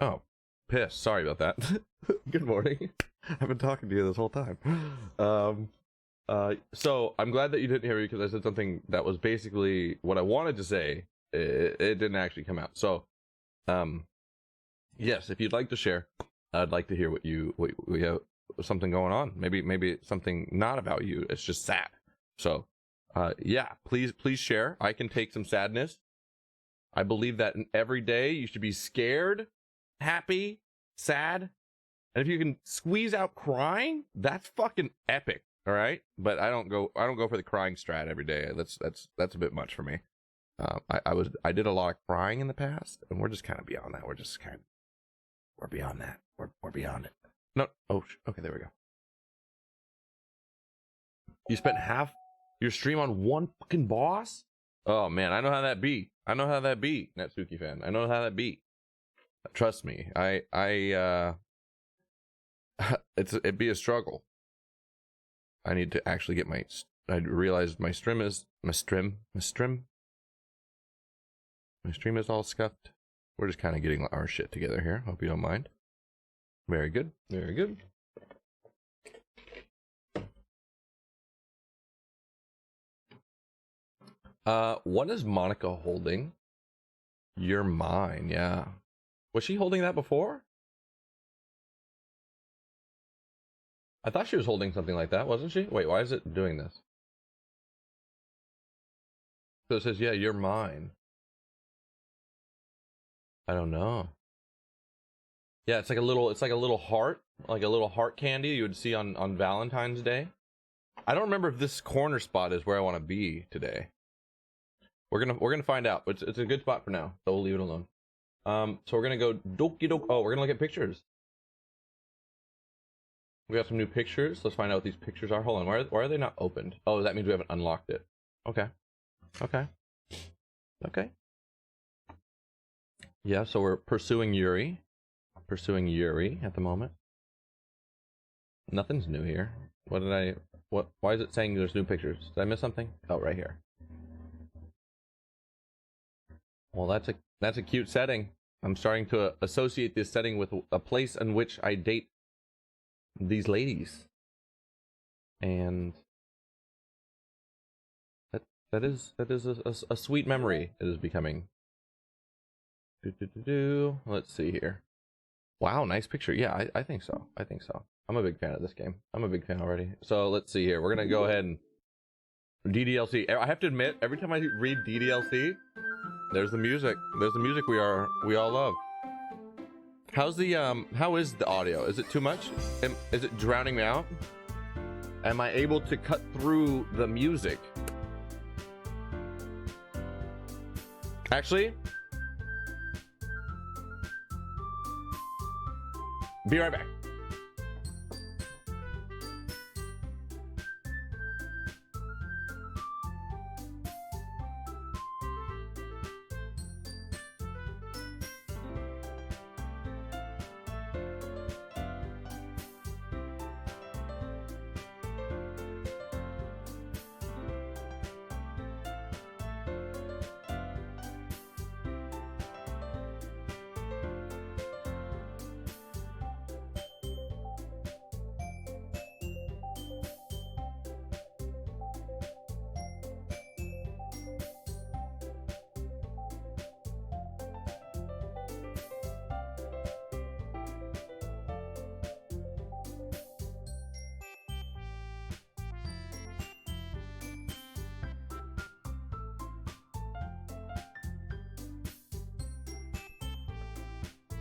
Oh, piss. Sorry about that. Good morning. I've been talking to you this whole time. So I'm glad that you didn't hear me because I said something that was basically what I wanted to say. It didn't actually come out. So, yes, if you'd like to share, I'd like to hear what we have something going on. Maybe something not about you. It's just sad. So, yeah, please share. I can take some sadness. I believe that in every day you should be scared, happy, sad, and if you can squeeze out crying, that's fucking epic. All right, but I don't go for the crying strat every day. That's a bit much for me. I did a lot of crying in the past, and we're just kind of beyond that. We're beyond that. We're beyond it. No, okay, there we go. You spent half your stream on one fucking boss? Oh man, I know how that be. Natsuki fan. I know how that be. Trust me. It'd be a struggle. I need to actually get I realized my stream is all scuffed. We're just kind of getting our shit together here. Hope you don't mind. Very good. Very good. What is Monica holding? You're mine. Yeah. Was she holding that before? I thought she was holding something like that, wasn't she? Wait, why is it doing this? So it says, yeah, you're mine. I don't know. Yeah, it's like a little heart, like a little heart candy you would see on Valentine's Day. I don't remember if this corner spot is where I want to be today. We're gonna find out. It's a good spot for now, so we'll leave it alone. So we're gonna go Doki Doki. Oh, we're gonna look at pictures. We got some new pictures. Let's find out what these pictures are. Hold on, why are they not opened? Oh, that means we haven't unlocked it. Okay. Yeah, so we're pursuing Yuri at the moment. Nothing's new here. Why is it saying there's new pictures? Did I miss something? Oh, right here. Well, that's a cute setting. I'm starting to associate this setting with a place in which I date these ladies, and that is a sweet memory. It is becoming. Let's see here. Wow, nice picture. Yeah, I think so. I'm a big fan of this game. I'm a big fan already. So let's see here. We're gonna go ahead and DDLC. I have to admit, every time I read DDLC, there's the music. We all love. How is the audio? Is it too much? Is it drowning me out? Am I able to cut through the music? Actually, be right back.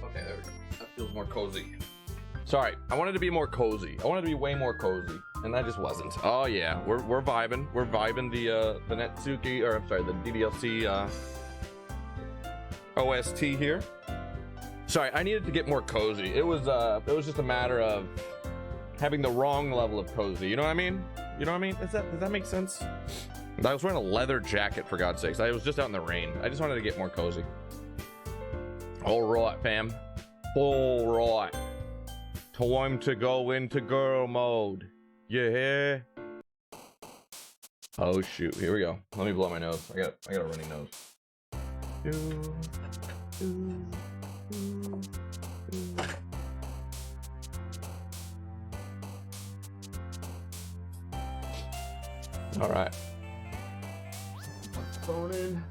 Okay, there we go. That feels more cozy. Sorry, I wanted to be more cozy. I wanted to be way more cozy, and I just wasn't. Oh yeah, we're vibing. We're vibing the Natsuki, or I'm sorry, the DDLC OST here. Sorry, I needed to get more cozy. It was just a matter of having the wrong level of cozy. You know what I mean? Does that make sense? I was wearing a leather jacket, for God's sakes. I was just out in the rain. I just wanted to get more cozy. All right, fam. All right. Time to go into girl mode. You hear? Oh shoot! Here we go. Let me blow my nose. I got a running nose. All right. Phone in.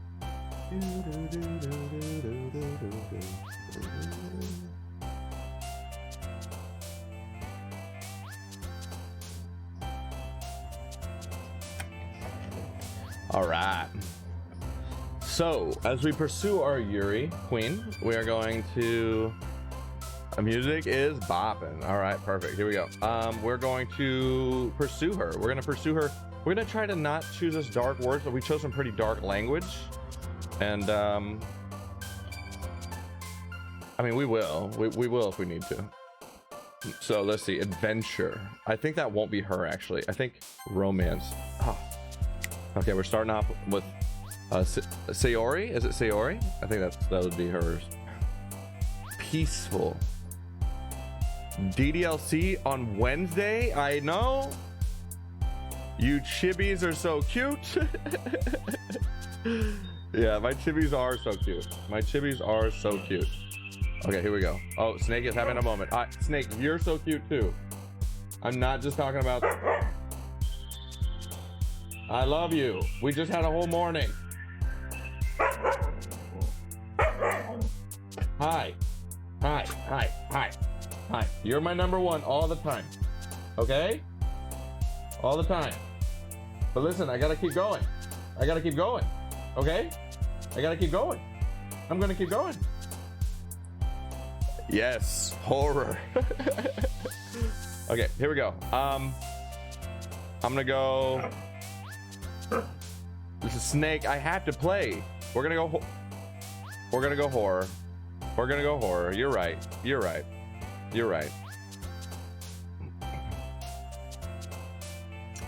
All right. So, as we pursue our Yuri queen, we are going to. Music is bopping. All right, perfect. Here we go. We're going to pursue her. We're gonna pursue her. We're gonna try to not choose us dark words, but we chose some pretty dark language. And I mean, we will. We will if we need to. So let's see. Adventure. I think that won't be her actually. I think romance. Oh. Okay, we're starting off with Sayori. Is it Sayori? I think that would be hers. Peaceful. DDLC on Wednesday. I know. You chibis are so cute. Yeah, my chibis are so cute. My chibis are so cute. Okay, here we go. Oh, Snake is having a moment. Snake, you're so cute too. I'm not just talking about. I love you. We just had a whole morning. Hi. Hi. Hi. Hi. Hi. You're my number one all the time. Okay? All the time. But listen, I gotta keep going. I gotta keep going. Okay? I gotta keep going. I'm gonna keep going. Yes. Horror. Okay, here we go. I'm gonna go. This is Snake. I have to play. We're gonna go. We're gonna go horror. We're gonna go horror. You're right. You're right. You're right.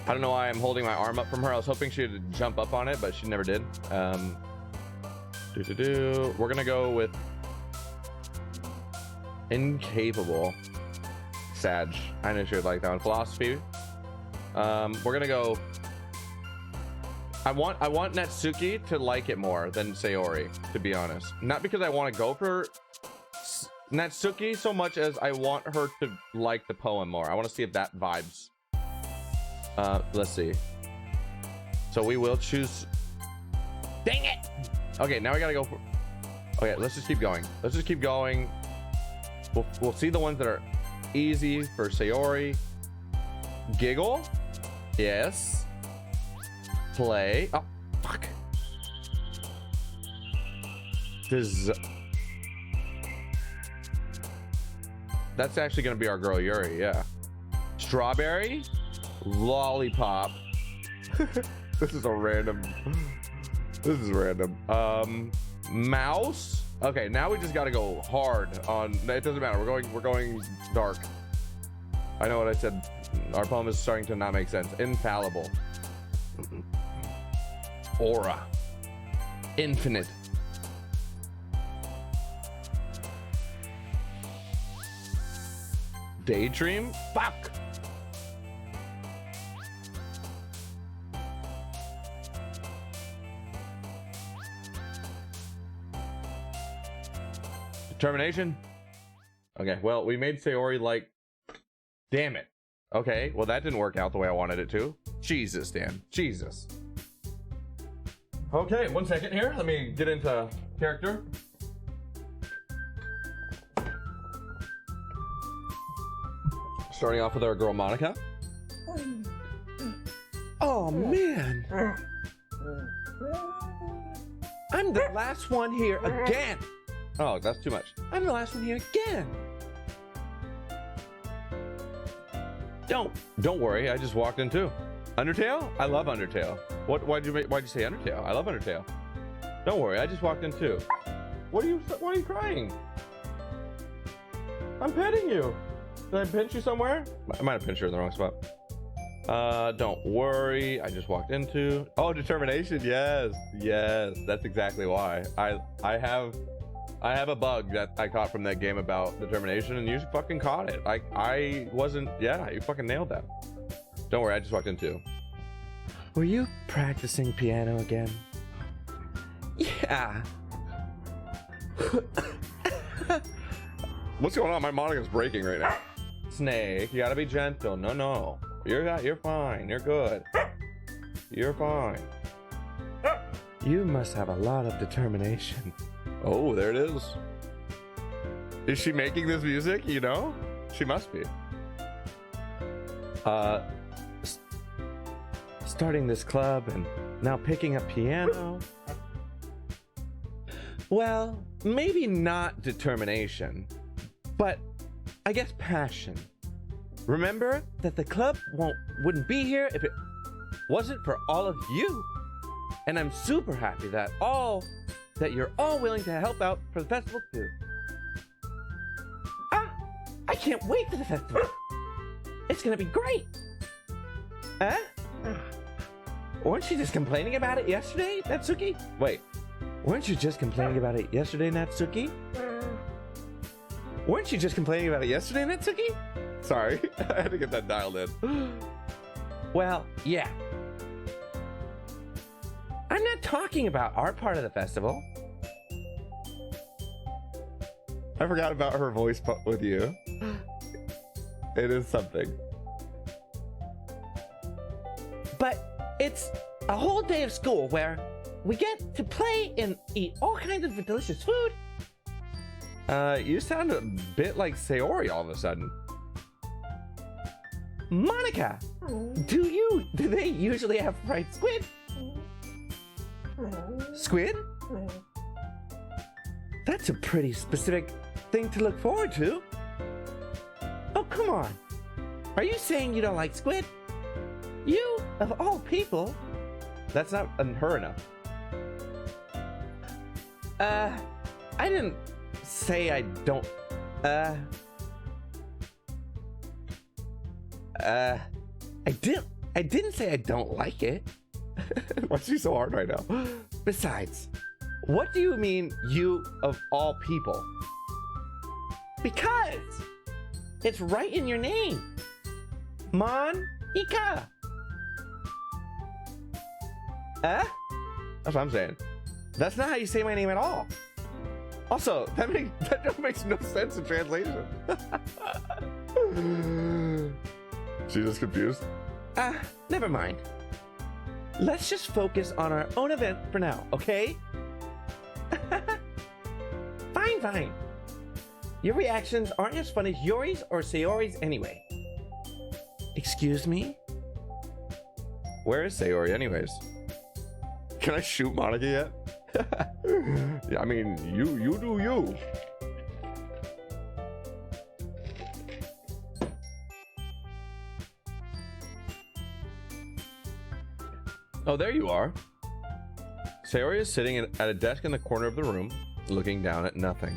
I don't know why I'm holding my arm up from her. I was hoping she would jump up on it, but she never did. We're gonna go with incapable. Sag. I know she would like that one. Philosophy. We're gonna go. I want Natsuki to like it more than Sayori, to be honest. Not because I want to go for Natsuki so much as I want her to like the poem more. I want to see if that vibes. Let's see. So we will choose. Dang it! Okay, now we gotta go for. Okay, let's just keep going. Let's just keep going. We'll see the ones that are easy for Sayori. Giggle. Yes. Play. Oh, fuck. That's actually gonna be our girl Yuri, yeah. Strawberry. Lollipop. This is a random. This is random. Mouse. Okay, now we just gotta go hard on. It doesn't matter. We're going dark. I know what I said. Our poem is starting to not make sense. Infallible. Aura. Infinite. Daydream. Fuck. Determination. Okay, well, we made Sayori like. Damn it. Okay, well, that didn't work out the way I wanted it to. Jesus, Dan. Jesus. Okay, 1 second here. Let me get into character. Starting off with our girl Monica. Oh, man. I'm the last one here again. Oh, that's too much. I'm the last one here again. Don't worry. I just walked in too. Undertale? I love Undertale. Why'd you say Undertale? I love Undertale. Don't worry. I just walked in too. Why are you crying? I'm petting you. Did I pinch you somewhere? I might have pinched her in the wrong spot. Don't worry. I just walked into. Oh, determination. Yes. Yes. That's exactly why. I have a bug that I caught from that game about determination, and you fucking caught it. I wasn't. Yeah, you fucking nailed that. Don't worry, I just walked in too. Were you practicing piano again? Yeah. What's going on? My Monica's breaking right now. Snake, you gotta be gentle. No. You're fine. You're good. You're fine. You must have a lot of determination. Oh, there it is. Is she making this music? You know? She must be. Starting this club and now picking up piano. Well, maybe not determination, but I guess passion. Remember that the club wouldn't be here if it wasn't for all of you. And I'm super happy that you're all willing to help out for the festival too. I can't wait for the festival. It's gonna be great. Huh? Weren't you just complaining about it yesterday, Natsuki? Wait, weren't you just complaining about it yesterday, Natsuki? Weren't you just complaining about it yesterday, Natsuki? Sorry, I had to get that dialed in. Well, yeah. I'm not talking about our part of the festival. I forgot about her voice with you. It is something. But it's a whole day of school where we get to play and eat all kinds of delicious food. You sound a bit like Sayori all of a sudden. Monica, do they usually have fried squid? Squid? That's a pretty specific thing to look forward to. Oh, come on. Are you saying you don't like squid? You, of all people. That's not her enough. I didn't say I don't. I didn't say I don't like it. Why's she so hard right now? Besides, what do you mean, you of all people? Because it's right in your name. Monica. That's what I'm saying. That's not how you say my name at all. Also, that makes no sense in translation. She's just confused. Never mind. Let's just focus on our own event for now, okay? Fine. Your reactions aren't as fun as Yori's or Sayori's anyway. Excuse me? Where is Sayori anyways? Can I shoot Monica yet? Yeah, I mean, you do you. Oh, there you are. Sayori is sitting at a desk in the corner of the room, looking down at nothing.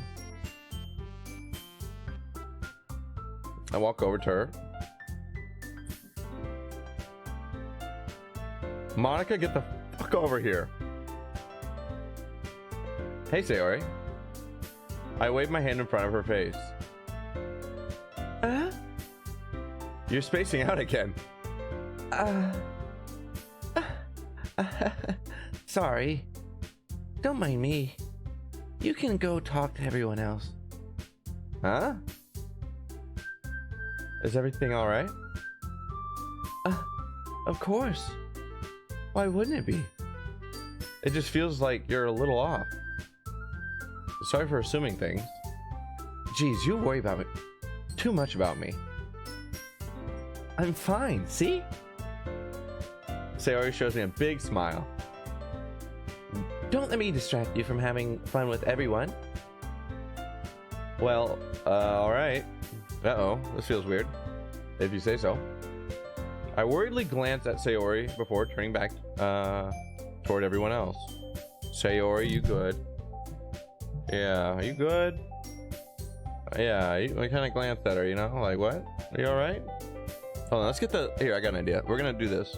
I walk over to her. Monica, get the fuck over here. Hey, Sayori. I wave my hand in front of her face. You're spacing out again. Sorry. Don't mind me. You can go talk to everyone else. Huh? Is everything alright? Of course. Why wouldn't it be? It just feels like you're a little off. Sorry for assuming things. Geez, you worry about it too much about me. I'm fine, see? Sayori shows me a big smile. Don't let me distract you from having fun with everyone. Well, alright. Uh-oh, this feels weird. If you say so. I worriedly glance at Sayori before turning back toward everyone else. Sayori, you good? Yeah, are you good? Yeah, I kind of glanced at her, you know? Like, what? Are you alright? Hold on, let's get the... Here, I got an idea. We're gonna do this.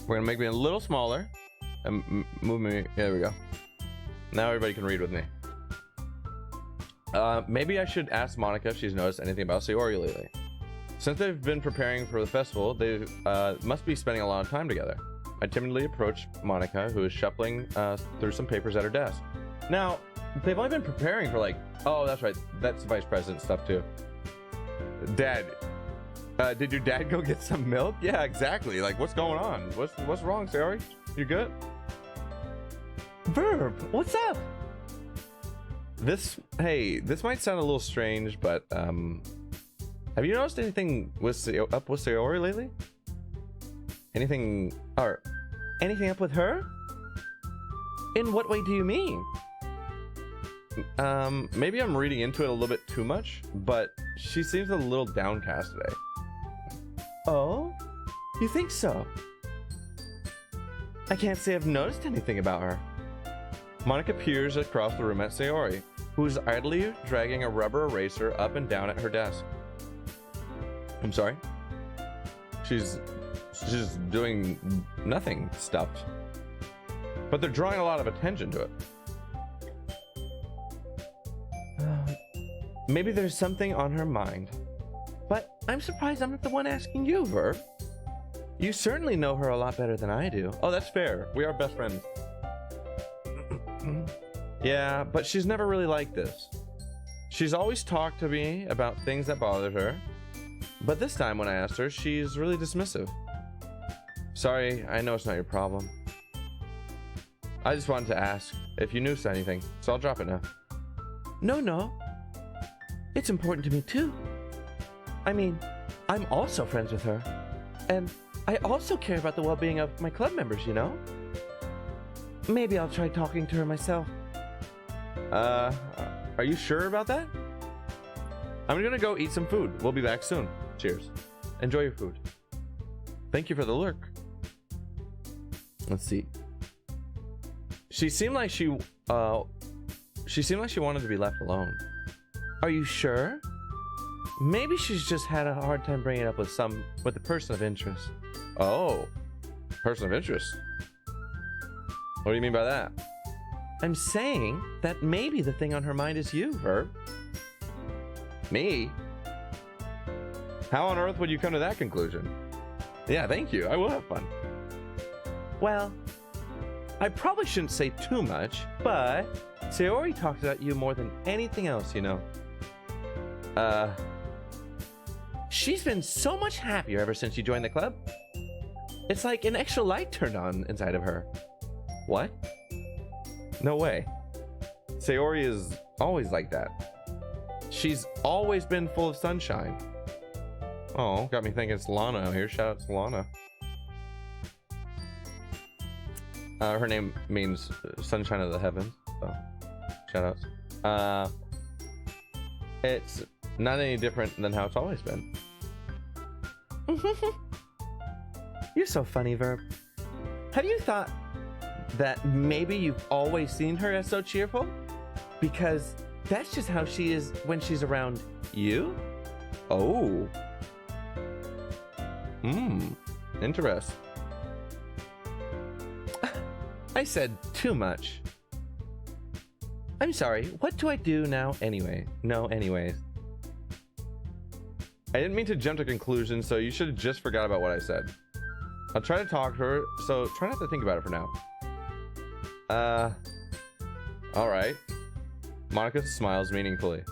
We're gonna make me a little smaller. And move me... There we go. Now everybody can read with me. Maybe I should ask Monica if she's noticed anything about Sayori lately. Since they've been preparing for the festival, they must be spending a lot of time together. I timidly approach Monica, who is shuffling through some papers at her desk. Now, they've only been preparing for like... Oh, that's right. That's vice president stuff too. Dad, Did your dad go get some milk? Yeah, exactly. Like, what's going on? What's wrong, Sayori? You good? Verb, what's up? This might sound a little strange, but have you noticed anything up with Sayori lately? Anything up with her? In what way do you mean? Maybe I'm reading into it a little bit too much, but she seems a little downcast today. Oh? You think so? I can't say I've noticed anything about her. Monica peers across the room at Sayori, who's idly dragging a rubber eraser up and down at her desk. I'm sorry? She's just doing nothing stuffed. But they're drawing a lot of attention to it. Maybe there's something on her mind. But I'm surprised I'm not the one asking you, Verb. You certainly know her a lot better than I do. Oh, that's fair. We are best friends. Yeah, but she's never really like this. She's always talked to me about things that bothered her. But this time when I asked her, she's really dismissive. Sorry, I know it's not your problem. I just wanted to ask if you knew anything, so I'll drop it now. No. It's important to me too. I mean, I'm also friends with her. And I also care about the well-being of my club members, you know? Maybe I'll try talking to her myself. Are you sure about that? I'm gonna go eat some food. We'll be back soon. Cheers. Enjoy your food. Thank you for the lurk. Let's see. She seemed like she wanted to be left alone. Are you sure? Maybe she's just had a hard time bringing it up with a person of interest. Oh, person of interest. What do you mean by that? I'm saying that maybe the thing on her mind is you, Verb. Me? How on earth would you come to that conclusion? Yeah, thank you. I will have fun. Well, I probably shouldn't say too much, but Sayori talks about you more than anything else, you know. She's been so much happier ever since you joined the club. It's like an extra light turned on inside of her. What? No way. Sayori is always like that. She's always been full of sunshine. Oh, got me thinking it's Lana out here. Shout out to Lana. Her name means sunshine of the heavens. So, shout outs. It's not any different than how it's always been. You're so funny, Verb. Have you thought that maybe you've always seen her as so cheerful? Because that's just how she is when she's around you? Oh. Interesting. I said too much. I'm sorry, what do I do now anyway? No, anyways. I didn't mean to jump to conclusions, so you should have just forgot about what I said. I'll try to talk to her, so try not to think about it for now. Alright. Monica smiles meaningfully.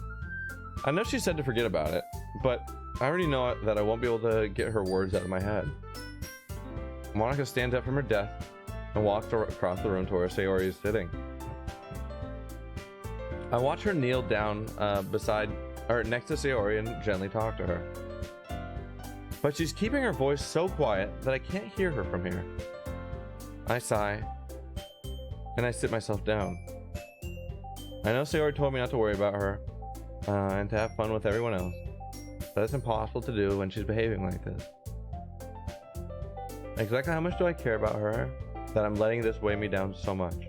I know she said to forget about it, but I already know that I won't be able to get her words out of my head. Monica stands up from her desk and walks across the room to where Sayori is sitting. I watch her kneel down next to Sayori and gently talk to her. But she's keeping her voice so quiet that I can't hear her from here. I sigh, and I sit myself down. I know Sayori told me not to worry about her, and to have fun with everyone else, but it's impossible to do when she's behaving like this. Exactly how much do I care about her that I'm letting this weigh me down so much?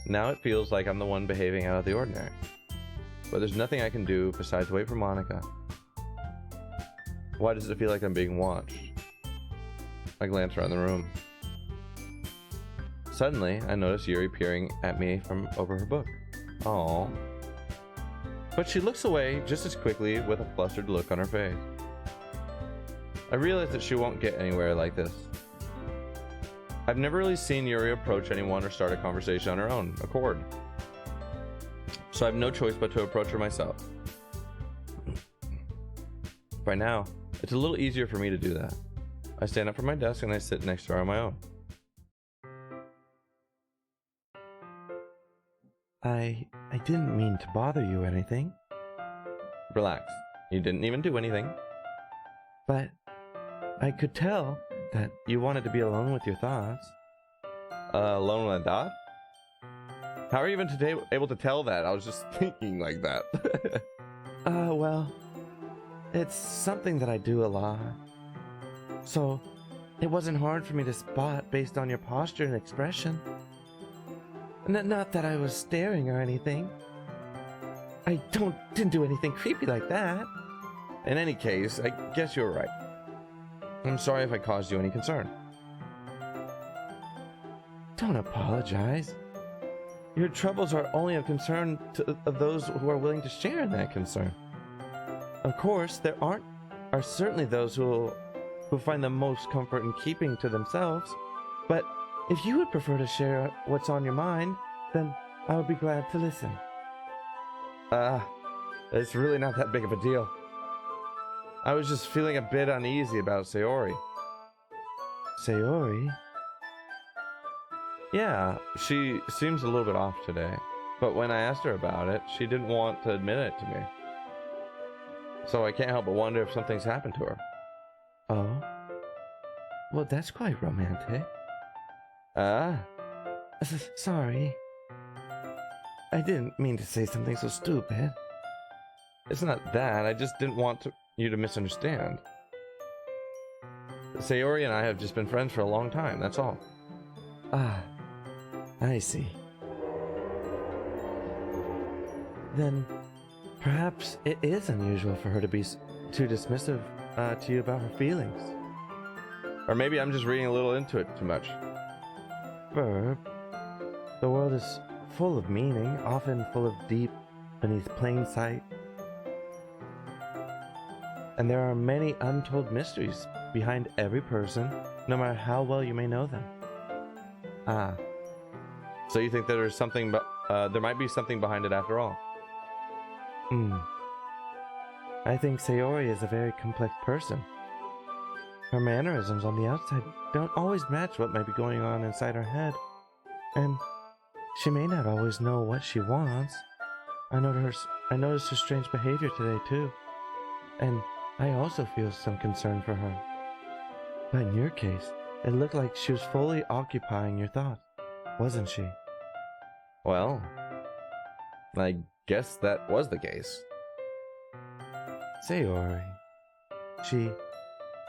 Now it feels like I'm the one behaving out of the ordinary, but there's nothing I can do besides wait for Monica. Why does it feel like I'm being watched? I glance around the room. Suddenly, I notice Yuri peering at me from over her book. Aww. But she looks away just as quickly with a flustered look on her face. I realize that she won't get anywhere like this. I've never really seen Yuri approach anyone or start a conversation on her own accord. So I have no choice but to approach her myself. By now, it's a little easier for me to do that. I stand up from my desk and I sit next to her on my own. I didn't mean to bother you or anything. Relax. You didn't even do anything. But I could tell that you wanted to be alone with your thoughts. Alone with a dot? How are you even today able to tell that? I was just thinking like that. Well, it's something that I do a lot. So, it wasn't hard for me to spot based on your posture and expression. Not that I was staring or anything. I didn't do anything creepy like that. In any case, I guess you're right. I'm sorry if I caused you any concern. Don't apologize. Your troubles are only of concern of those who are willing to share in that concern. Of course, there are certainly those who find the most comfort in keeping to themselves, but if you would prefer to share what's on your mind, then I would be glad to listen. It's really not that big of a deal. I was just feeling a bit uneasy about Sayori. Sayori? Yeah, she seems a little bit off today, but when I asked her about it, she didn't want to admit it to me. So I can't help but wonder if something's happened to her. Oh? Well, that's quite romantic. Sorry. I didn't mean to say something so stupid. It's not that, I just didn't want you to misunderstand. Sayori and I have just been friends for a long time, that's all. I see. Then, perhaps it is unusual for her to be too dismissive to you about her feelings. Or maybe I'm just reading a little into it too much. Burb, the world is full of meaning, often full of deep beneath plain sight. And there are many untold mysteries behind every person, no matter how well you may know them. So you think that there's something, there might be something behind it after all? I think Sayori is a very complex person. Her mannerisms on the outside don't always match what might be going on inside her head, and she may not always know what she wants. I noticed her strange behavior today too, and I also feel some concern for her. But in your case, it looked like she was fully occupying your thoughts, wasn't she? Well, I guess that was the case. Sayori, she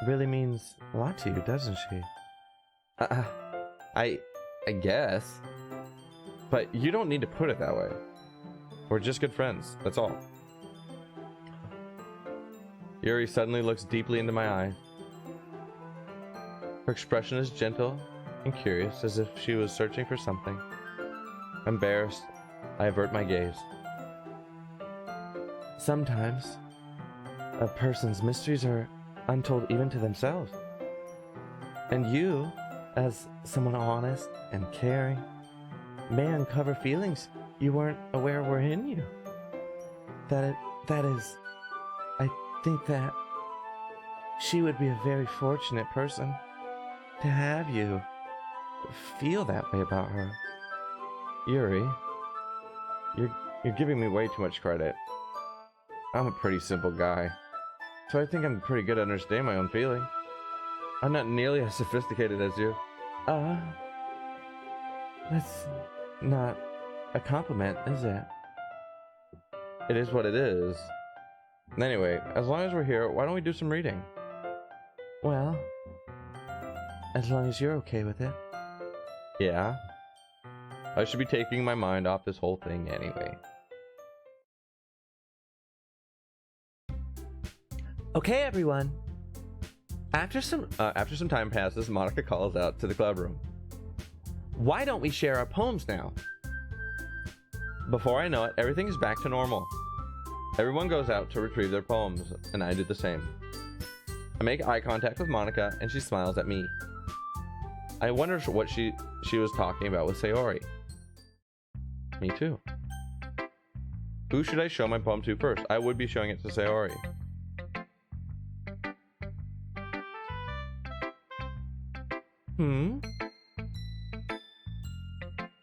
really means a lot to you, doesn't she? I guess. But you don't need to put it that way. We're just good friends, that's all. Yuri suddenly looks deeply into my eyes. Her expression is gentle and curious, as if she was searching for something. Embarrassed, I avert my gaze. Sometimes, a person's mysteries are untold even to themselves. And you, as someone honest and caring, may uncover feelings you weren't aware were in you. That is, I think that she would be a very fortunate person to have you feel that way about her. Yuri, you're giving me way too much credit. I'm a pretty simple guy, so I think I'm pretty good at understanding my own feeling. I'm not nearly as sophisticated as you. That's not a compliment, is it? It is what it is. Anyway, as long as we're here, why don't we do some reading? Well, as long as you're okay with it. Yeah. I should be taking my mind off this whole thing anyway. Okay, everyone. After some time passes, Monica calls out to the club room. Why don't we share our poems now? Before I know it, everything is back to normal. Everyone goes out to retrieve their poems, and I do the same. I make eye contact with Monica, and she smiles at me. I wonder what she was talking about with Sayori. Me too. Who should I show my poem to first? I would be showing it to Sayori.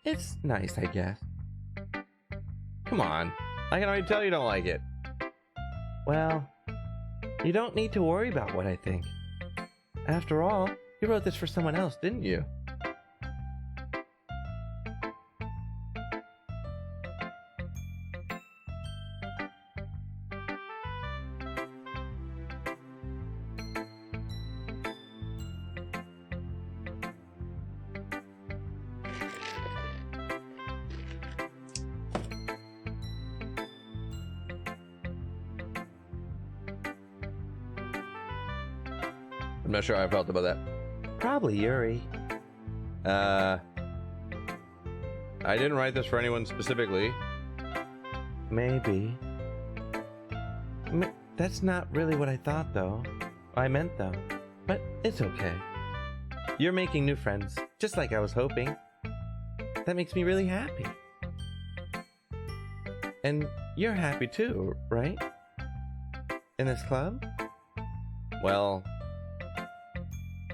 It's nice, I guess. Come on. I can already tell you don't like it. Well, you don't need to worry about what I think. After all, you wrote this for someone else, didn't you? I'm not sure how I felt about that. Probably Yuri. I didn't write this for anyone specifically. Maybe. That's not really what I thought, though. I meant, though. But it's okay. You're making new friends, just like I was hoping. That makes me really happy. And you're happy too, right? In this club? Well,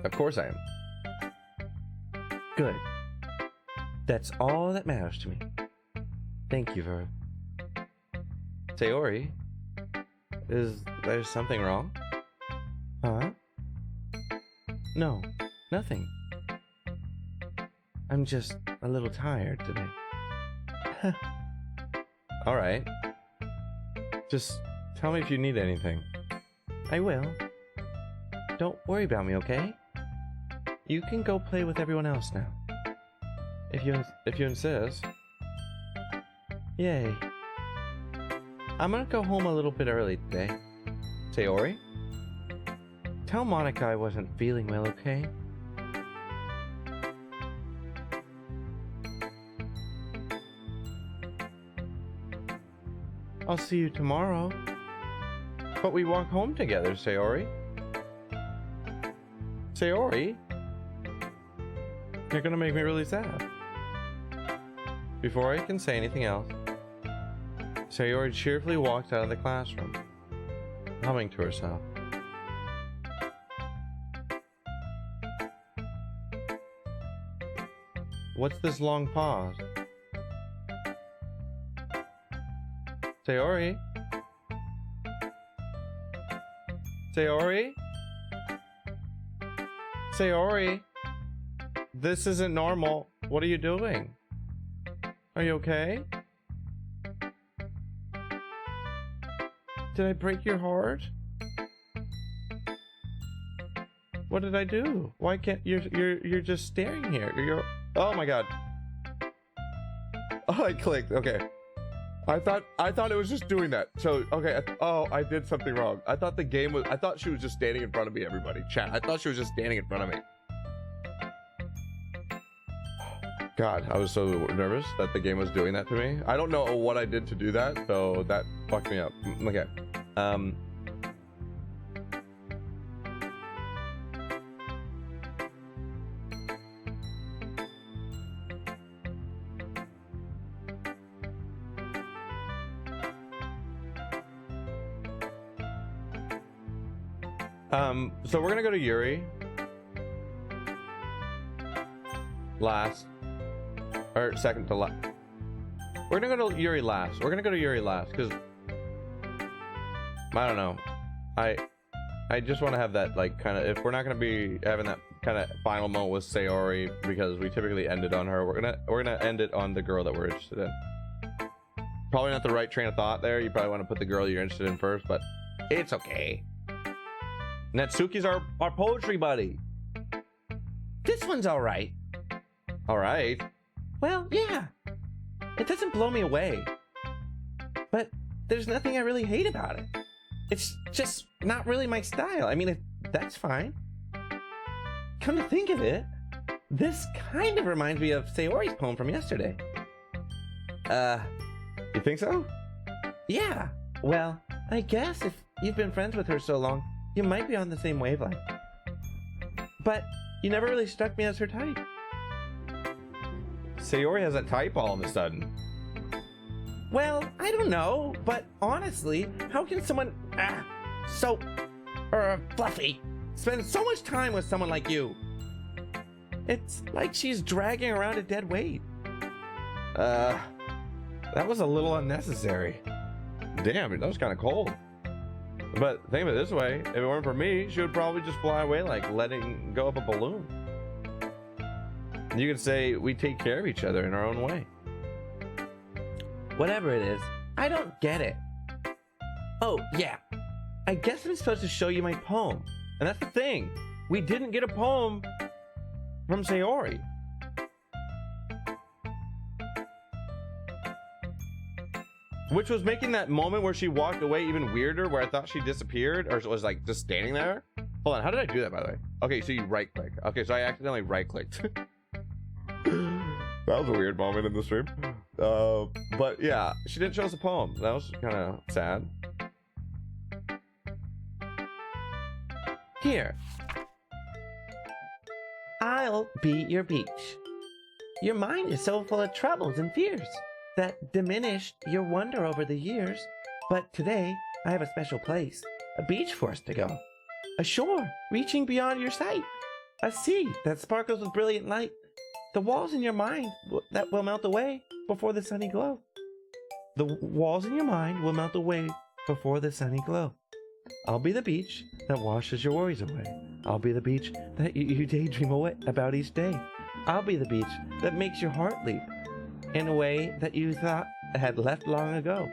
of course I am. Good. That's all that matters to me. Thank you, Verb. Sayori, is there something wrong? Huh? No, nothing. I'm just a little tired today. Alright. Just tell me if you need anything. I will. Don't worry about me, okay? You can go play with everyone else now. If you insist. Yay. I'm gonna go home a little bit early today. Sayori? Tell Monica I wasn't feeling well, okay? I'll see you tomorrow. But we walk home together, Sayori. Sayori? You're gonna make me really sad. Before I can say anything else, Sayori cheerfully walked out of the classroom, humming to herself. What's this long pause? Sayori? Sayori? Sayori? This isn't normal. What are you doing? Are you okay? Did I break your heart? What did I do? Why can't you're just staring here? Oh my god. Oh, I clicked. Okay. I thought it was just doing that. So, okay. I did something wrong. I thought she was just standing in front of me, everybody. Chat. I thought she was just standing in front of me. God, I was so nervous that the game was doing that to me. I don't know what I did to do that, so that fucked me up. Okay. So we're gonna go to Yuri last, or second to last. We're gonna go to Yuri last. We're gonna go to Yuri last because I don't know. I just want to have that, like, kind of, if we're not gonna be having that kind of final moment with Sayori, because we typically end it on her, we're gonna end it on the girl that we're interested in. Probably not the right train of thought there. You probably want to put the girl you're interested in first, but it's okay. Natsuki's our poetry buddy. This one's alright. Alright? Well, yeah. It doesn't blow me away. But there's nothing I really hate about it. It's just not really my style. I mean, that's fine. Come to think of it, this kind of reminds me of Sayori's poem from yesterday. You think so? Yeah. Well, I guess if you've been friends with her so long, you might be on the same wavelength. But you never really struck me as her type. Sayori has a type all of a sudden. Well, I don't know, but honestly, how can someone so fluffy spend so much time with someone like you? It's like she's dragging around a dead weight. That was a little unnecessary. Damn, that was kind of cold. But think of it this way, if it weren't for me, she would probably just fly away like letting go of a balloon. You could say we take care of each other in our own way. Whatever it is, I don't get it. Oh, yeah. I guess I'm supposed to show you my poem. And that's the thing. We didn't get a poem from Sayori. Which was making that moment where she walked away even weirder, where I thought she disappeared or was like just standing there. Hold on, how did I do that, by the way? Okay, so you right click. Okay, so I accidentally right clicked. That was a weird moment in the stream. But yeah, she didn't show us a poem. That was kind of sad. Here. I'll be your beach. Your mind is so full of troubles and fears that diminished your wonder over the years. But today, I have a special place, a beach for us to go. A shore reaching beyond your sight. A sea that sparkles with brilliant light. The walls in your mind that will melt away before the sunny glow. The walls in your mind will melt away before the sunny glow. I'll be the beach that washes your worries away. I'll be the beach that you daydream away about each day. I'll be the beach that makes your heart leap in a way that you thought had left long ago.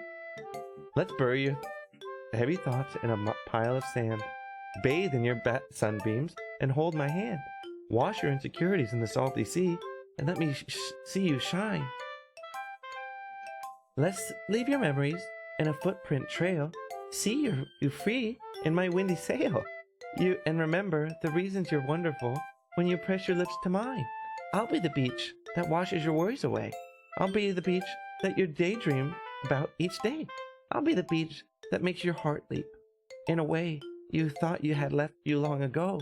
Let's bury your heavy thoughts in a pile of sand. Bathe in your sunbeams and hold my hand. Wash your insecurities in the salty sea and let me see you shine. Let's leave your memories in a footprint trail. See you free in my windy sail. And remember the reasons you're wonderful when you press your lips to mine. I'll be the beach that washes your worries away. I'll be the beach that you daydream about each day. I'll be the beach that makes your heart leap in a way you thought you had left you long ago.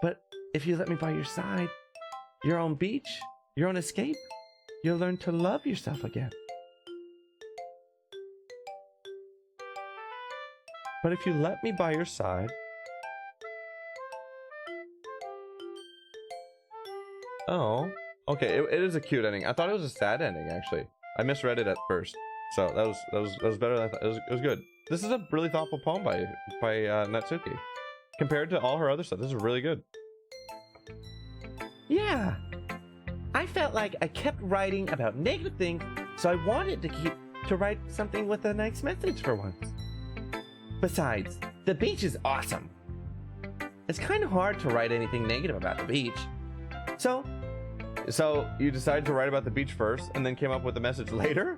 But if you let me by your side, your own beach, your own escape, you'll learn to love yourself again. But if you let me by your side, oh, okay, it is a cute ending. I thought it was a sad ending, actually. I misread it at first, so that was better than I thought. It was good. This is a really thoughtful poem by Natsuki. Compared to all her other stuff, this is really good. Yeah, I felt like I kept writing about negative things, so I wanted to write something with a nice message for once. Besides, the beach is awesome. It's kind of hard to write anything negative about the beach. So you decided to write about the beach first and then came up with the message later?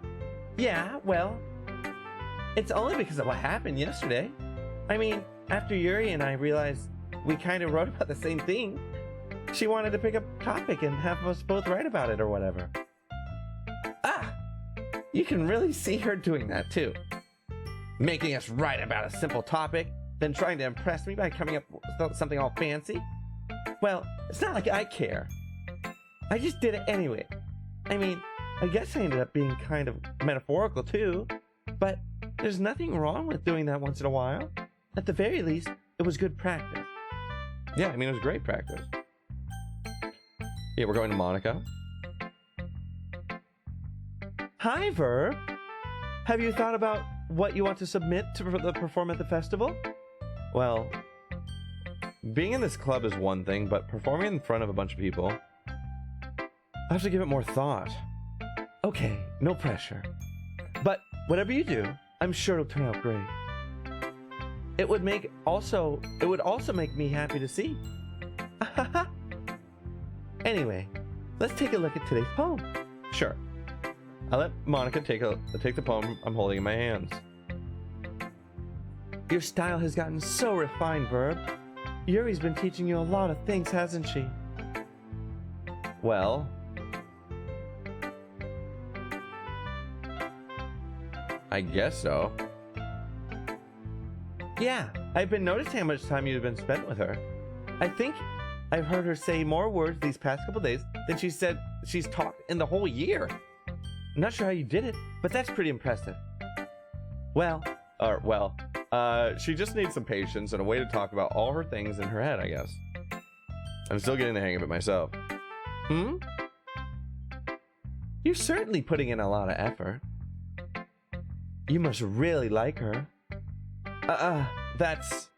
Yeah, well, it's only because of what happened yesterday. I mean, after Yuri and I realized we kind of wrote about the same thing, she wanted to pick up a topic and have us both write about it or whatever. Ah, you can really see her doing that too. Making us write about a simple topic, then trying to impress me by coming up with something all fancy. Well, it's not like I care. I just did it anyway. I mean, I guess I ended up being kind of metaphorical too, but there's nothing wrong with doing that once in a while. At the very least, it was good practice. Yeah, I mean, it was great practice. Yeah, we're going to Monica. Hi, Verb. Have you thought about what you want to submit to perform at the festival? Well, being in this club is one thing, but performing in front of a bunch of people, I have to give it more thought. Okay, no pressure. But whatever you do, I'm sure it'll turn out great. It would also make me happy to see. Anyway, let's take a look at today's poem. Sure. I'll let Monica take the poem I'm holding in my hands. Your style has gotten so refined, Verb. Yuri's been teaching you a lot of things, hasn't she? Well, I guess so. Yeah, I've been noticing how much time you've been spent with her. I think I've heard her say more words these past couple days than she said she's talked in the whole year. I'm not sure how you did it, but that's pretty impressive. She just needs some patience and a way to talk about all her things in her head, I guess. I'm still getting the hang of it myself. Hmm? You're certainly putting in a lot of effort. You must really like her. That's...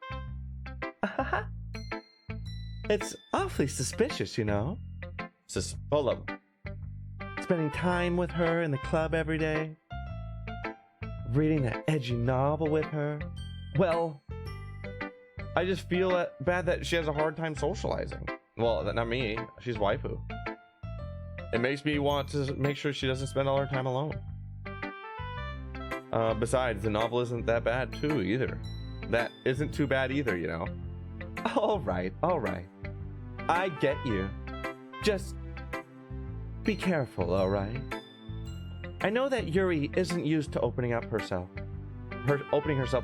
It's awfully suspicious, you know? Hold up. Spending time with her in the club every day. Reading that edgy novel with her. Well, I just feel bad that she has a hard time socializing. Well, not me. She's waifu. It makes me want to make sure she doesn't spend all her time alone. Besides, the novel isn't that bad too either. That isn't too bad either, you know. All right. I get you. Just be careful, all right? I know that Yuri isn't used to opening herself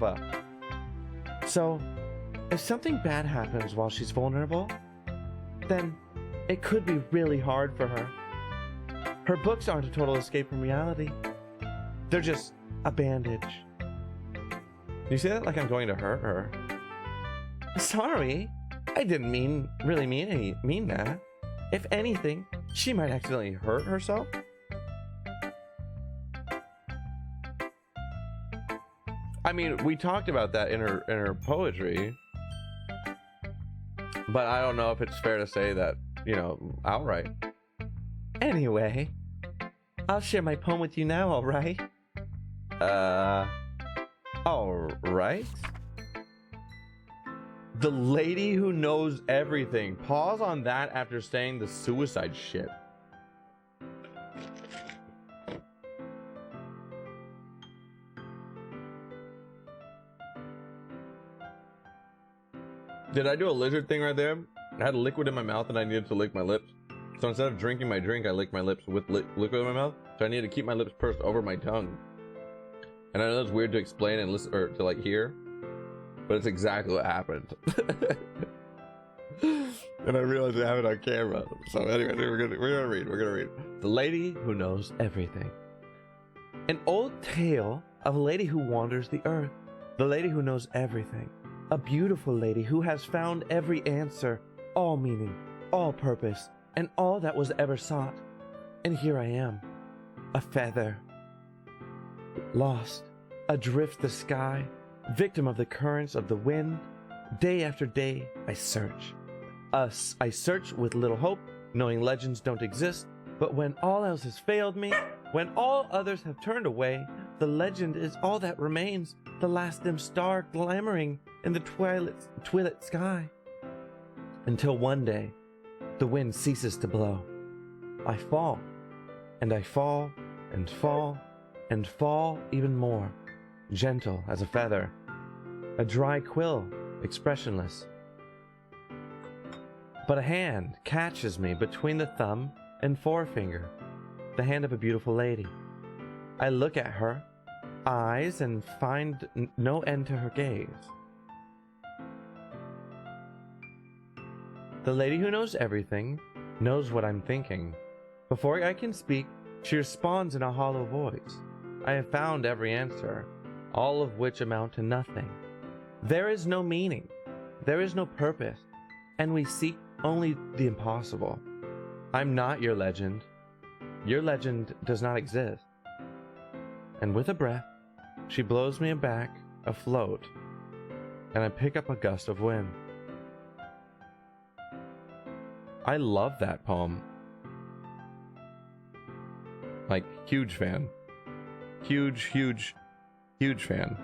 up. So, if something bad happens while she's vulnerable, then it could be really hard for her. Her books aren't a total escape from reality. They're just a bandage. You say that like I'm going to hurt her. Sorry, I didn't really mean that. If anything, she might accidentally hurt herself. I mean, we talked about that in her poetry, but I don't know if it's fair to say that, you know, outright. Anyway, I'll share my poem with you now, all right? All right. The lady who knows everything. Pause on that after saying the suicide shit. Did I do a lizard thing right there? I had liquid in my mouth and I needed to lick my lips. So instead of drinking my drink, I licked my lips with liquid in my mouth. So I needed to keep my lips pursed over my tongue. And I know it's weird to explain and listen, or to like hear, but it's exactly what happened. And I realized I have it on camera. So anyway, we're gonna read. The Lady Who Knows Everything. An old tale of a lady who wanders the earth. The lady who knows everything. A beautiful lady who has found every answer, all meaning, all purpose, and all that was ever sought. And here I am, a feather, lost, adrift the sky, victim of the currents of the wind. Day after day, I search. I search with little hope, knowing legends don't exist. But when all else has failed me, when all others have turned away, the legend is all that remains, the last dim star glimmering in the twilit sky. Until one day, the wind ceases to blow. I fall, and I fall, and fall, and fall even more, gentle as a feather, a dry quill, expressionless. But a hand catches me between the thumb and forefinger, the hand of a beautiful lady. I look at her eyes and find no end to her gaze. The lady who knows everything knows what I'm thinking. Before I can speak, she responds in a hollow voice. I have found every answer, all of which amount to nothing. There is no meaning, there is no purpose, and we seek only the impossible. I'm not your legend. Your legend does not exist. And with a breath, she blows me back afloat, and I pick up a gust of wind. I love that poem. Like, huge fan. Huge fan.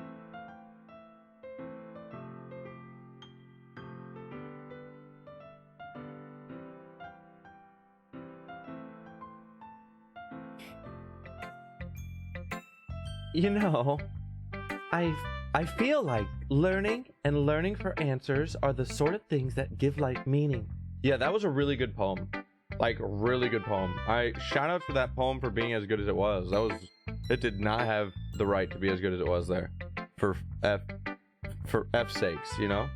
You know, I feel like learning and learning for answers are the sort of things that give life meaning. Yeah, that was a really good poem. Like, really good poem. I shout out to that poem for being as good as it was. It did not have the right to be as good as it was there. For F's sakes, you know?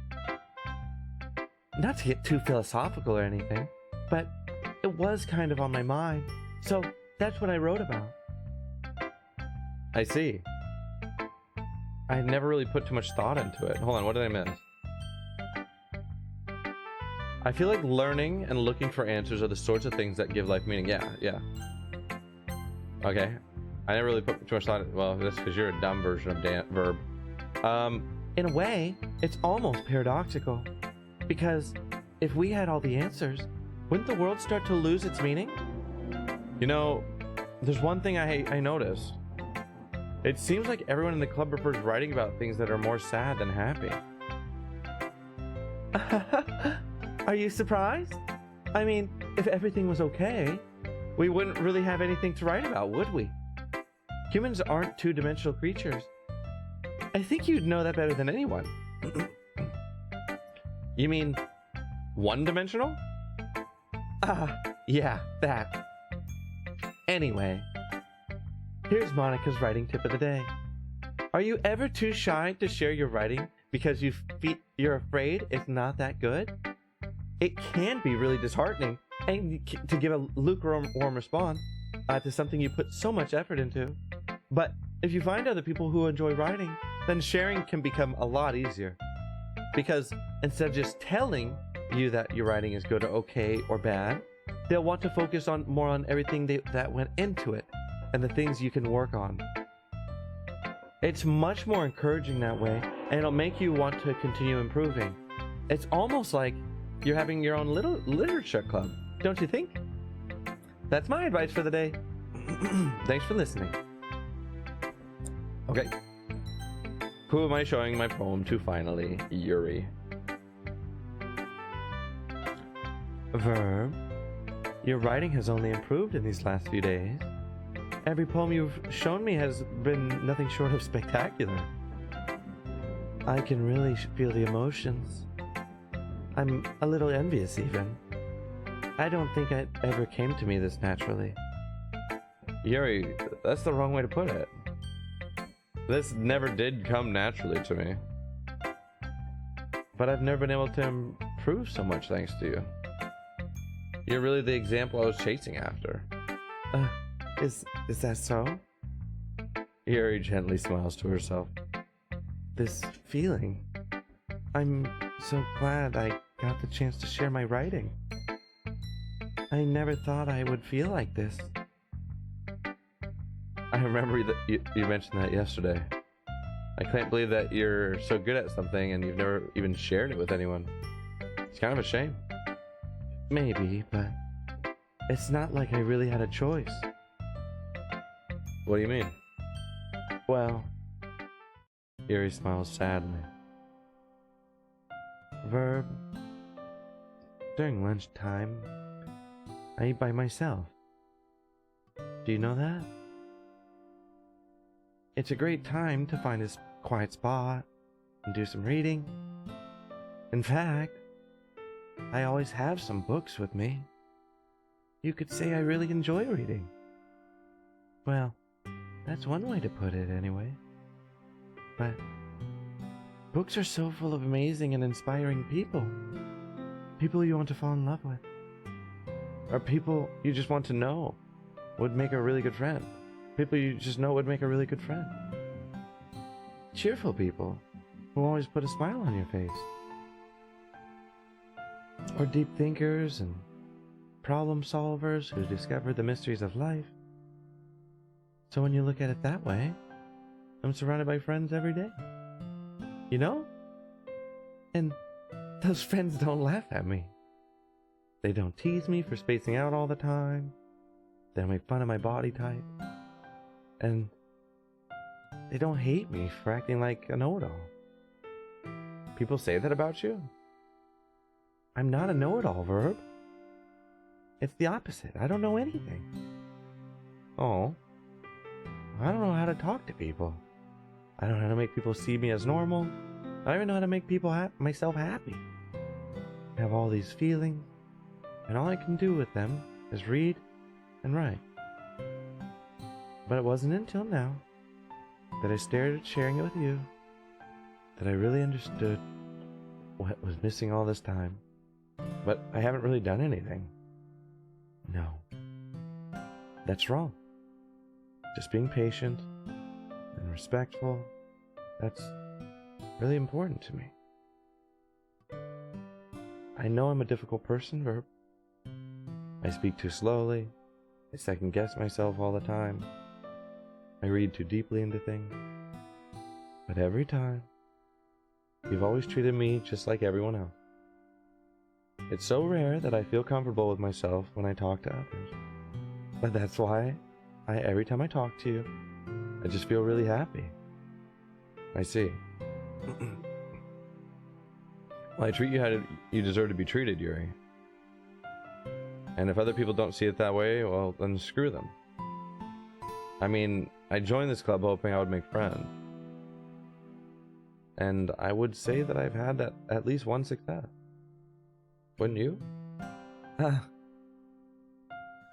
Not to get too philosophical or anything, but it was kind of on my mind. So that's what I wrote about. I see. I had never really put too much thought into it. Hold on, what did I miss? I feel like learning and looking for answers are the sorts of things that give life meaning. Yeah. Okay. I never really put too much thought. Well, that's because you're a dumb version of verb. In a way, it's almost paradoxical. Because if we had all the answers, wouldn't the world start to lose its meaning? You know, there's one thing I noticed. It seems like everyone in the club prefers writing about things that are more sad than happy. Are you surprised? I mean, if everything was okay, we wouldn't really have anything to write about, would we? Humans aren't two-dimensional creatures. I think you'd know that better than anyone. You mean one-dimensional? Yeah, that. Anyway, here's Monica's writing tip of the day. Are you ever too shy to share your writing because you're afraid it's not that good? It can be really disheartening and to give a lukewarm response to something you put so much effort into. But if you find other people who enjoy writing, then sharing can become a lot easier. Because instead of just telling you that your writing is good or okay or bad, they'll want to focus more on everything that went into it and the things you can work on. It's much more encouraging that way, and it'll make you want to continue improving. It's almost like you're having your own little literature club, don't you think? That's my advice for the day. Thanks for listening. Okay. Who am I showing my poem to finally? Yuri. Verb. Your writing has only improved in these last few days. Every poem you've shown me has been nothing short of spectacular. I can really feel the emotions. I'm a little envious even. I don't think it ever came to me this naturally. Yuri, that's the wrong way to put it. This never did come naturally to me. But I've never been able to improve so much thanks to you. You're really the example I was chasing after. Is that so? Yuri gently smiles to herself. This feeling. I'm so glad I got the chance to share my writing. I never thought I would feel like this. I remember that you mentioned that yesterday. I can't believe that you're so good at something and you've never even shared it with anyone. It's kind of a shame. Maybe, but it's not like I really had a choice. What do you mean? Well, Yuri smiles sadly. Verb. During lunchtime, I eat by myself. Do you know that? It's a great time to find a quiet spot and do some reading. In fact, I always have some books with me. You could say I really enjoy reading. Well, that's one way to put it anyway. But books are so full of amazing and inspiring people. People you want to fall in love with. Or people you just want to know would make a really good friend. People you just know would make a really good friend. Cheerful people who always put a smile on your face. Or deep thinkers and problem solvers who discover the mysteries of life. So when you look at it that way, I'm surrounded by friends every day. You know? And those friends don't laugh at me. They don't tease me for spacing out all the time. They don't make fun of my body type. And they don't hate me for acting like a know-it-all. People say that about you? I'm not a know-it-all, Verb. It's the opposite. I don't know anything. Oh. I don't know how to talk to people. I don't know how to make people see me as normal. I don't even know how to make myself happy. I have all these feelings, and all I can do with them is read and write. But it wasn't until now that I started sharing it with you that I really understood what was missing all this time. But I haven't really done anything. No. That's wrong. Just being patient and respectful, that's really important to me. I know I'm a difficult person, Verb. I speak too slowly. I second guess myself all the time. I read too deeply into things. But every time, you've always treated me just like everyone else. It's so rare that I feel comfortable with myself when I talk to others. But that's why every time I talk to you, I just feel really happy. I see. Well, I treat you how you deserve to be treated, Yuri. And if other people don't see it that way, well, then screw them. I mean, I joined this club hoping I would make friends. And I would say that I've had at least one success. Wouldn't you?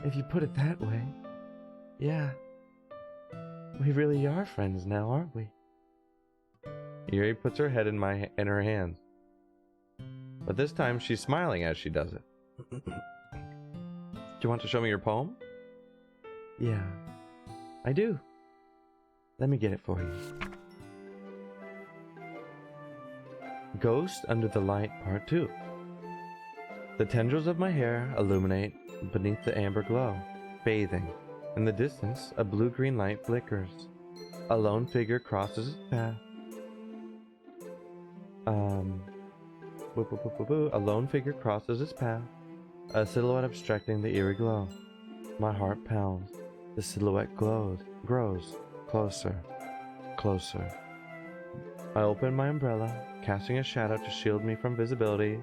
If you put it that way, yeah. We really are friends now, aren't we? Yuri puts her head in her hands. But this time she's smiling as she does it. Do you want to show me your poem? Yeah, I do. Let me get it for you. Ghost Under the Light Part 2. The tendrils of my hair illuminate beneath the amber glow, bathing. In the distance, a blue-green light flickers. A lone figure crosses its path. A lone figure crosses its path, a silhouette obstructing the eerie glow. My heart pounds. The silhouette grows closer, closer. I open my umbrella, casting a shadow to shield me from visibility,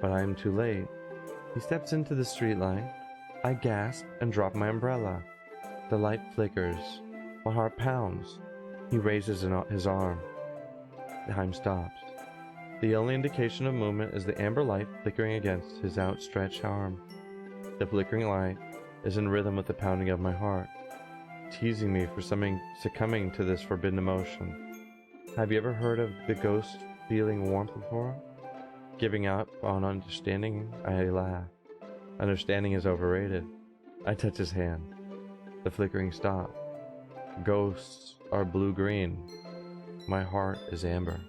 but I am too late. He steps into the streetlight. I gasp and drop my umbrella. The light flickers. My heart pounds. He raises his arm. Time stops. The only indication of movement is the amber light flickering against his outstretched arm. The flickering light is in rhythm with the pounding of my heart, teasing me for succumbing to this forbidden emotion. Have you ever heard of the ghost feeling warmth before? Giving up on understanding? I laugh. Understanding is overrated. I touch his hand. The flickering stops. Ghosts are blue-green. My heart is amber.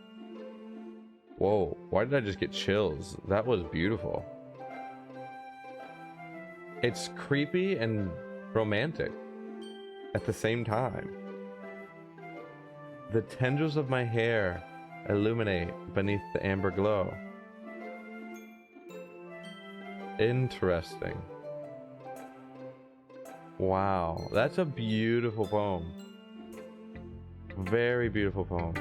Whoa, why did I just get chills? That was beautiful. It's creepy and romantic at the same time. The tendrils of my hair illuminate beneath the amber glow. Interesting. Wow, that's a beautiful poem. Very beautiful poem.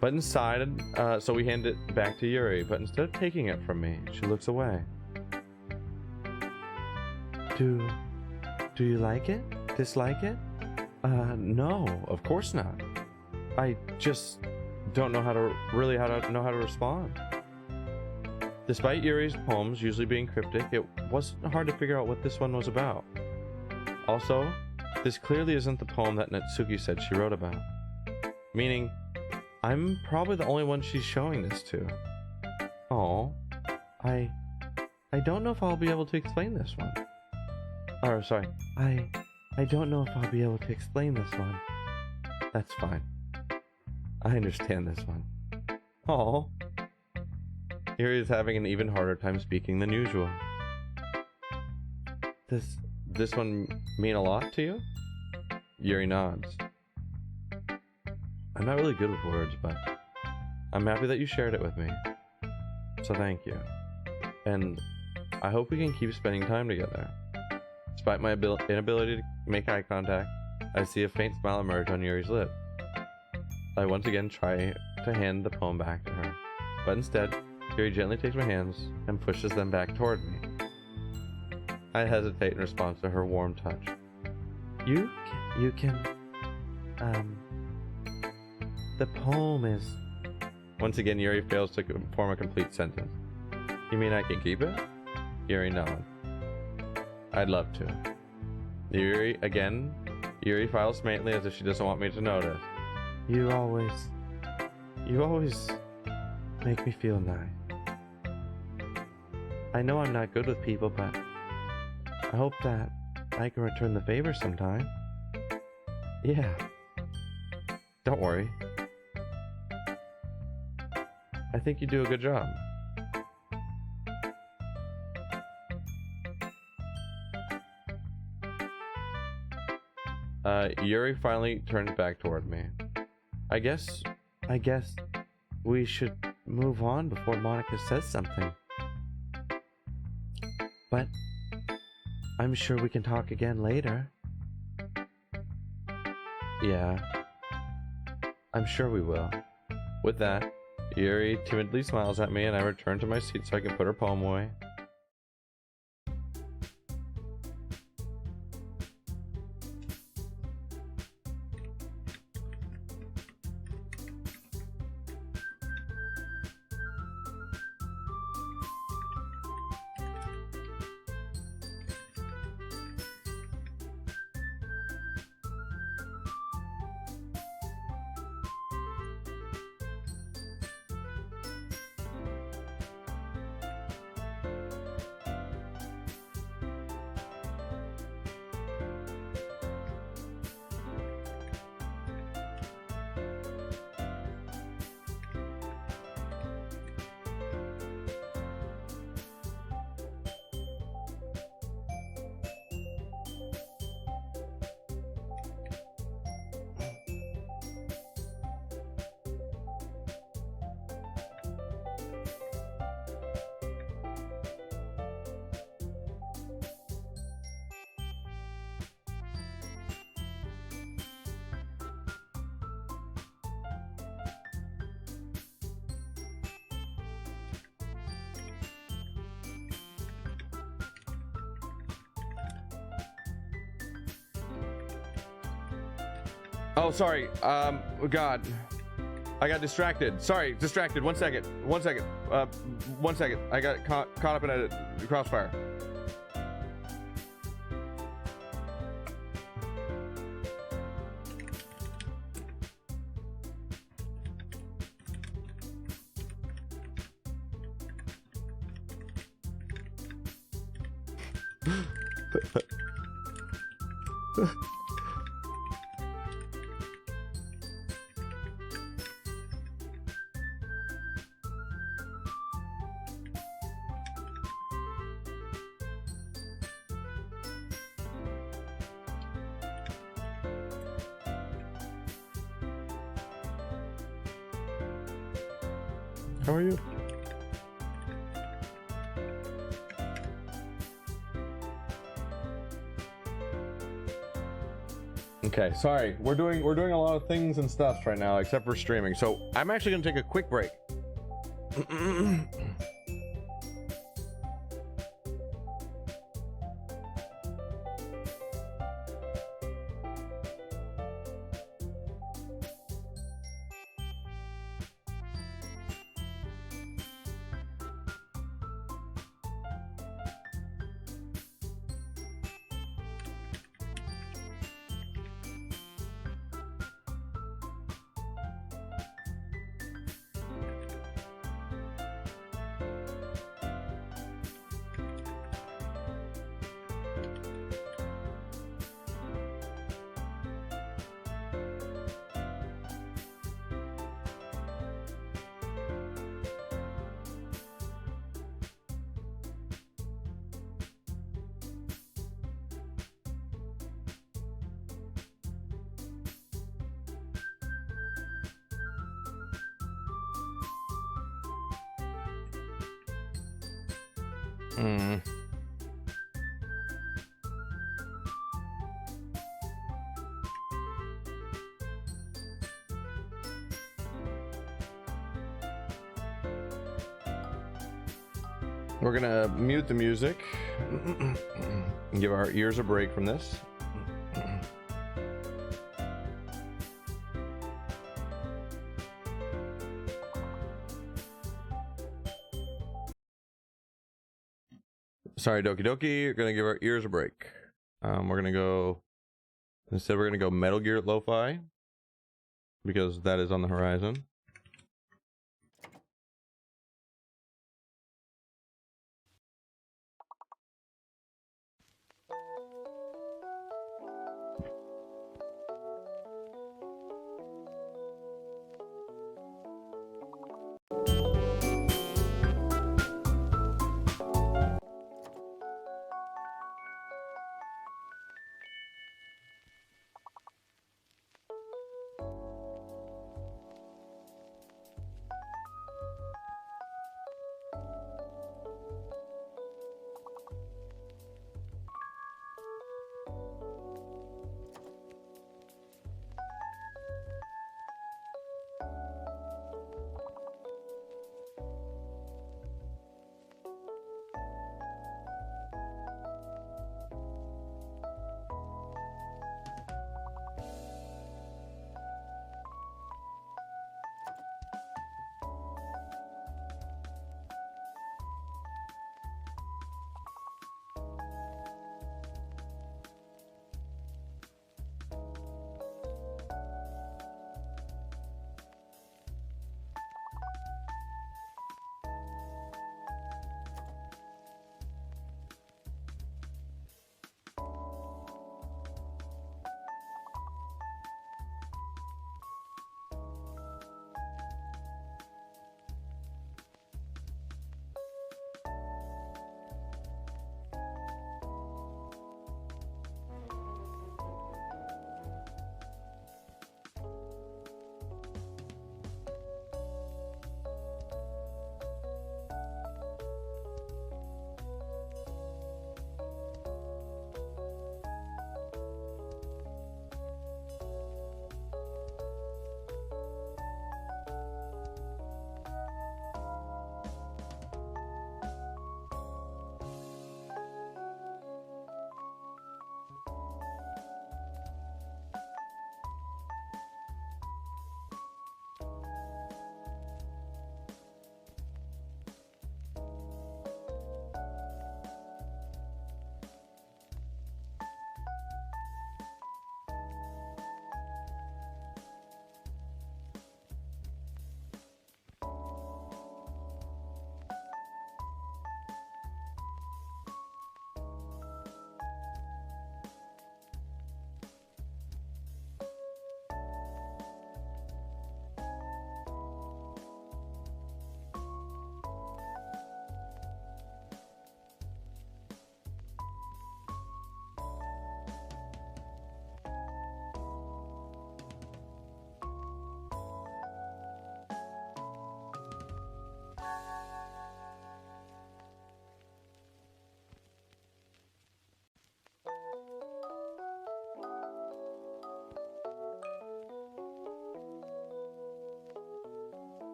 But inside, so we hand it back to Yuri, but instead of taking it from me, she looks away. Do you like it? Dislike it? No, of course not. I just don't know how to respond. Despite Yuri's poems usually being cryptic, it wasn't hard to figure out what this one was about. Also, this clearly isn't the poem that Natsuki said she wrote about. Meaning, I'm probably the only one she's showing this to. Oh, I don't know if I'll be able to explain this one. Or, sorry, I don't know if I'll be able to explain this one. That's fine. I understand this one. Oh, Yuri is having an even harder time speaking than usual. This one mean a lot to you? Yuri nods. I'm not really good with words, but I'm happy that you shared it with me. So thank you. And I hope we can keep spending time together. Despite my inability to make eye contact, I see a faint smile emerge on Yuri's lip. I once again try to hand the poem back to her, but instead, Yuri gently takes my hands and pushes them back toward me. I hesitate in response to her warm touch. You can, the poem is... Once again, Yuri fails to form a complete sentence. You mean I can keep it? Yuri nods. I'd love to. Yuri files faintly as if she doesn't want me to notice. You always make me feel nice. I know I'm not good with people, but I hope that I can return the favor sometime. Yeah. Don't worry. I think you do a good job. Yuri finally turns back toward me. I guess we should move on before Monica says something. But I'm sure we can talk again later. Yeah, I'm sure we will. With that, Yuri timidly smiles at me and I return to my seat so I can put her poem away. Oh, sorry. God. I got distracted. Sorry, distracted. One second. One second. I got caught up in a crossfire. How are you? Okay, sorry. We're doing a lot of things and stuff right now, except for streaming. So I'm actually gonna take a quick break. We're gonna mute the music and give our ears a break from this. Sorry, Doki Doki. We're gonna give our ears a break. We're gonna go. Instead, we're gonna go Metal Gear Lo-Fi because that is on the horizon.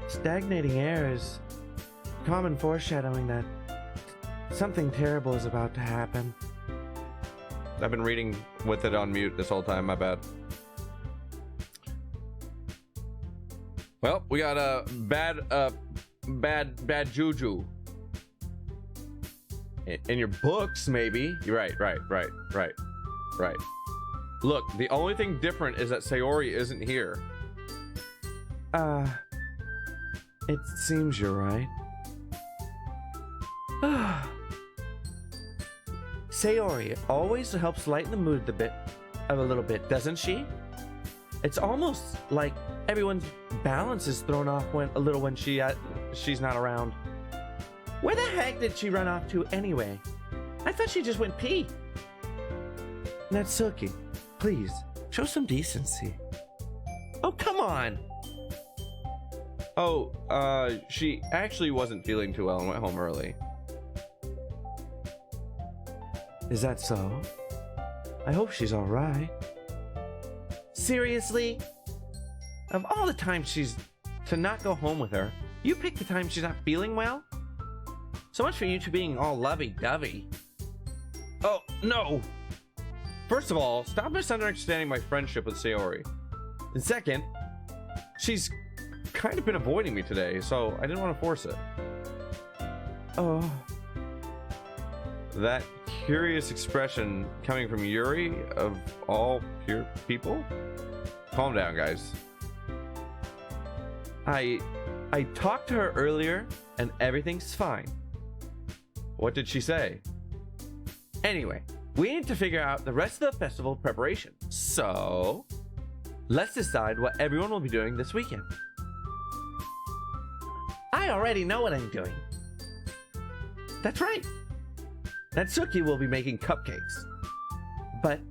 Stagnating air is common foreshadowing that something terrible is about to happen. I've been reading with it on mute this whole time, my bad. Well, we got a bad juju. In your books, maybe. You're right. Look, the only thing different is that Sayori isn't here. It seems you're right. Sayori always helps lighten the mood a little bit, doesn't she? It's almost like everyone's balance is thrown off when she's not around. Where the heck did she run off to anyway? I thought she just went pee. Natsuki, please, show some decency. Oh, come on. Oh, she actually wasn't feeling too well and went home early. Is that so? I hope she's all right. Seriously? Of all the times to not go home with her, you pick the time she's not feeling well? So much for you two being all lovey-dovey. Oh, no! First of all, stop misunderstanding my friendship with Sayori. And second, she's kind of been avoiding me today, so I didn't want to force it. Oh. That curious expression coming from Yuri, of all pure people? Calm down, guys. I talked to her earlier, and everything's fine. What did she say? Anyway, we need to figure out the rest of the festival preparation. So, let's decide what everyone will be doing this weekend. I already know what I'm doing. That's right. Natsuki will be making cupcakes. But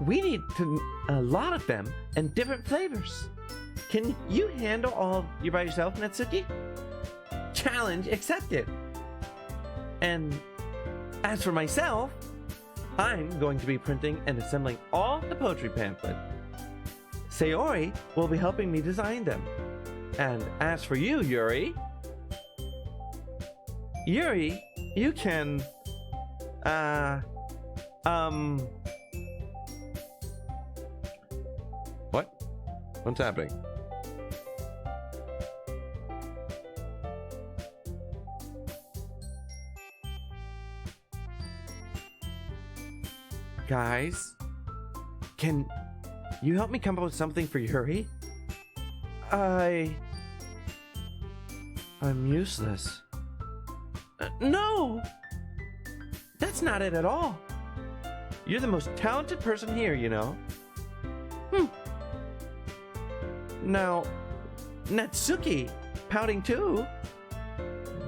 we need a lot of them and different flavors. Can you handle all you by yourself, Natsuki? Challenge accepted. And as for myself, I'm going to be printing and assembling all the poetry pamphlets. Sayori will be helping me design them. And as for you, Yuri, you can, What? What's happening? Guys, can you help me come up with something for Yuri? I'm useless. No! That's not it at all. You're the most talented person here, you know. Now, Natsuki, pouting too.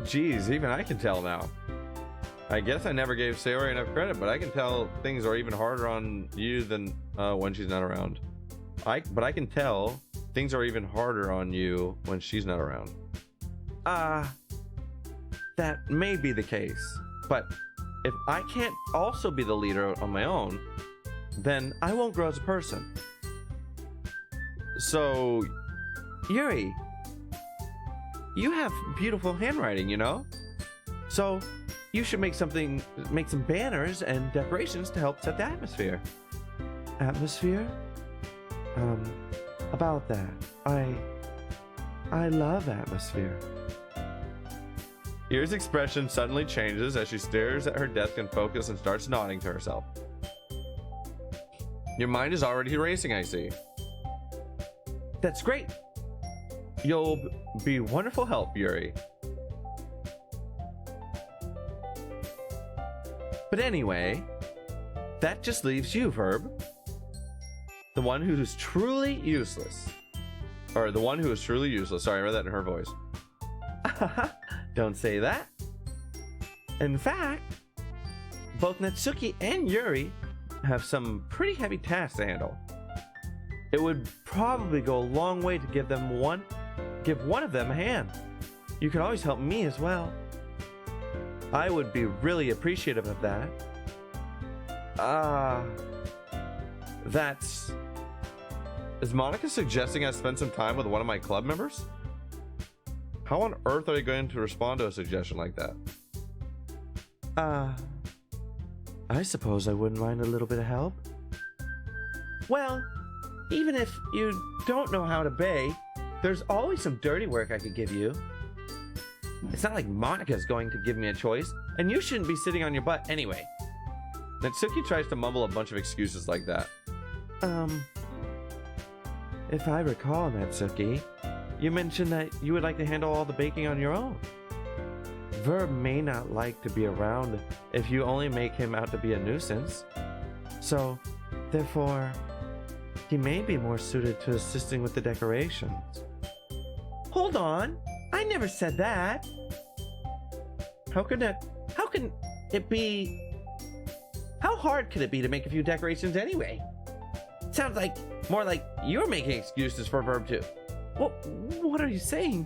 Jeez, even I can tell now. I guess I never gave Sayori enough credit, but I can tell things are even harder on you than when she's not around. But I can tell things are even harder on you when she's not around. That may be the case, but if I can't also be the leader on my own, then I won't grow as a person. So, Yuri, you have beautiful handwriting, you know? So, you should make some banners and decorations to help set the atmosphere. Atmosphere? About that, I love atmosphere. Yuri's expression suddenly changes as she stares at her desk and focuses and starts nodding to herself. Your mind is already racing, I see. That's great. You'll be wonderful help, Yuri. But anyway, that just leaves you, Verb. The one who's truly useless. Or the one who is truly useless. Sorry, I read that in her voice. Don't say that. In fact, both Natsuki and Yuri have some pretty heavy tasks to handle. It would probably go a long way to give one of them a hand. You can always help me as well. I would be really appreciative of that. Is Monica suggesting I spend some time with one of my club members? How on earth are they going to respond to a suggestion like that? I suppose I wouldn't mind a little bit of help. Well, even if you don't know how to bake, there's always some dirty work I could give you. It's not like Monica's going to give me a choice, and you shouldn't be sitting on your butt anyway. Natsuki tries to mumble a bunch of excuses like that. If I recall, Natsuki, you mentioned that you would like to handle all the baking on your own. Verb may not like to be around if you only make him out to be a nuisance. So, therefore, he may be more suited to assisting with the decorations. Hold on! I never said that! How can it be... How hard could it be to make a few decorations anyway? Sounds like more like you're making excuses for Verb too. Well, what are you saying?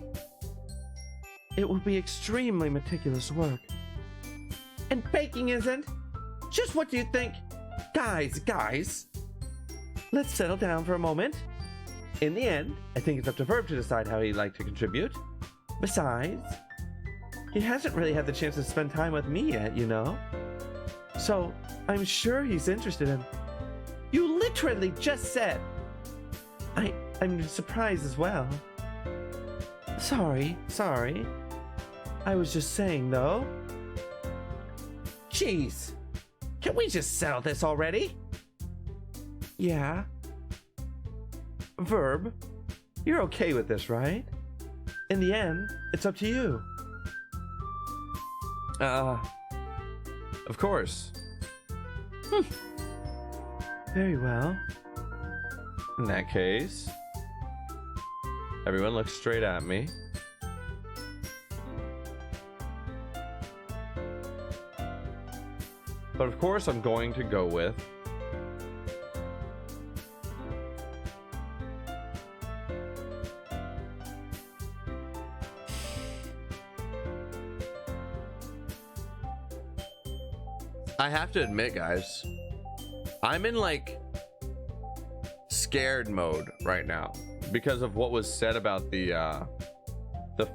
It will be extremely meticulous work. And baking isn't? Just what do you think? Guys, let's settle down for a moment. In the end, I think it's up to Verb to decide how he'd like to contribute. Besides, he hasn't really had the chance to spend time with me yet, you know? So, I'm sure he's interested in... You literally just said... I'm surprised as well. Sorry. I was just saying, though. Jeez. Can we just settle this already? Yeah. Verb, you're okay with this, right? In the end, it's up to you. Of course. Very well. In that case, everyone looks straight at me. But of course I'm going to go with I have to admit, guys, I'm in like scared mode right now because of what was said about the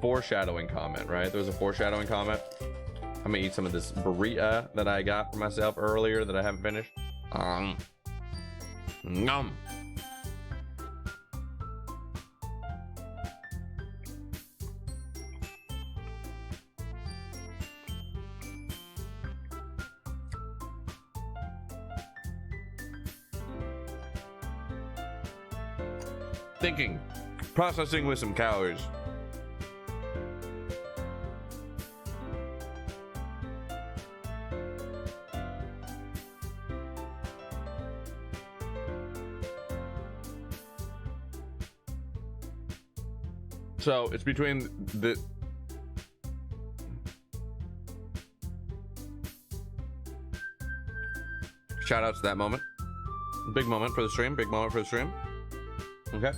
foreshadowing comment, right? There was a foreshadowing comment. I'm gonna eat some of this burrito that I got for myself earlier that I haven't finished. Nom. Thinking, processing with some calories. So it's between the shout out to that moment. Big moment for the stream. Big moment for the stream. Okay.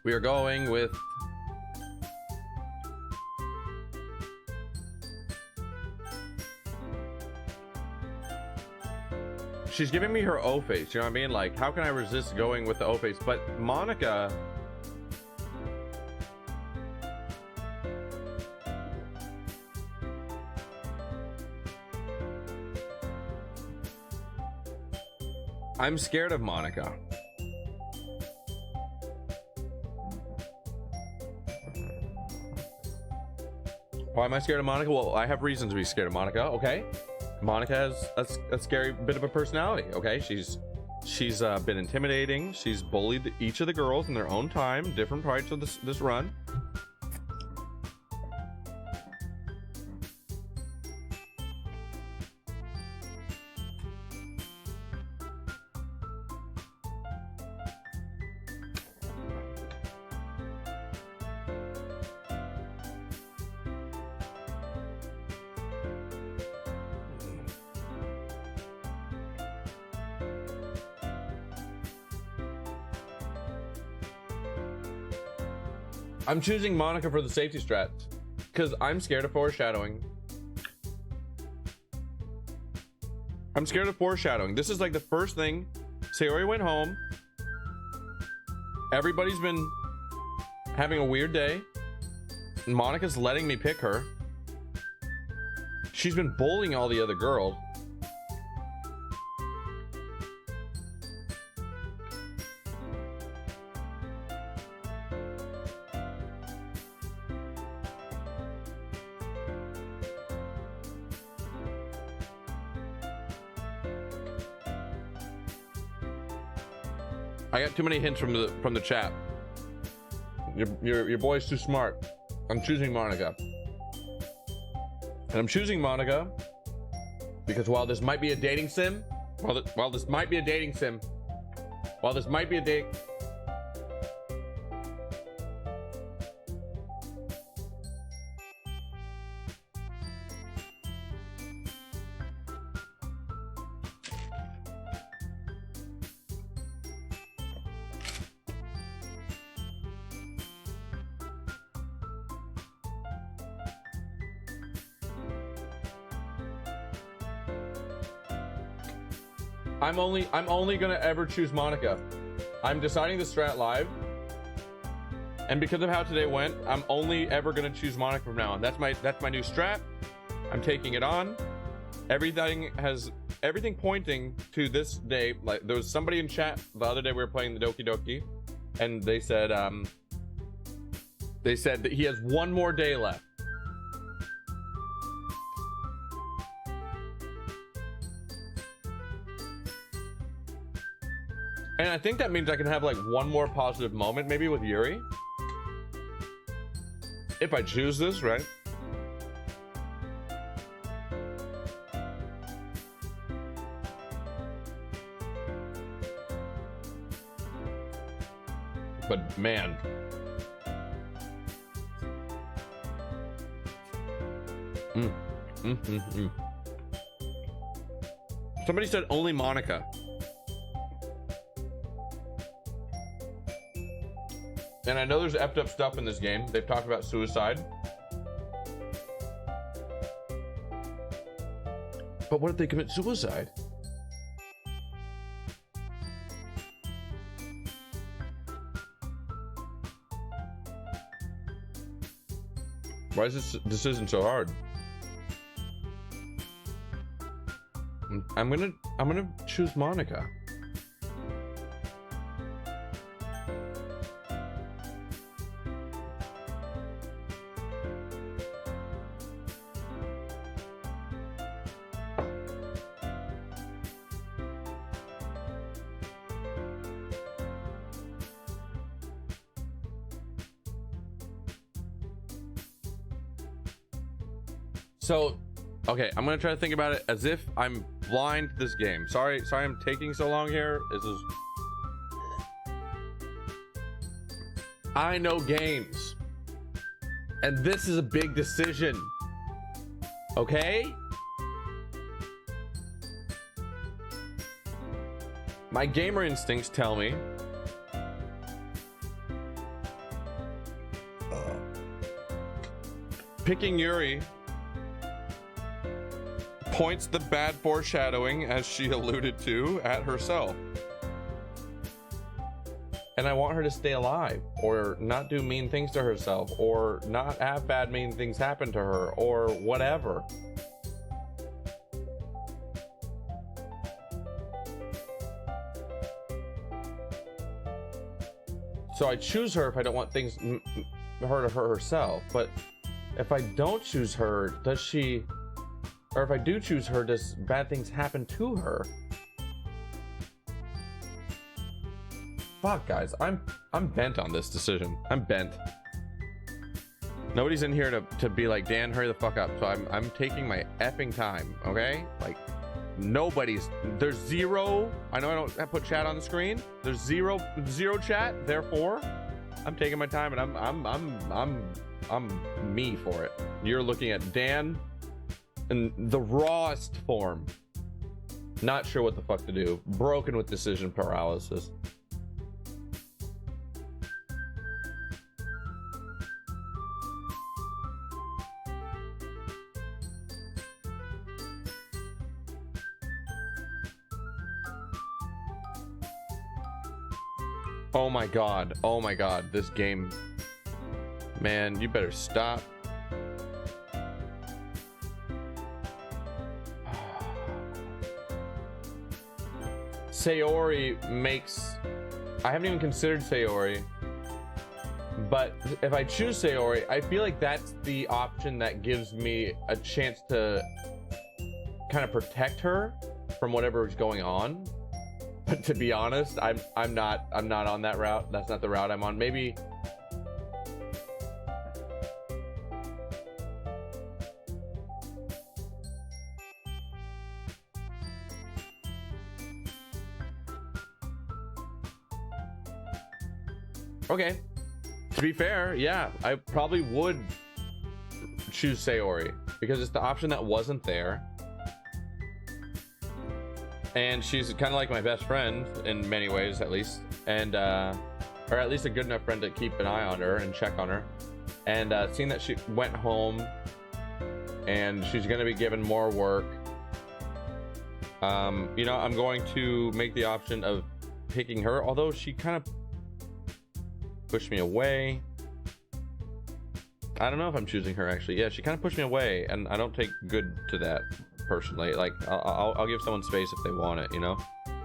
We are going with she's giving me her O face, you know what I mean? Like, how can I resist going with the O face? But Monica, I'm scared of Monica. Why am I scared of Monica? Well, I have reasons to be scared of Monica, okay? Monica has a scary bit of a personality, okay? She's been intimidating. She's bullied each of the girls in their own time, different parts of this run. I'm choosing Monica for the safety strat because I'm scared of foreshadowing. I'm scared of foreshadowing. This is like the first thing. Sayori went home. Everybody's been having a weird day. Monica's letting me pick her. She's been bullying all the other girls. I got too many hints from the chat. Your boy's too smart. I'm choosing Monica. And I'm choosing Monica because while this might be a dating sim, while this might be a dating sim, while this might be a date. I'm only gonna ever choose Monica. I'm deciding the strat live, and because of how today went, I'm only ever gonna choose Monica from now on. That's my new strat. I'm taking it on. Everything pointing to this day. Like there was somebody in chat the other day we were playing the Doki Doki, and they said that he has one more day left. And I think that means I can have like one more positive moment maybe with Yuri. If I choose this, right? But man. Somebody said only Monica. And I know there's effed up stuff in this game. They've talked about suicide. But what if they commit suicide? Why is this decision so hard? I'm gonna choose Monica. So, okay, I'm gonna try to think about it as if I'm blind to this game. Sorry I'm taking so long here. I know games. And this is a big decision. Okay? My gamer instincts tell me picking Yuri points the bad foreshadowing, as she alluded to, at herself. And I want her to stay alive, or not do mean things to herself, or not have bad mean things happen to her, or whatever. So I choose her if I don't want things her to hurt herself. But if I don't choose her, does she... Or if I do choose her, does bad things happen to her? Fuck, guys, I'm bent on this decision. I'm bent. Nobody's in here to be like, Dan, hurry the fuck up. So I'm taking my effing time, okay? Like, there's zero. I know I don't put chat on the screen. There's zero chat. Therefore, I'm taking my time, and I'm me for it. You're looking at Dan in the rawest form. Not sure what the fuck to do. Broken with decision paralysis. Oh my god, this game. Man, you better stop. Sayori makes... I haven't even considered Sayori. But if I choose Sayori, I feel like that's the option that gives me a chance to kind of protect her from whatever is going on. But to be honest, I'm not on that route. That's not the route I'm on. Maybe... Okay. To be fair, yeah, I probably would choose Sayori because it's the option that wasn't there. And she's kind of like my best friend in many ways, at least. And, or at least a good enough friend to keep an eye on her and check on her. And seeing that she went home and she's going to be given more work, you know, I'm going to make the option of picking her, although she kind of pushed me away. I don't know if I'm choosing her, actually. Yeah, she kind of pushed me away, and I don't take good to that personally. Like, I'll give someone space if they want it, you know?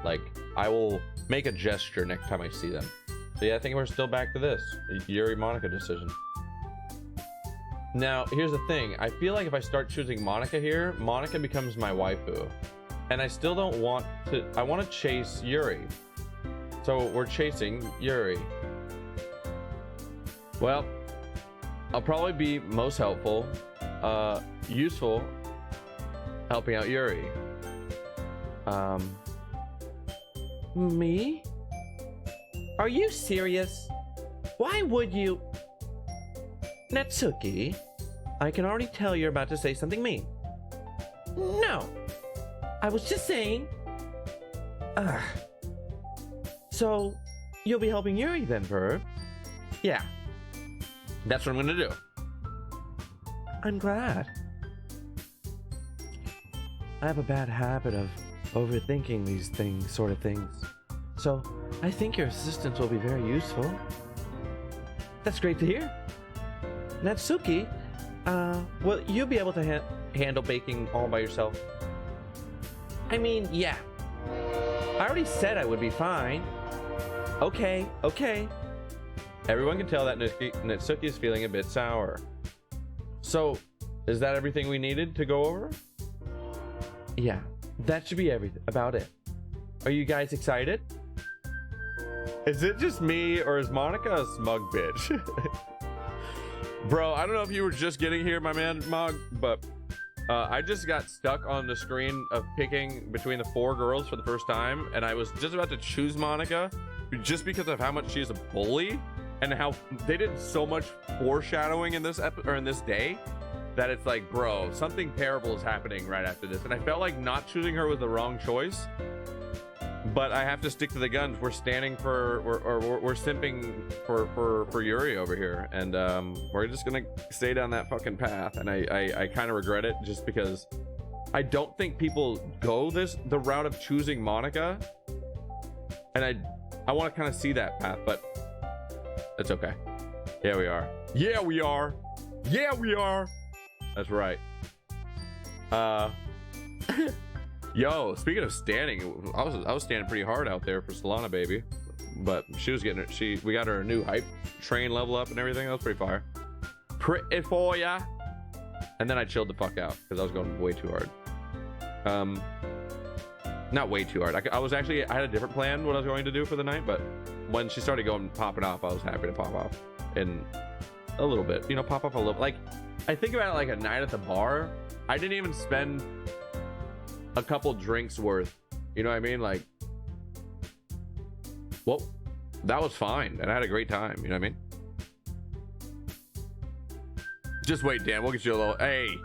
Like, I will make a gesture next time I see them. So yeah, I think we're still back to this Yuri Monica decision. Now, here's the thing. I feel like if I start choosing Monica here, Monica becomes my waifu. And I still don't want to... I want to chase Yuri. So we're chasing Yuri. Well, I'll probably be most helpful, useful, helping out Yuri. Me? Are you serious? Why would you? Natsuki, I can already tell you're about to say something mean. No, I was just saying. So, you'll be helping Yuri then, Verb? Yeah. That's what I'm gonna do. I'm glad. I have a bad habit of overthinking these sort of things. So, I think your assistance will be very useful. That's great to hear. Natsuki, will you be able to handle baking all by yourself? I mean, yeah. I already said I would be fine. Okay. Everyone can tell that Natsuki is feeling a bit sour. So, is that everything we needed to go over? Yeah, that should be about it. Are you guys excited? Is it just me, or is Monica a smug bitch? Bro, I don't know if you were just getting here, my man, Mog, but I just got stuck on the screen of picking between the 4 girls for the first time, and I was just about to choose Monica just because of how much she's a bully. And how they did so much foreshadowing in this in this day that it's like, bro, something terrible is happening right after this. And I felt like not choosing her was the wrong choice, but I have to stick to the guns. We're standing for, we're simping for Yuri over here, and we're just gonna stay down that fucking path. And I kind of regret it just because I don't think people go the route of choosing Monica, and I want to kind of see that path, but. It's okay. Yeah, we are. Yeah, we are. Yeah, we are. That's right. Yo, speaking of standing, I was standing pretty hard out there for Solana, baby. But she was getting it. We got her a new hype train level up and everything. That was pretty fire. Pretty for ya. And then I chilled the fuck out because I was going way too hard. Not way too hard. I had a different plan what I was going to do for the night, but when she started popping off, I was happy to pop off in a little bit, you know, pop off a little. Like, I think about it like a night at the bar. I didn't even spend a couple drinks worth, you know what I mean? Like, well, that was fine, and I had a great time, you know what I mean? Just wait, Dan, we'll get you a little, hey.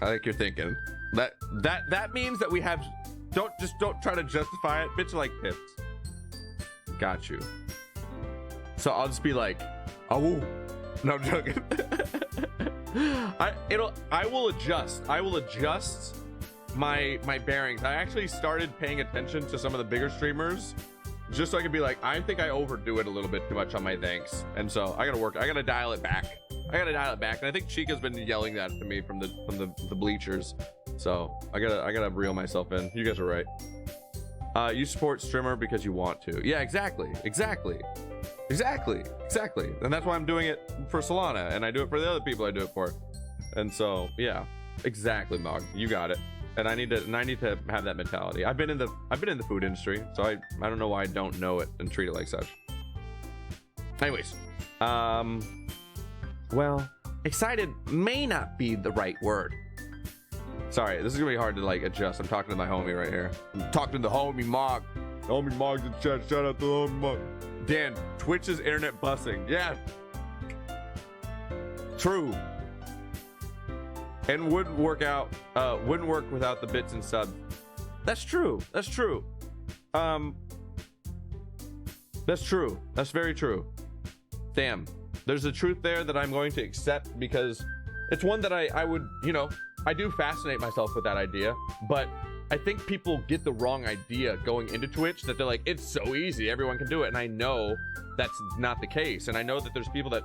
I think you're thinking that means that we have don't try to justify it. Bitch like pips. Got you. So I'll just be like, oh no, I'm joking. I will adjust my bearings. I actually started paying attention to some of the bigger streamers just so I could be like, I think I overdo it a little bit too much on my thanks. And so I gotta dial it back. And I think Chica's been yelling that to me from the bleachers. So I gotta reel myself in. You guys are right. You support streamer because you want to. Yeah, exactly. And that's why I'm doing it for Solana, and I do it for the other people I do it for. And so yeah, exactly, Mog. You got it. And I need to have that mentality. I've been in the food industry, so I don't know why I don't know it and treat it like such. Anyways, well, excited may not be the right word. Sorry, this is gonna be hard to like adjust. I'm talking to my homie right here. I'm talking to the homie Mog. The homie Mog's in chat. Shout out to the homie Mog. Dan, Twitch is internet busing. Yeah. True. And wouldn't work without the bits and subs. That's true. That's very true. Damn. There's a truth there that I'm going to accept because it's one that I would, I do fascinate myself with that idea, but I think people get the wrong idea going into Twitch, that they're like, it's so easy, everyone can do it. And I know that's not the case. And I know that there's people that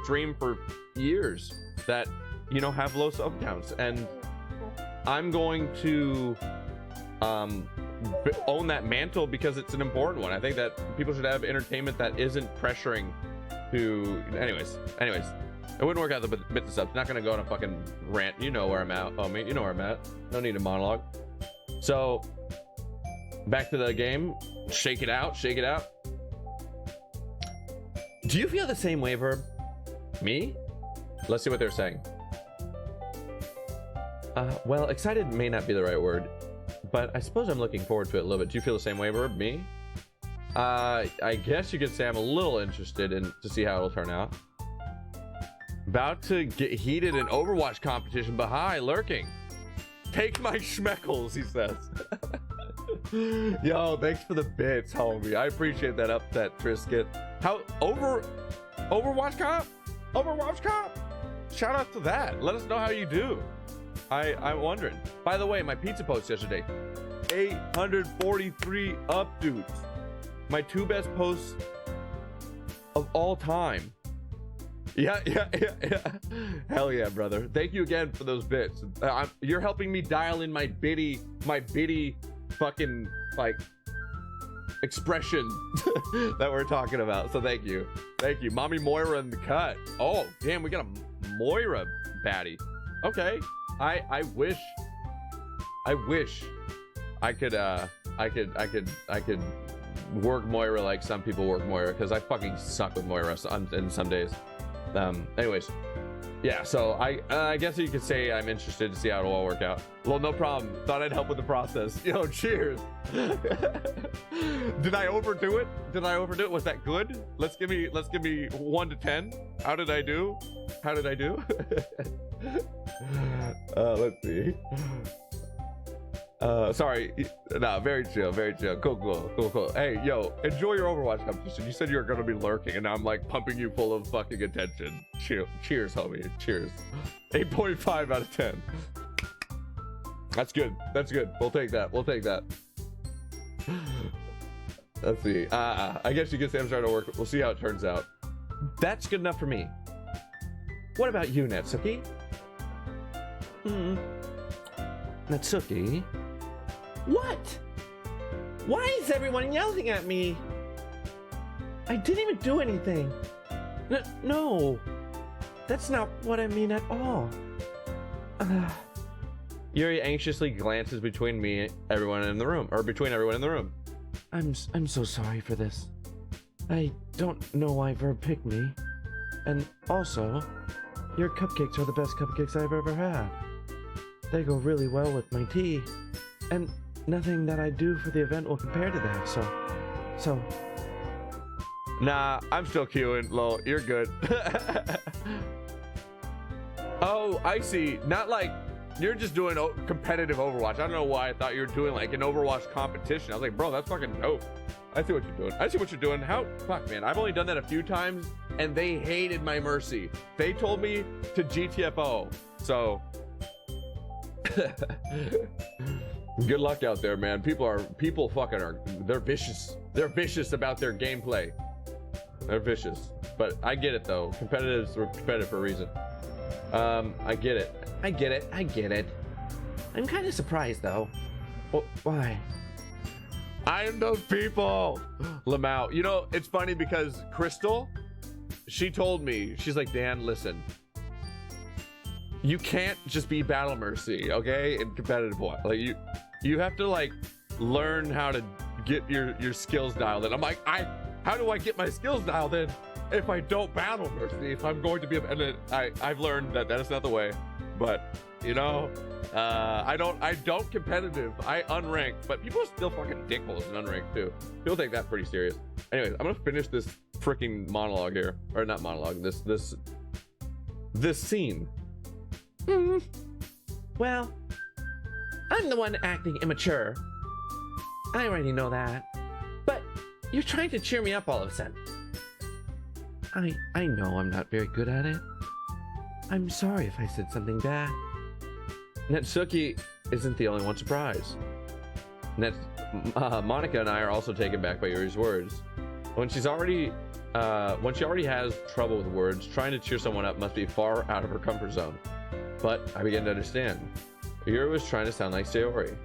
stream for years that, have low sub counts. And I'm going to own that mantle because it's an important one. I think that people should have entertainment that isn't pressuring to, anyways. It wouldn't work out the bits and subs. Not gonna go on a fucking rant. You know where I'm at, homie. You know where I'm at. No need to monologue. So, back to the game. Shake it out. Do you feel the same way, Verb? Me? Let's see what they're saying. Well, excited may not be the right word, but I suppose I'm looking forward to it a little bit. Do you feel the same way, Verb? Me? I guess you could say I'm a little interested to see how it'll turn out. About to get heated in Overwatch competition, but hi, lurking. Take my schmeckles, he says. Yo, thanks for the bits, homie. I appreciate that upset, Trisket. How Overwatch comp? Shout out to that. Let us know how you do. I'm wondering. By the way, my pizza post yesterday, 843 up, dudes. My 2 best posts of all time. Yeah. Hell yeah, brother. Thank you again for those bits. You're helping me dial in my bitty fucking like expression that we're talking about. So thank you. Mommy Moira in the cut. Oh, damn, we got a Moira baddie. Okay. I wish I could work Moira like some people work Moira, because I fucking suck with Moira in some days. Anyways, yeah, so I guess you could say I'm interested to see how it'll all work out. Well, no problem. Thought I'd help with the process. Yo, cheers. Did I overdo it? Was that good? Let's give me 1 to 10. How did I do? Let's see. Sorry. Nah, very chill. Cool. Hey, yo, enjoy your Overwatch competition. You said you were gonna be lurking, and now I'm like pumping you full of fucking attention. Cheers, homie. Cheers. 8.5 out of 10. That's good. We'll take that. Let's see. I guess you can say I'm starting to work. We'll see how it turns out. That's good enough for me. What about you, Natsuki? Natsuki? What? Why is everyone yelling at me? I didn't even do anything. No. That's not what I mean at all. Yuri anxiously glances between everyone in the room. I'm so sorry for this. I don't know why Verb picked me. And also, your cupcakes are the best cupcakes I've ever had. They go really well with my tea. And nothing that I do for the event will compare to that, so... Nah, I'm still queuing, lol. You're good. Oh, I see. Not like you're just doing competitive Overwatch. I don't know why I thought you were doing like an Overwatch competition. I was like, bro, that's fucking dope. I see what you're doing. How? Fuck, man. I've only done that a few times, and they hated my mercy. They told me to GTFO. So, Good luck out there, man. People fucking are, they're vicious. They're vicious about their gameplay. They're vicious. But I get it though. Competitives are competitive for a reason. I get it. I get it. I'm kind of surprised though. Why? I'm those people. Lamau. You know, it's funny because Crystal, she told me, she's like, Dan, listen. You can't just be Battle Mercy, okay? In competitive one. Like you have to like learn how to get your skills dialed in. I'm like, how do I get my skills dialed in if I don't Battle Mercy? If I'm going to be, and then I've learned that is not the way. But you know, I don't competitive. I unranked, but people are still fucking dickholes in unranked too. People take that pretty serious. Anyways, I'm gonna finish this freaking monologue here, or not monologue. This scene. Well, I'm the one acting immature. I already know that. But you're trying to cheer me up all of a sudden. I know I'm not very good at it. I'm sorry if I said something bad. Netsuki isn't the only one surprised. Monica and I are also taken back by Yuri's words. When she already has trouble with words, trying to cheer someone up must be far out of her comfort zone. But I begin to understand. Yuri was trying to sound like Sayori.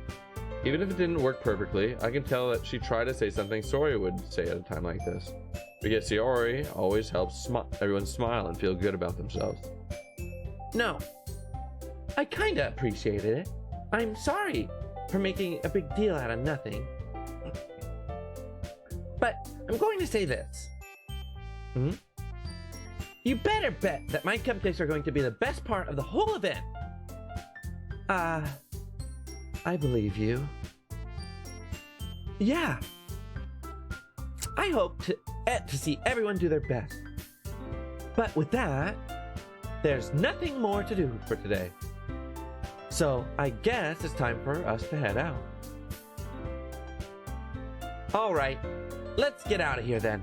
Even if it didn't work perfectly, I can tell that she tried to say something Sayori would say at a time like this. Because Sayori always helps everyone smile and feel good about themselves. No, I kinda appreciated it. I'm sorry for making a big deal out of nothing. But I'm going to say this. You better bet that my cupcakes are going to be the best part of the whole event. I believe you. Yeah. I hope to see everyone do their best. But with that, there's nothing more to do for today. So I guess it's time for us to head out. All right, let's get out of here then.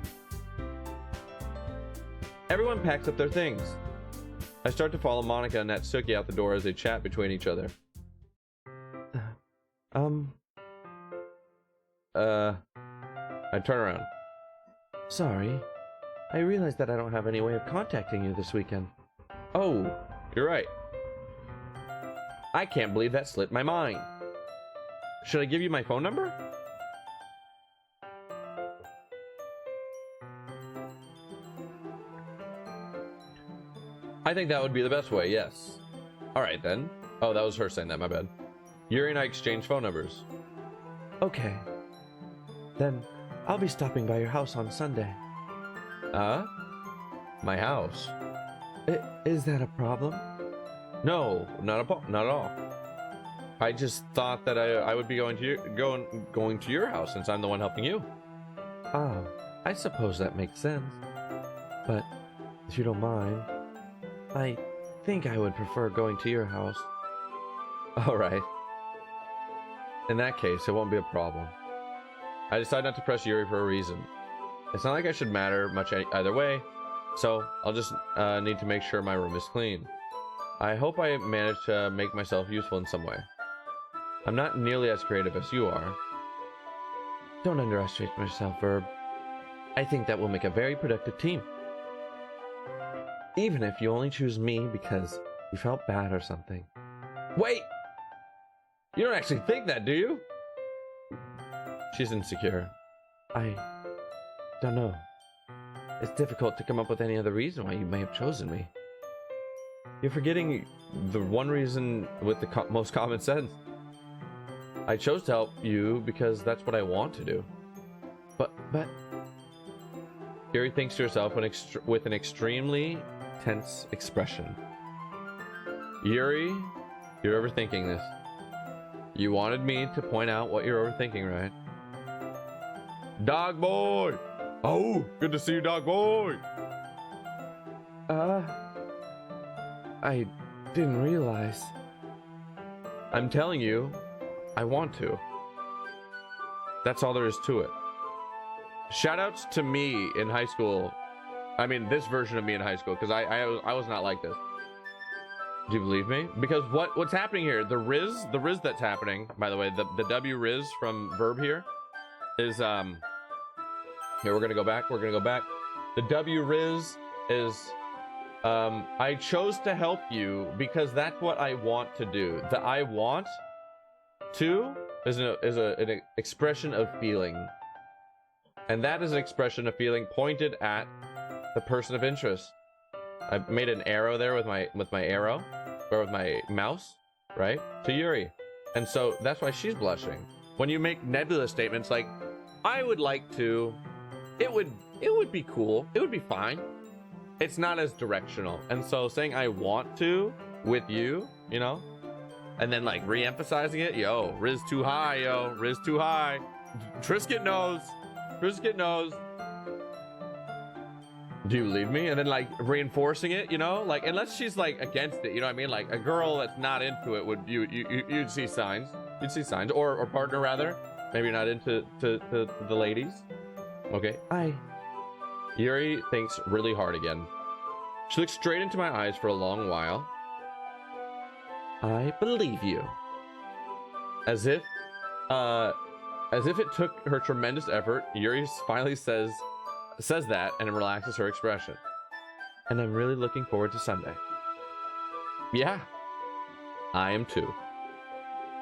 Everyone packs up their things. I start to follow Monica and Natsuki out the door as they chat between each other. I turn around. Sorry. I realized that I don't have any way of contacting you this weekend. Oh, you're right. I can't believe that slipped my mind. Should I give you my phone number? I think that would be the best way, yes. Alright then. Oh, that was her saying that, my bad. Yuri and I exchanged phone numbers. Okay. Then I'll be stopping by your house on Sunday. My house? Is that a problem? No, not at all. I just thought that I would be going to your house since I'm the one helping you. Oh, I suppose that makes sense. But if you don't mind, I think I would prefer going to your house. All right. In that case, it won't be a problem. I decided not to press Yuri for a reason. It's not like I should matter much either way, so I'll just need to make sure my room is clean. I hope I manage to make myself useful in some way. I'm not nearly as creative as you are. Don't underestimate yourself, Verb. I think that will make a very productive team. Even if you only choose me because you felt bad or something. Wait! You don't actually think that, do you? She's insecure. I don't know. It's difficult to come up with any other reason why you may have chosen me. You're forgetting the one reason with the most common sense. I chose to help you because that's what I want to do. But... Yuri thinks to herself with an extremely tense expression. Yuri, you're overthinking this. You wanted me to point out what you're overthinking, right? Dog boy! Oh, good to see you, dog boy! I didn't realize. I'm telling you, I want to. That's all there is to it. Shoutouts to me in high school. I mean, this version of me in high school, because I was not like this. Do you believe me? Because what's happening here? The Riz that's happening, by the way, the W Riz from Verb here is here we're gonna go back. The W Riz is I chose to help you because that's what I want to do. The I want to is an expression of feeling. And that is an expression of feeling pointed at the person of interest. I made an arrow there with my arrow, or with my mouse, right? To Yuri. And so that's why she's blushing. When you make nebulous statements like, I would like to, it would be cool, it would be fine. It's not as directional. And so saying I want to with you, you know, and then like re-emphasizing it, yo, Riz too high, yo, Riz too high. Trisket knows. Do you believe me? And then like reinforcing it, you know, like unless she's like against it, you know what I mean? Like a girl that's not into it would you'd see signs. You'd see signs, or partner rather. Maybe you're not into the ladies. Okay. Yuri thinks really hard again. She looks straight into my eyes for a long while. I believe you. As if it took her tremendous effort, Yuri finally says that and relaxes her expression. And I'm really looking forward to Sunday. Yeah, I am too.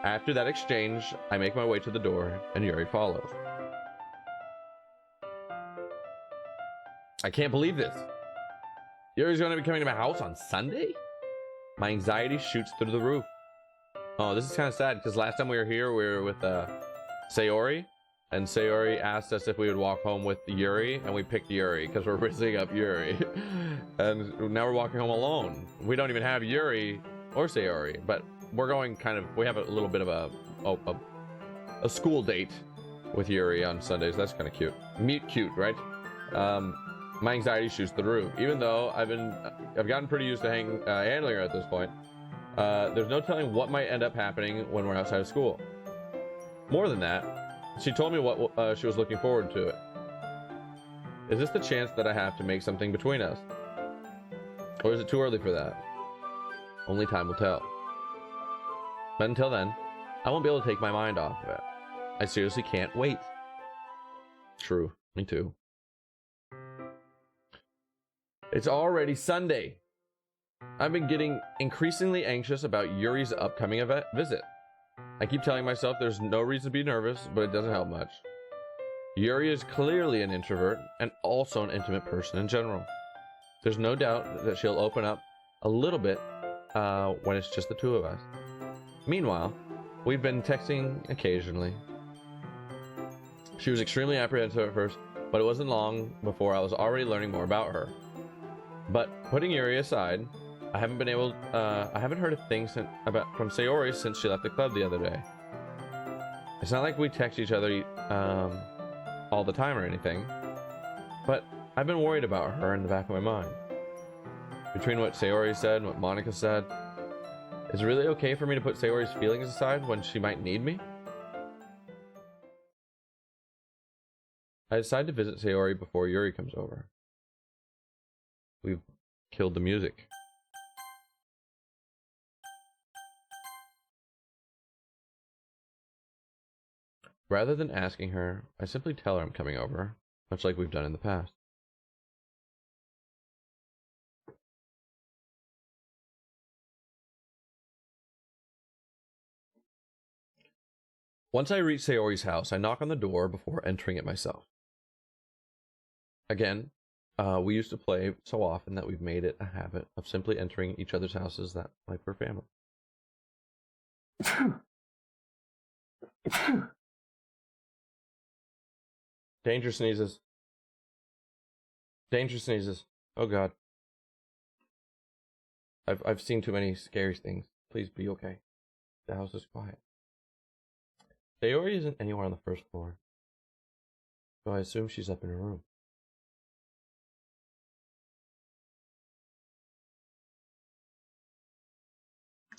After that exchange, I make my way to the door and Yuri follows. I can't believe this. Yuri's going to be coming to my house on Sunday? My anxiety shoots through the roof. Oh, this is kind of sad because last time we were here, we were with Sayori, and Sayori asked us if we would walk home with Yuri, and we picked Yuri because we're rizzing up Yuri. And now we're walking home alone. We don't even have Yuri or Sayori, but we're going we have a little bit of a school date with Yuri on Sundays. That's kind of cute. Meet cute, right? My anxiety shoots through the roof. Even though I've gotten pretty used to handling her at this point. There's no telling what might end up happening when we're outside of school. More than that, she told me what she was looking forward to it. Is this the chance that I have to make something between us? Or is it too early for that? Only time will tell. But until then, I won't be able to take my mind off of it. I seriously can't wait. True, me too. It's already Sunday. I've been getting increasingly anxious about Yuri's upcoming visit. I keep telling myself there's no reason to be nervous, but it doesn't help much. Yuri is clearly an introvert and also an intimate person in general. There's no doubt that she'll open up a little bit when it's just the two of us. Meanwhile, we've been texting occasionally. She was extremely apprehensive at first, but it wasn't long before I was already learning more about her. But putting Yuri aside, I haven't heard a thing from Sayori since she left the club the other day. It's not like we text each other all the time or anything, but I've been worried about her in the back of my mind. Between what Sayori said and what Monica said, is it really okay for me to put Sayori's feelings aside when she might need me? I decide to visit Sayori before Yuri comes over. We've killed the music. Rather than asking her, I simply tell her I'm coming over, much like we've done in the past. Once I reach Sayori's house, I knock on the door before entering it myself. Again, we used to play so often that we've made it a habit of simply entering each other's houses like we're family. Danger sneezes. Danger sneezes. Oh God. I've seen too many scary things. Please be okay. The house is quiet. Sayori isn't anywhere on the first floor, so I assume she's up in her room.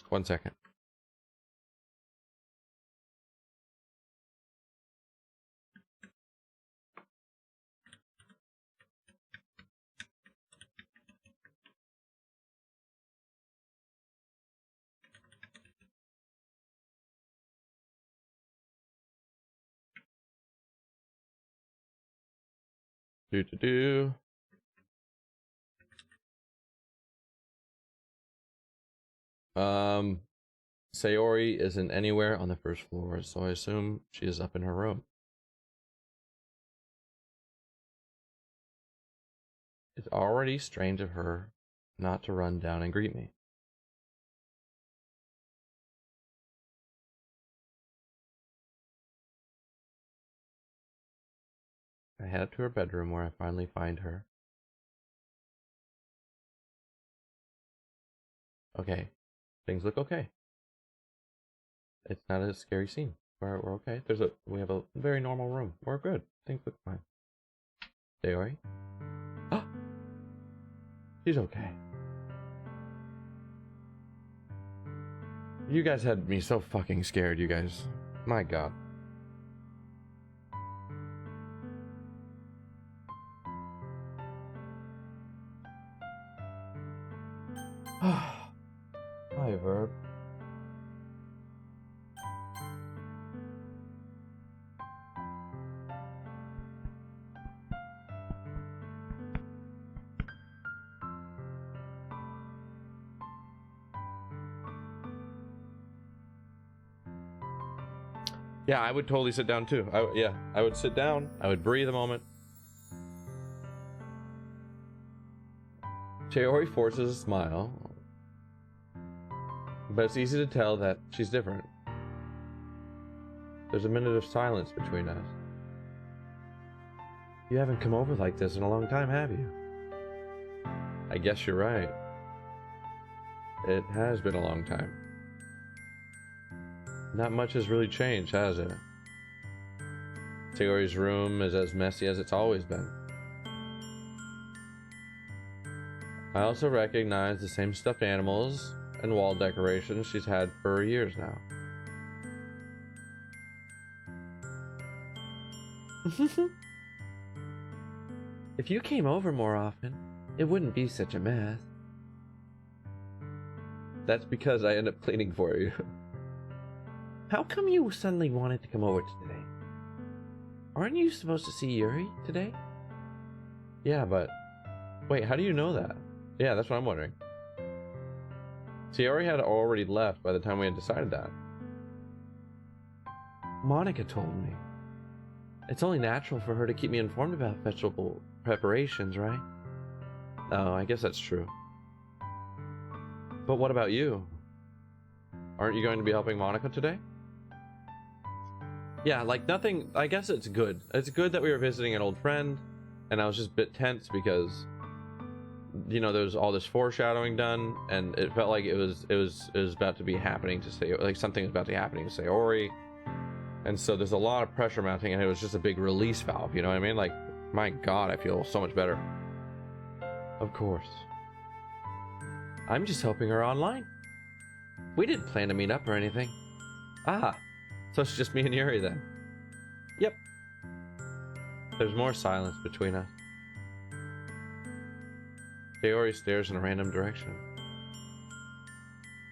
One second. Do do do. Sayori isn't anywhere on the first floor, so I assume she is up in her room. It's already strange of her not to run down and greet me. I head up to her bedroom where I finally find her. Okay, things look okay. It's not a scary scene. We're okay. We have a very normal room. We're good. Things look fine. Sayori? Ah! She's okay. You guys had me so fucking scared, you guys. My god. Hi, Verb. Yeah, I would totally sit down too. I would sit down. I would breathe a moment. Sayori forces a smile, but it's easy to tell that she's different. There's a minute of silence between us. You haven't come over like this in a long time, have you? I guess you're right. It has been a long time. Not much has really changed, has it? Sayori's room is as messy as it's always been. I also recognize the same stuffed animals and wall decorations she's had for years now. If you came over more often, it wouldn't be such a mess. That's because I end up cleaning for you. How come you suddenly wanted to come over today? Aren't you supposed to see Yuri today? Yeah, but... Wait, how do you know that? Yeah, that's what I'm wondering. Sayori had already left by the time we had decided that. Monica told me. It's only natural for her to keep me informed about festival preparations, right? Oh, I guess that's true. But what about you? Aren't you going to be helping Monica today? Yeah, like nothing. I guess it's good. It's good that we were visiting an old friend, and I was just a bit tense because, you know, there was all this foreshadowing done, and it felt like it was about to be happening to say, like something was about to be happening to Sayori, and so there's a lot of pressure mounting, and it was just a big release valve. You know what I mean? Like, my God, I feel so much better. Of course. I'm just helping her online. We didn't plan to meet up or anything. Ah, so it's just me and Yuri then. Yep. There's more silence between us. Sayori stares in a random direction.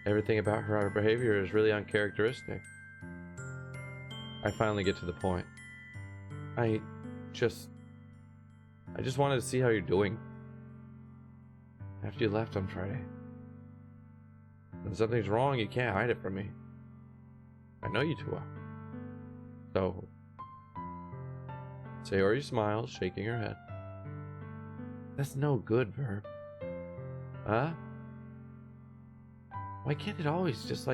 Everything about her behavior is really uncharacteristic. I finally get to the point. I just wanted to see how you're doing. After you left on Friday. When something's wrong, you can't hide it from me. I know you too well. So... Sayori smiles, shaking her head. That's no good, Verb. Huh? Why can't it always just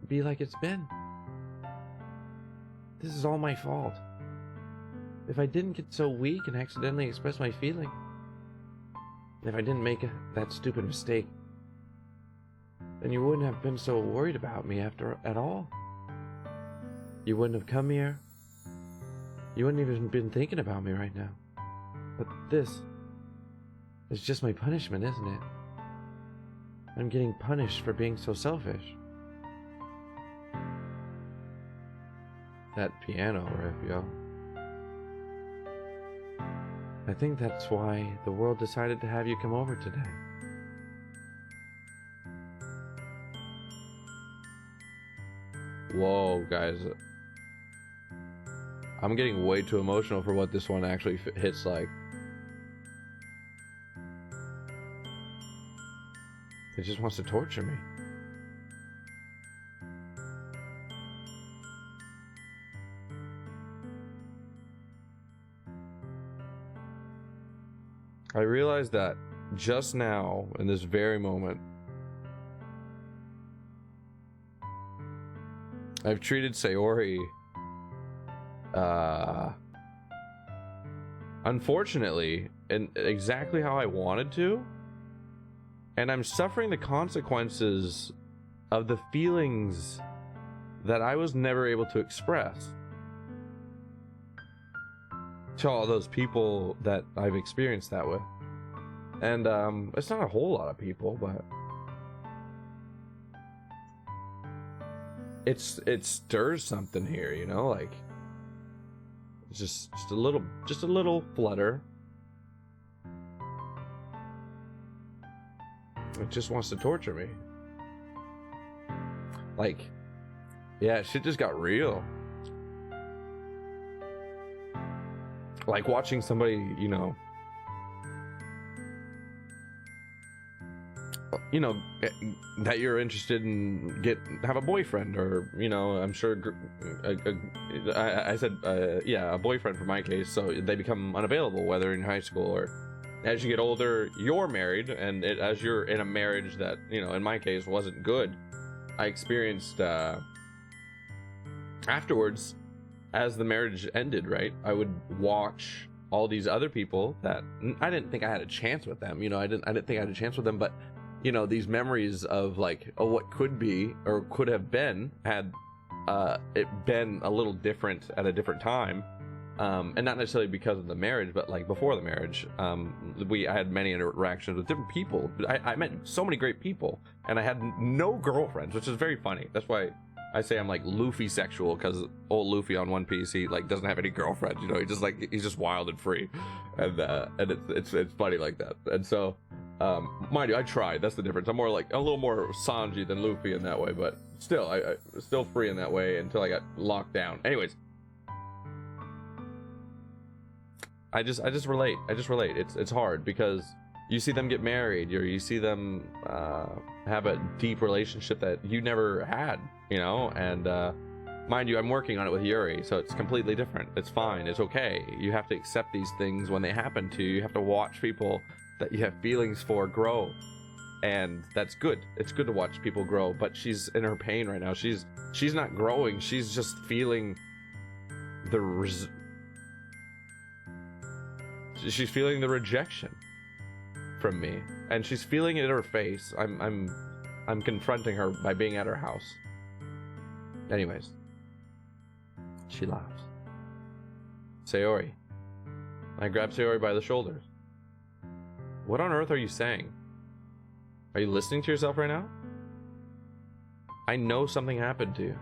be like it's been? This is all my fault. If I didn't get so weak and accidentally express my feeling, if I didn't make that stupid mistake, then you wouldn't have been so worried about me at all. You wouldn't have come here. You wouldn't even been thinking about me right now. But this is just my punishment, isn't it? I'm getting punished for being so selfish. That piano riff, yo. I think that's why the world decided to have you come over today. Whoa, guys. I'm getting way too emotional for what this one actually hits like. It just wants to torture me. I realized that just now, in this very moment, I've treated Sayori, unfortunately, in exactly how I wanted to, and I'm suffering the consequences of the feelings that I was never able to express to all those people that I've experienced that with. And it's not a whole lot of people, but it stirs something here, you know, like it's just a little flutter. It just wants to torture me. Like, yeah, shit just got real. Like watching somebody, you know, that you're interested in have a boyfriend, or, you know, I'm sure I said yeah, a boyfriend for my case, so they become unavailable, whether in high school or as you get older, you're married, and as you're in a marriage that, you know, in my case wasn't good. I experienced afterwards, as the marriage ended, right, I would watch all these other people that I didn't think I had a chance with them, you know, I didn't think I had a chance with them, but, you know, these memories of like, oh, what could be or could have been, had it been a little different at a different time, and not necessarily because of the marriage, but like before the marriage, I had many interactions with different people. I met so many great people, and I had no girlfriends, which is very funny. That's why I say I'm like Luffy sexual, because old Luffy on One Piece, he like doesn't have any girlfriends, you know, he's just wild and free, and it's funny like that. And so, mind you, I tried. That's the difference. I'm more like a little more Sanji than Luffy in that way, but still, I still free in that way until I got locked down. Anyways, I just relate. It's hard because you see them get married, or you see them have a deep relationship that you never had, you know, and mind you, I'm working on it with Yuri, so it's completely different. It's fine. It's okay. You have to accept these things when they happen to you. You have to watch people that you have feelings for grow, and that's good. It's good to watch people grow, but she's in her pain right now. She's not growing. She's just feeling she's feeling the rejection from me, and she's feeling it in her face. I'm confronting her by being at her house. Anyways, she laughs. Sayori. I grab Sayori by the shoulders. What on earth are you saying? Are you listening to yourself right now? I know something happened to you.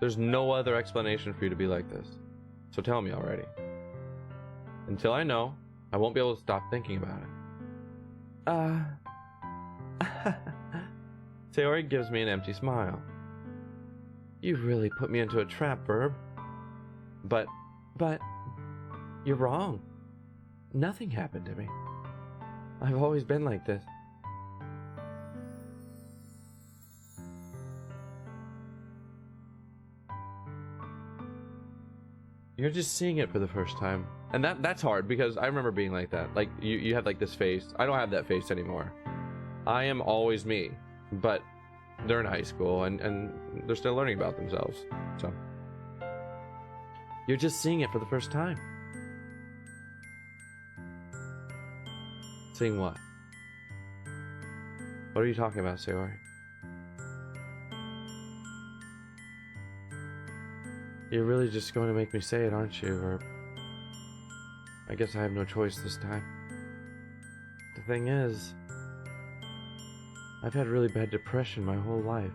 There's no other explanation for you to be like this. So tell me already. Until I know, I won't be able to stop thinking about it. Sayori gives me an empty smile. You really put me into a trap, Burb. But, you're wrong. Nothing happened to me. I've always been like this. You're just seeing it for the first time. And that's hard, because I remember being like that. Like, you had like this face. I don't have that face anymore. I am always me. But they're in high school, and they're still learning about themselves. So you're just seeing it for the first time. Seeing what? What are you talking about, Sayori? You're really just going to make me say it, aren't you? Or I guess I have no choice this time. The thing is, I've had really bad depression my whole life.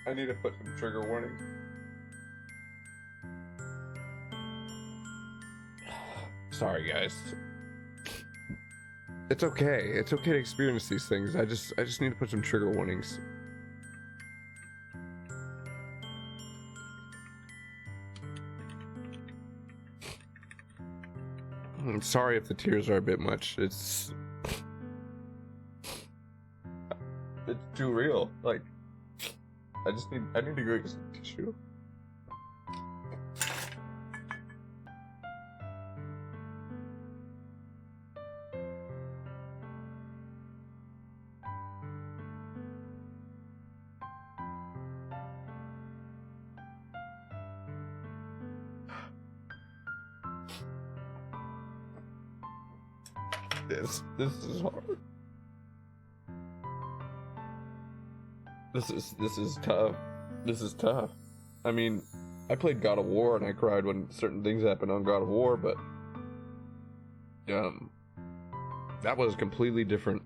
I need to put some trigger warnings. Sorry, guys. It's okay. It's okay to experience these things. I just need to put some trigger warnings. I'm sorry if the tears are a bit much. It's too real. Like, I need to go get some tissue. This is hard. This is tough. This is tough. I mean, I played God of War and I cried when certain things happened on God of War, but that was completely different.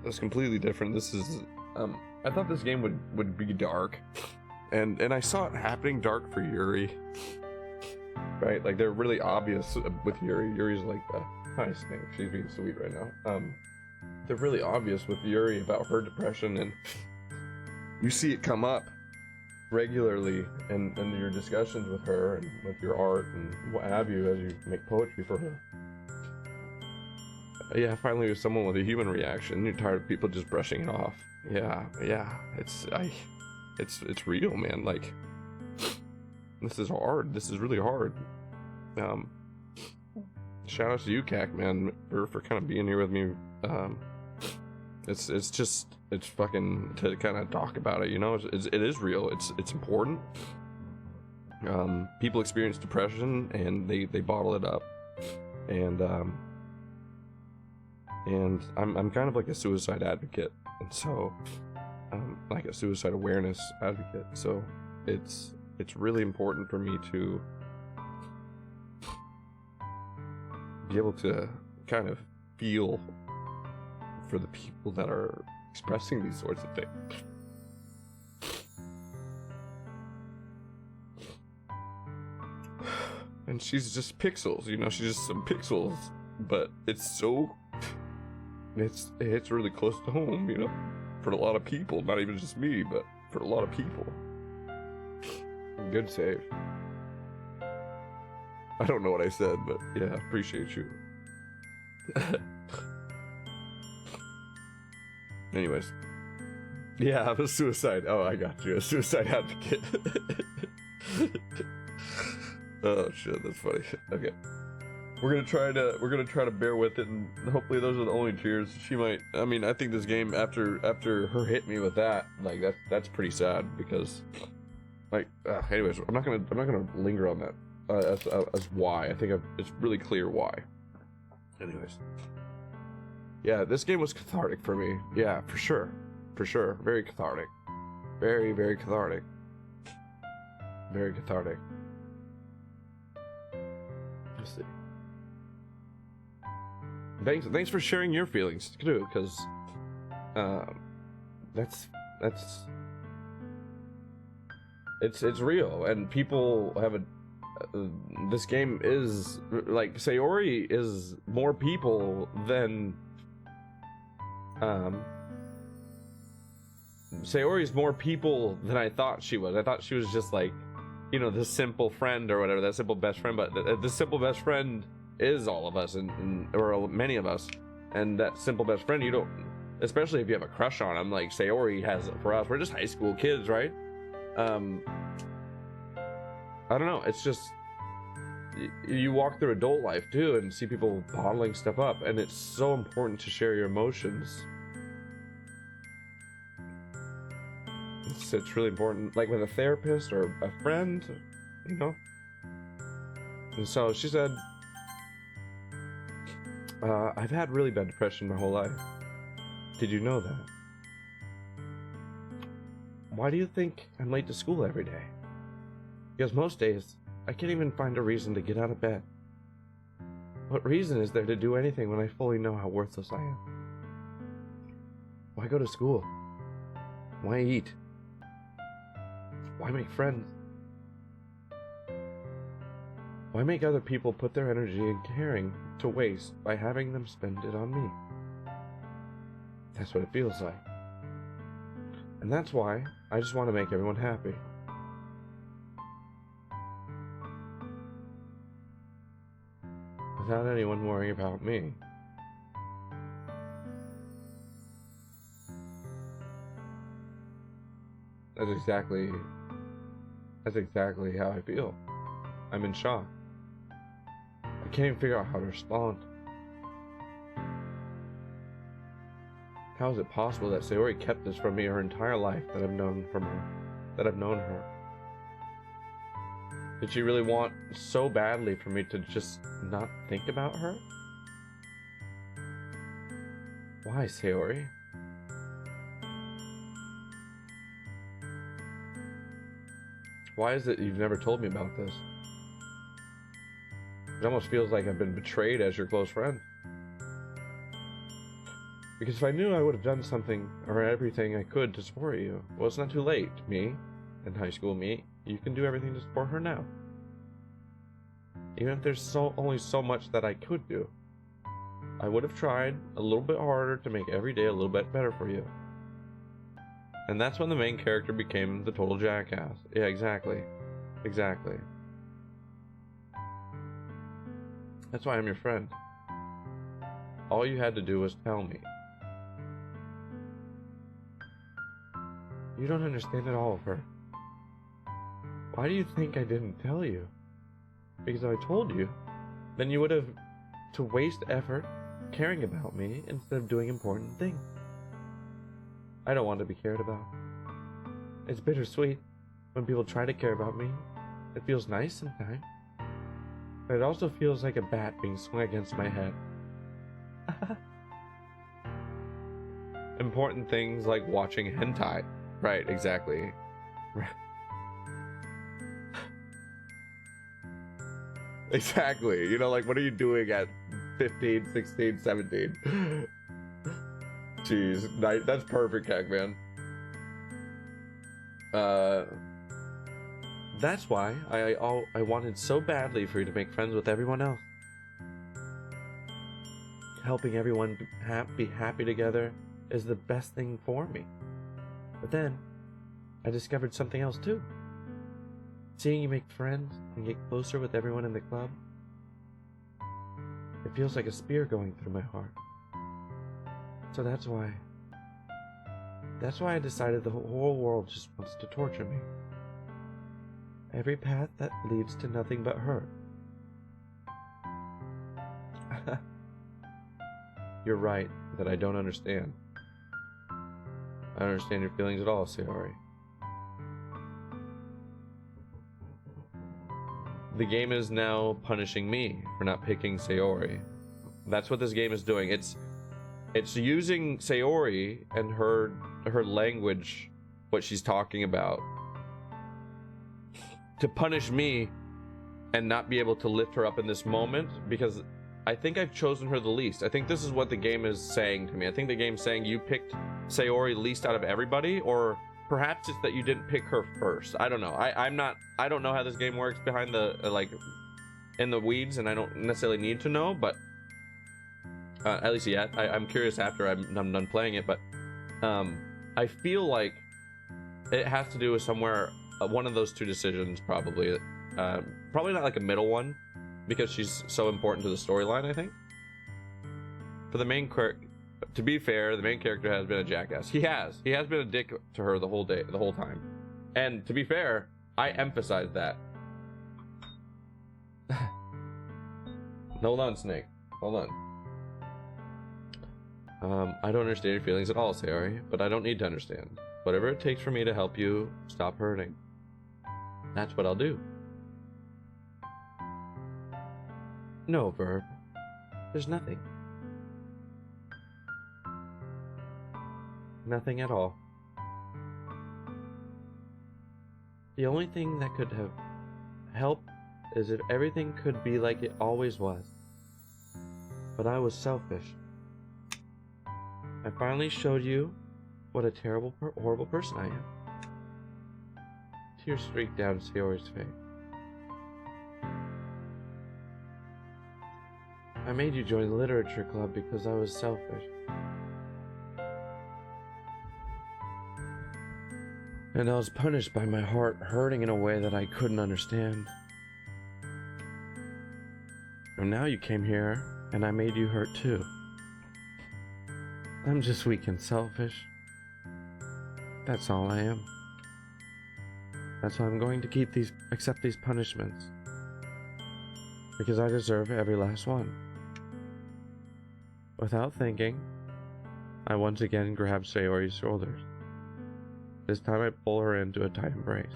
That's completely different. This is I thought this game would be dark, and I saw it happening dark for Yuri. Right, like they're really obvious with Yuri. Yuri's like the hi Snake. She's being sweet right now. They're really obvious with Yuri about her depression, and you see it come up regularly in your discussions with her and with your art and what have you as you make poetry for her. Yeah, finally with someone with a human reaction. You're tired of people just brushing it off. Yeah, it's real, man. Like, this is hard. This is really hard. Shout out to you, CAC, man, for kind of being here with me. It's fucking to kind of talk about it, you know. It is real. It's important. People experience depression and they bottle it up, and I'm kind of like a suicide advocate, and so like a suicide awareness advocate. So it's really important for me to be able to kind of feel for the people that are expressing these sorts of things. And she's just pixels, you know, she's just some pixels, but it's really close to home, you know, for a lot of people, not even just me, but for a lot of people. Good save. I don't know what I said, but yeah, appreciate you. Anyways. Yeah, I'm a suicide. Oh, I got you. A suicide advocate. Oh shit, that's funny. Okay. We're gonna try to bear with it, and hopefully those are the only tears. She might, I mean, I think this game after her hit me with that, like that's pretty sad, because like anyways, I'm not gonna linger on that as why. I think it's really clear why. Anyways. Yeah, this game was cathartic for me. Yeah, for sure. Very cathartic. Very, very cathartic. Very cathartic. Let's see. Thanks for sharing your feelings too, because it's real, and people have this game is like, Sayori is more people than Sayori's more people than I thought she was. I thought she was just like, you know, this simple friend or whatever, that simple best friend, but this simple best friend is all of us, and or many of us, and that simple best friend, you don't, especially if you have a crush on him like Sayori has for us. We're just high school kids, right? I don't know, it's just, you walk through adult life too and see people bottling stuff up, and it's so important to share your emotions. It's really important, like with a therapist or a friend, you know. And so she said, I've had really bad depression my whole life. Did you know that? Why do you think I'm late to school every day? Because most days, I can't even find a reason to get out of bed. What reason is there to do anything when I fully know how worthless I am? Why go to school? Why eat? Why make friends? Why make other people put their energy and caring to waste by having them spend it on me? That's what it feels like. And that's why I just want to make everyone happy. Without anyone worrying about me. That's exactly how I feel. I'm in shock. I can't even figure out how to respond. How is it possible that Sayori kept this from me her entire life that I've known her? Did she really want so badly for me to just not think about her? Why, Sayori? Why is it you've never told me about this? It almost feels like I've been betrayed as your close friend. Because if I knew, I would have done something or everything I could to support you. Well, it's not too late, me, and high school me. You can do everything to support her now. Even if there's only so much that I could do. I would have tried a little bit harder to make every day a little bit better for you. And that's when the main character became the total jackass. Yeah, exactly. Exactly. That's why I'm your friend. All you had to do was tell me. You don't understand at all, Bert. Why do you think I didn't tell you? Because if I told you, then you would have to waste effort caring about me instead of doing important things. I don't want to be cared about. It's bittersweet when people try to care about me. It feels nice sometimes. But it also feels like a bat being swung against my head. Important things like watching hentai. Right, exactly. Exactly. You know, like, what are you doing at 15, 16, 17? Jeez, that's perfect, Heck, man. That's why I wanted so badly for you to make friends with everyone else. Helping everyone be happy together is the best thing for me. But then, I discovered something else too. Seeing you make friends and get closer with everyone in the club, it feels like a spear going through my heart. So that's why I decided the whole world just wants to torture me. Every path that leads to nothing but hurt. You're right that I don't understand. I don't understand your feelings at all, Sayori. The game is now punishing me for not picking Sayori. That's what this game is doing. It's using Sayori and her language, what she's talking about, to punish me and not be able to lift her up in this moment, because I think I've chosen her the least. I think this is what the game is saying to me. I think the game's saying you picked Sayori least out of everybody, or perhaps it's that you didn't pick her first. I don't know. I don't know how this game works behind the like in the weeds, and I don't necessarily need to know, but at least yet. I'm curious after I'm done playing it, but I feel like it has to do with somewhere one of those two decisions, probably. Probably not like a middle one, because she's so important to the storyline, I think. For the main character, to be fair, the main character has been a jackass. He has been a dick to her the whole time. And to be fair, I emphasize that. Hold on, Snake. Hold on. I don't understand your feelings at all, Sayori, but I don't need to understand. Whatever it takes for me to help you stop hurting, that's what I'll do. No, Verb. There's nothing. Nothing at all. The only thing that could have helped is if everything could be like it always was. But I was selfish. I finally showed you what a terrible, horrible person I am. tear streaked down Sayori's face. I made you join the literature club because I was selfish. And I was punished by my heart hurting in a way that I couldn't understand. And now you came here, and I made you hurt too. I'm just weak and selfish. That's all I am. That's why I'm going to accept these punishments. Because I deserve every last one. Without thinking, I once again grab Sayori's shoulders. This time I pull her into a tight embrace.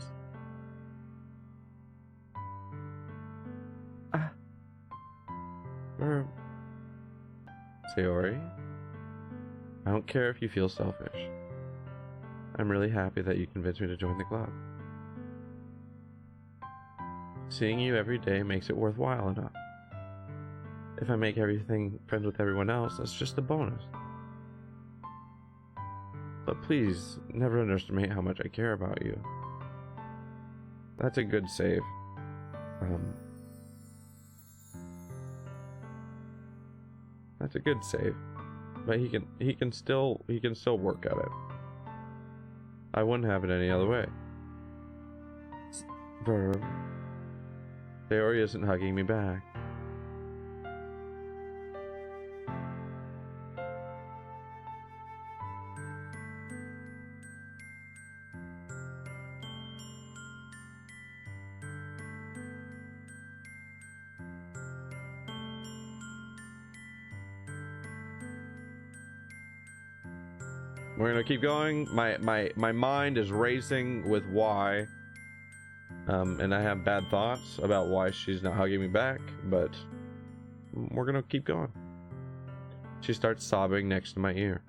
Sayori, I don't care if you feel selfish. I'm really happy that you convinced me to join the club. Seeing you every day makes it worthwhile enough. If I make everything friends with everyone else, that's just a bonus. But please, never underestimate how much I care about you. That's a good save. That's a good save. But he can still work at it. I wouldn't have it any other way. Verb. Sayori isn't hugging me back. We're gonna keep going. My mind is racing with why. And I have bad thoughts about why she's not hugging me back, but we're gonna keep going. She starts sobbing next to my ear.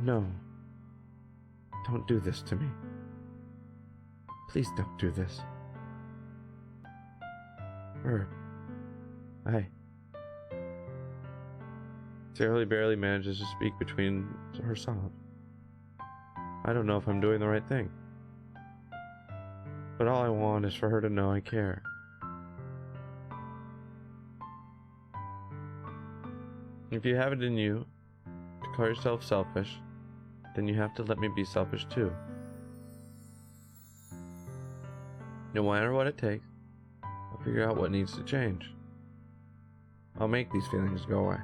No. Don't do this to me. Please don't do this. Herb. Hi. Sayori barely manages to speak between her sobs. I don't know if I'm doing the right thing. But all I want is for her to know I care. If you have it in you to call yourself selfish, then you have to let me be selfish too. No matter what it takes, I'll figure out what needs to change. I'll make these feelings go away.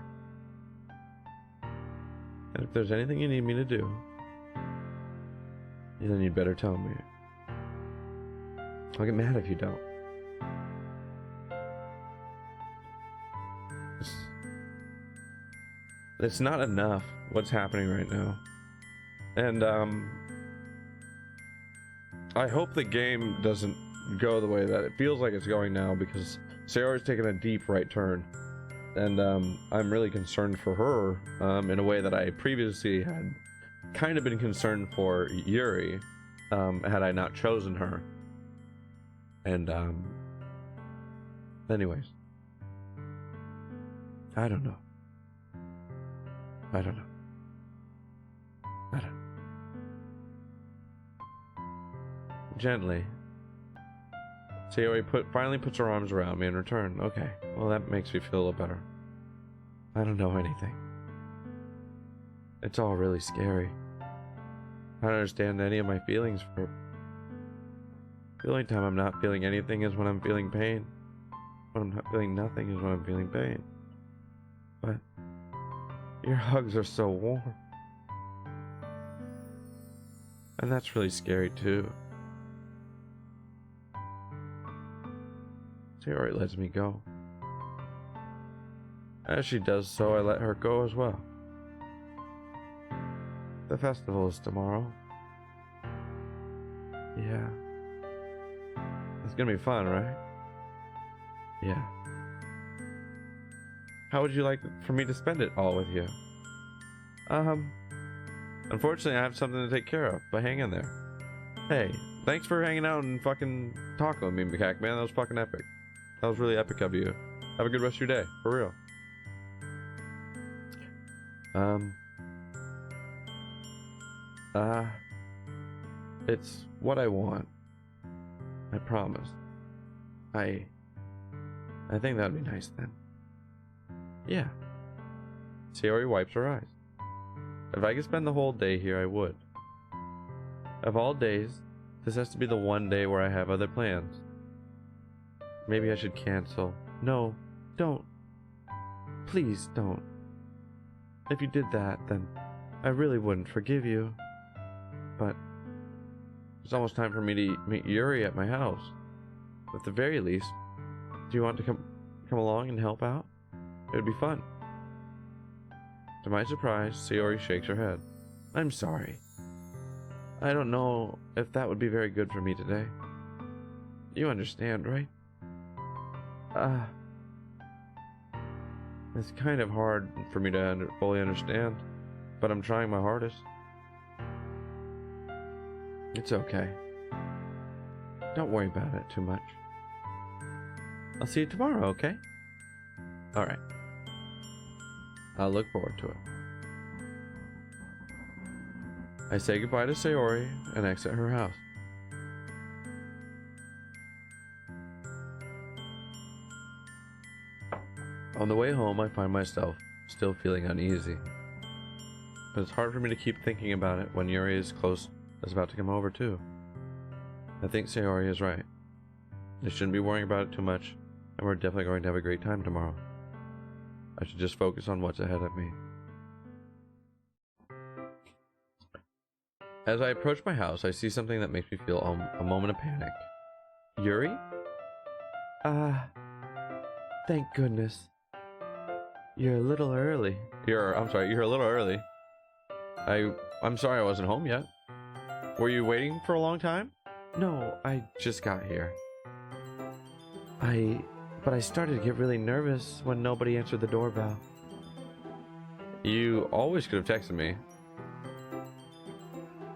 And if there's anything you need me to do, then you'd better tell me. I'll get mad if you don't. It's not enough what's happening right now. And I hope the game doesn't go the way that it feels like it's going now, because Sayori's taking a deep right turn. And I'm really concerned for her in a way that I previously had kind of been concerned for Yuri, had I not chosen her. And anyways, I don't know. Gently, Sayori finally puts her arms around me in return. Okay, well that makes me feel a little better. I don't know anything. It's all really scary. I don't understand any of my feelings for... The only time I'm not feeling anything is when I'm feeling pain. When I'm not feeling nothing is when I'm feeling pain. But your hugs are so warm. And that's really scary too. Sayori lets me go. As she does so, I let her go as well. The festival is tomorrow. Yeah. It's gonna be fun, right? Yeah. How would you like for me to spend it all with you? Unfortunately I have something to take care of, but hang in there. Hey, thanks for hanging out and fucking talking with me, Macaque Man. That was fucking epic. That was really epic of you. Have a good rest of your day, for real. It's what I want. I promise. I think that'd be nice then. Yeah. Sayori wipes her eyes. If I could spend the whole day here, I would. Of all days, this has to be the one day where I have other plans. Maybe I should cancel. No, don't. Please don't. If you did that, then I really wouldn't forgive you. But it's almost time for me to meet Yuri at my house. At the very least, do you want to come along and help out? It would be fun. To my surprise, Sayori shakes her head. I'm sorry. I don't know if that would be very good for me today. You understand, right? It's kind of hard for me to fully understand, but I'm trying my hardest. It's okay. Don't worry about it too much. I'll see you tomorrow, okay? Alright. I'll look forward to it. I say goodbye to Sayori and exit her house. On the way home, I find myself still feeling uneasy. But it's hard for me to keep thinking about it when Yuri is about to come over too. I think Sayori is right. I shouldn't be worrying about it too much, and we're definitely going to have a great time tomorrow. I should just focus on what's ahead of me. As I approach my house, I see something that makes me feel a moment of panic. Yuri? Thank goodness. You're a little early. You're a little early. I'm sorry I wasn't home yet. Were you waiting for a long time? No, I just got here. But I started to get really nervous when nobody answered the doorbell. You always could have texted me.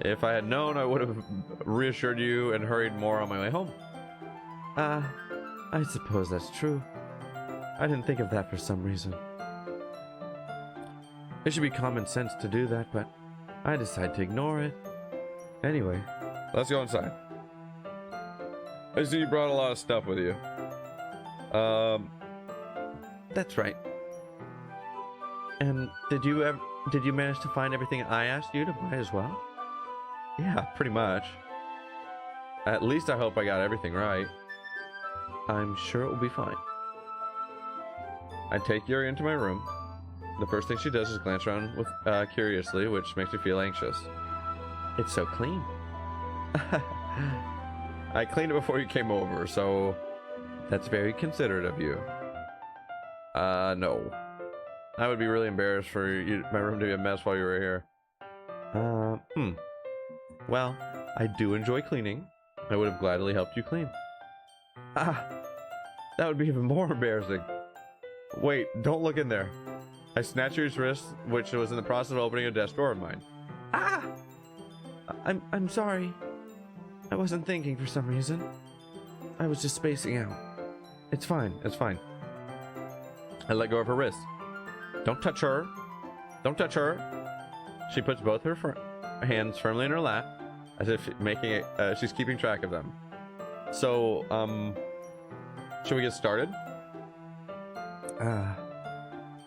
If I had known, I would have reassured you and hurried more on my way home. I suppose that's true. I didn't think of that for some reason. It should be common sense to do that, but I decided to ignore it. Anyway, let's go inside. I see you brought a lot of stuff with you. That's right. And did you manage to find everything I asked you to buy as well? Yeah, pretty much. At least I hope I got everything right. I'm sure it will be fine. I take Yuri into my room. The first thing she does is glance around with curiously, which makes me feel anxious. It's so clean. I cleaned it before you came over, so that's very considerate of you. No. I would be really embarrassed for my room to be a mess while you were here. Well, I do enjoy cleaning. I would have gladly helped you clean. That would be even more embarrassing. Wait, don't look in there. I snatched your wrist, which was in the process of opening a desk drawer of mine. I'm sorry. I wasn't thinking for some reason. I was just spacing out. It's fine, it's fine. I let go of her wrist. Don't touch her. Don't touch her. She puts both her hands firmly in her lap, as if she's keeping track of them. So, should we get started?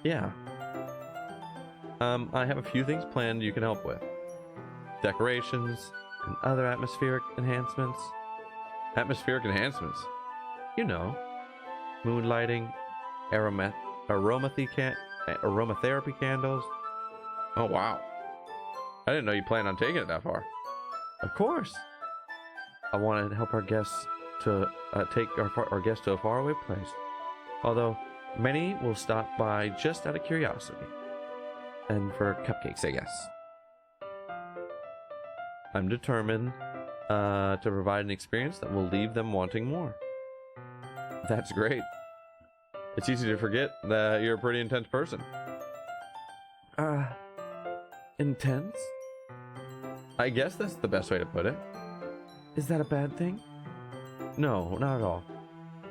Yeah. I have a few things planned you can help with. Decorations and other atmospheric enhancements. Atmospheric enhancements? You know. Moonlighting, aromatherapy candles. Oh, wow. I didn't know you planned on taking it that far. Of course. I wanted to help our guests to take our guests to a faraway place. Although many will stop by just out of curiosity. And for cupcakes, I guess. I'm determined to provide an experience that will leave them wanting more. That's great. It's easy to forget that you're a pretty intense person. Intense? I guess that's the best way to put it. Is that a bad thing? No, not at all.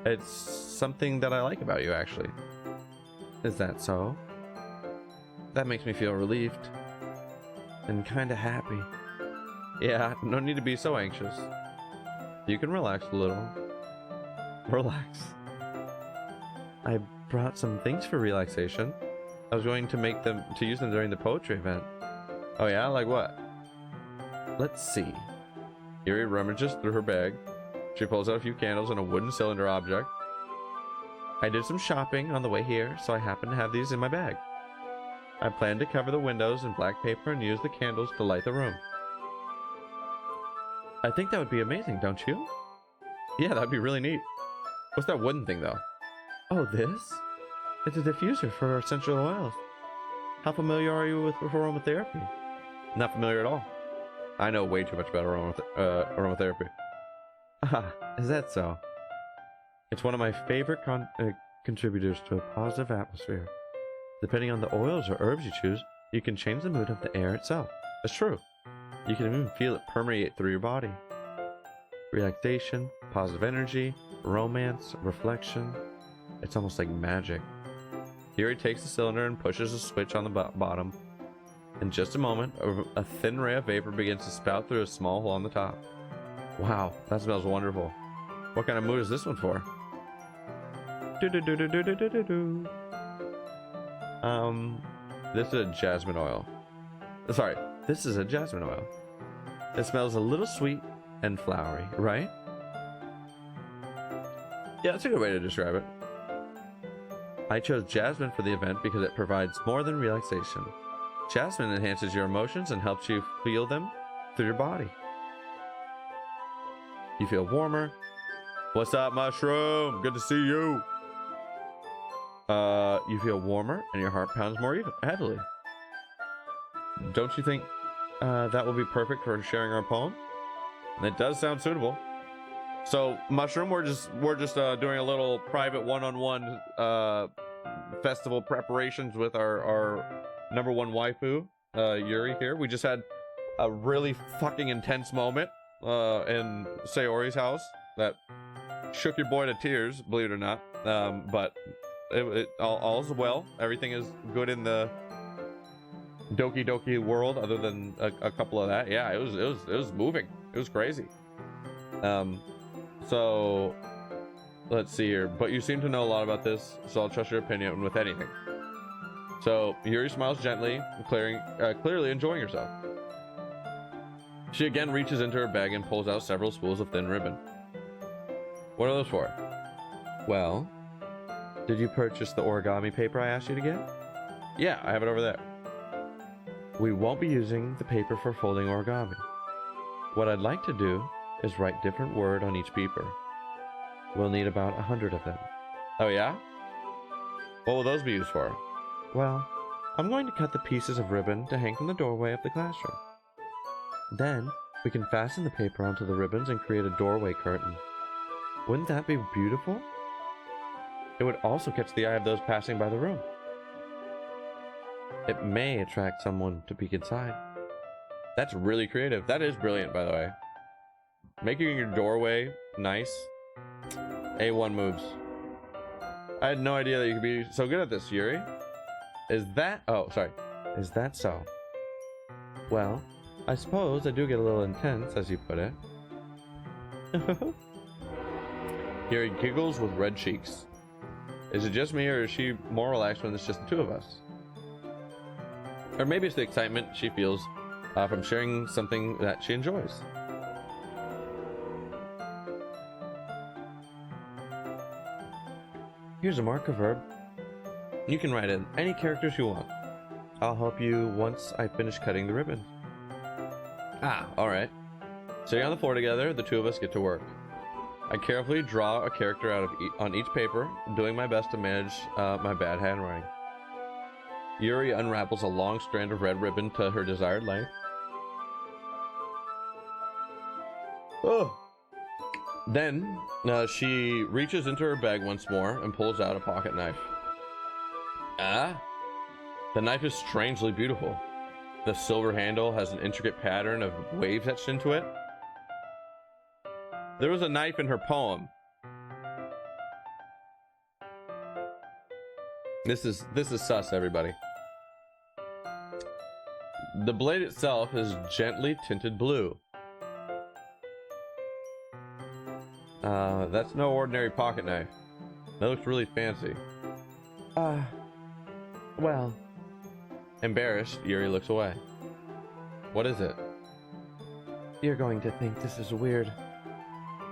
It's something that I like about you, actually. Is that so? That makes me feel relieved and kind of happy. Yeah, no need to be so anxious. You can relax a little. Relax. I brought some things for relaxation. I was going to use them during the poetry event. Oh yeah, like what? Let's see. Yuri rummages through her bag. She pulls out a few candles and a wooden cylinder object. I did some shopping on the way here, so I happen to have these in my bag. I plan to cover the windows in black paper and use the candles to light the room. I think that would be amazing, don't you? Yeah, that'd be really neat. What's that wooden thing, though? Oh, this? It's a diffuser for essential oils. How familiar are you with aromatherapy? Not familiar at all. I know way too much about aromatherapy. Ah, is that so? It's one of my favorite contributors to a positive atmosphere. Depending on the oils or herbs you choose, you can change the mood of the air itself. That's true. You can even feel it permeate through your body. Relaxation, positive energy, romance, reflection. It's almost like magic. Yuri takes the cylinder and pushes a switch on the bottom. In just a moment, a thin ray of vapor begins to spout through a small hole on the top. Wow, that smells wonderful. What kind of mood is this one for? This is a jasmine oil. Sorry, this is a jasmine oil. It smells a little sweet and flowery, right? Yeah, that's a good way to describe it. I chose jasmine for the event because it provides more than relaxation. Jasmine enhances your emotions and helps you feel them through your body. You feel warmer. What's up, Mushroom? Good to see you. You feel warmer and your heart pounds more heavily. Don't you think that will be perfect for sharing our poem? It does sound suitable. So, Mushroom, we're just doing a little private one-on-one festival preparations with our number one waifu, Yuri here. We just had a really fucking intense moment in Sayori's house that shook your boy to tears, believe it or not. But all's well. Everything is good in the Doki Doki world, other than a couple of that. Yeah, it was moving. It was crazy. So let's see here. But you seem to know a lot about this, so I'll trust your opinion with anything. So Yuri smiles gently, clearly enjoying herself. She again reaches into her bag and pulls out several spools of thin ribbon. What are those for? Well, did you purchase the origami paper I asked you to get? Yeah, I have it over there. We won't be using the paper for folding origami. What I'd like to do is write different word on each paper. We'll need about 100 of them. Oh yeah? What will those be used for? Well, I'm going to cut the pieces of ribbon to hang from the doorway of the classroom. Then, we can fasten the paper onto the ribbons and create a doorway curtain. Wouldn't that be beautiful? It would also catch the eye of those passing by the room. It may attract someone to peek inside. That's really creative. That is brilliant, by the way. Making your doorway nice. A1 moves. I had no idea that you could be so good at this, Yuri. Is that... Oh, sorry. Is that so? Well, I suppose I do get a little intense, as you put it. Yuri giggles with red cheeks. Is it just me, or is she more relaxed when it's just the two of us? Or maybe it's the excitement she feels from sharing something that she enjoys. Here's a marker verb. You can write in any characters you want. I'll help you once I finish cutting the ribbon. Ah, alright. Sitting on the floor together, the two of us get to work. I carefully draw a character on each paper, doing my best to manage my bad handwriting. Yuri unravels a long strand of red ribbon to her desired length. Oh! Then, she reaches into her bag once more and pulls out a pocket knife. Ah! The knife is strangely beautiful. The silver handle has an intricate pattern of waves etched into it. There was a knife in her poem. This is sus, everybody. The blade itself is gently tinted blue. That's no ordinary pocket knife. That looks really fancy. Well. Embarrassed, Yuri looks away. What is it? You're going to think this is weird.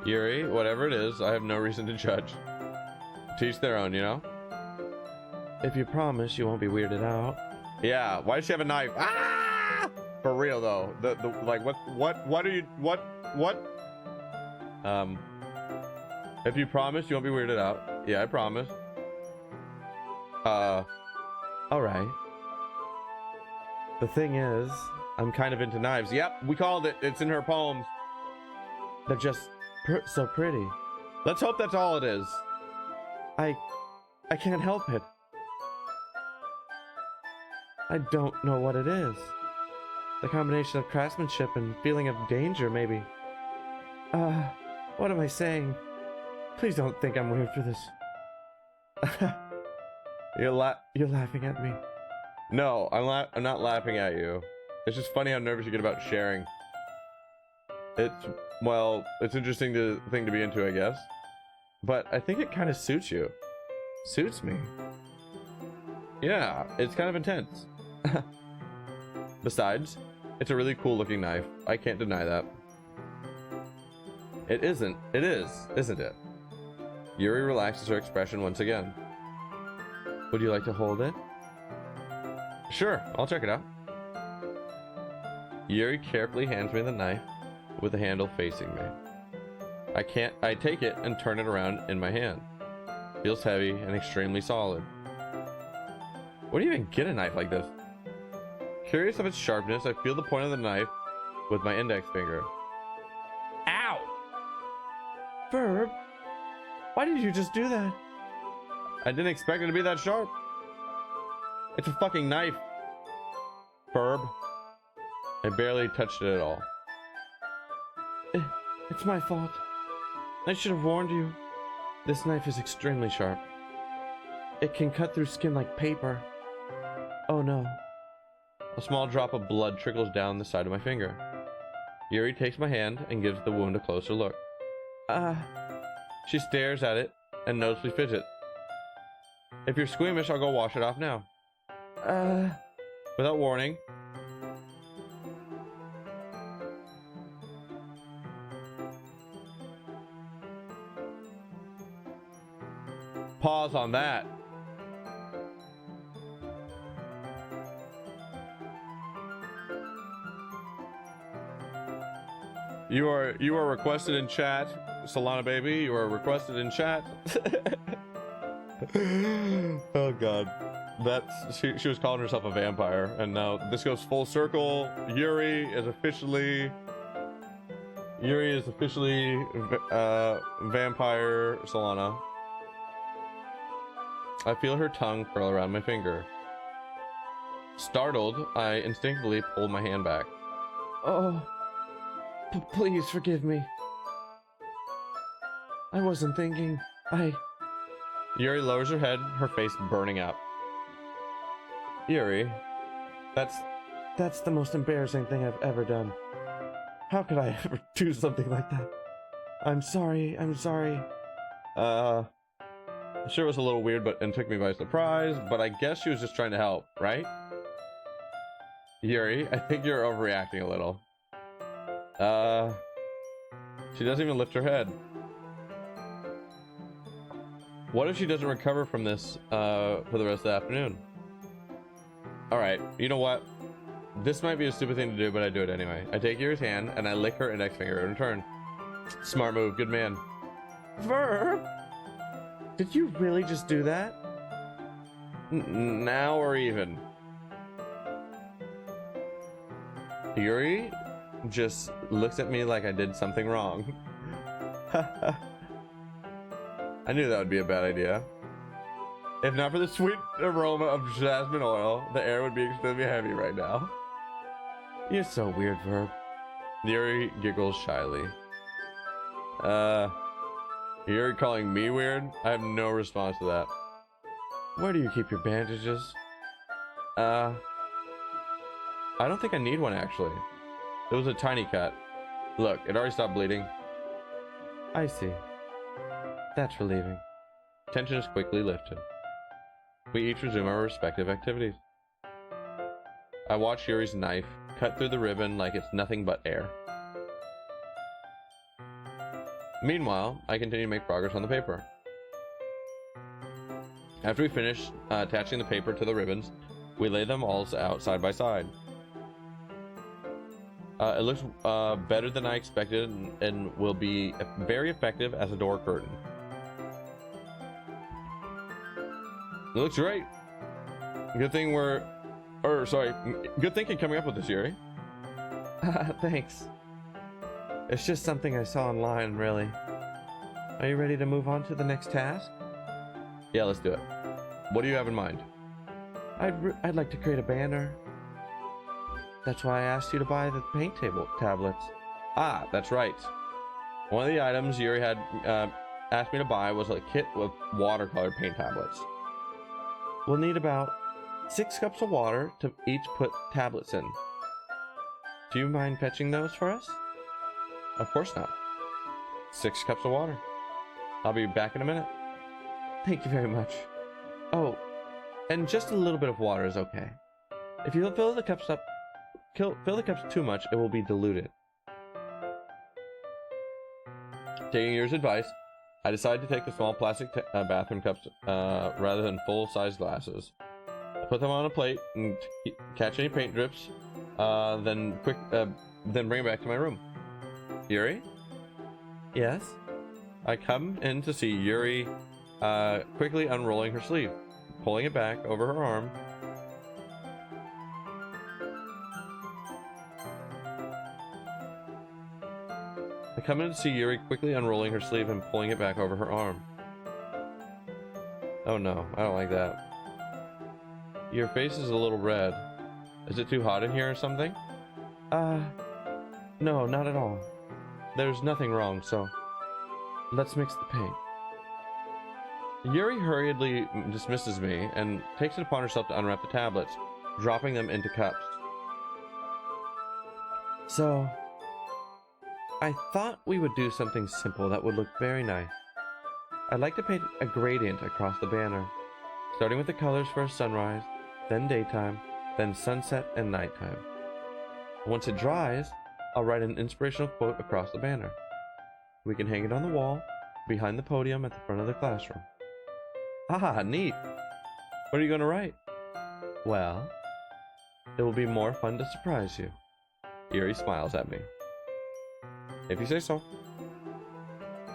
Yuri, whatever it is, I have no reason to judge. Teach their own, you know? If you promise you won't be weirded out. Yeah, why does she have a knife? Ah! For real though. The like what are you what? If you promise you won't be weirded out. Yeah, I promise. Alright. The thing is, I'm kind of into knives. Yep, we called it. It's in her poems. they're just so pretty. Let's hope that's all it is. I can't help it. I don't know what it is. The combination of craftsmanship and feeling of danger, maybe. What am I saying? Please don't think I'm weird for this. You're laughing at me. No, I'm not laughing at you. It's just funny how nervous you get about sharing. It's interesting thing to be into, I guess. But I think it kind of suits you. Suits me. Yeah, it's kind of intense. Besides, it's a really cool looking knife. I can't deny that. It isn't. It is, isn't it? Yuri relaxes her expression once again. Would you like to hold it? Sure, I'll check it out. Yuri carefully hands me the knife with the handle facing me. I take it and turn it around in my hand. Feels heavy and extremely solid. Where do you even get a knife like this? Curious of its sharpness, I feel the point of the knife with my index finger. Ow! Verb, why did you just do that? I didn't expect it to be that sharp. It's a fucking knife. Verb. I barely touched it at all. It's my fault. I should have warned you. This knife is extremely sharp. It can cut through skin like paper. Oh no. A small drop of blood trickles down the side of my finger. Yuri takes my hand and gives the wound a closer look. She stares at it and noticeably fidgets. If you're squeamish, I'll go wash it off now. Without warning. Pause on that. You are requested in chat, Solana baby. You are requested in chat. Oh god, she was calling herself a vampire, and now this goes full circle. Yuri is officially vampire Solana. I feel her tongue curl around my finger. Startled, I instinctively pulled my hand back. Oh, please forgive me. I wasn't thinking. Yuri lowers her head, her face burning up. Yuri, that's the most embarrassing thing I've ever done. How could I ever do something like that? I'm sorry. Sure was a little weird, and took me by surprise, but I guess she was just trying to help, right? Yuri, I think you're overreacting a little. She doesn't even lift her head. What if she doesn't recover from this, for the rest of the afternoon? Alright, you know what? This might be a stupid thing to do, but I do it anyway. I take Yuri's hand, and I lick her index finger in return. Smart move, good man. Verb? Did you really just do that? Now or even. Yuri just looks at me like I did something wrong. I knew that would be a bad idea. If not for the sweet aroma of jasmine oil, the air would be extremely heavy right now. You're so weird, Verb. Yuri giggles shyly. You're calling me weird? I have no response to that. Where do you keep your bandages? I I don't think I need one, actually. It was a tiny cut. Look, it already stopped bleeding. I see. That's relieving. Tension is quickly lifted. We each resume our respective activities. I watch Yuri's knife cut through the ribbon like it's nothing but air. Meanwhile, I continue to make progress on the paper. After we finish attaching the paper to the ribbons, we lay them all out side by side. It looks better than I expected and will be very effective as a door curtain. It looks great. Good thinking coming up with this, Yuri. Thanks. It's just something I saw online, really. Are you ready to move on to the next task? Yeah, let's do it. What do you have in mind? I'd like to create a banner. That's why I asked you to buy the paint tablets. Ah, that's right. One of the items Yuri had asked me to buy was a kit with watercolor paint tablets. We'll need about 6 cups of water to each put tablets in. Do you mind fetching those for us? Of course not. 6 cups of water. I'll be back in a minute. Thank you very much. Oh, and just a little bit of water is okay. If you fill the cups too much, it will be diluted. Taking Yuri's advice, I decided to take the small plastic bathroom cups rather than full-size glasses. I put them on a plate and catch any paint drips, then bring it back to my room. Yuri? Yes? I come in to see Yuri quickly unrolling her sleeve, pulling it back over her arm. I come in to see Yuri quickly unrolling her sleeve and pulling it back over her arm. Oh no, I don't like that. Your face is a little red. Is it too hot in here or something? No, not at all. There's nothing wrong, so let's mix the paint. Yuri hurriedly dismisses me and takes it upon herself to unwrap the tablets, dropping them into cups. So, I thought we would do something simple that would look very nice. I'd like to paint a gradient across the banner, starting with the colors for sunrise, then daytime, then sunset and nighttime. Once it dries, I'll write an inspirational quote across the banner. We can hang it on the wall, behind the podium at the front of the classroom. Ah, neat. What are you going to write? Well, it will be more fun to surprise you. Yuri smiles at me. If you say so.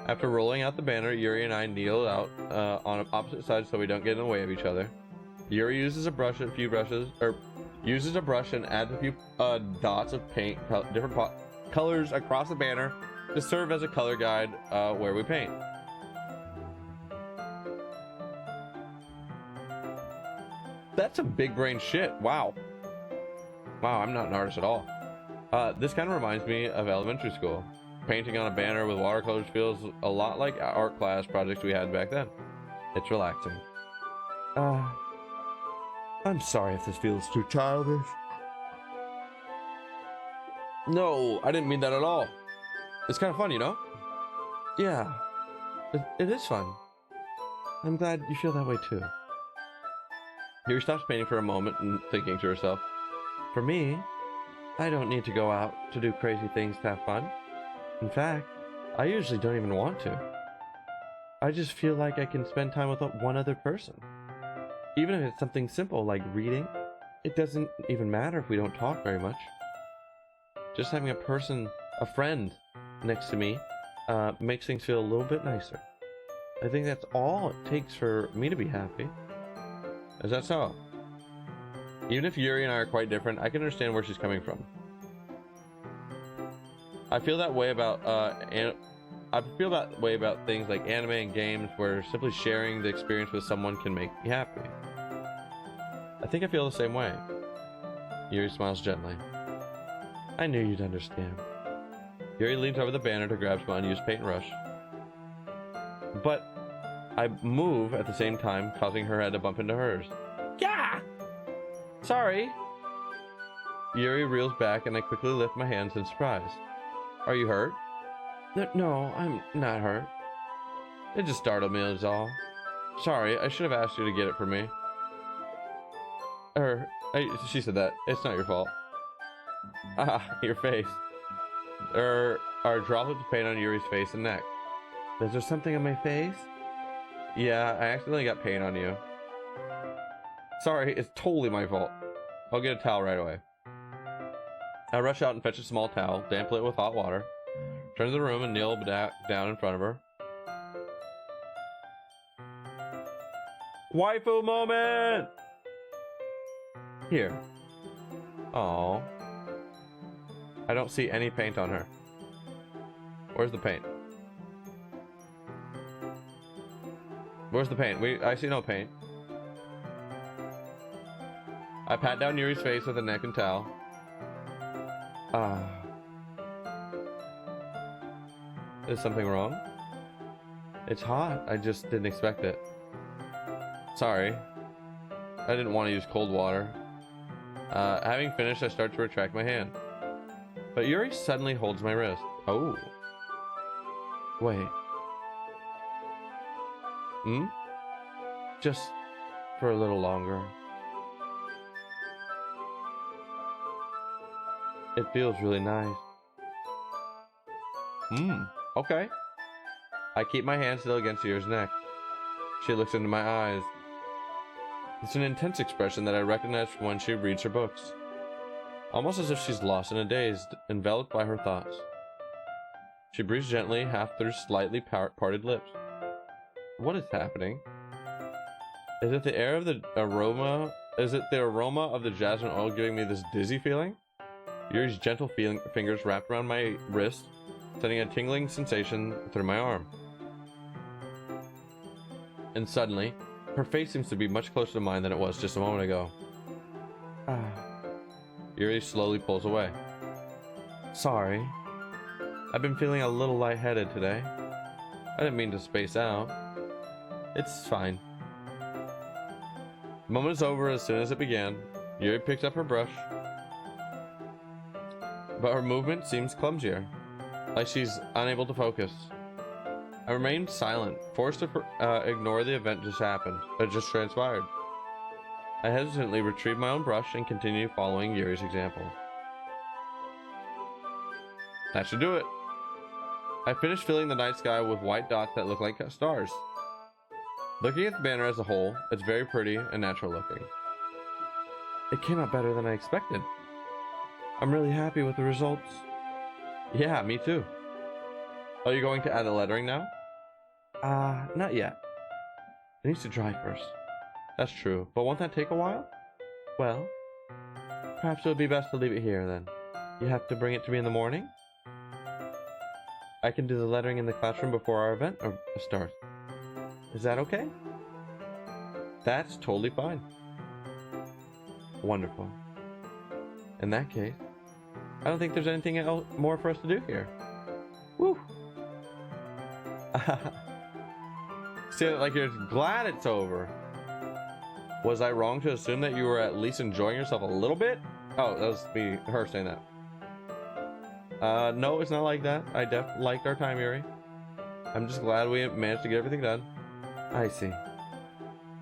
After rolling out the banner, Yuri and I kneel out on opposite sides so we don't get in the way of each other. Yuri uses a brush and adds a few dots of paint, different colors across the banner to serve as a color guide where we paint. That's some big brain shit. Wow. Wow, I'm not an artist at all. This kind of reminds me of elementary school. Painting on a banner with watercolors feels a lot like art class projects we had back then. It's relaxing. I'm sorry if this feels too childish. No, I didn't mean that at all. It's kind of fun, you know? Yeah, it is fun. I'm glad you feel that way too. Yuri stops painting for a moment and thinking to herself. For me, I don't need to go out to do crazy things to have fun. In fact, I usually don't even want to. I just feel like I can spend time with one other person. Even if it's something simple like reading, it doesn't even matter if we don't talk very much. Just having a friend next to me, makes things feel a little bit nicer. I think that's all it takes for me to be happy. Is that so? Even if Yuri and I are quite different, I can understand where she's coming from. I feel that way about things like anime and games, where simply sharing the experience with someone can make me happy. I think I feel the same way. Yuri smiles gently. I knew you'd understand. Yuri leans over the banner to grab some unused paintbrush. But I move at the same time, causing her head to bump into hers. Yeah! Sorry. Yuri reels back and I quickly lift my hands in surprise. Are you hurt? No, I'm not hurt. It just startled me, is all. Sorry, I should have asked you to get it for me. She said that. It's not your fault. Ah, your face. Are droplets of paint on Yuri's face and neck. Is there something on my face? Yeah, I accidentally got paint on you. Sorry, it's totally my fault. I'll get a towel right away. I rush out and fetch a small towel, dampen it with hot water, turn to the room and kneel down in front of her. Waifu moment! Here. Oh. I don't see any paint on her. Where's the paint? Where's the paint? I see no paint. I pat down Yuri's face with a neck and towel. Is something wrong? It's hot. I just didn't expect it. Sorry. I didn't want to use cold water. Having finished, I start to retract my hand. But Yuri suddenly holds my wrist. Oh. Wait. Just for a little longer. It feels really nice. Okay. I keep my hand still against Yuri's neck. She looks into my eyes. It's an intense expression that I recognize from when she reads her books. Almost as if she's lost in a daze, enveloped by her thoughts. She breathes gently, half through slightly parted lips. What is happening? Is it the aroma of the jasmine oil giving me this dizzy feeling? Yuri's gentle fingers wrapped around my wrist, sending a tingling sensation through my arm. And suddenly, her face seems to be much closer to mine than it was just a moment ago. Yuri slowly pulls away. Sorry. I've been feeling a little lightheaded today. I didn't mean to space out. It's fine. The moment is over as soon as it began. Yuri picks up her brush, but her movement seems clumsier, like she's unable to focus. I remained silent, forced to ignore the event that just transpired. I hesitantly retrieved my own brush and continued following Yuri's example. That should do it. I finished filling the night sky with white dots that look like stars. Looking at the banner as a whole, it's very pretty and natural looking. It came out better than I expected. I'm really happy with the results. Yeah, me too. Are you going to add the lettering now? Not yet. It needs to dry first. That's true, but won't that take a while? Well, perhaps it would be best to leave it here then. You have to bring it to me in the morning? I can do the lettering in the classroom before our event starts. Is that okay? That's totally fine. Wonderful. In that case, I don't think there's anything else more for us to do here. Woo! See, like you're glad it's over. Was I wrong to assume that you were at least enjoying yourself a little bit? Oh, that was her saying that. No, it's not like that. I liked our time, Yuri. I'm just glad we managed to get everything done. I see.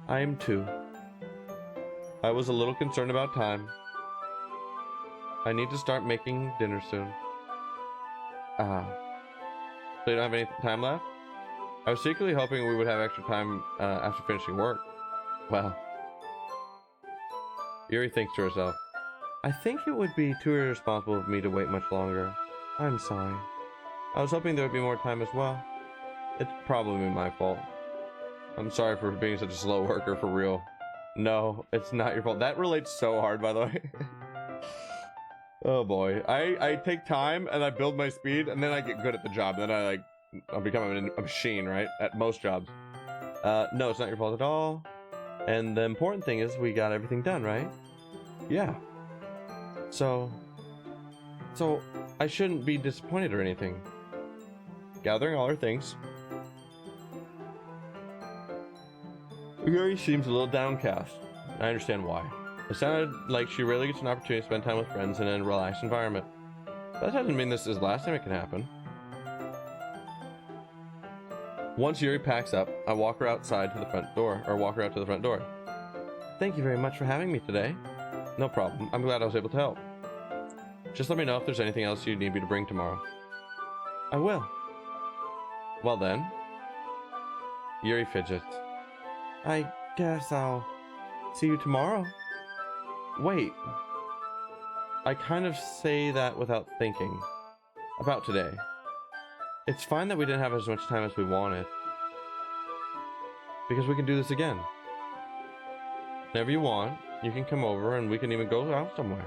I am too. I was a little concerned about time. I need to start making dinner soon. So you don't have any time left? I was secretly hoping we would have extra time after finishing work. Well, Yuri thinks to herself, I think it would be too irresponsible of me to wait much longer. I'm sorry. I was hoping there would be more time as well. It's probably my fault. I'm sorry for being such a slow worker, for real. No, it's not your fault. That relates so hard, by the way. Oh boy. I take time and I build my speed and then I get good at the job. Then I'll become a machine, right? At most jobs. No, it's not your fault at all. And the important thing is we got everything done, right? Yeah. So I shouldn't be disappointed or anything. Gathering all her things, Yuri seems a little downcast. I understand why. It sounded like she really gets an opportunity to spend time with friends in a relaxed environment. But that doesn't mean this is the last time it can happen. Once Yuri packs up, I walk her outside to the front door, or walk her out to the front door. Thank you very much for having me today. No problem. I'm glad I was able to help. Just let me know if there's anything else you need me to bring tomorrow. I will. Well then. Yuri fidgets. I guess I'll see you tomorrow. Wait. I kind of say that without thinking. About today. It's fine that we didn't have as much time as we wanted. Because we can do this again. Whenever you want, you can come over and we can even go out somewhere.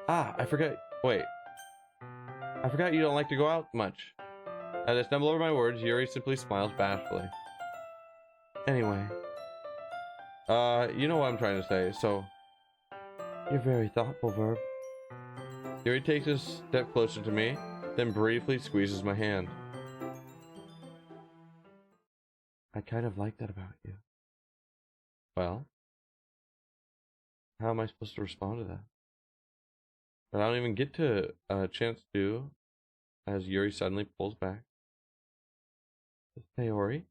Ah, I forgot. Wait. I forgot you don't like to go out much. As I stumble over my words, Yuri simply smiles bashfully. Anyway. You know what I'm trying to say, so... You're very thoughtful, Verb. Yuri takes a step closer to me, then briefly squeezes my hand. I kind of like that about you. Well, how am I supposed to respond to that? But I don't even get to a chance to, as Yuri suddenly pulls back. Hey, Ori.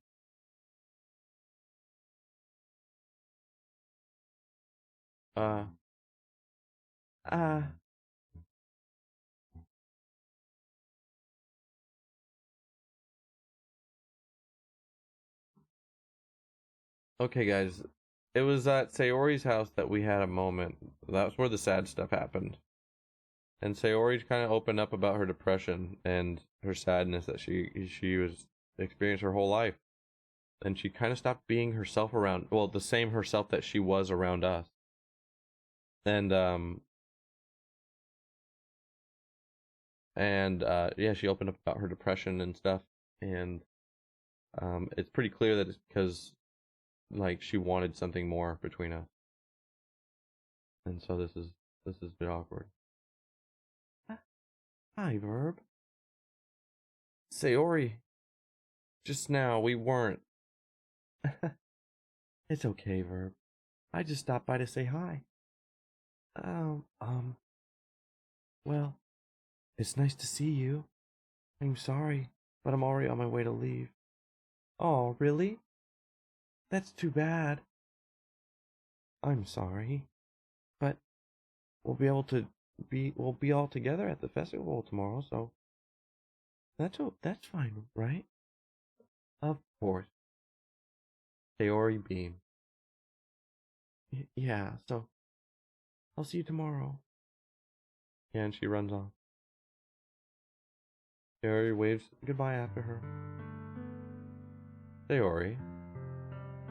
Okay, guys. It was at Sayori's house that we had a moment. That's where the sad stuff happened. And Sayori kind of opened up about her depression and her sadness that she was experienced her whole life. And she kind of stopped being herself around, well, the same herself that she was around us. And yeah, she opened up about her depression and stuff. And it's pretty clear that it's because like she wanted something more between us. And so this is a bit awkward. Hi, Verb. Sayori. Just now, we weren't. It's okay, Verb. I just stopped by to say hi. Well, it's nice to see you. I'm sorry, but I'm already on my way to leave. Oh, really? That's too bad. I'm sorry, but we'll be all together at the festival tomorrow, so that's fine, right? Of course. Sayori beam. Yeah, so I'll see you tomorrow. Yeah, and she runs off. Sayori waves goodbye after her. Sayori,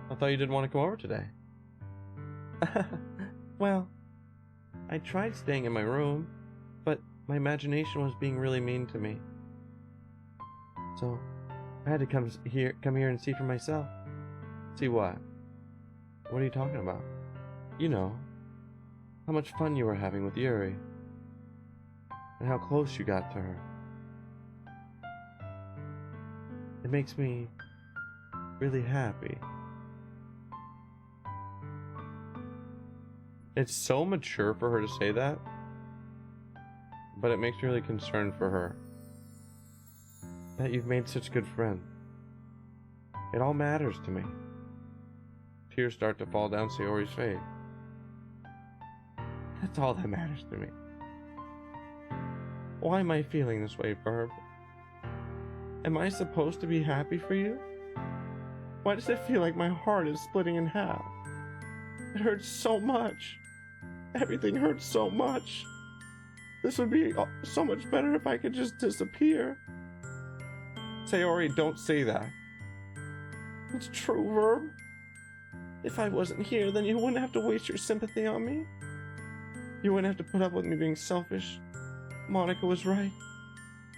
I thought you didn't want to come over today. Well, I tried staying in my room, but my imagination was being really mean to me. So I had to come here and see for myself. See what? What are you talking about? You know, how much fun you were having with Yuri. And how close you got to her. It makes me really happy. It's so mature for her to say that, but it makes me really concerned for her. That you've made such good friends. It all matters to me. Tears start to fall down Sayori's face. That's all that matters to me. Why am I feeling this way, Verb? Am I supposed to be happy for you? Why does it feel like my heart is splitting in half? It hurts so much. Everything hurts so much. This would be so much better if I could just disappear. Sayori, don't say that. It's true, Verb. If I wasn't here, then you wouldn't have to waste your sympathy on me. You wouldn't have to put up with me being selfish. Monica was right.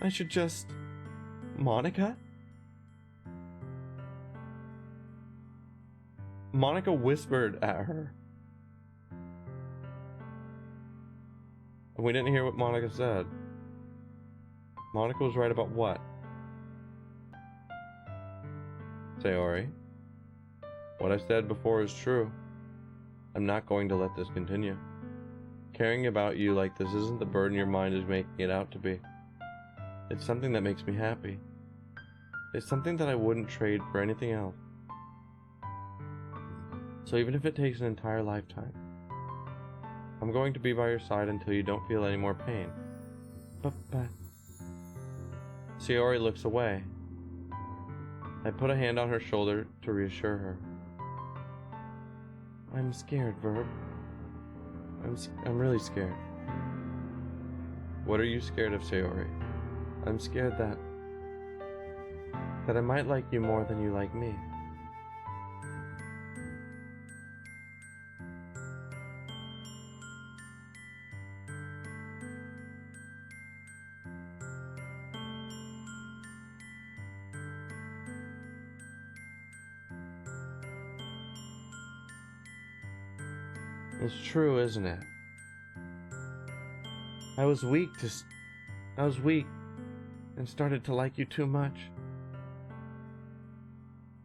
I should just... Monica? Monica whispered at her. We didn't hear what Monica said. Monica was right about what? Sayori, what I said before is true. I'm not going to let this continue. Caring about you like this isn't the burden your mind is making it out to be. It's something that makes me happy. It's something that I wouldn't trade for anything else. So even if it takes an entire lifetime, I'm going to be by your side until you don't feel any more pain. But... Sayori looks away. I put a hand on her shoulder to reassure her. I'm scared, Verb. I'm really scared. What are you scared of, Sayori? I'm scared that I might like you more than you like me. It's true, isn't it? I was weak and started to like you too much.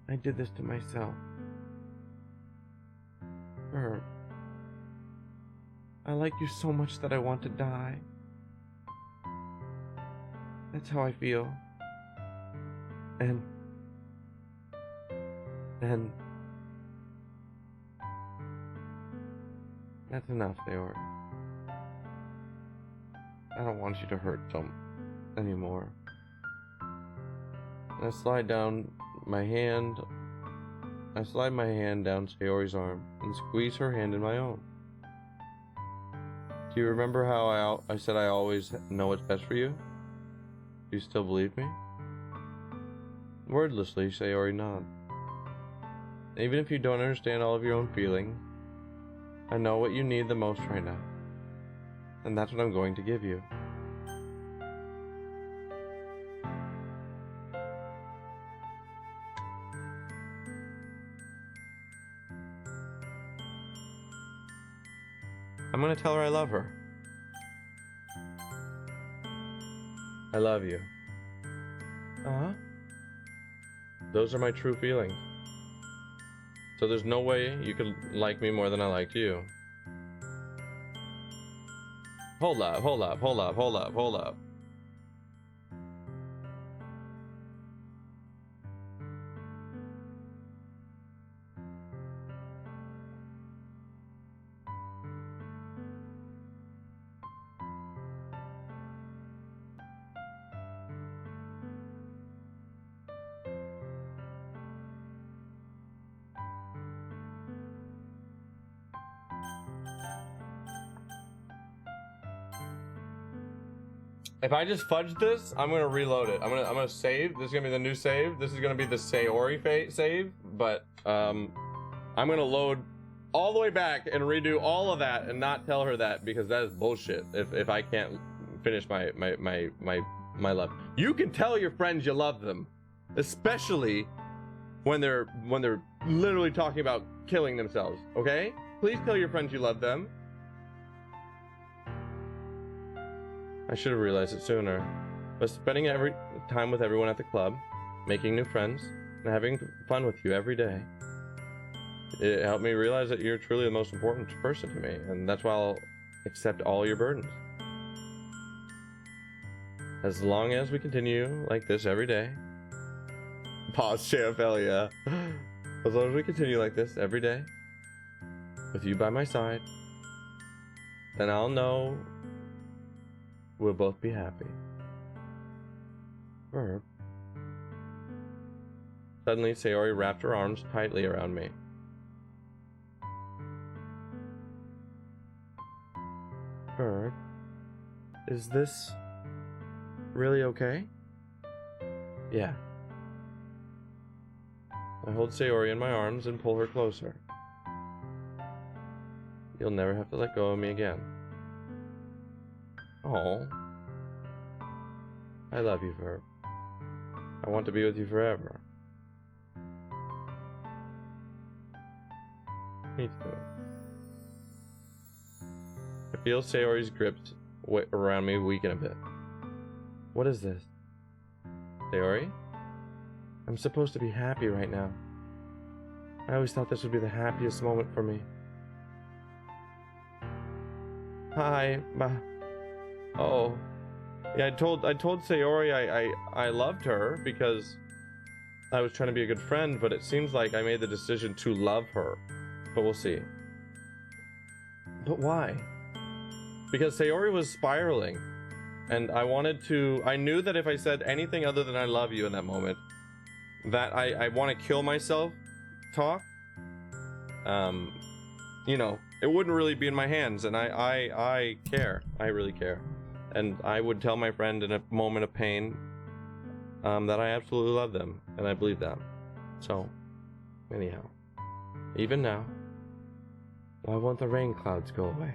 I did this to myself. Herb, I like you so much that I want to die. That's how I feel. And that's enough, Sayori. I don't want you to hurt them anymore. I slide my hand down Sayori's arm and squeeze her hand in my own. Do you remember how I said I always know what's best for you? Do you still believe me? Wordlessly, Sayori nods. Even if you don't understand all of your own feelings, I know what you need the most right now. And that's what I'm going to give you. I'm gonna tell her I love her. I love you. Those are my true feelings. So there's no way you could like me more than I liked you. Hold up. If I just fudge this, I'm gonna reload it. I'm gonna save. This is gonna be the new save. This is gonna be the Sayori save, but I'm gonna load all the way back and redo all of that and not tell her that, because that is bullshit. If I can't finish my love, you can tell your friends you love them, especially when they're literally talking about killing themselves. Okay? Please tell your friends you love them. I should have realized it sooner, but spending every time with everyone at the club, making new friends, and having fun with you every day, it helped me realize that you're truly the most important person to me, and that's why I'll accept all your burdens. As long as we continue like this every day. Pause, JFL, yeah. As long as we continue like this every day, with you by my side, then I'll know we'll both be happy. Verb. Suddenly, Sayori wrapped her arms tightly around me. Verb, is this really okay? Yeah. I hold Sayori in my arms and pull her closer. You'll never have to let go of me again. Oh, I love you, Verb. I want to be with you forever. Me too. I feel Sayori's grip around me weaken a bit. What is this? Sayori? I'm supposed to be happy right now. I always thought this would be the happiest moment for me. Hi. Oh. Yeah, I told Sayori I loved her because I was trying to be a good friend, but it seems like I made the decision to love her. But we'll see. But why? Because Sayori was spiraling, and I knew that if I said anything other than I love you in that moment, that I want to kill myself talk, you know, it wouldn't really be in my hands, and I care. I really care. And I would tell my friend in a moment of pain that I absolutely love them, and I believe that. So, anyhow, even now, why won't the rain clouds go away?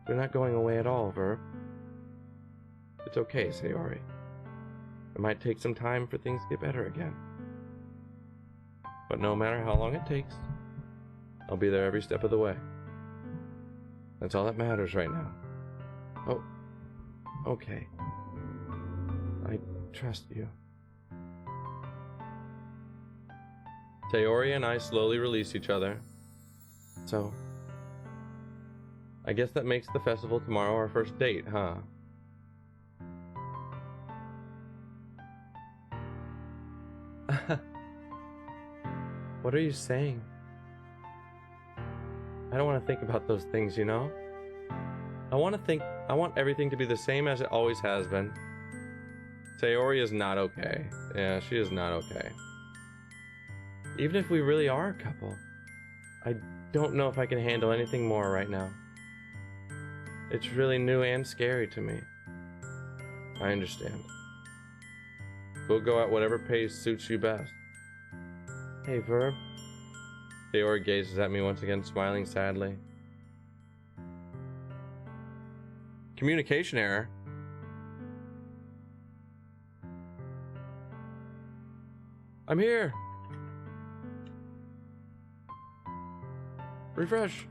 They're not going away at all, Verb. It's okay, Sayori. It might take some time for things to get better again. But no matter how long it takes, I'll be there every step of the way. That's all that matters right now. Oh, okay. I trust you. Sayori and I slowly release each other. So, I guess that makes the festival tomorrow our first date, huh? What are you saying? I don't want to think about those things, you know? I want everything to be the same as it always has been. Sayori is not okay. Yeah, she is not okay. Even if we really are a couple, I don't know if I can handle anything more right now. It's really new and scary to me. I understand. We'll go at whatever pace suits you best. Hey, Verb. Sayori gazes at me once again, smiling sadly. Communication error. I'm here. Refresh.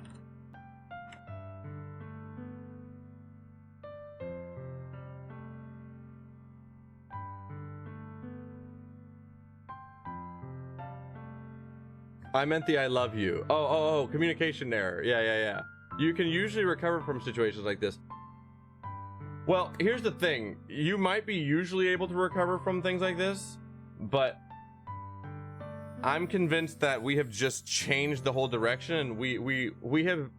I meant the I love you. Oh, communication error. Yeah. You can usually recover from situations like this. Well, here's the thing. You might be usually able to recover from things like this, but I'm convinced that we have just changed the whole direction, and we have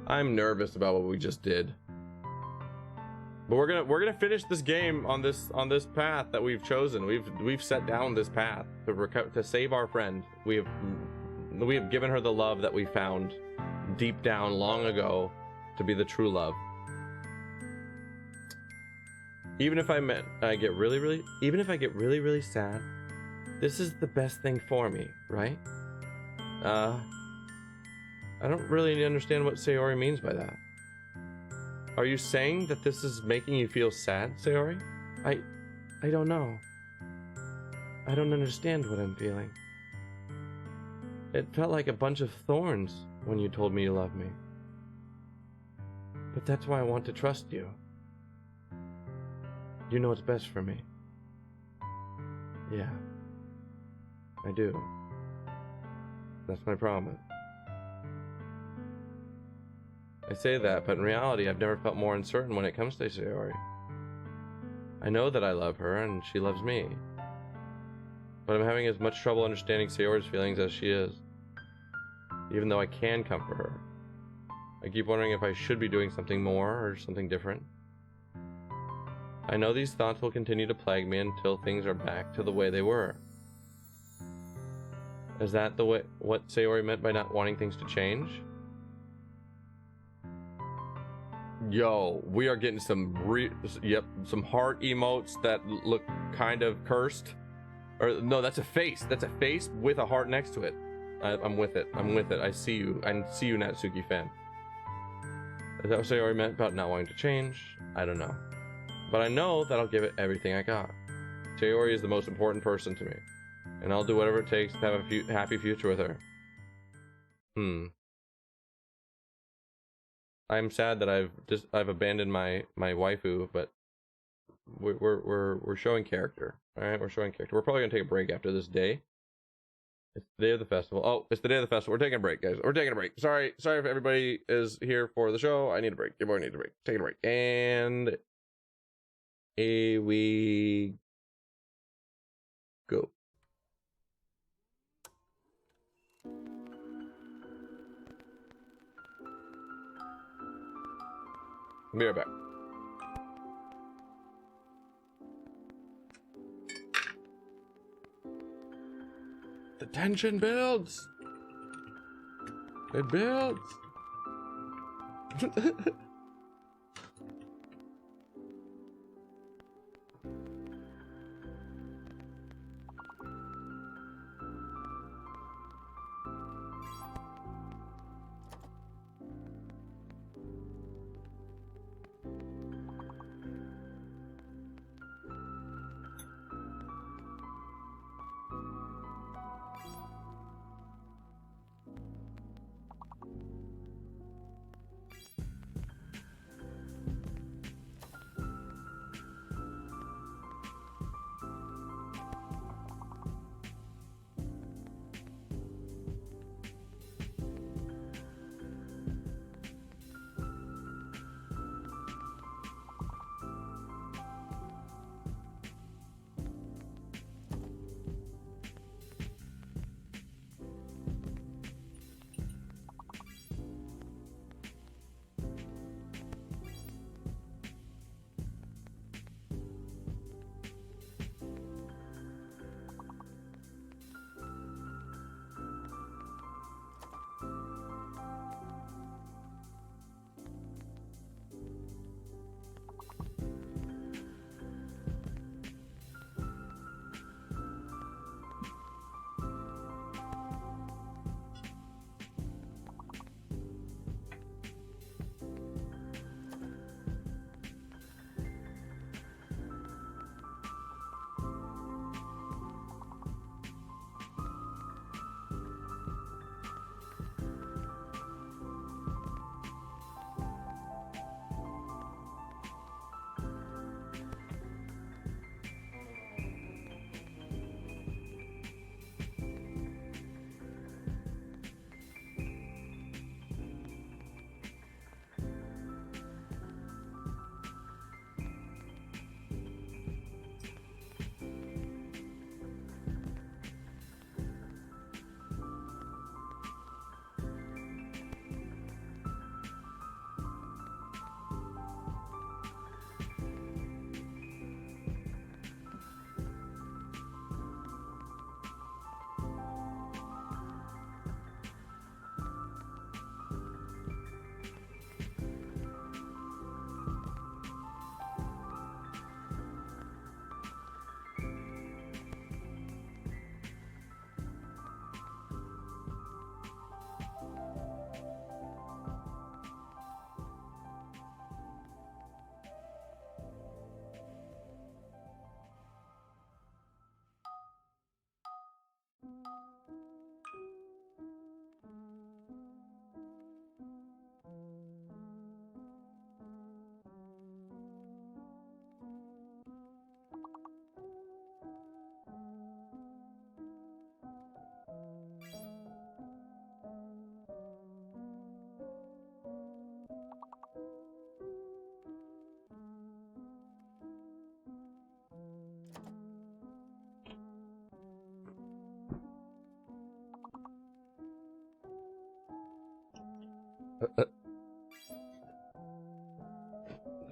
I'm nervous about what we just did. But we're gonna finish this game on this path that we've chosen. We've set down this path to save our friend. We have given her the love that we found deep down long ago to be the true love. Even if I get really sad, this is the best thing for me, right? I don't really understand what Sayori means by that. Are you saying that this is making you feel sad, Sayori? I don't know. I don't understand what I'm feeling. It felt like a bunch of thorns when you told me you love me. But that's why I want to trust you. You know what's best for me. Yeah. I do. That's my promise. I say that, but in reality, I've never felt more uncertain when it comes to Sayori. I know that I love her, and she loves me. But I'm having as much trouble understanding Sayori's feelings as she is. Even though I can comfort her. I keep wondering if I should be doing something more, or something different. I know these thoughts will continue to plague me until things are back to the way they were. Is that what Sayori meant by not wanting things to change? Yo, we are getting some some heart emotes that look kind of cursed. Or no, that's a face. That's a face with a heart next to it. I'm with it. I see you. I see you, Natsuki fan. Is that what Sayori meant about not wanting to change? I don't know. But I know that I'll give it everything I got. Sayori is the most important person to me. And I'll do whatever it takes to have a happy future with her. I'm sad that I've abandoned my waifu, but we're showing character. All right, we're showing character. We're probably gonna take a break after this day, It's the day of the festival. Oh, it's the day of the festival. We're taking a break, guys. We're taking a break. Sorry if everybody is here for the show. I need a break. Everybody needs a break. Taking a break. And here we go. Be right back. The tension builds. It builds.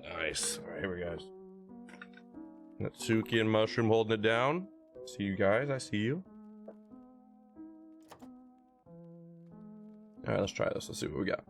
Nice. All right, here we go. Natsuki and Mushroom holding it down. See you guys. I see you. All right, let's try this. Let's see what we got.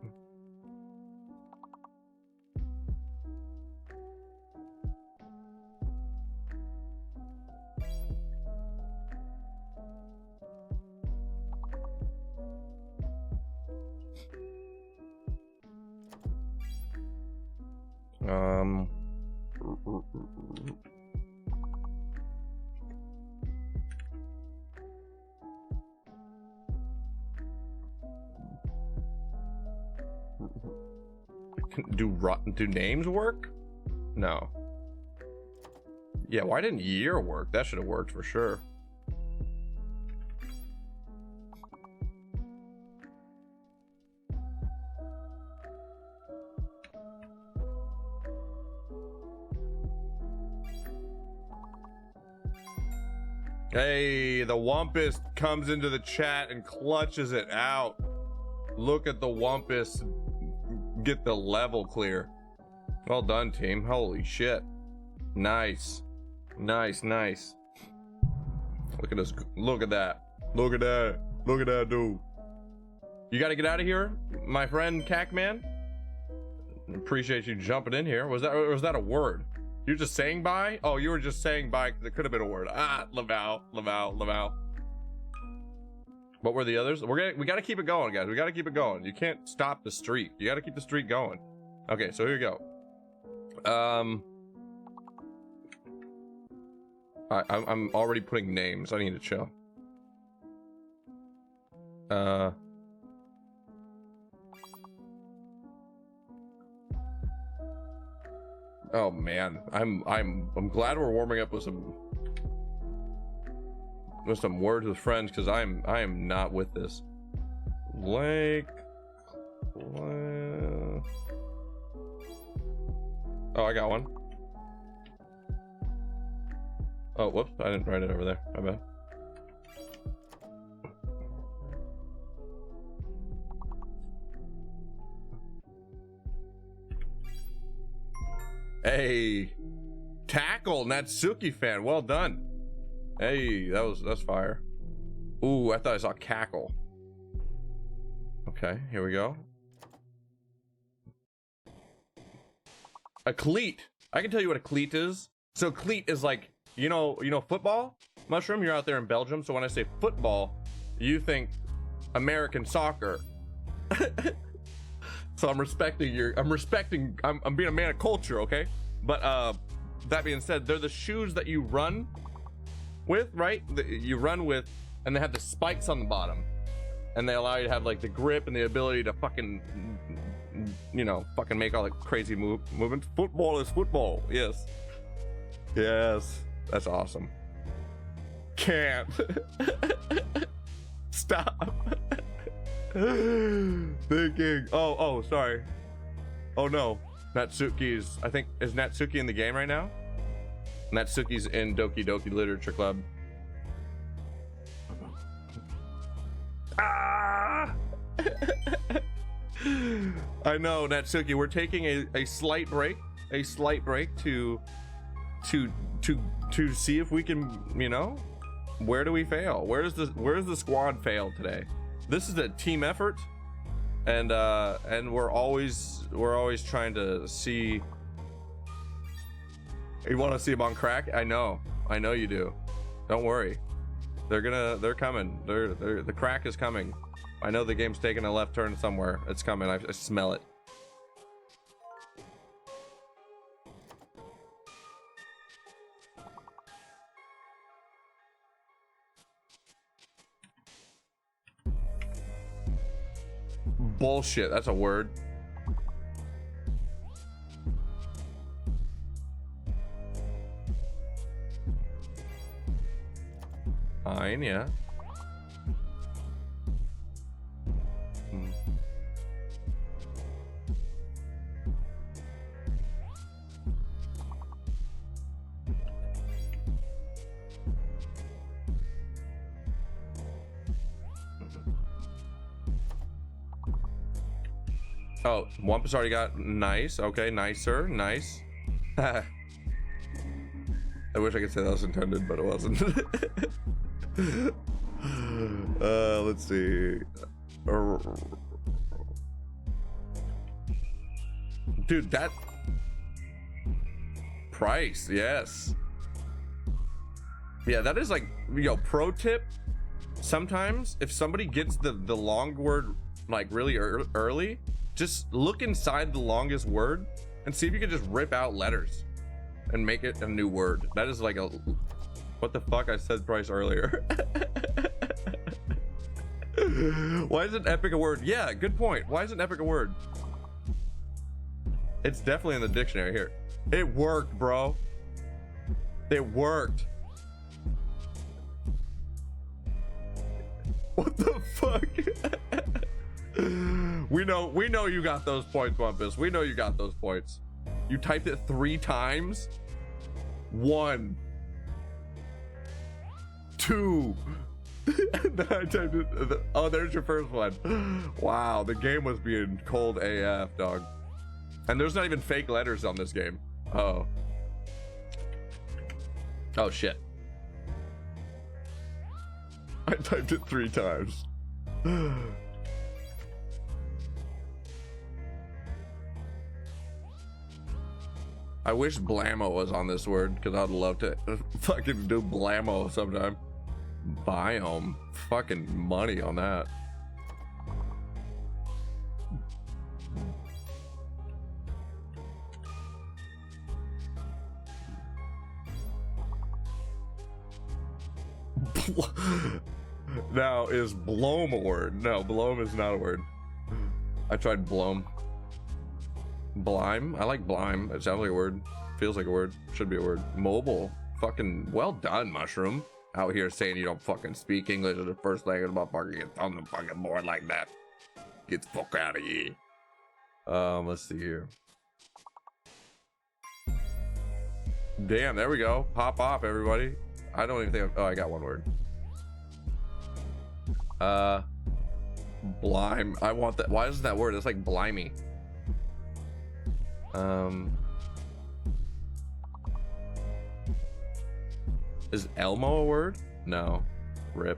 Do names work? No. Yeah, why didn't year work? That should have worked for sure. Hey, the Wumpus comes into the chat and clutches it out. Look at the Wumpus get the level clear. Well done, team. Holy shit. Nice. Nice, nice. Look at this. Look at that. Look at that. Look at that, dude. You gotta get out of here, my friend Cackman. Appreciate you jumping in here. Was that a word? You're just saying bye? Oh, you were just saying bye because it could have been a word. Ah, Lamau. What were the others? We gotta keep it going, guys. We gotta keep it going. You can't stop the streak. You gotta keep the streak going. Okay, so here you go. I'm already putting names. I need to chill. Oh man, I'm glad we're warming up with some words with friends, because I am not with this. Lake. Oh, I got one. Oh, whoops! I didn't write it over there. My bad. Hey, tackle Natsuki fan, well done. Hey, that's fire. Ooh, I thought I saw cackle. Okay, here we go. A cleat. I can tell you what a cleat is. So cleat is like, you know football? Mushroom, you're out there in Belgium, so when I say football, you think American soccer. So I'm being a man of culture, okay? But that being said, they're the shoes that you run with, right? You run with, and they have the spikes on the bottom, and they allow you to have like the grip and the ability to fucking, fucking make all the crazy movements. Football is football. Yes. That's awesome. Can't. Stop. Thinking. Oh, sorry. Oh no. Natsuki's, is Natsuki in the game right now? Natsuki's in Doki Doki Literature Club. Ah! I know, Natsuki, we're taking a slight break to see if we can, where do we fail? Where's the squad fail today? This is a team effort, and we're always trying to see. You want to see them on crack? I know you do. Don't worry, they're coming. The crack is coming. I know the game's taking a left turn somewhere. It's coming. I smell it. Bullshit, that's a word. Fine, yeah. Oh, Wampus already got nice. Okay, nicer, nice. I wish I could say that was intended, but it wasn't. Let's see. Dude, that price, yes. Yeah, that is like, pro tip. Sometimes if somebody gets the long word like really early, just look inside the longest word and see if you can just rip out letters and make it a new word. That is like what the fuck, I said price earlier. Why isn't epic a word? Yeah, good point. Why isn't epic a word? It's definitely in the dictionary here. It worked, bro. It worked. What the fuck? We know you got those points, Bumpus. We know you got those points. You typed it 3 times. 1, 2. Then I typed it. Oh, there's your first one. Wow, the game was being cold AF, dog. And there's not even fake letters on this game. Oh. Oh, shit. I typed it 3 times. I wish blammo was on this word, because I'd love to fucking do blammo sometime. Biome. Fucking money on that. Now, is bloom a word? No, bloom is not a word. I tried bloom. Blime? I like blime. It sounds like a word. Feels like a word. Should be a word. Mobile. Fucking well done, Mushroom. Out here saying you don't fucking speak English as the first language, motherfucker gets on the fucking board like that. Get the fuck out of here. Let's see here. Damn, there we go. Pop off, everybody. I don't even think oh, I got one word. Blime. I want that. Why isn't that word? It's like blimey. Is Elmo a word? No. Rip.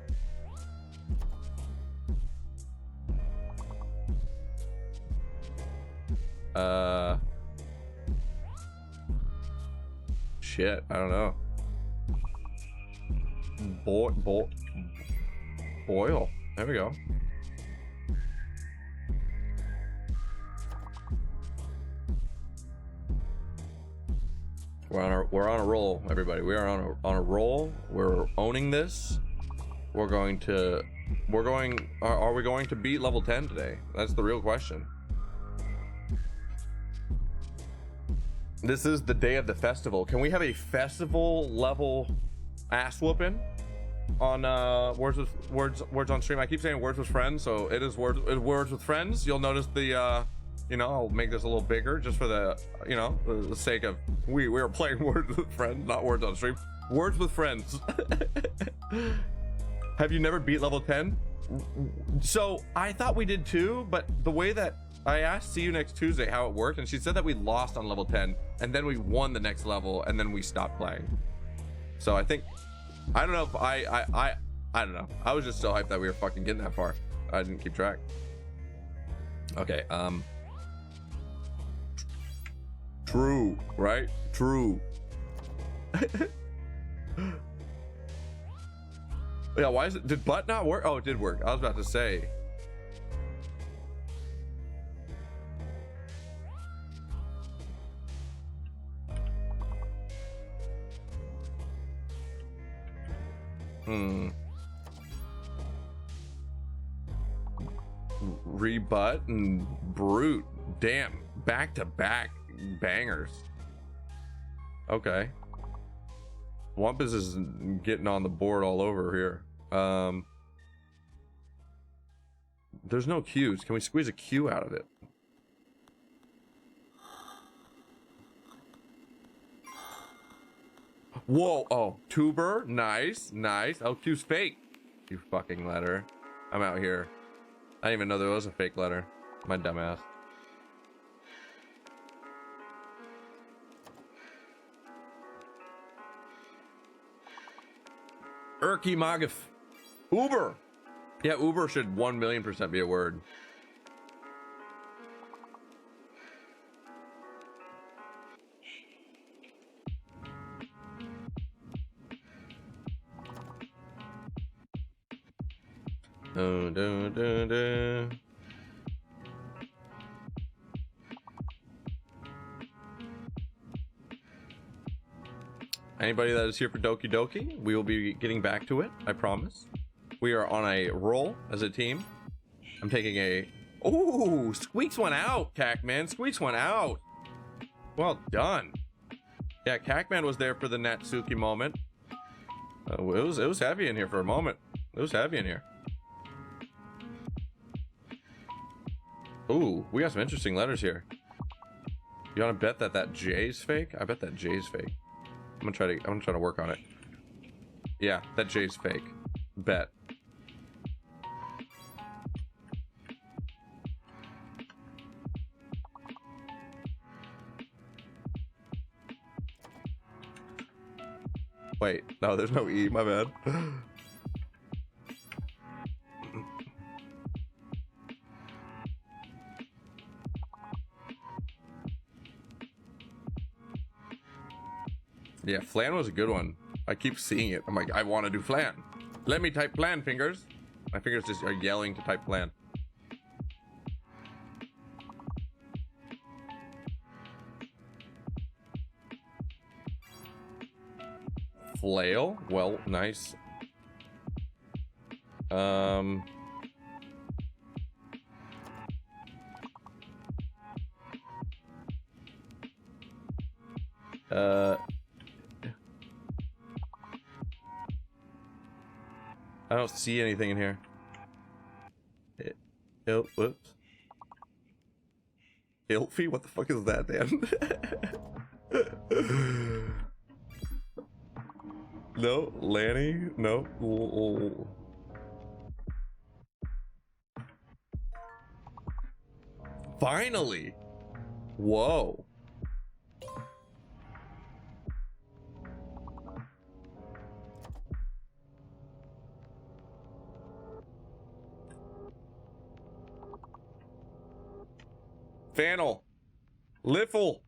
Shit, I don't know. Boil. There we go. We're on a roll, everybody. We are on a roll. We're owning this. Are we going to beat level 10 today? That's the real question. This is the day of the festival. Can we have a festival level ass whooping on words on stream? I keep saying words with friends, so it is words with friends. You'll notice the I'll make this a little bigger just for the the sake of we are playing words with friends, not words on stream. Words with friends. Have you never beat level 10? So I thought we did too, but the way that I asked See You Next Tuesday how it worked, and she said that we lost on level 10 and then we won the next level and then we stopped playing. So I think I don't know if I don't know. I was just so hyped that we were fucking getting that far. I didn't keep track. Okay, true, right? True. Yeah, why is it? Did butt not work? Oh, it did work. I was about to say. Rebut and brute. Damn, back to back bangers. Okay. Wumpus is getting on the board all over here. There's no Q's. Can we squeeze a Q out of it? Whoa. Oh, tuber. Nice. Nice. Oh, Q's fake. You fucking letter. I'm out here. I didn't even know there was a fake letter. My dumbass. Erky Magif. Uber. Yeah, Uber should 1,000,000% be a word. Anybody that is here for Doki Doki, we will be getting back to it, I promise. We are on a roll as a team. I'm taking a... Ooh, Squeaks went out, Cacman. Squeaks went out. Well done. Yeah, Cacman was there for the Natsuki moment. It was heavy in here for a moment. It was heavy in here. Ooh, we got some interesting letters here. You want to bet that J's fake? I bet that J's fake. I'm gonna try to work on it. Yeah, that J's fake. Bet. Wait, no, there's no E, my bad. Yeah, flan was a good one. I keep seeing it. I'm like, I want to do flan. Let me type flan, fingers. My fingers just are yelling to type flan. Flail? Well, nice. I don't see anything in here. Whoops. Ilfy? What the fuck is that, Dan? No, Lanny? No. Finally! Whoa. Fannel. Liffle.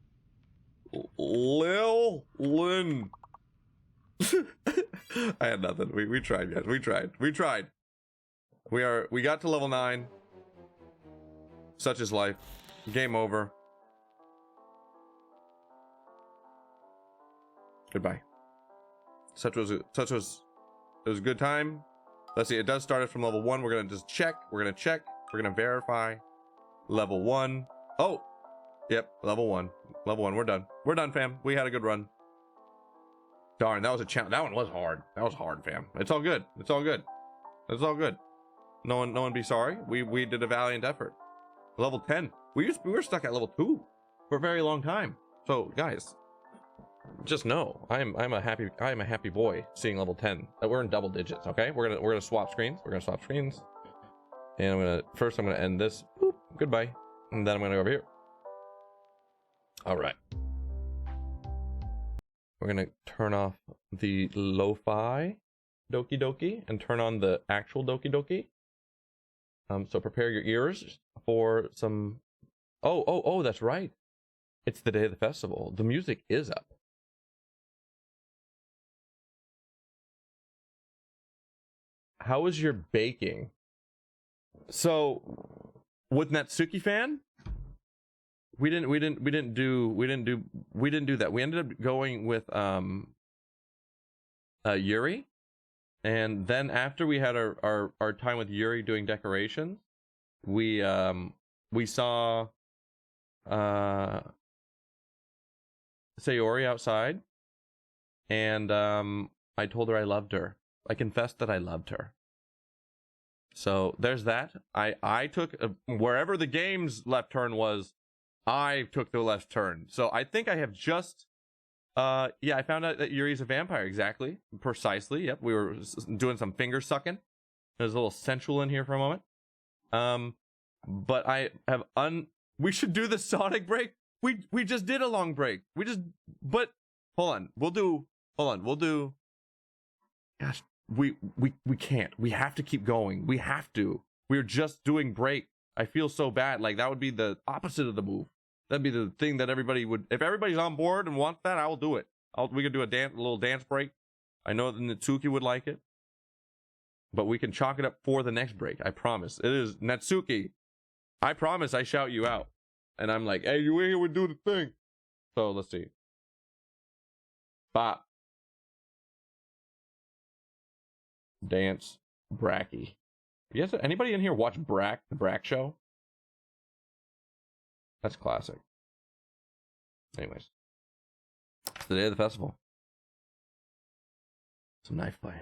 Lil. Lin. I had nothing. We tried, guys. We tried. We got to level 9. Such is life. Game over. Goodbye. It was a good time. Let's see, it does start us from level 1. We're gonna just check. We're gonna verify. Level 1. Oh! Yep, level 1. Level 1, we're done. We're done, fam. We had a good run. Darn, that was a challenge. That one was hard. That was hard, fam. It's all good. It's all good. It's all good. No one be sorry. We did a valiant effort. Level 10. We were stuck at level 2 for a very long time. So, guys, just know I'm a happy boy seeing level 10. We're in double digits, okay? We're gonna swap screens. And I'm gonna end this. Boop, goodbye. And then I'm gonna go over here. All right. We're gonna turn off the lo-fi Doki Doki and turn on the actual Doki Doki. So prepare your ears for some. Oh, that's right. It's the day of the festival. The music is up. How is your baking? So with Natsuki fan, we didn't do that. We ended up going with Yuri, and then after we had our time with Yuri doing decorations, we saw Sayori outside, and I told her I loved her. I confessed that I loved her. So there's that. I took wherever the game's left turn was, I took the left turn. So I think I have just yeah, I found out that Yuri's a vampire. Exactly. Precisely. Yep. We were doing some finger sucking. There's a little sensual in here for a moment. But I have we should do the Sonic break. We just did a long break. But hold on. We'll do gosh, we can't. We have to keep going. We have to. We're just doing break. I feel so bad. Like that would be the opposite of the move. That'd be the thing that everybody would. If everybody's on board and wants that, I will do it. We could do a little dance break. I know that Natsuki would like it, but we can chalk it up for the next break. I promise. It is Natsuki. I promise. I shout you out, and I'm like, "Hey, you in here? We do the thing." So let's see. Bop. Dance. Bracky. You guys, anybody in here watch the Brack show? That's classic. Anyways, it's the day of the festival. Some knife play.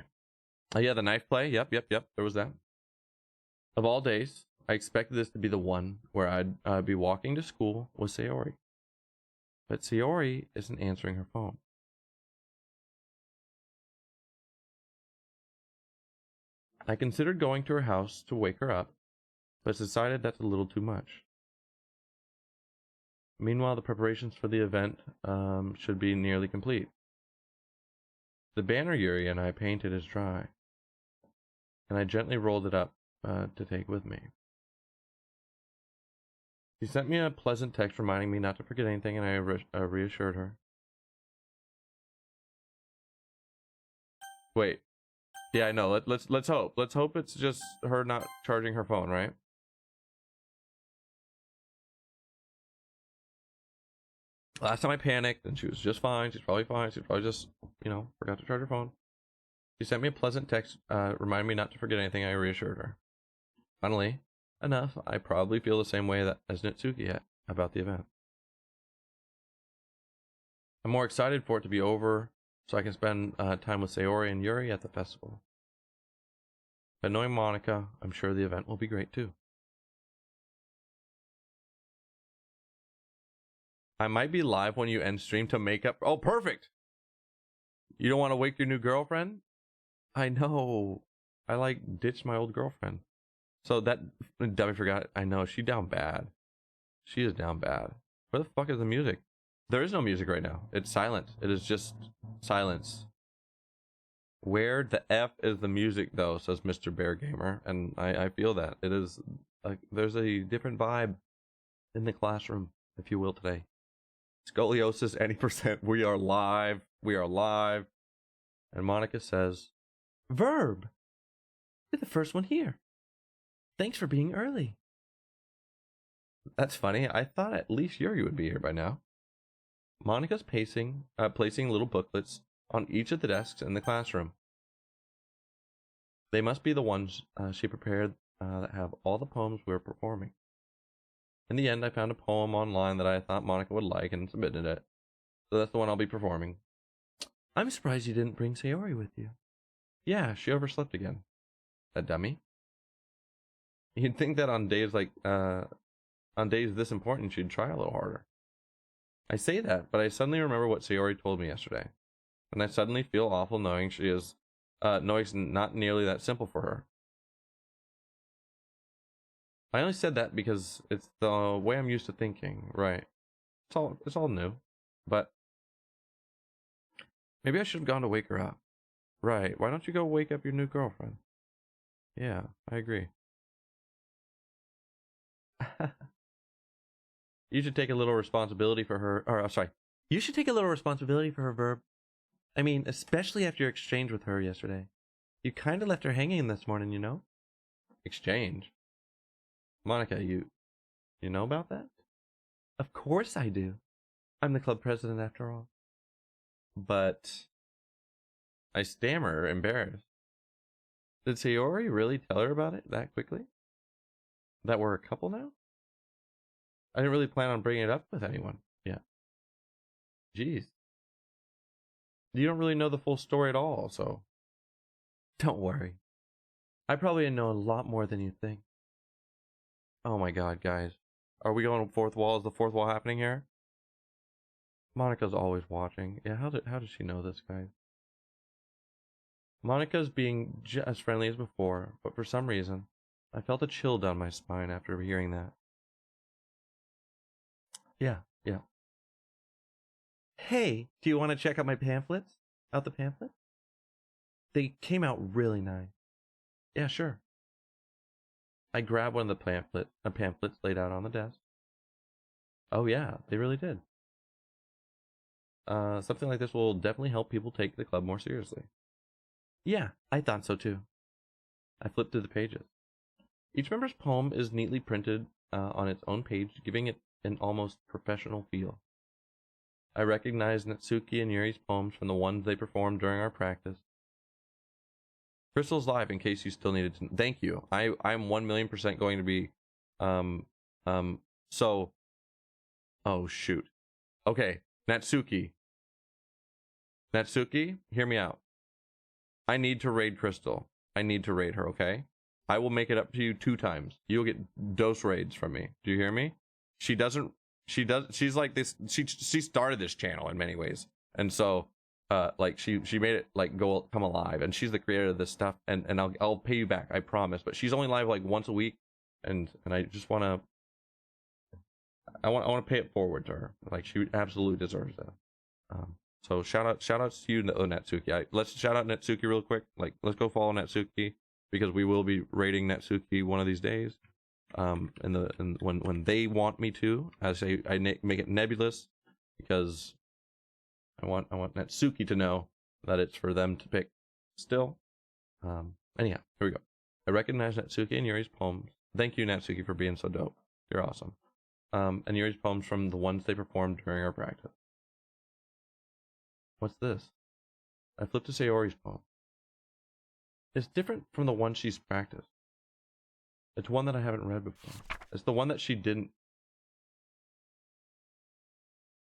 Oh yeah, the knife play. Yep. There was that. Of all days, I expected this to be the one where I'd be walking to school with Sayori. But Sayori isn't answering her phone. I considered going to her house to wake her up, but decided that's a little too much. Meanwhile, the preparations for the event should be nearly complete. The banner Yuri and I painted is dry, and I gently rolled it up to take with me. She sent me a pleasant text reminding me not to forget anything, and I reassured her. Wait. Yeah, I know. Let's hope. Let's hope it's just her not charging her phone, right? Last time I panicked and she was just fine. She's probably fine. She's probably just, forgot to charge her phone. She sent me a pleasant text, reminding me not to forget anything. I reassured her. Funnily enough, I probably feel the same way as Natsuki about the event. I'm more excited for it to be over so I can spend time with Sayori and Yuri at the festival. But knowing Monica, I'm sure the event will be great too. I might be live when you end stream to make up. Oh, perfect! You don't want to wake your new girlfriend? I know. I ditched my old girlfriend. So that dummy forgot. I know, she down bad. She is down bad. Where the fuck is the music? There is no music right now. It's silent. It is just silence. Where the F is the music though, says Mr. Bear Gamer. And I feel that. It is there's a different vibe in the classroom, if you will, today. Scoliosis, any percent. We are live. We are live. And Monica says, Verb! You're the first one here. Thanks for being early. That's funny. I thought at least Yuri would be here by now. Monica's placing little booklets on each of the desks in the classroom. They must be the ones she prepared that have all the poems we're performing. In the end, I found a poem online that I thought Monica would like and submitted it. So that's the one I'll be performing. I'm surprised you didn't bring Sayori with you. Yeah, she overslept again. A dummy? You'd think that on days this important, she'd try a little harder. I say that, but I suddenly remember what Sayori told me yesterday. And I suddenly feel awful knowing it's not nearly that simple for her. I only said that because it's the way I'm used to thinking, right? It's all new. But maybe I should have gone to wake her up. Right, why don't you go wake up your new girlfriend? Yeah, I agree. You should take a little responsibility for her, you should take a little responsibility for her, Verb. I mean, especially after your exchange with her yesterday. You kind of left her hanging this morning, you know? Exchange? Monica, you know about that? Of course I do. I'm the club president after all. But I stammer, embarrassed. Did Sayori really tell her about it that quickly? That we're a couple now? I didn't really plan on bringing it up with anyone yet. Jeez. You don't really know the full story at all, so... Don't worry. I probably know a lot more than you think. Oh my god, guys. Are we going fourth wall? Is the fourth wall happening here? Monica's always watching. Yeah, how does she know this, guys? Monica's being just as friendly as before, but for some reason, I felt a chill down my spine after hearing that. Yeah. Hey, do you want to check out my pamphlets? Out the pamphlets? They came out really nice. Yeah, sure. I grabbed one of the pamphlets laid out on the desk. Oh yeah, they really did. Something like this will definitely help people take the club more seriously. Yeah, I thought so too. I flipped through the pages. Each member's poem is neatly printed on its own page, giving it an almost professional feel. I recognized Natsuki and Yuri's poems from the ones they performed during our practice. Crystal's live in case you still needed to. Thank you. I'm 1,000,000% going to be so oh shoot. Okay, Natsuki, hear me out. I need to raid Crystal. I need to raid her, okay? I will make it up to you 2 times. You'll get dose raids from me. Do you hear me? She's like this. She started this channel in many ways. And so like she made it like come alive, and she's the creator of this stuff, and I'll pay you back, I promise. But she's only live like once a week, and I just want to pay it forward to her. Like, she absolutely deserves that. So shout outs to you, Natsuki. Let's shout out Natsuki real quick. Like, let's go follow Natsuki, because we will be rating Natsuki one of these days. And when they want me to, I make it nebulous, because I want Natsuki to know that it's for them to pick still. Anyhow, here we go. I recognize Natsuki and Yuri's poems. Thank you, Natsuki, for being so dope. You're awesome. And Yuri's poems from the ones they performed during our practice. What's this? I flipped to Sayori's poem. It's different from the one she's practiced. It's one that I haven't read before. It's the one that she didn't.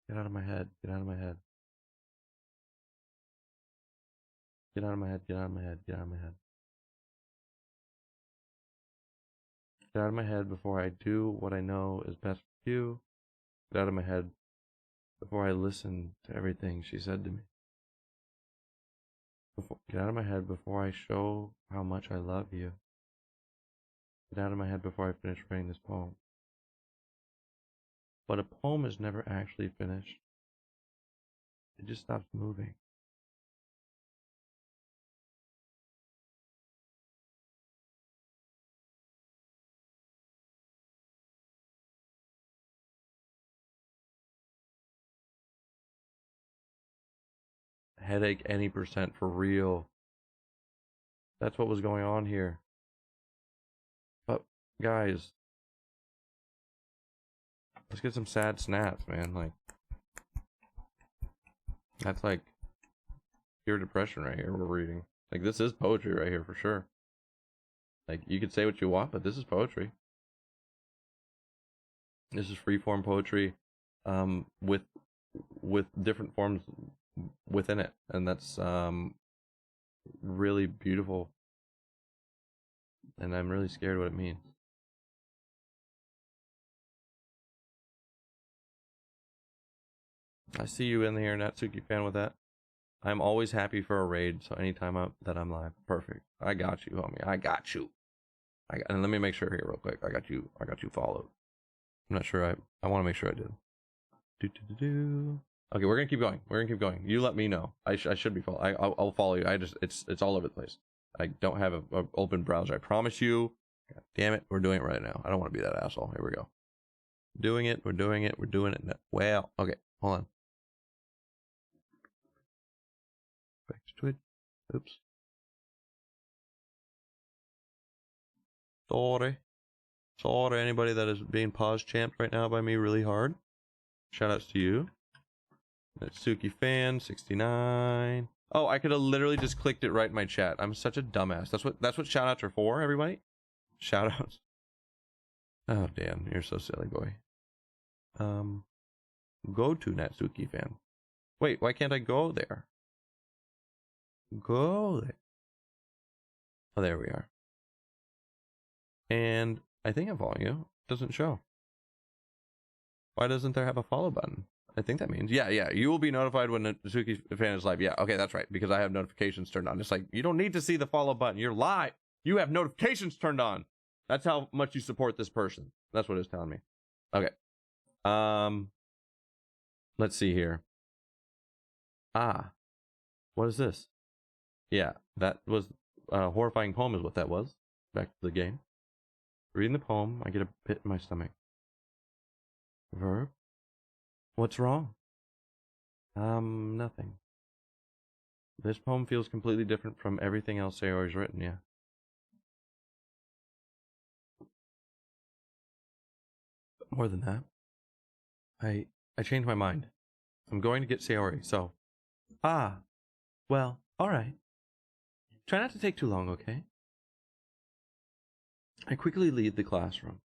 Get out of my head. Get out of my head. Get out of my head. Get out of my head. Get out of my head. Get out of my head before I do what I know is best for you. Get out of my head before I listen to everything she said to me. Get out of my head before I show how much I love you. Get out of my head before I finish writing this poem. But a poem is never actually finished. It just stops moving. Headache any percent, for real. That's what was going on here. But guys, let's get some sad snaps, man. Like, that's like pure depression right here we're reading. Like, this is poetry right here for sure. Like, you could say what you want, but this is poetry. This is freeform poetry, with different forms within it, and that's really beautiful. And I'm really scared what it means. I see you in here, Natsuki fan, with that. I'm always happy for a raid, so anytime that I'm live, perfect. I got you, homie. I got you. And let me make sure here real quick. I got you followed. I'm not sure. I want to make sure I did. Okay, we're gonna keep going. You let me know. I should be followed. I'll follow you. It's all over the place. I don't have an open browser. I promise you. God damn it, we're doing it right now. I don't want to be that asshole. Here we go. We're doing it. Well, okay, hold on. Back to Twitch. Oops. Sorry, anybody that is being pause champed right now by me really hard. Shoutouts to you. Natsuki fan 69. Oh, I could have literally just clicked it right in my chat. I'm such a dumbass. That's what shoutouts are for, everybody. Shoutouts. Oh damn, you're so silly, boy. Go to Natsuki fan. Wait, why can't I go there? Go there. Oh, there we are. And I think I'm following you. It doesn't show. Why doesn't there have a follow button? I think that means, yeah, you will be notified when Natsuki fan is live. Yeah, okay, that's right, because I have notifications turned on. It's like, you don't need to see the follow button. You're live. You have notifications turned on. That's how much you support this person. That's what it's telling me. Okay. Let's see here. What is this? Yeah, that was a horrifying poem is what that was. Back to the game. Reading the poem, I get a pit in my stomach. Verb? What's wrong? Nothing. This poem feels completely different from everything else Sayori's written, yeah. More than that, I changed my mind. I'm going to get Sayori, so... well, alright. Try not to take too long, okay? I quickly leave the classroom.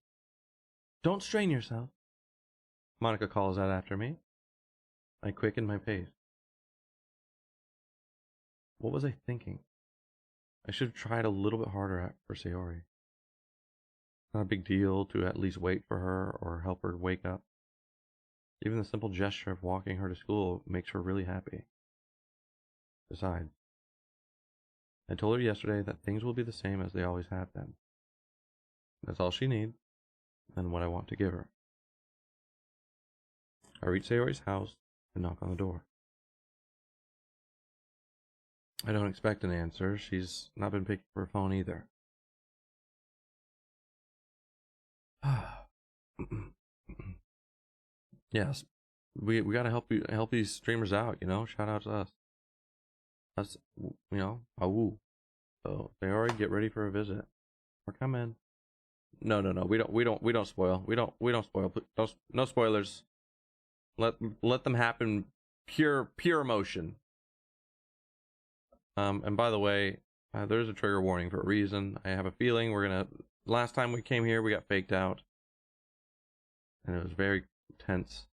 Don't strain yourself. Monica calls out after me. I quicken my pace. What was I thinking? I should have tried a little bit harder for Sayori. Not a big deal to at least wait for her or help her wake up. Even the simple gesture of walking her to school makes her really happy. Besides, I told her yesterday that things will be the same as they always have been. That's all she needs, and what I want to give her. I reach Sayori's house and knock on the door. I don't expect an answer. She's not been picking up her phone either. Yes, we gotta help these streamers out, you know. Shout out to us. Us, you know, awoo. So they already get ready for a visit. We're coming. No. We don't spoil. We don't spoil. No spoilers. Let them happen. Pure emotion. And by the way, there's a trigger warning for a reason. I have a feeling last time we came here, we got faked out. And it was very tense.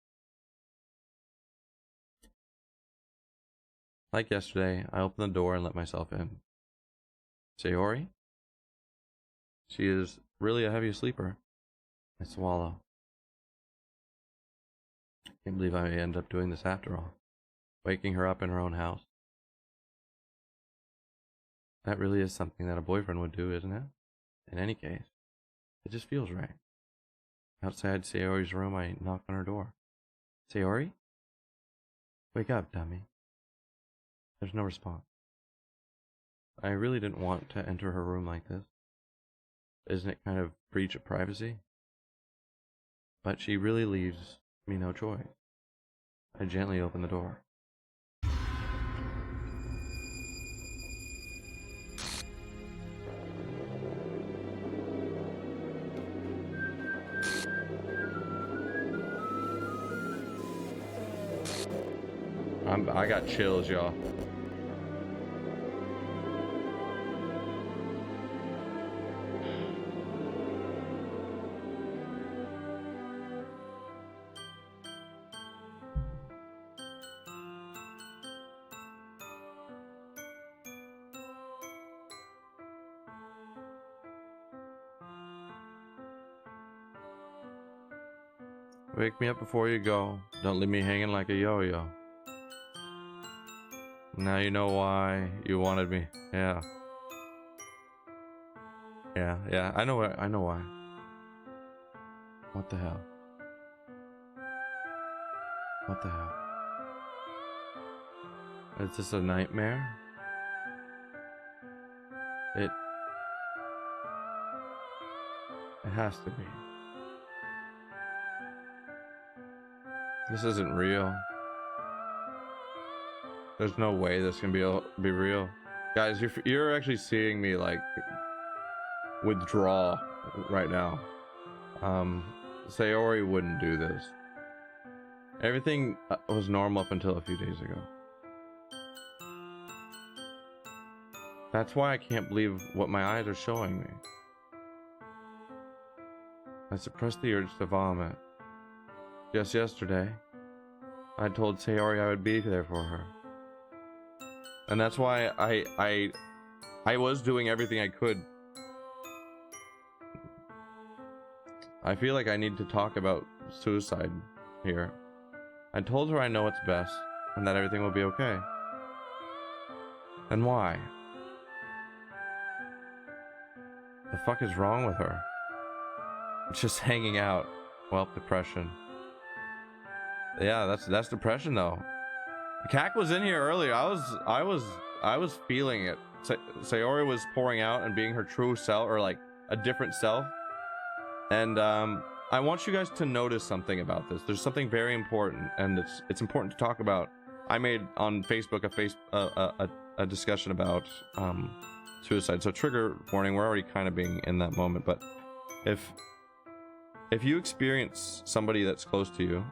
Like yesterday, I opened the door and let myself in. Sayori? She is really a heavy sleeper. I swallow. I can't believe I end up doing this after all. Waking her up in her own house. That really is something that a boyfriend would do, isn't it? In any case, it just feels right. Outside Sayori's room, I knock on her door. Sayori? Wake up, dummy. There's no response. I really didn't want to enter her room like this. Isn't it kind of breach of privacy? But she really leaves me no choice. I gently open the door. I got chills, y'all. Wake me up before you go. Don't leave me hanging like a yo-yo. Now you know why you wanted me. Yeah. I know why. What the hell? What the hell? Is this a nightmare? It has to be. This isn't real. There's no way this can be real. Guys, you're actually seeing me like withdraw right now. Sayori wouldn't do this. Everything was normal up until a few days ago. That's why I can't believe what my eyes are showing me. I suppressed the urge to vomit. Just yesterday, I told Sayori I would be there for her. And that's why I was doing everything I could. I feel like I need to talk about suicide here. I told her I know what's best and that everything will be okay. And why? The fuck is wrong with her? Just hanging out. Well, depression. Yeah, that's depression though. Kak was in here earlier. I was feeling it. Sayori was pouring out and being her true self, or like a different self. And I want you guys to notice something about this. There's something very important, and it's important to talk about. I made on Facebook a discussion about suicide. So trigger warning. We're already kind of being in that moment, but if you experience somebody that's close to you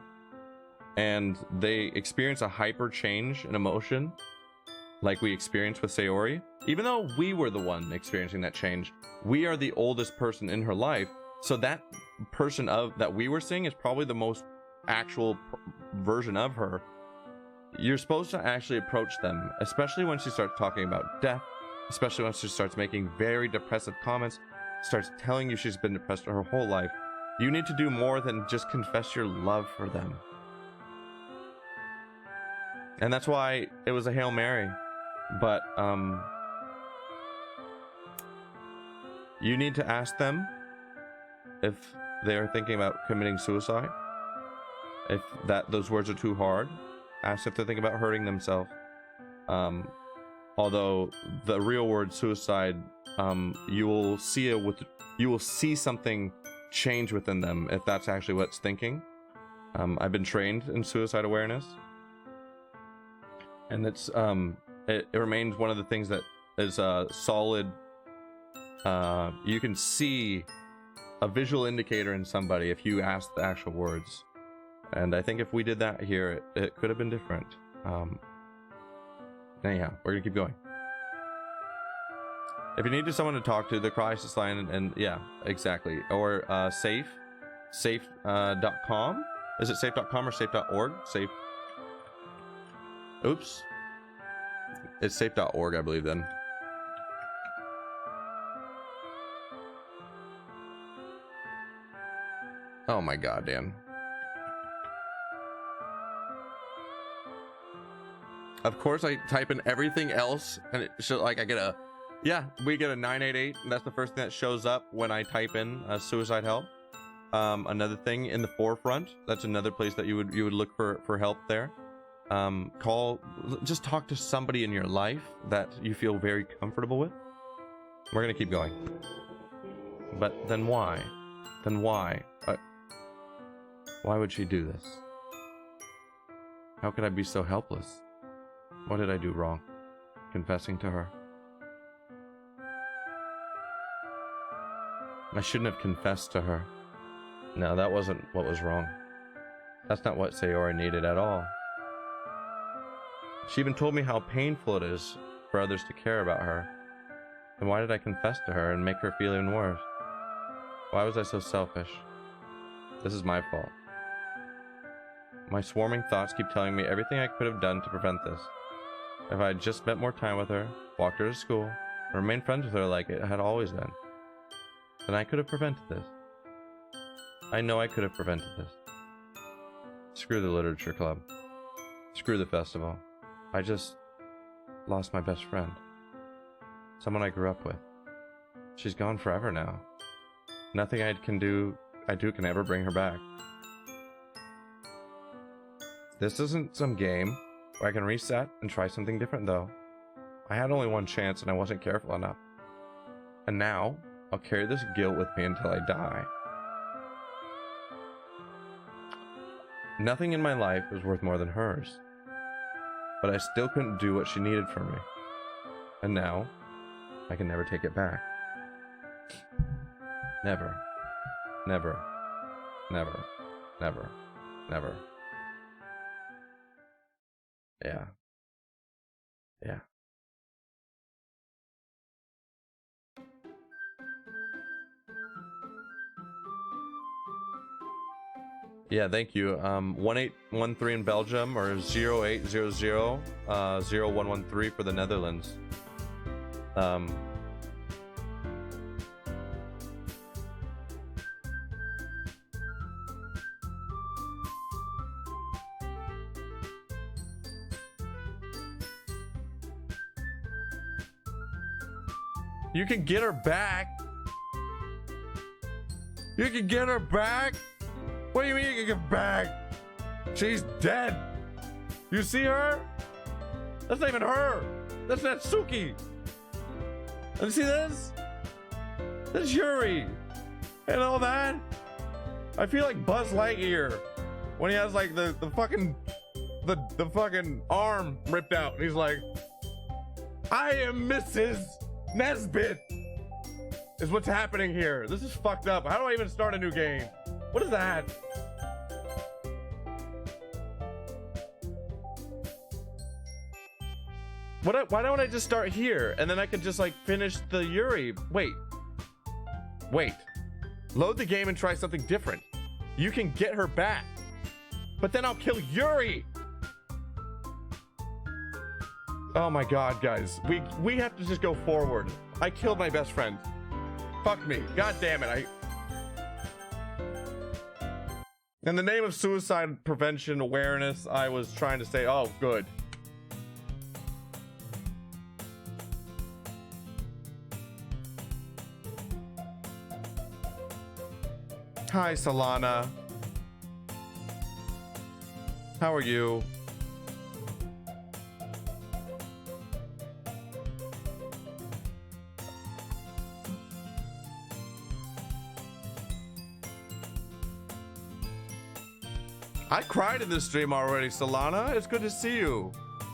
and they experience a hyper change in emotion like we experienced with Sayori, even though we were the one experiencing that change, we are the oldest person in her life, so that person that we were seeing is probably the most actual version of her. You're supposed to actually approach them, especially when she starts talking about death, especially when she starts making very depressive comments, starts telling you she's been depressed her whole life. You need to do more than just confess your love for them. And that's why it was a Hail Mary. but you need to ask them if they're thinking about committing suicide. If those words are too hard, ask if they're thinking about hurting themselves. Although the real word suicide, you will see something change within them if that's actually what's thinking. I've been trained in suicide awareness, and it's it remains one of the things that is solid. You can see a visual indicator in somebody if you ask the actual words, and I think if we did that here, it could have been different. Anyhow, we're gonna keep going. If you need someone to talk to, the crisis line, and yeah, exactly, or safe.com. Is it safe.com or safe.org? Safe. Oops. It's safe.org, I believe, then. Oh my god, Dan. Of course, I type in everything else, and it should, like, I get a, yeah, we get a 988, and that's the first thing that shows up when I type in suicide help. Another thing in the forefront, that's another place that you would look for help there. Just talk to somebody in your life that you feel very comfortable with. We're gonna keep going. But then why? Then why? Why would she do this? How could I be so helpless? What did I do wrong? Confessing to her. I shouldn't have confessed to her. No, that wasn't what was wrong. That's not what Sayori needed at all. She even told me how painful it is for others to care about her. Then why did I confess to her and make her feel even worse? Why was I so selfish? This is my fault. My swarming thoughts keep telling me everything I could have done to prevent this. If I had just spent more time with her, walked her to school, and remained friends with her like it had always been, then I could have prevented this. I know I could have prevented this. Screw the literature club. Screw the festival. I just lost my best friend. Someone I grew up with. She's gone forever now. Nothing I do can ever bring her back. This isn't some game where I can reset and try something different, though. I had only one chance and I wasn't careful enough. And now, I'll carry this guilt with me until I die. Nothing in my life was worth more than hers. But I still couldn't do what she needed from me. And now, I can never take it back. Never. Never. Never. Never. Never. Yeah. Yeah. Yeah, thank you. 1813 in Belgium, or 0800 0113 for the Netherlands. You can get her back. You can get her back. What do you mean you can get back? She's dead. You see her? That's not even her. That's Natsuki. And see this? That's Yuri. And all that. I feel like Buzz Lightyear when he has like the fucking arm ripped out. And he's like, I am Mrs. Nesbit. Is what's happening here. This is fucked up. How do I even start a new game? What is that? Why don't I just start here and then I could just like finish the Yuri? Wait. Load the game and try something different. You can get her back, but then I'll kill Yuri. Oh my god, guys. We have to just go forward. I killed my best friend. Fuck me. God damn it. In the name of suicide prevention awareness, I was trying to say, oh, good. Hi, Solana. How are you? I cried in this stream already, Solana. It's good to see you.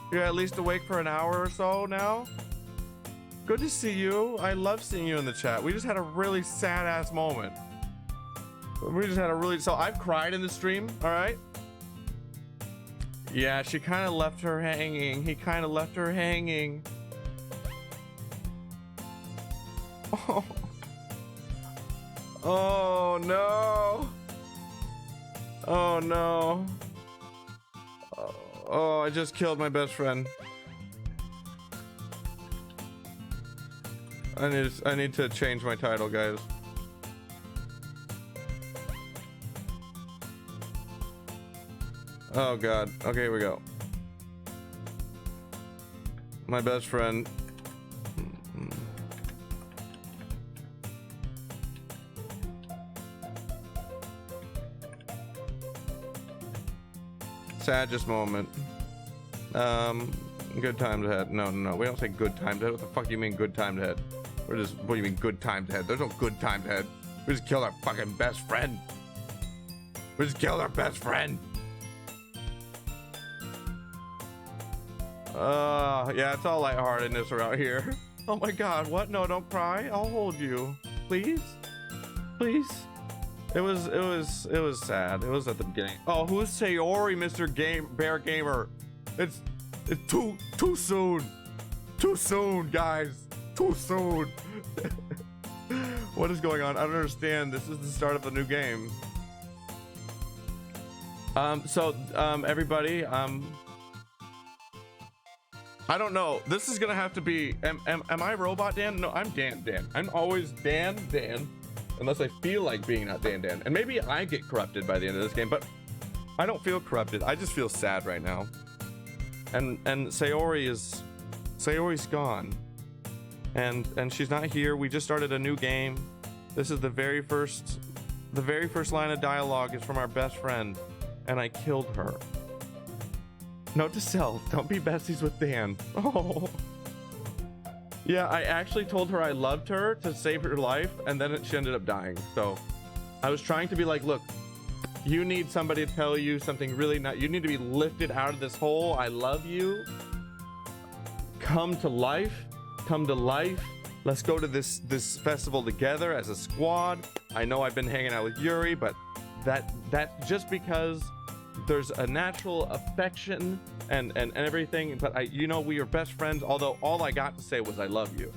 You're at least awake for an hour or so now. Good to see you. I love seeing you in the chat. We just had a really sad ass moment. So I've cried in the stream, all right? Yeah, she kind of left her hanging. He kind of left her hanging. Oh. Oh no. Oh no. Oh, I just killed my best friend. I need to change my title, guys. Oh god. Okay, here we go. My best friend. Saddest moment. Good times ahead. No, we don't say good times ahead. What the fuck do you mean good times ahead? What do you mean good times ahead? There's no good times ahead. We just killed our fucking best friend. We just killed our best friend. Yeah, it's all lightheartedness around here. Oh my god, what? No, don't cry. I'll hold you. Please? Please? It was sad. It was at the beginning. Oh, who's Sayori, Mr. Bear Gamer? It's too soon. Too soon, guys. Too soon. What is going on? I don't understand. This is the start of a new game. Everybody, I don't know. This is gonna have to be. Am I Robot Dan? No, I'm Dan. I'm always Dan. Unless I feel like being not Dan. And maybe I get corrupted by the end of this game, but I don't feel corrupted. I just feel sad right now. And Sayori's gone. And she's not here. We just started a new game. This is the very first line of dialogue is from our best friend, and I killed her. Note to self, don't be besties with Dan. Oh. Yeah, I actually told her I loved her to save her life, and then she ended up dying. So I was trying to be like, look, you need somebody to tell you something really you need to be lifted out of this hole. I love you. Come to life. Let's go to this festival together as a squad. I know I've been hanging out with Yuri, but that's just because there's a natural affection and everything, but we are best friends, although all I got to say was I love you.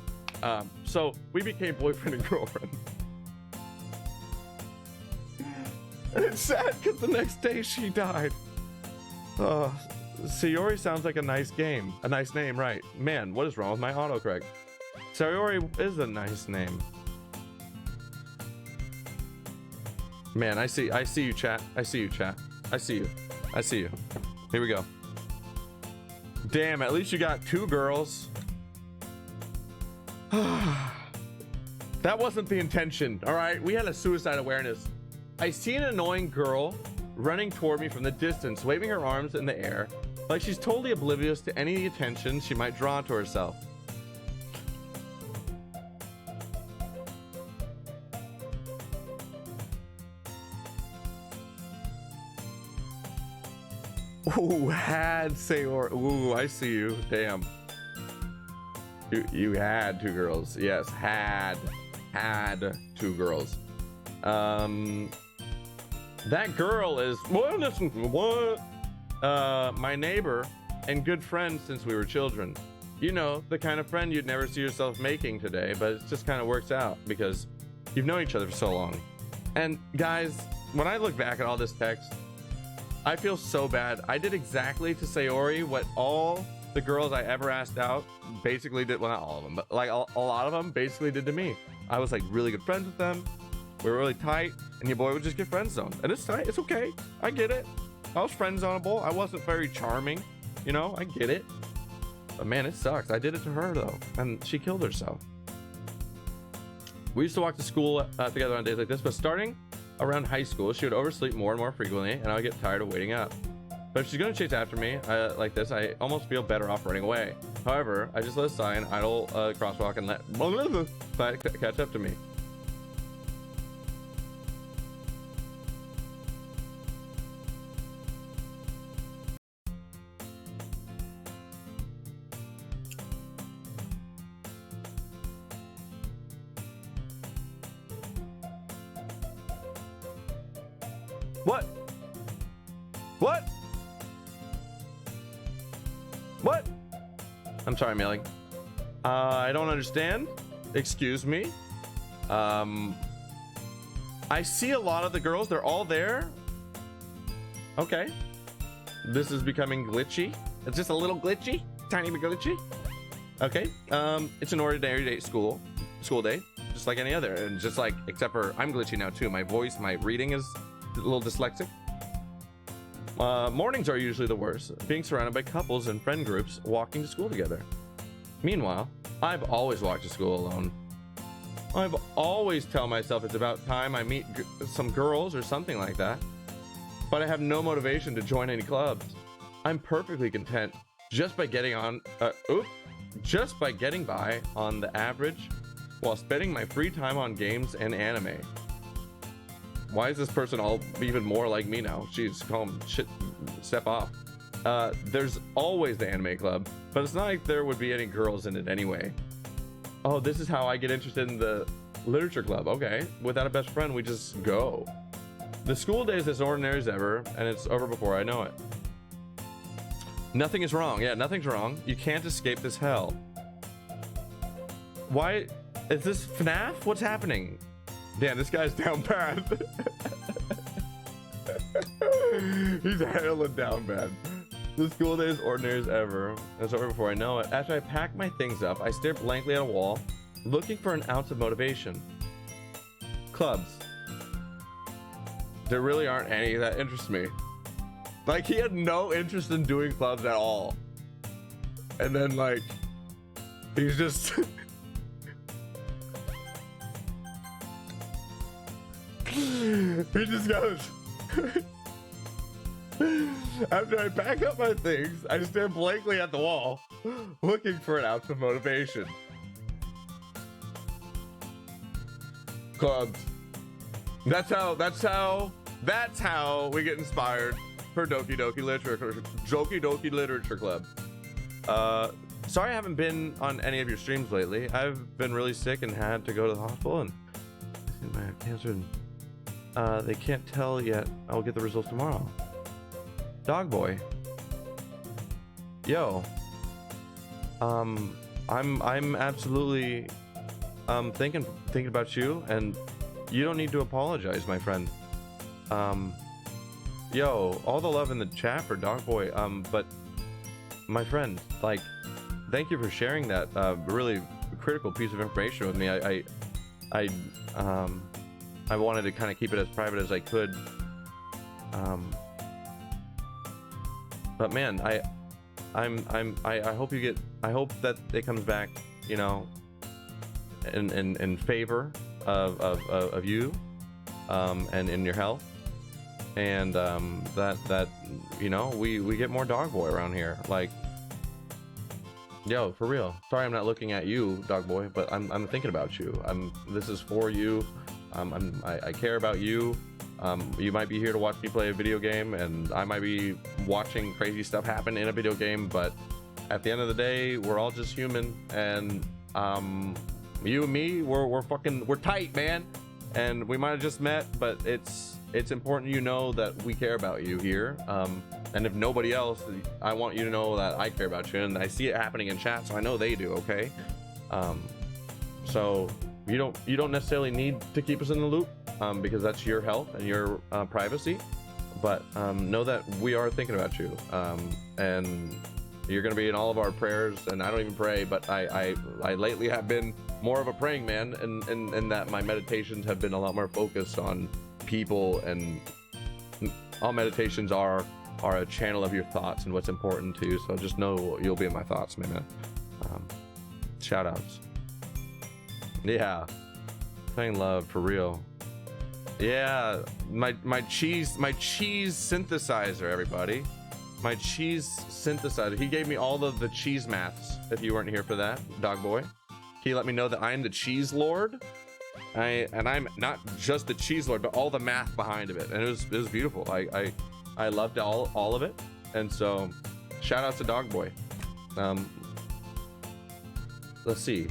So we became boyfriend and girlfriend. And it's sad because the next day she died. Sayori sounds like a nice game. A nice name, right? Man, what is wrong with my autocorrect? Sayori is a nice name. Man, I see you, chat. I see you. Here we go. Damn, at least you got 2 girls. That wasn't the intention, all right? We had a suicide awareness. I see an annoying girl running toward me from the distance, waving her arms in the air, like she's totally oblivious to any attention she might draw to herself. Ooh, had Sayori. Ooh, I see you. Damn. You had 2 girls. Yes, had 2 girls. That girl is my neighbor and good friend since we were children. You know, the kind of friend you'd never see yourself making today, but it just kind of works out because you've known each other for so long. And guys, when I look back at all this text, I feel so bad. I did exactly to Sayori what all the girls I ever asked out basically did. Well, not all of them, but like a lot of them basically did to me. I was like really good friends with them. We were really tight, and your boy would just get friend zoned. And it's tight. It's okay. I get it. I was friend zonable. I wasn't very charming. You know, I get it. But man, it sucks. I did it to her though, and she killed herself. We used to walk to school together on days like this, but starting around high school, she would oversleep more and more frequently, and I would get tired of waiting up. But if she's gonna chase after me like this, I almost feel better off running away. However, I just let a sign, idle crosswalk, and let catch up to me. What? What? What? I'm sorry, mailing. I don't understand. Excuse me. I see a lot of the girls. They're all there. Okay. This is becoming glitchy. It's just a little glitchy. Tiny bit glitchy. Okay. It's an ordinary day school day, just like any other. And just like, except for I'm glitchy now too. My voice, my reading is a little dyslexic. Mornings are usually the worst, being surrounded by couples and friend groups walking to school together. Meanwhile, I've always walked to school alone. I've always tell myself it's about time I meet some girls or something like that, but I have no motivation to join any clubs. I'm perfectly content just by getting by on the average while spending my free time on games and anime. Why is this person all even more like me now? Jeez, calm shit, step off. There's always the anime club, but it's not like there would be any girls in it anyway. Oh, this is how I get interested in the literature club. Okay, without a best friend, we just go. The school day is as ordinary as ever, and it's over before I know it. Nothing is wrong. Yeah, nothing's wrong. You can't escape this hell. Why? Is this FNAF? What's happening? Damn, this guy's down bad. He's hella down bad. The school day is ordinary as ever. It's over before I know it. After I pack my things up, I stare blankly at a wall, looking for an ounce of motivation. Clubs. There really aren't any that interest me. Like, he had no interest in doing clubs at all. And then, like, he's just... he just goes... After I pack up my things, I stare blankly at the wall, looking for an ounce of motivation. Clubs. That's how we get inspired for Doki Doki Literature Club. Sorry I haven't been on any of your streams lately. I've been really sick and had to go to the hospital, and I have cancer, and they can't tell yet. I'll get the results tomorrow. Dog boy. Yo. I'm absolutely thinking about you, and you don't need to apologize, my friend. Yo, all the love in the chat for Dog Boy. But my friend, like, thank you for sharing that really critical piece of information with me. I wanted to kind of keep it as private as I could. But man, I hope you get. I hope that it comes back, you know, in favor of you, and in your health, and that you know we get more Dog Boy around here. Like, yo, for real. Sorry, I'm not looking at you, Dog Boy, but I'm thinking about you. This is for you. I care about you. You might be here to watch me play a video game, and I might be watching crazy stuff happen in a video game, but at the end of the day, we're all just human, and you and me, we're tight, man. And we might have just met, but it's important you know that we care about you here. And if nobody else, I want you to know that I care about you, and I see it happening in chat, so I know they do. Okay. So you don't necessarily need to keep us in the loop, because that's your health and your privacy. But know that we are thinking about you, and you're gonna be in all of our prayers. And I don't even pray, but I lately have been more of a praying man, and that my meditations have been a lot more focused on people, and all meditations are a channel of your thoughts and what's important to you. So just know you'll be in my thoughts, man. Shout outs. Yeah, playing love for real. Yeah, my cheese synthesizer, everybody. My cheese synthesizer. He gave me all of the cheese maths. If you weren't here for that, dog boy, he let me know that I'm the cheese lord. And I'm not just the cheese lord, but all the math behind of it, and it was beautiful. I loved all of it, and so shout out to dog boy. Let's see,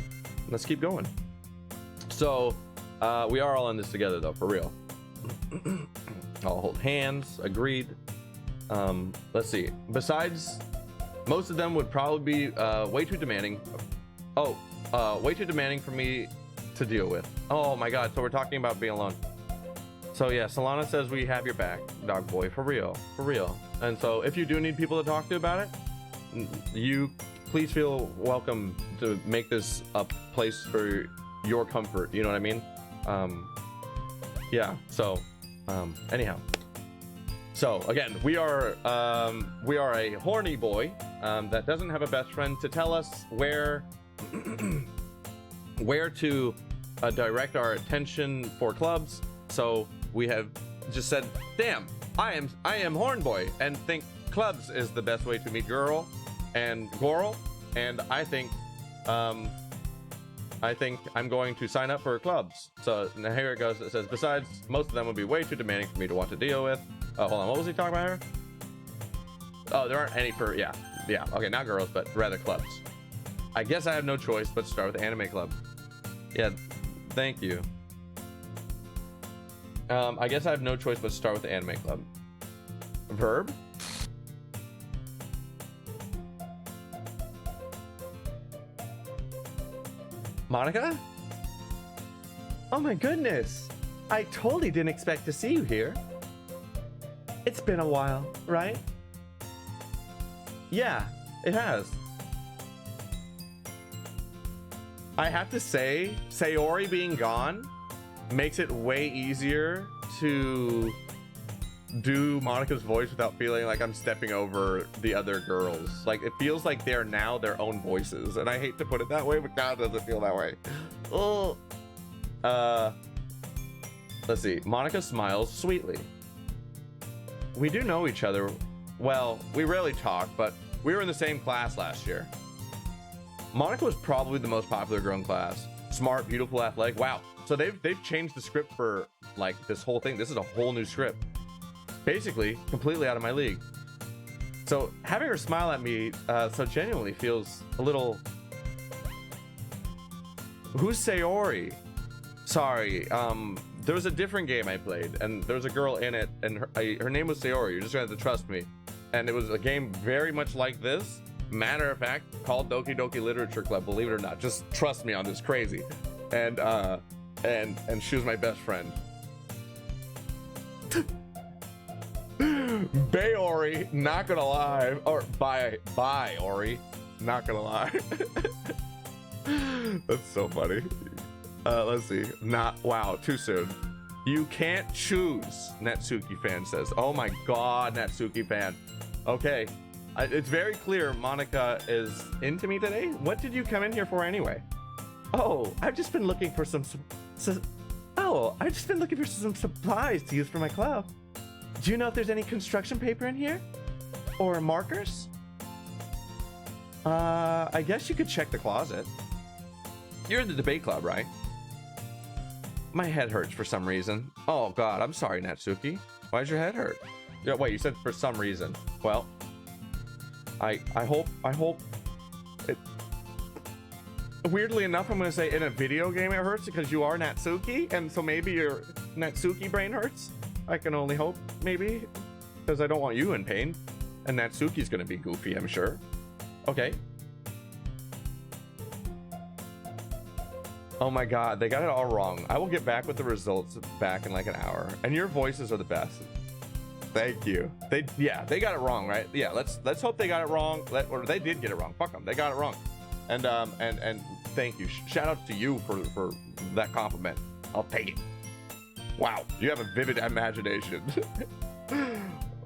let's keep going. So we are all in this together though, for real. I'll hold hands, agreed. Let's see, besides, most of them would probably be way too demanding. Way too demanding for me to deal with. Oh my god, so we're talking about being alone. So yeah, Solana says we have your back, dog boy, for real. And so if you do need people to talk to about it, you please feel welcome to make this a place for your comfort, you know what I mean? Yeah, so anyhow, so again, we are a horny boy that doesn't have a best friend to tell us where to direct our attention for clubs. So we have just said, damn, I am horn boy and think clubs is the best way to meet girl and I think I'm going to sign up for clubs. So now here it goes. It says, besides, most of them would be way too demanding for me to want to deal with. Oh, hold on, what was he talking about here? Oh, there aren't any for, yeah, okay, not girls, but rather clubs. I guess I have no choice but to start with anime club. Yeah, thank you. I guess I have no choice but to start with the anime club. Verb? Monica? Oh my goodness. I totally didn't expect to see you here. It's been a while, right? Yeah, it has. I have to say, Sayori being gone makes it way easier to do Monica's voice without feeling like I'm stepping over the other girls. Like, it feels like they're now their own voices, and I hate to put it that way, but God doesn't feel that way. Oh. Let's see. Monica smiles sweetly. We do know each other. Well, we rarely talk, but we were in the same class last year. Monica was probably the most popular girl in class. Smart, beautiful, athletic. Wow. So they've changed the script for like this whole thing. This is a whole new script. Basically, completely out of my league. So having her smile at me so genuinely feels a little... Who's Sayori? Sorry, there was a different game I played, and there was a girl in it, and her name was Sayori. You're just gonna have to trust me. And it was a game very much like this. Matter of fact, called Doki Doki Literature Club. Believe it or not, just trust me on this crazy. And she was my best friend. Bay Ori, not gonna lie, or bye Ori, not gonna lie. That's so funny. Let's see. Wow, too soon. You can't choose, Natsuki fan says. Oh my god, Natsuki fan. Okay, it's very clear Monica is into me today. What did you come in here for anyway? Oh, I've just been looking for some supplies to use for my club. Do you know if there's any construction paper in here? Or markers? I guess you could check the closet. You're in the debate club, right? My head hurts for some reason. Oh god, I'm sorry, Natsuki. Why's your head hurt? Yeah, wait, you said for some reason. Well, I hope it... Weirdly enough, I'm gonna say in a video game it hurts because you are Natsuki, and so maybe your Natsuki brain hurts. I can only hope, maybe, because I don't want you in pain. And Natsuki's gonna be goofy, I'm sure. Okay. Oh my god, they got it all wrong. I will get back with the results back in like an hour. And your voices are the best. Thank you. They got it wrong, right? Yeah, let's hope they got it wrong. Or they did get it wrong. Fuck them, they got it wrong. And thank you. Shout out to you for that compliment. I'll take it. Wow, you have a vivid imagination.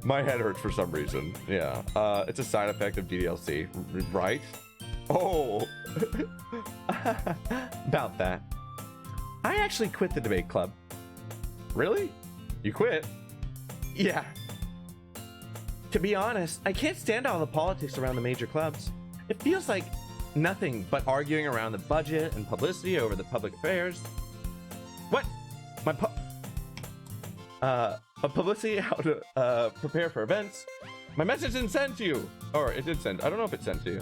My head hurts for some reason. Yeah, it's a side effect of DDLC, right? Oh, about that. I actually quit the debate club. Really? You quit? Yeah. To be honest, I can't stand all the politics around the major clubs. It feels like nothing but arguing around the budget and publicity over the public affairs. What? A publicity how to prepare for events. My message didn't send to you. Or it did send. I don't know if it sent to you.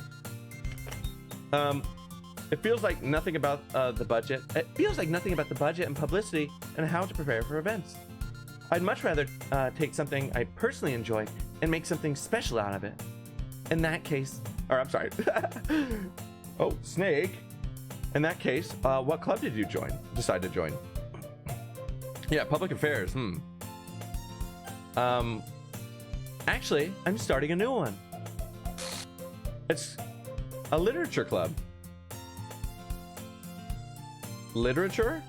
It feels like nothing about the budget. It feels like nothing about the budget and publicity and how to prepare for events. I'd much rather take something I personally enjoy and make something special out of it. In that case, or I'm sorry. Oh, Snake. In that case, what club did you decide to join? Yeah, public affairs. Actually, I'm starting a new one. It's a literature club. Literature?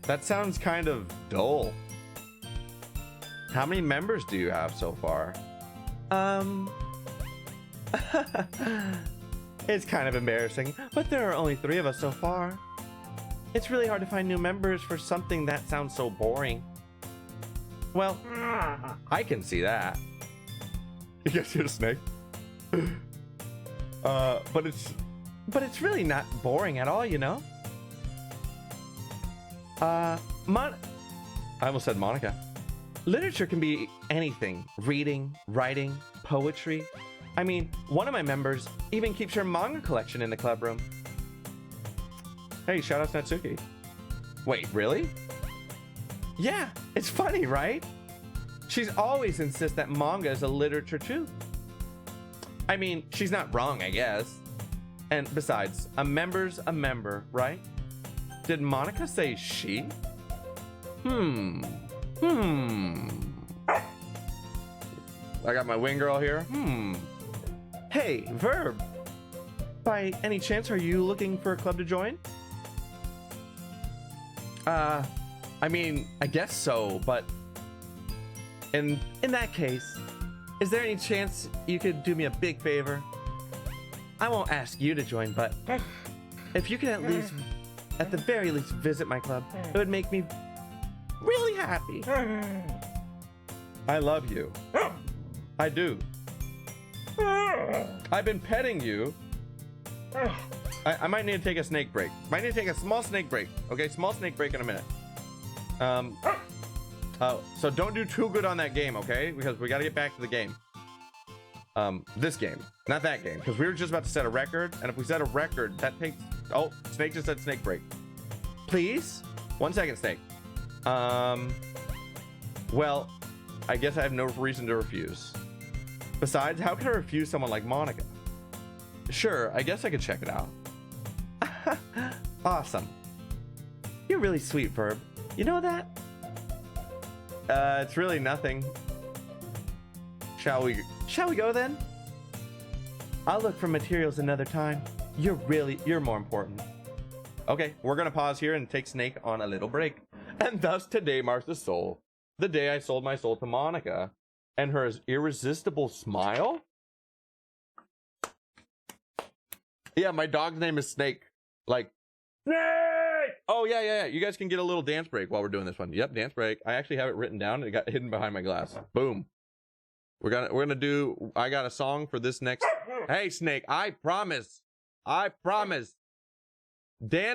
That sounds kind of dull. How many members do you have so far? It's kind of embarrassing, but there are only 3 of us so far. It's really hard to find new members for something that sounds so boring. Well, I can see that. You guys hear the snake? But it's really not boring at all, you know? I almost said Monica. Literature can be anything. Reading, writing, poetry. I mean, one of my members even keeps her manga collection in the club room. Hey, shout out to Natsuki. Wait, really? Yeah, it's funny, right? She's always insists that manga is a literature too. I mean, she's not wrong, I guess. And besides, a member's a member, right? Did Monica say she? I got my wing girl here. Hey, Verb. By any chance, are you looking for a club to join? I mean, I guess so, but in that case, is there any chance you could do me a big favor? I won't ask you to join, but if you could at the very least, visit my club, it would make me really happy. I love you. I do. I've been petting you. I might need to take a snake break. Might need to take a small snake break. Okay, small snake break in a minute. So don't do too good on that game, okay? Because we got to get back to the game. This game, not that game, because we were just about to set a record, and if we set a record, that takes. Oh, Snake just said snake break. Please, 1 second, Snake. Well, I guess I have no reason to refuse. Besides, how can I refuse someone like Monica? Sure, I guess I could check it out. Awesome. You're really sweet, Verb. You know that? It's really nothing. Shall we go then? I'll look for materials another time. You're more important. Okay, we're gonna pause here and take Snake on a little break. And thus today marks the day I sold my soul to Monica and her irresistible smile. Yeah, my dog's name is Snake. Like, Snake! Oh, yeah. You guys can get a little dance break while we're doing this one. Yep, dance break. I actually have it written down and it got hidden behind my glass. Boom. We're gonna do, I got a song for this next. Hey, Snake, I promise. Dan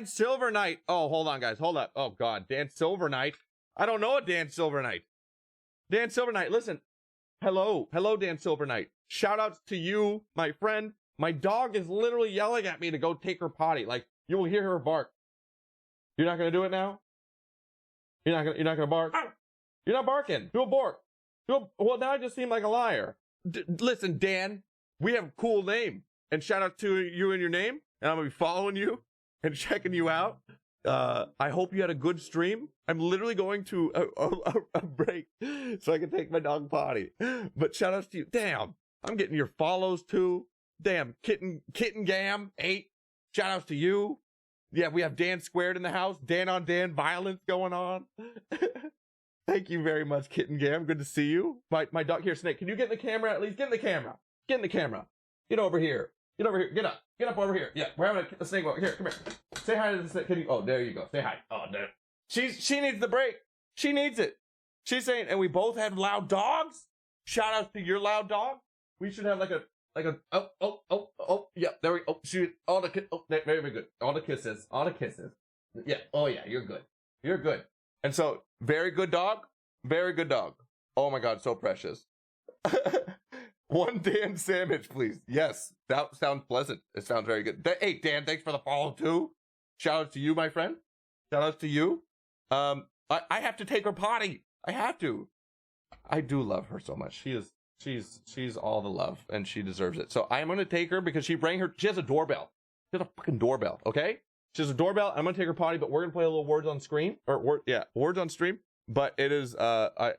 Silvernight. Oh, hold on, guys. Hold up. Oh, God. Dan Silvernight. I don't know a Dan Silvernight. Dan Silvernight, listen. Hello, Dan Silvernight. Shout outs to you, my friend. My dog is literally yelling at me to go take her potty. Like, you will hear her bark. You're not gonna do it now? You're not gonna bark? You're not barking. Do a bark. Well, now I just seem like a liar. Listen, Dan, we have a cool name. And shout out to you and your name. And I'm gonna be following you and checking you out. I hope you had a good stream. I'm literally going to a break so I can take my dog potty. But shout outs to you. Damn, I'm getting your follows too. Damn, Kitten Gam 8. Shout outs to you. Yeah, we have Dan squared in the house. Dan on Dan violence going on. Thank you very much, Kitten Gam. Good to see you. My dog here, Snake. Can you get in the camera at least? Get in the camera. Get over here. Get up over here. Yeah, we're having a snake walk. Here, come here. Say hi to the snake. Oh, there you go. Say hi. Oh, there. She needs the break. She needs it. She's saying, and we both have loud dogs. Shout out to your loud dog. We should have like a yeah, there we go. Shoot, all the very good. All the kisses. Yeah. Oh yeah, you're good. You're good. And so, very good dog. Very good dog. Oh my God, so precious. One Dan sandwich, please. Yes, that sounds pleasant. It sounds very good. Hey, Dan, thanks for the follow too. Shout out to you, my friend. Shout out to you. I have to take her potty. I have to. I do love her so much. She's all the love, and she deserves it. So I'm gonna take her because she has a doorbell. She has a fucking doorbell. Okay. She has a doorbell. I'm gonna take her potty, but we're gonna play a little words on screen words on stream. But it is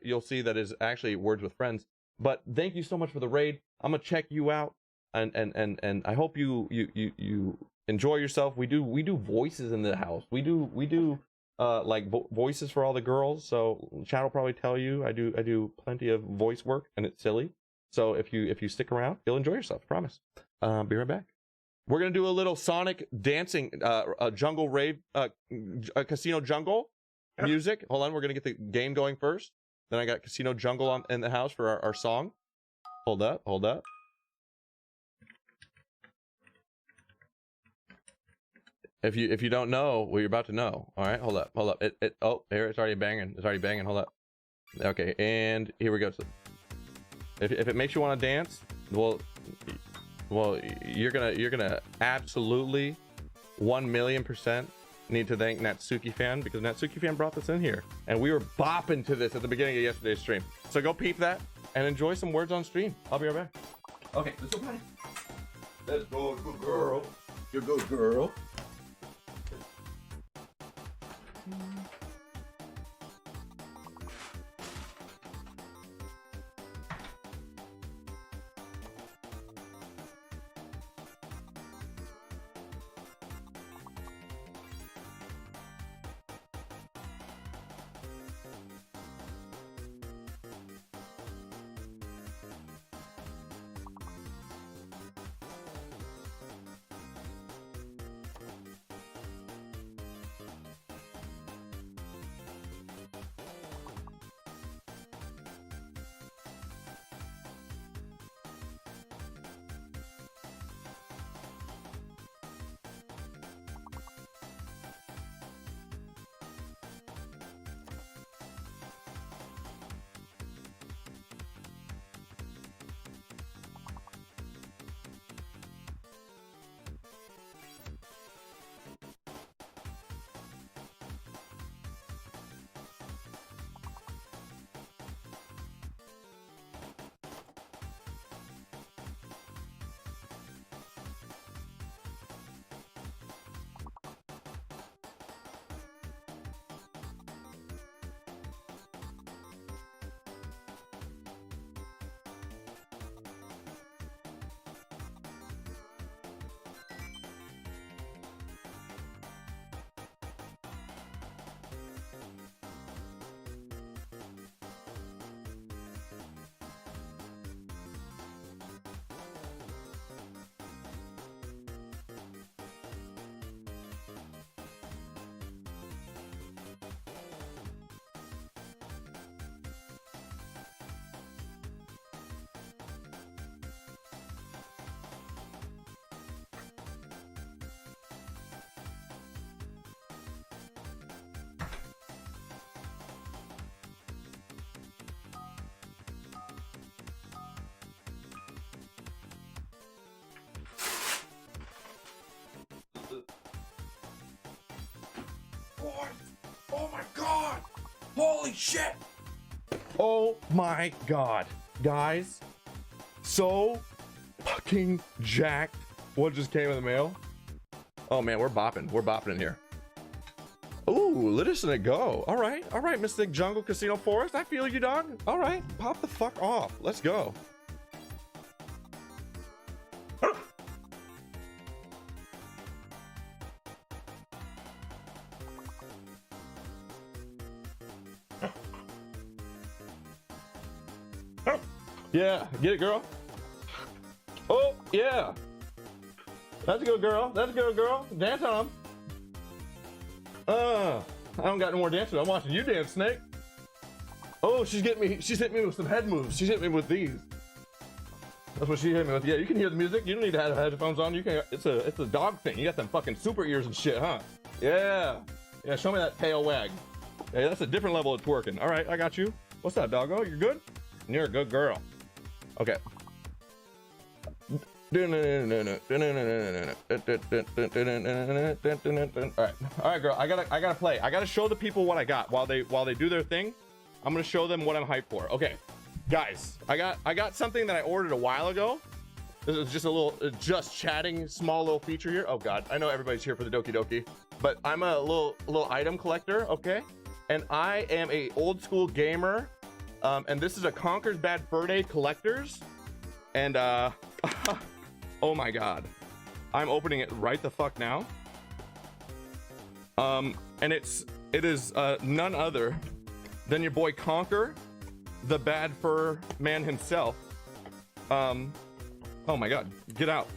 you'll see that is actually words with friends. But thank you so much for the raid. I'm gonna check you out, and I hope you enjoy yourself. We do voices in the house. We do voices for all the girls. So chat will probably tell you I do plenty of voice work, and it's silly. So if you stick around, you'll enjoy yourself. Promise. Be right back. We're gonna do a little Sonic dancing, jungle raid, casino jungle music. Hold on, we're gonna get the game going first. Then I got Casino Jungle in the house for our song. Hold up. If you don't know, well, you're about to know. All right, hold up. Here it's already banging. Hold up. Okay, and here we go. So if it makes you want to dance, well, you're gonna absolutely 1,000,000% need to thank Natsuki Fan, because Natsuki Fan brought this in here, and we were bopping to this at the beginning of yesterday's stream. So go peep that and enjoy some words on stream. I'll be right back. Okay, let's go play. Let's go, good girl. You're good girl. Oh my God! Holy shit! Oh my God, guys, so fucking jacked. What just came in the mail? Oh man, we're bopping in here. Ooh, let us go. All right, Mystic Jungle Casino Forest. I feel you, dog. All right, pop the fuck off. Let's go. Yeah, get it, girl. Oh, yeah. That's a good girl. Dance on them. I don't got no more dancing. I'm watching you dance, Snake. Oh, she's hit me with some head moves. She's hit me with these. That's what she hit me with. Yeah, you can hear the music. You don't need to have headphones on. You can. It's a dog thing. You got them fucking super ears and shit, huh? Yeah. Yeah. Show me that tail wag. Hey, that's a different level of twerking. All right, I got you. What's up, doggo? You're good? You're a good girl. Okay. All right, girl. I gotta play. I gotta show the people what I got while they do their thing. I'm gonna show them what I'm hyped for. Okay, guys. I got something that I ordered a while ago. This is just a little just chatting small little feature here. Oh God, I know everybody's here for the Doki Doki, but I'm a little item collector. Okay, and I am a old school gamer. And this is a Conker's Bad Fur Day collectors. And oh my God, I'm opening it right the fuck now. And it is none other than your boy Conker, the Bad Fur Man himself. Oh my God, get out,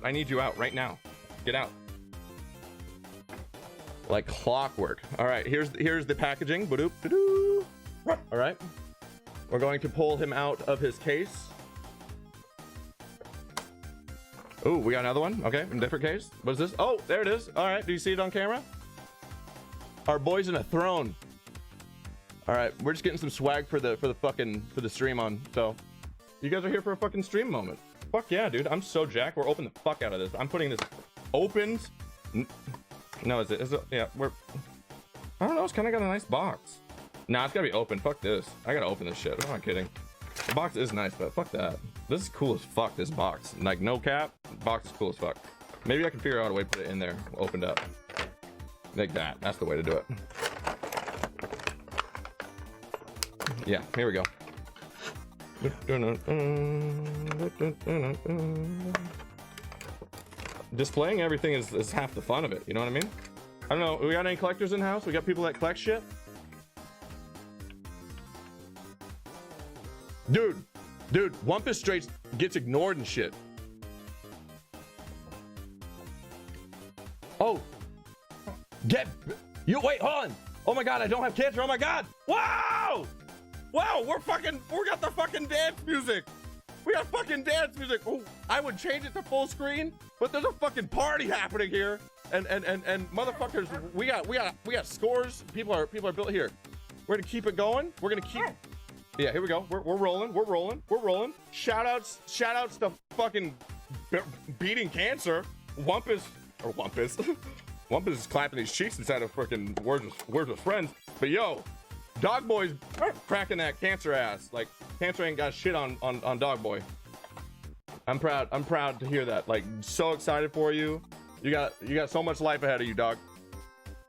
I need you out right now, get out. Like clockwork. All right, here's the packaging. Ba-doop, ba-doo. All right, we're going to pull him out of his case. Oh, we got another one. Okay, in a different case. What is this? Oh, there it is. All right, do you see it on camera? Our boy's in a throne. All right, we're just getting some swag for the stream on. So, you guys are here for a fucking stream moment. Fuck yeah, dude. I'm so jacked. We're opening the fuck out of this. I'm putting this opened. No, is it? Yeah, I don't know. It's kind of got a nice box. Nah, it's gotta be open. Fuck this. I gotta open this shit. I'm not kidding. The box is nice, but fuck that. This is cool as fuck, this box. Like, no cap, box is cool as fuck. Maybe I can figure out a way to put it in there, opened up. Like that, that's the way to do it. Yeah, here we go. Displaying everything is half the fun of it, you know what I mean? I don't know, we got any collectors in the house? We got people that collect shit? Dude, Wumpus straight gets ignored and shit. Oh, wait, hold on. Oh my God, I don't have cancer. Oh my God. Wow, we got the fucking dance music. We got fucking dance music. Oh, I would change it to full screen, but there's a fucking party happening here. And motherfuckers, we got scores. People are built here. We're gonna keep it going. We're gonna keep. Yeah, here we go. We're rolling. Shout outs to fucking beating cancer. Wumpus. Wumpus is clapping his cheeks inside of freaking words with friends. But yo, Dog Boy's cracking that cancer ass. Like, cancer ain't got shit on Dog Boy. I'm proud to hear that. Like, so excited for you. You got so much life ahead of you, dog.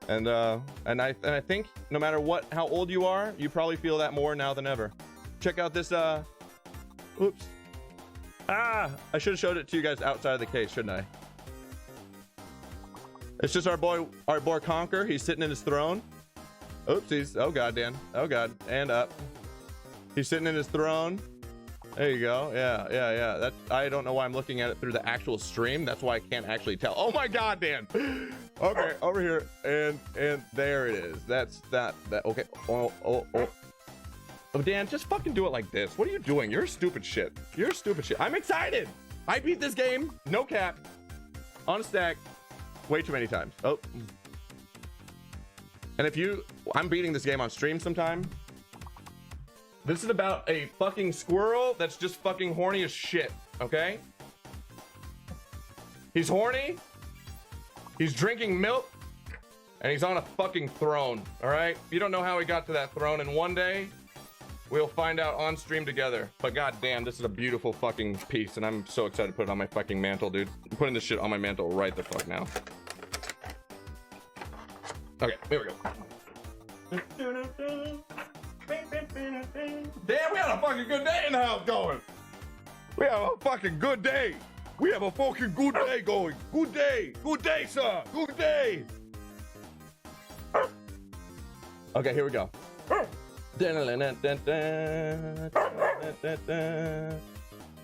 And I think no matter how old you are, you probably feel that more now than ever. Check out this oops. I should have showed it to you guys outside of the case, shouldn't I? It's just our boy Conker. He's sitting in his throne. Oopsies. Oh God, Dan. Oh God. And up. He's sitting in his throne. There you go. Yeah. That, I don't know why I'm looking at it through the actual stream. That's why I can't actually tell. Oh my God, Dan. Okay, over here, and there it is. That's that. Okay. Oh, Dan, just fucking do it like this. What are you doing? You're stupid shit. I'm excited. I beat this game, no cap, on a stack, way too many times. Oh. And I'm beating this game on stream sometime. This is about a fucking squirrel that's just fucking horny as shit, okay? He's horny, he's drinking milk, and he's on a fucking throne, all right? You don't know how he got to that throne, and one day, we'll find out on stream together. But goddamn, this is a beautiful fucking piece, and I'm so excited to put it on my fucking mantle, dude. I'm putting this shit on my mantle right the fuck now. Okay, here we go. Damn, we had a fucking good day in the house going. We have a fucking good day. We have a fucking good day going. Good day, sir. Good day. Okay, here we go.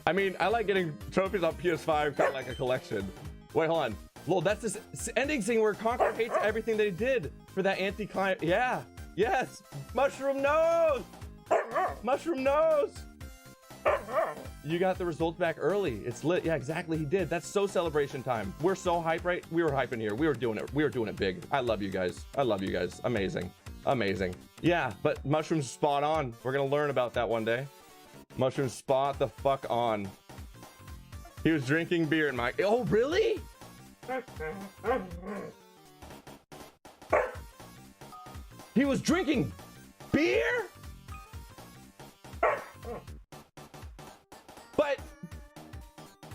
I mean, I like getting trophies on PS5, kind of like a collection. Wait, hold on. Well, that's this ending scene where Conker hates everything they did for that anti-client. Yeah. Yes. Mushroom nose. Mushroom nose. You got the results back early. It's lit. Yeah, exactly. He did. That's so celebration time. We're so hype, right? We were hyping here. We were doing it. We were doing it big. I love you guys. I love you guys. Amazing. Amazing. Yeah, but Mushroom's spot on. We're going to learn about that one day. Mushroom spot the fuck on. He was drinking beer in my... Oh, really? He was drinking beer? But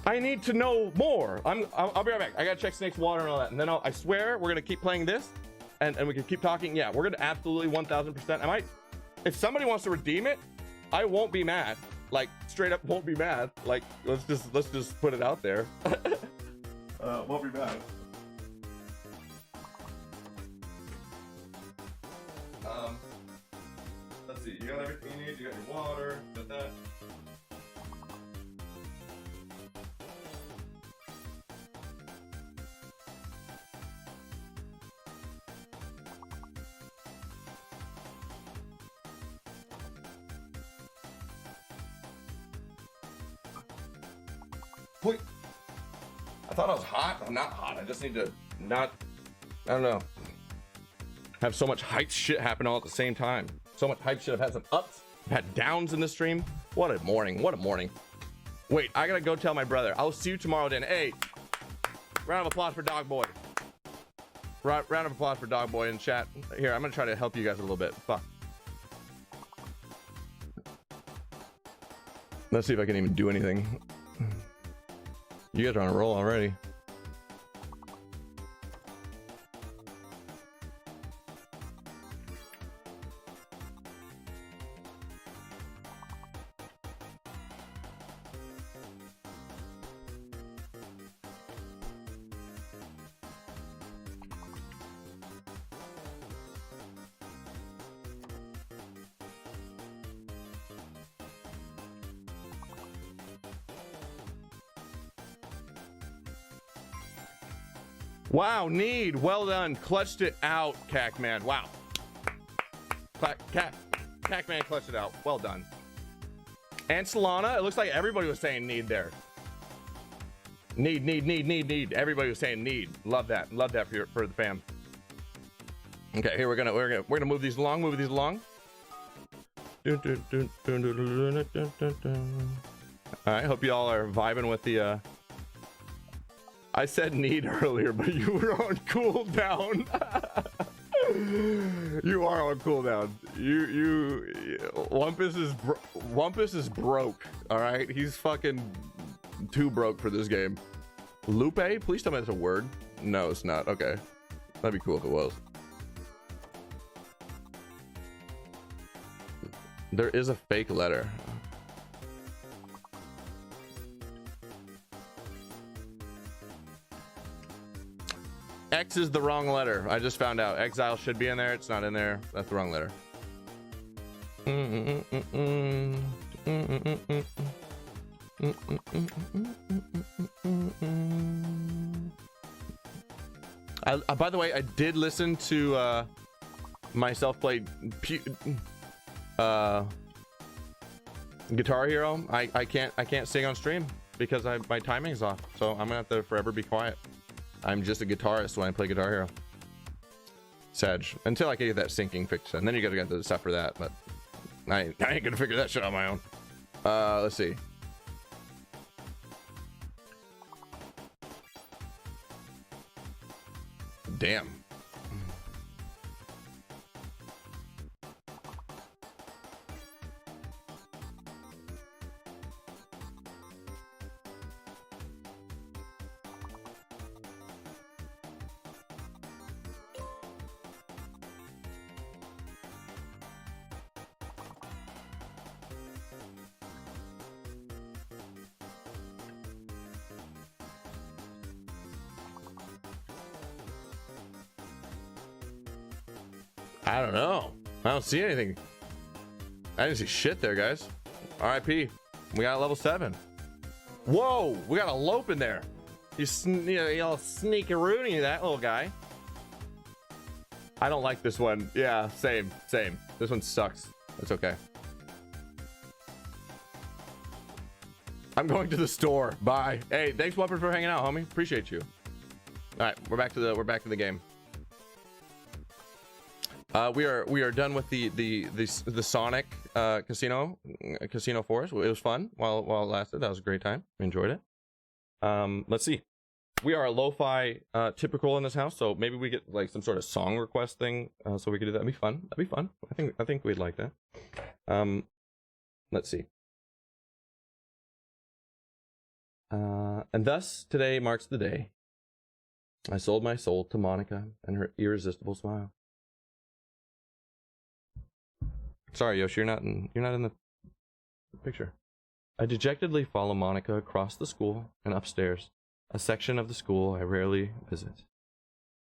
I need to know more. I'll be right back. I gotta check Snake's water and all that, and then I swear we're gonna keep playing this, and we can keep talking. Yeah, we're gonna absolutely 1000%. I might, if somebody wants to redeem it, I won't be mad. Like straight up, won't be mad. Like let's just put it out there. Won't be mad. Let's see. You got everything you need. You got your water. Got that. Wait. I thought I was hot. I'm not hot. I just need to not, I don't know, have so much hype shit happen all at the same time. So much hype shit. I've had some ups, I've had downs in the stream. What a morning. What a morning. Wait, I gotta go tell my brother. I'll see you tomorrow then. Hey, round of applause for Dog Boy. Round of applause for Dog Boy in chat. Here, I'm gonna try to help you guys a little bit. Fuck. Let's see if I can even do anything. You guys are on a roll already. Wow, Need, well done. Clutched it out, Cackman. Wow. Cackman clutched it out. Well done. And Solana, it looks like everybody was saying Need there. Need. Everybody was saying Need. Love that. Love that for the fam. Okay, here we're gonna move these along. All right, hope you all are vibing with the I said Need earlier, but you were on cooldown. You are on cooldown. Wumpus is broke. All right, he's fucking too broke for this game. Lupe, please tell me that's a word. No, it's not. Okay, that'd be cool if it was. There is a fake letter. X is the wrong letter. I just found out. Exile should be in there. It's not in there. That's the wrong letter. By the way, I did listen to myself play Guitar Hero. I can't sing on stream because my timing's off. So I'm gonna have to forever be quiet. I'm just a guitarist when I play Guitar Hero. Sag. Until I can get that syncing fixed, and then you gotta get the stuff for that, but I ain't gonna figure that shit on my own. Let's see. Damn. I don't know. I don't see anything. I didn't see shit there, guys. RIP. We got level 7. Whoa, we got a lope in there. You all sneakeroonie, that little guy. I don't like this one. Yeah, same. This one sucks. That's okay. I'm going to the store. Bye. Hey, thanks, Whopper, for hanging out, homie. Appreciate you. All right, we're back to the game. We are done with the Sonic casino forest. It was fun while it lasted. That was a great time. We enjoyed it. Let's see. We are a lo-fi typical in this house, so maybe we get like some sort of song request thing, so we could do that. That'd be fun. That'd be fun. I think we'd like that. Let's see. And thus today marks the day I sold my soul to Monica and her irresistible smile. Sorry, Yoshi, you're not in the picture. I dejectedly follow Monica across the school and upstairs, a section of the school I rarely visit.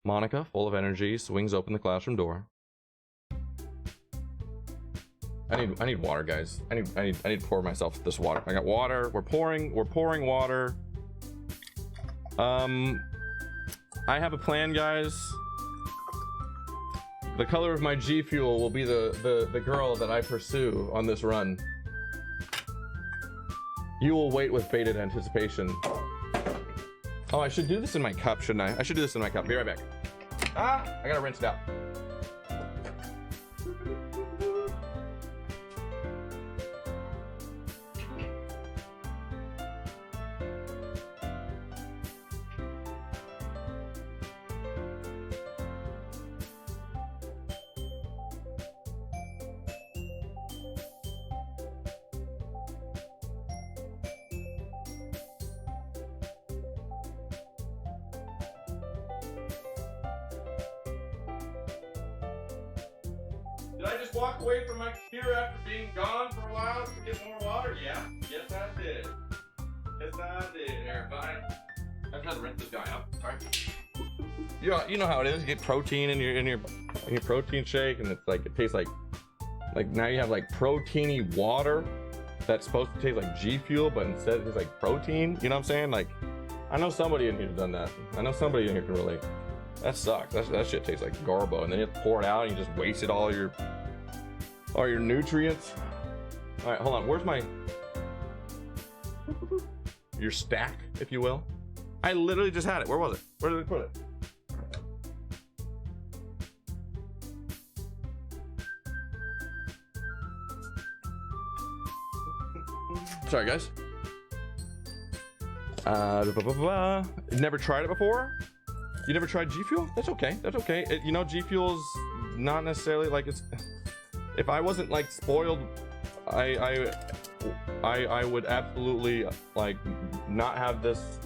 Monica, full of energy, swings open the classroom door. I need water, guys. I need to pour myself this water. I got water. We're pouring water. I have a plan, guys. The color of my G Fuel will be the girl that I pursue on this run. You will wait with bated anticipation. Oh, I should do this in my cup, shouldn't I? I should do this in my cup. Be right back. Ah, I gotta rinse it out. Did I just walk away from my computer after being gone for a while to get more water? Yeah. Yes, I did. Yes, I did, everybody. I just had to rinse this guy out. Sorry. You know how it is. You get protein in your protein shake, and it's like it tastes like now you have like proteiny water that's supposed to taste like G Fuel, but instead it tastes like protein. You know what I'm saying? Like, I know somebody in here has done that. I know somebody in here can relate. That sucks. That shit tastes like garbo, and then you have to pour it out and you just wasted all your nutrients. All right, hold on. Where's your stack, if you will? I literally just had it. Where was it? Where did we put it? Sorry, guys. Never tried it before? You never tried G Fuel? That's okay. That's okay. You know, G Fuel's not necessarily like it's. If I wasn't like spoiled, I would absolutely like not have this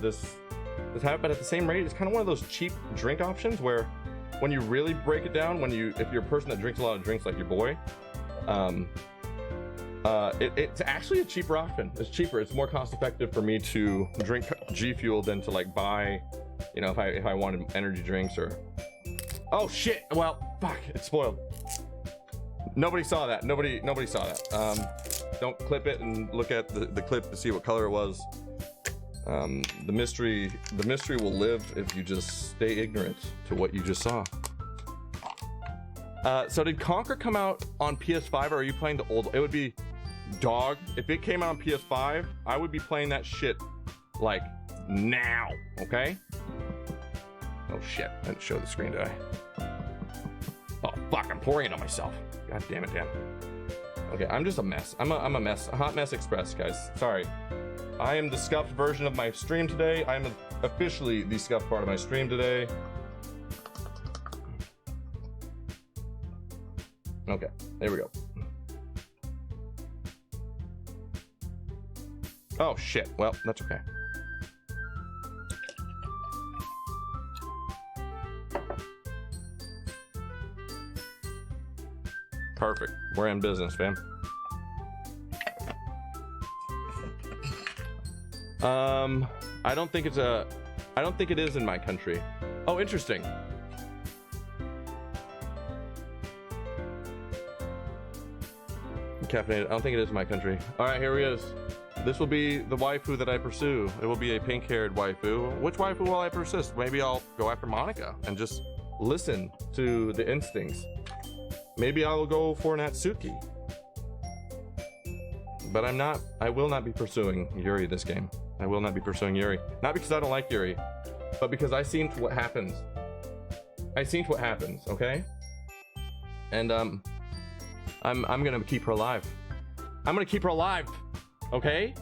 habit. But at the same rate, it's kind of one of those cheap drink options where, when you really break it down, if you're a person that drinks a lot of drinks like your boy, it's actually a cheaper option. It's cheaper. It's more cost effective for me to drink G Fuel than to like buy. You know, if I wanted energy drinks or... Oh shit! Well, fuck, it's spoiled. Nobody saw that. Nobody saw that. Don't clip it and look at the clip to see what color it was. The mystery will live if you just stay ignorant to what you just saw. So did Conquer come out on PS5, or are you playing the old? It would be dog. If it came out on PS5, I would be playing that shit like now. Okay. Oh shit, I didn't show the screen, did I? Oh fuck, I'm pouring it on myself. God damn it, Dan. Okay, I'm just a mess. I'm a mess. A hot mess express, guys. Sorry. I am the scuffed version of my stream today. I am officially the scuffed part of my stream today. Okay, there we go. Oh shit, well, that's okay. Perfect. We're in business, fam. I don't think it is in my country. Oh, interesting. Caffeinated. I don't think it is in my country. All right, here he is. This will be the waifu that I pursue. It will be a pink-haired waifu. Which waifu will I persist? Maybe I'll go after Monica and just listen to the instincts. Maybe I'll go for Natsuki. but I will not be pursuing Yuri this game. I will not be pursuing Yuri. Not because I don't like Yuri, but because I've seen what happens. I've seen what happens, okay? And I'm gonna keep her alive. I'm gonna keep her alive, okay?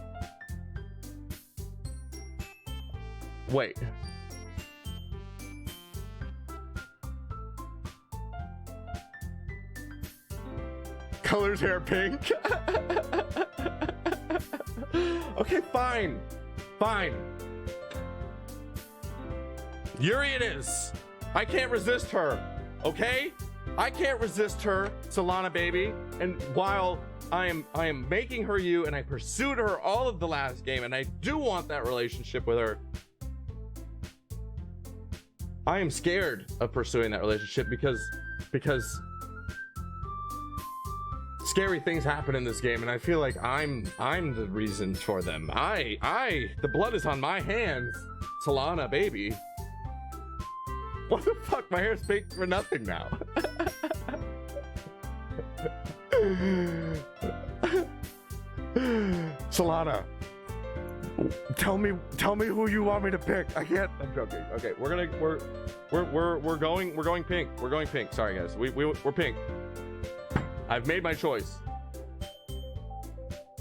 Wait. Colors hair pink. Okay, fine. Fine. Yuri it is. I can't resist her. Okay? I can't resist her, Solana baby. And while I am making her you, and I pursued her all of the last game, and I do want that relationship with her, I am scared of pursuing that relationship because scary things happen in this game, and I feel like I'm the reason for them. The blood is on my hands, Solana baby. What the fuck? My hair's fake for nothing now. Solana, tell me who you want me to pick. I can't. I'm joking. Okay, we're going pink. We're going pink. Sorry guys, we're pink. I've made my choice.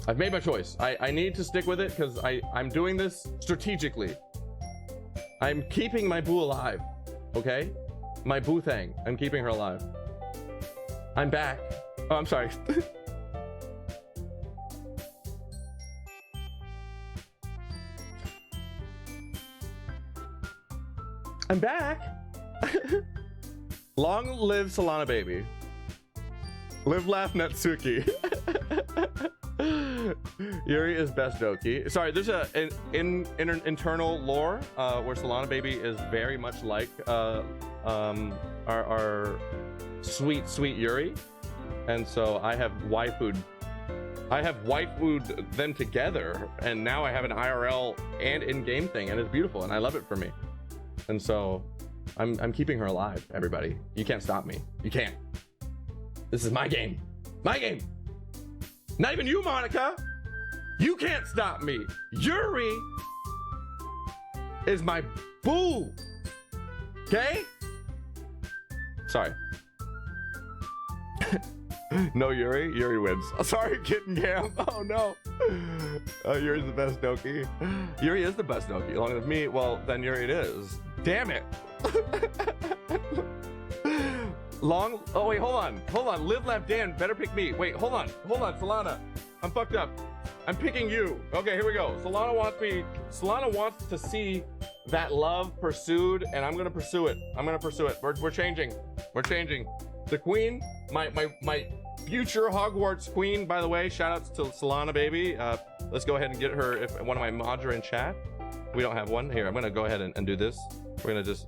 I've made my choice. I need to stick with it because I'm doing this strategically. I'm keeping my boo alive. Okay? My boo thing. I'm keeping her alive. I'm back. Oh, I'm sorry. I'm back. Long live Solana baby. Live laugh Natsuki. Yuri is best Doki. Sorry, there's an internal lore where Solana baby is very much like our sweet Yuri, and so I have waifu'd them together, and now I have an IRL and in-game thing, and it's beautiful, and I love it for me. And so I'm keeping her alive. Everybody, you can't stop me. You can't. This is my game. My game. Not even you, Monica. You can't stop me. Yuri is my boo. Okay? Sorry. No, Yuri wins. Oh, sorry, Kitten Cam. Oh no. Yuri's the best Doki. Yuri is the best Doki. Along with me, well, then Yuri it is. Damn it. Oh wait, hold on. Live Laugh Dan better pick me. Wait, hold on, Solana. I'm fucked up. I'm picking you. Okay, here we go. Solana wants to see that love pursued, and I'm gonna pursue it. We're changing. The queen, my future Hogwarts queen, by the way. Shout outs to Solana baby. Let's go ahead and get her. If one of my mods are in chat, we don't have one here. I'm gonna go ahead and do this. We're gonna just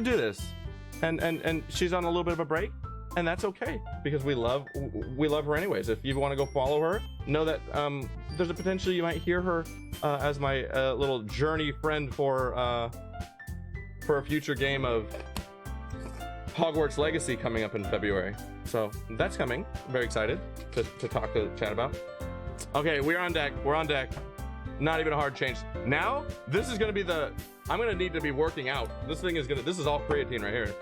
do this, and she's on a little bit of a break, and that's okay because we love her anyways. If you want to go follow her, know that there's a potential you might hear her as my little journey friend for a future game of Hogwarts Legacy coming up in February. So that's coming. Very excited to talk to chat about. Okay, we're on deck. Not even a hard change. Now this is gonna be I'm gonna need to be working out. This is all creatine right here.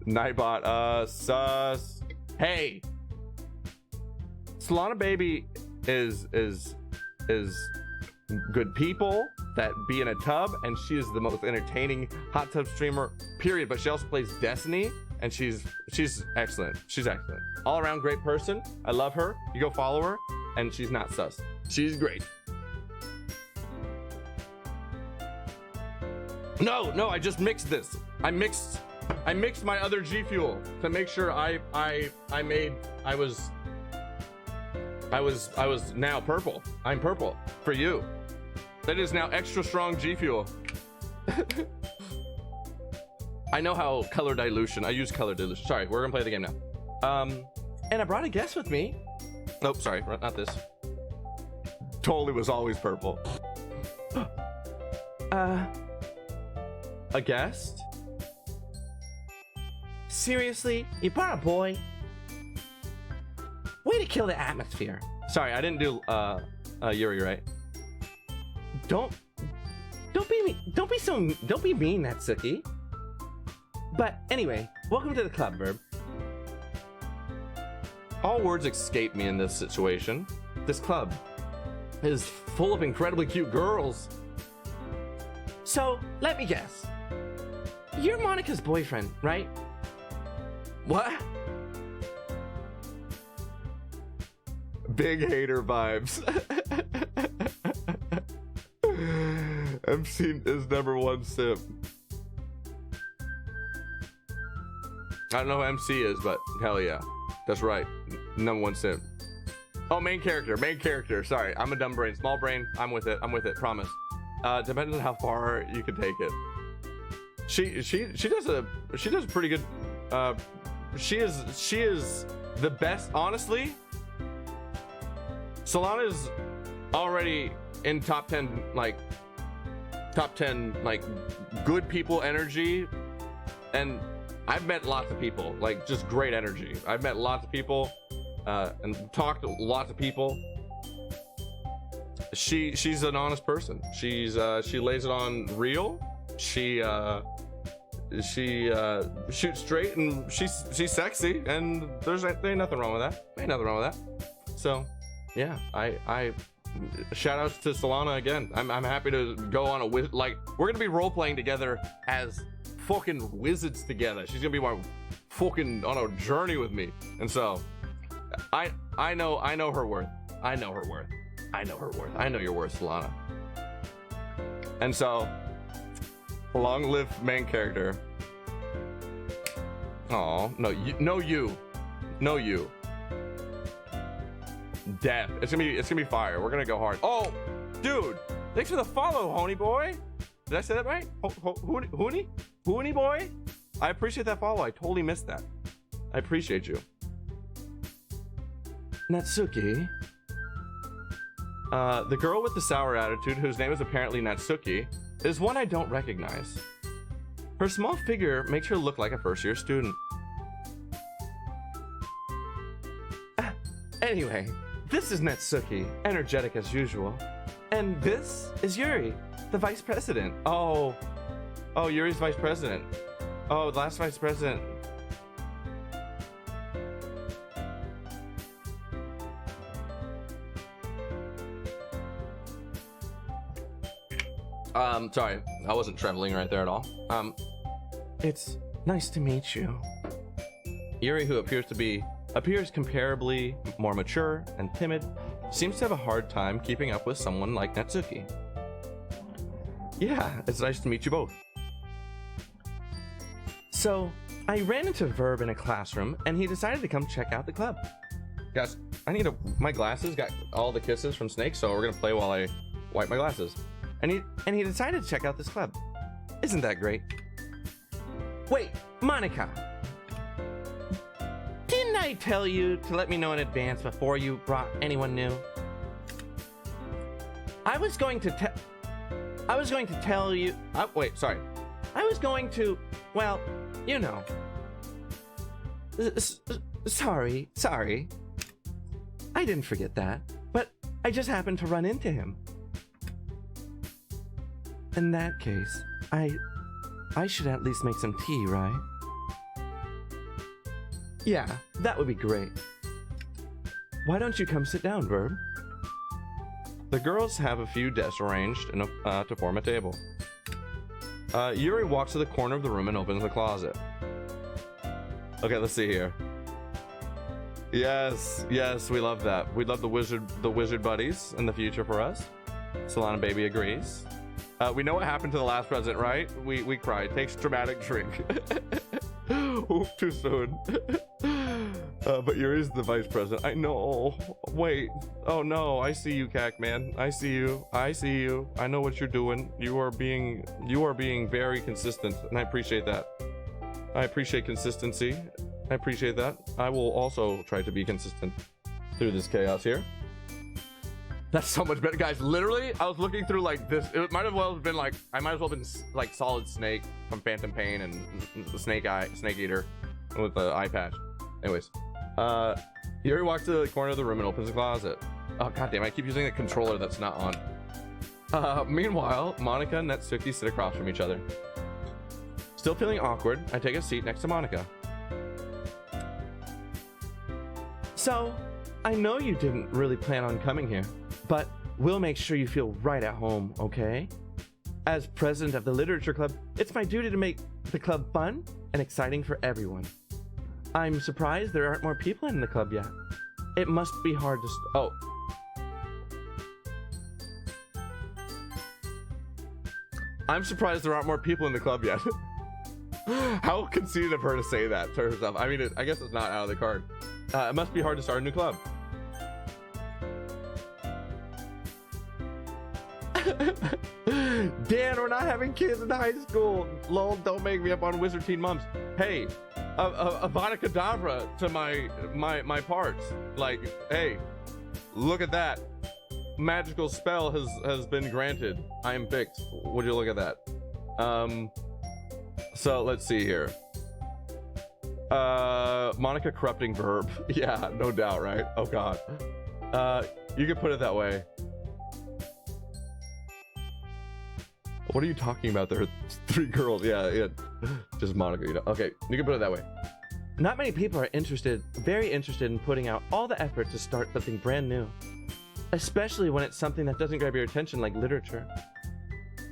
Nightbot, sus. Hey, Solana baby is good people that be in a tub, and she is the most entertaining hot tub streamer, period. But she also plays Destiny, and she's excellent. She's excellent. All around great person. I love her. You go follow her, and she's not sus. She's great. No, I just mixed this. I mixed my other G Fuel to make sure I was now purple. I'm purple for you. That is now extra strong G Fuel. I know how color dilution. I use color dilution. Sorry, we're gonna play the game now. And I brought a guest with me. Nope, sorry, not this. Totally was always purple. A guest? Seriously? You brought a boy? Way to kill the atmosphere. Sorry, I didn't do Yuri right. Don't be mean. Don't be mean, Natsuki. But anyway, welcome to the club, Verb. All words escape me in this situation. This club is full of incredibly cute girls. So, let me guess. You're Monika's boyfriend, right? What? Big hater vibes. MC is number one simp. I don't know who MC is, but hell yeah. That's right. Number one simp. Oh, main character. Sorry, I'm a dumb brain. Small brain. I'm with it. Promise. Depends on how far you can take it. She does a pretty good. She is the best. Honestly, Solana's already in top 10 like good people energy, and I've met lots of people like just great energy. I've met lots of people and talked to lots of people. She's an honest person. She lays it on real. She shoots straight, and she's sexy, and there ain't nothing wrong with that. So yeah, I shout outs to Solana again. I'm happy to go on we're gonna be role playing together as fucking wizards together. She's gonna be fucking on a journey with me, and so I know her worth. I know your worth, Solana. And so, long live main character. Oh no, you. Death. It's gonna be fire. We're gonna go hard. Oh, dude, thanks for the follow, honey boy. Did I say that right? Hooney boy. I appreciate that follow. I totally missed that. I appreciate you. Natsuki. The girl with the sour attitude, whose name is apparently Natsuki, is one I don't recognize. Her small figure makes her look like a first-year student. Anyway, this is Natsuki, energetic as usual. And this is Yuri, the vice president. Oh, Yuri's vice president. Oh, the last vice president. Sorry, I wasn't trembling right there at all. It's nice to meet you. Yuri, who appears comparably more mature and timid, seems to have a hard time keeping up with someone like Natsuki. Yeah, it's nice to meet you both. So, I ran into Verb in a classroom, and he decided to come check out the club. Guys, my glasses got all the kisses from Snake, so we're gonna play while I wipe my glasses. And he decided to check out this club. Isn't that great? Wait, Monika. Didn't I tell you to let me know in advance before you brought anyone new? I was going to tell you. Wait, sorry. I was going to, well, you know. Sorry. I didn't forget that, but I just happened to run into him. In that case, I should at least make some tea, right? Yeah, that would be great. Why don't you come sit down, Verb? The girls have a few desks arranged to form a table. Yuri walks to the corner of the room and opens the closet. Okay, let's see here. Yes, we love that. We love the wizard buddies in the future for us. Solana baby agrees. We know what happened to the last president, right? We cried. Takes dramatic drink. Ooh, too soon. But Yuri's the vice president. I know. Wait. Oh no. I see you, CAC man. I see you. I know what you're doing. You are being very consistent, and I appreciate that. I appreciate consistency. I appreciate that. I will also try to be consistent through this chaos here. That's so much better, guys. Literally, I was looking through like this. It might as well have been like Solid Snake from Phantom Pain and Snake Eater. with the eye patch. Anyways, Yuri walks to the corner of the room and opens the closet. Oh goddamn! I keep using the controller that's not on. Meanwhile, Monica and Natsuki sit across from each other. Still feeling awkward, I take a seat next to Monica. So, I know you didn't really plan on coming here, but we'll make sure you feel right at home, okay? As president of the literature club, it's my duty to make the club fun and exciting for everyone. I'm surprised there aren't more people in the club yet. It must be hard to I'm surprised there aren't more people in the club yet. How conceited of her to say that to herself. I mean, I guess it's not out of the card. It must be hard to start a new club. Dan, we're not having kids in high school. Lol, don't make me up on Wizard Teen Mums. Hey, Avada Kedavra to my parts. Like, hey, look at that. Magical spell has been granted. I am fixed. Would you look at that? So let's see here. Monica corrupting verb. Yeah, no doubt, right? Oh god. You could put it that way. What are you talking about? There are 3 girls. Yeah, just Monica, you know. Okay, you can put it that way. Not many people are very interested in putting out all the effort to start something brand new. Especially when it's something that doesn't grab your attention like literature.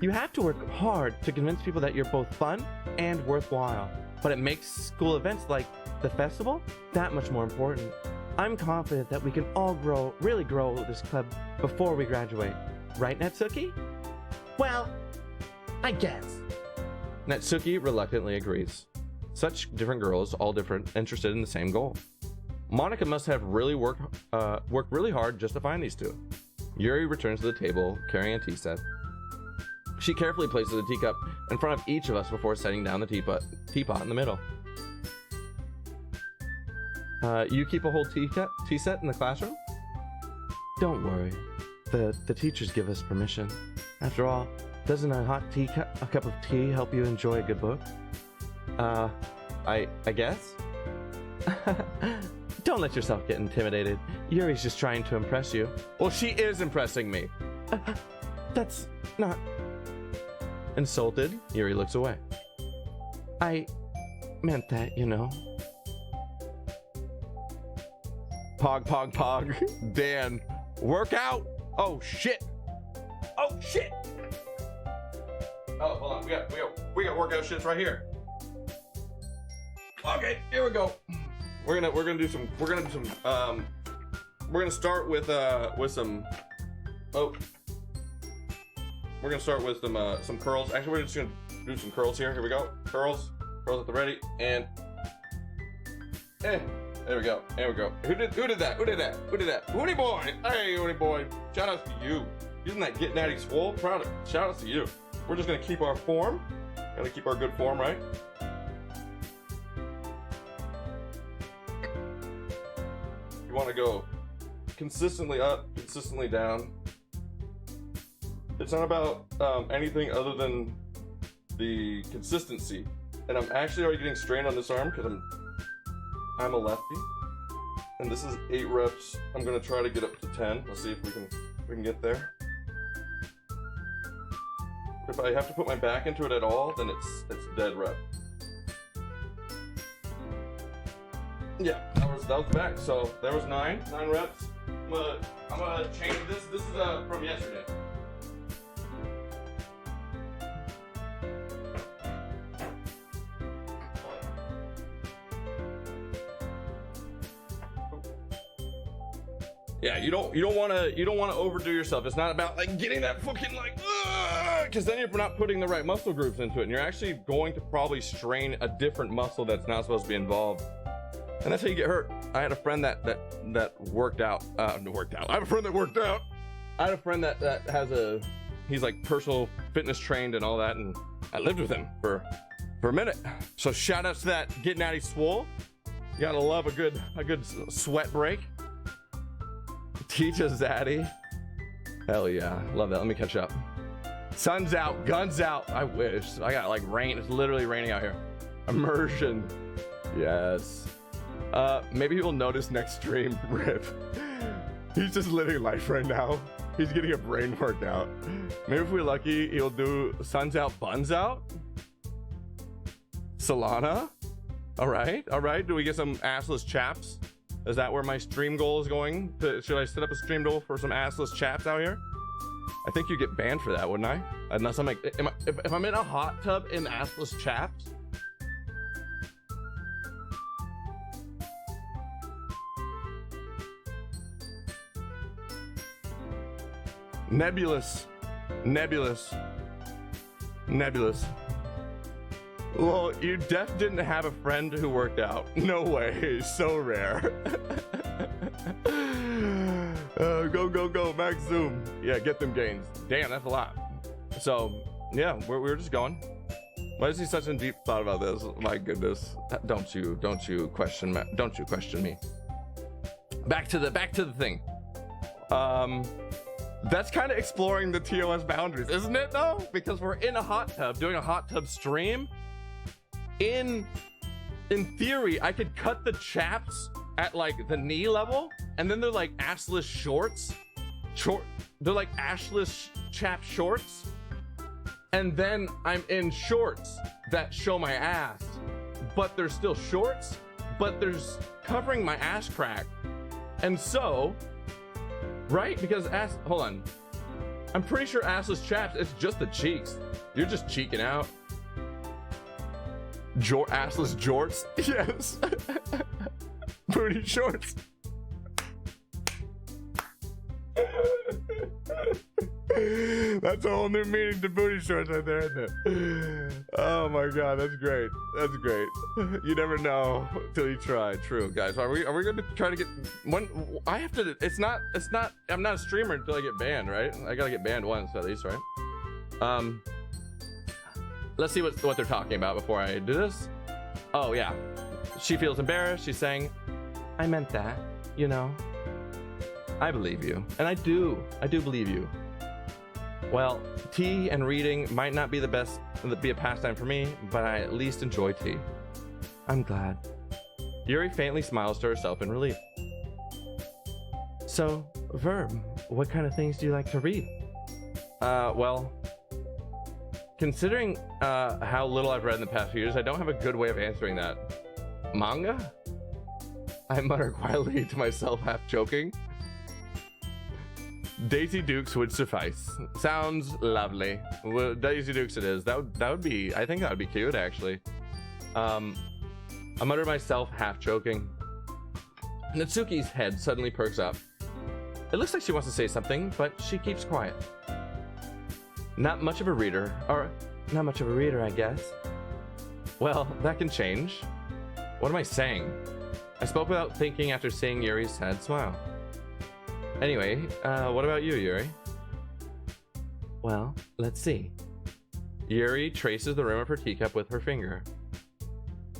You have to work hard to convince people that you're both fun and worthwhile, but it makes school events like the festival that much more important. I'm confident that we can all really grow this club before we graduate. Right, Natsuki? Well, I guess. Natsuki reluctantly agrees. Such different girls, all different, interested in the same goal. Monica must have really worked really hard just to find these two. Yuri returns to the table, carrying a tea set. She carefully places a teacup in front of each of us before setting down the teapot in the middle. You keep a whole tea set in the classroom? Don't worry. The teachers give us permission. After all, doesn't a cup of tea help you enjoy a good book? I guess? Don't let yourself get intimidated. Yuri's just trying to impress you. Well, she is impressing me. That's not... Insulted, Yuri looks away. I meant that, you know. Pog. Dan, work out. Oh shit. Oh shit. Oh, hold on. We got workout shits right here. Okay, here we go. We're gonna start with some. Oh. We're gonna start with some curls. Actually, we're just gonna do some curls here. Here we go. Curls at the ready, and there we go. There we go. Who did that? Hootie boy. Hey, Hootie boy. Shout outs to you. Using that Get Natty Swole. Proud of it. Shout outs to you. We're just gonna keep our form. Gotta keep our good form, right? You want to go consistently up, consistently down. It's not about anything other than the consistency. And I'm actually already getting strained on this arm because I'm a lefty. And this is 8 reps. I'm gonna try to get up to 10. Let's see if we can get there. If I have to put my back into it at all, then it's dead rep. Yeah, that was back. So there was 9 reps. I'm gonna change this. This is from yesterday. Yeah, you don't want to overdo yourself. It's not about like getting that fucking like, because then you're not putting the right muscle groups into it, and you're actually going to probably strain a different muscle that's not supposed to be involved, and that's how you get hurt. I had a friend that worked out. I have a friend that worked out. I had a friend that he's like personal fitness trained and all that, and I lived with him for a minute. So shout outs to that Get Natty Swole. You gotta love a good sweat break. Teach us, Zaddy. Hell yeah, love that. Let me catch up. Sun's out, guns out. I wish. I got like rain. It's literally raining out here. Immersion. Yes. Maybe you'll notice next stream, Rip. He's just living life right now. He's getting a brain workout. Maybe if we're lucky, he'll do suns out, buns out. Solana. All right. Do we get some assless chaps? Is that where my stream goal is going? Should I set up a stream goal for some assless chaps out here? I think you get banned for that, wouldn't I? Unless I'm like, if I'm in a hot tub in assless chaps. Nebulous. Well, you def didn't have a friend who worked out. No way. So rare. Go, Max Zoom. Yeah, get them gains. Damn, that's a lot. So, yeah, we're just going. Why is he such a deep thought about this? My goodness. Don't you question me. Back to the thing. That's kind of exploring the TOS boundaries, isn't it though? Because we're in a hot tub, doing a hot tub stream. In theory, I could cut the chaps at like the knee level, and then they're like assless shorts. They're like assless chap shorts. And then I'm in shorts that show my ass, but they're still shorts, but there's covering my ass crack. And so, right? Because hold on. I'm pretty sure assless chaps, it's just the cheeks. You're just cheeking out. Assless jorts? Yes. Booty shorts. That's a whole new meaning to booty shorts right there, isn't it? Oh my god, that's great. That's great. You never know till you try. True, guys. Are we gonna try to get one? I have to. It's not. I'm not a streamer until I get banned, right? I gotta get banned once at least, right? Let's see what they're talking about before I do this. Oh yeah, she feels embarrassed. She's saying, "I meant that, you know." I believe you, and I do believe you. Well, tea and reading might not be be a pastime for me, but I at least enjoy tea. I'm glad. Yuri faintly smiles to herself in relief. So, Verb, what kind of things do you like to read? Well, considering how little I've read in the past few years, I don't have a good way of answering that. Manga? I mutter quietly to myself, half joking. Daisy Dukes would suffice. Sounds lovely. Well, Daisy Dukes it is. That would be, I think that would be cute actually. I mutter to myself, half joking. Natsuki's head suddenly perks up. It looks like she wants to say something, but she keeps quiet. Not much of a reader, I guess. Well, that can change. What am I saying? I spoke without thinking after seeing Yuri's sad smile. Anyway, what about you, Yuri? Well, let's see. Yuri traces the rim of her teacup with her finger.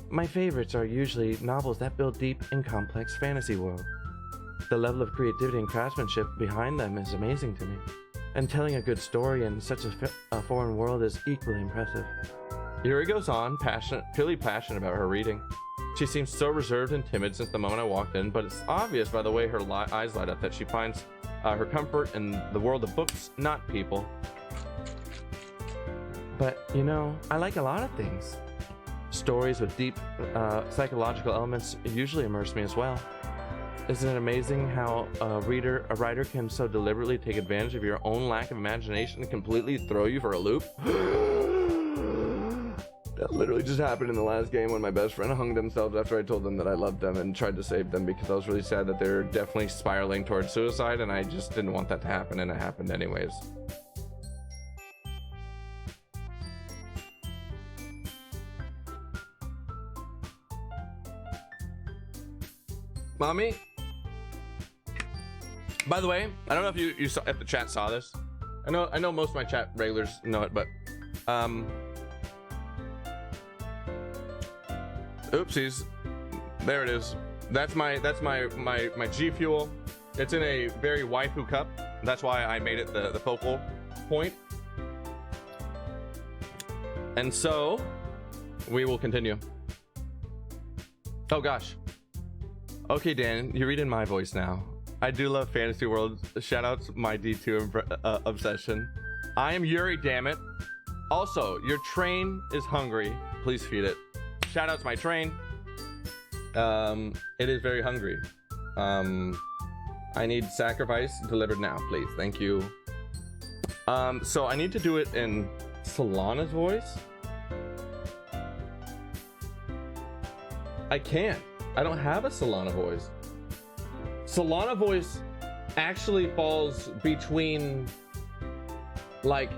My favorites are usually novels that build deep and complex fantasy world. The level of creativity and craftsmanship behind them is amazing to me, and telling a good story in such a foreign world is equally impressive. Yuri goes on, purely passionate about her reading. She seems so reserved and timid since the moment I walked in, but it's obvious by the way her eyes light up that she finds her comfort in the world of books, not people. But, you know, I like a lot of things. Stories with deep psychological elements usually immerse me as well. Isn't it amazing how a writer can so deliberately take advantage of your own lack of imagination and completely throw you for a loop? That literally just happened in the last game when my best friend hung themselves after I told them that I loved them and tried to save them because I was really sad that they're definitely spiraling towards suicide, and I just didn't want that to happen, and it happened anyways. Mommy? By the way, I don't know if the chat saw this. I know most of my chat regulars know it, but oopsies. There it is. That's my G Fuel. It's in a very waifu cup. That's why I made it the focal point. And so we will continue. Oh gosh. Okay, Dan, you're reading my voice now. I do love Fantasy Worlds. Shout out to my D2 obsession. I am Yuri, damn it. Also, your train is hungry. Please feed it. Shout out to my train. It is very hungry. I need sacrifice delivered now, please. Thank you. So I need to do it in Solana's voice. I can't. I don't have a Solana voice. Solana voice actually falls between, like,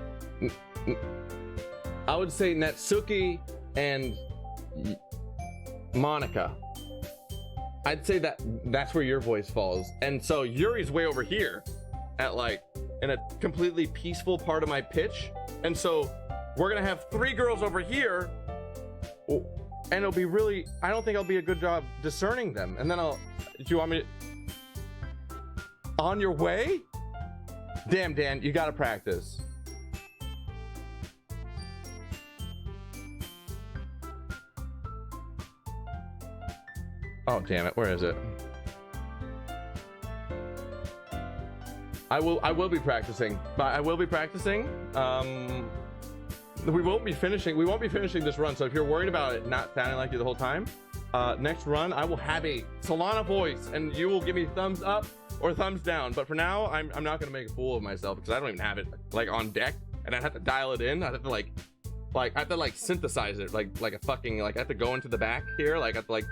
I would say Natsuki and Monica. I'd say that's where your voice falls. And so Yuri's way over here at, like, in a completely peaceful part of my pitch. And so we're gonna have 3 girls over here, and it'll be really, I don't think I'll be a good job discerning them. And then do you want me to, on your way? Damn, Dan, you gotta practice. Oh, damn it, where is it? I will be practicing. I will be practicing. We won't be finishing this run, so if you're worried about it not sounding like you the whole time, next run I will have a Solana voice and you will give me thumbs up or thumbs down. But for now, I'm not gonna make a fool of myself because I don't even have it like on deck, and I'd have to dial it in. I'd have to like I have to like synthesize it like a fucking, like I have to go into the back here, like I have to like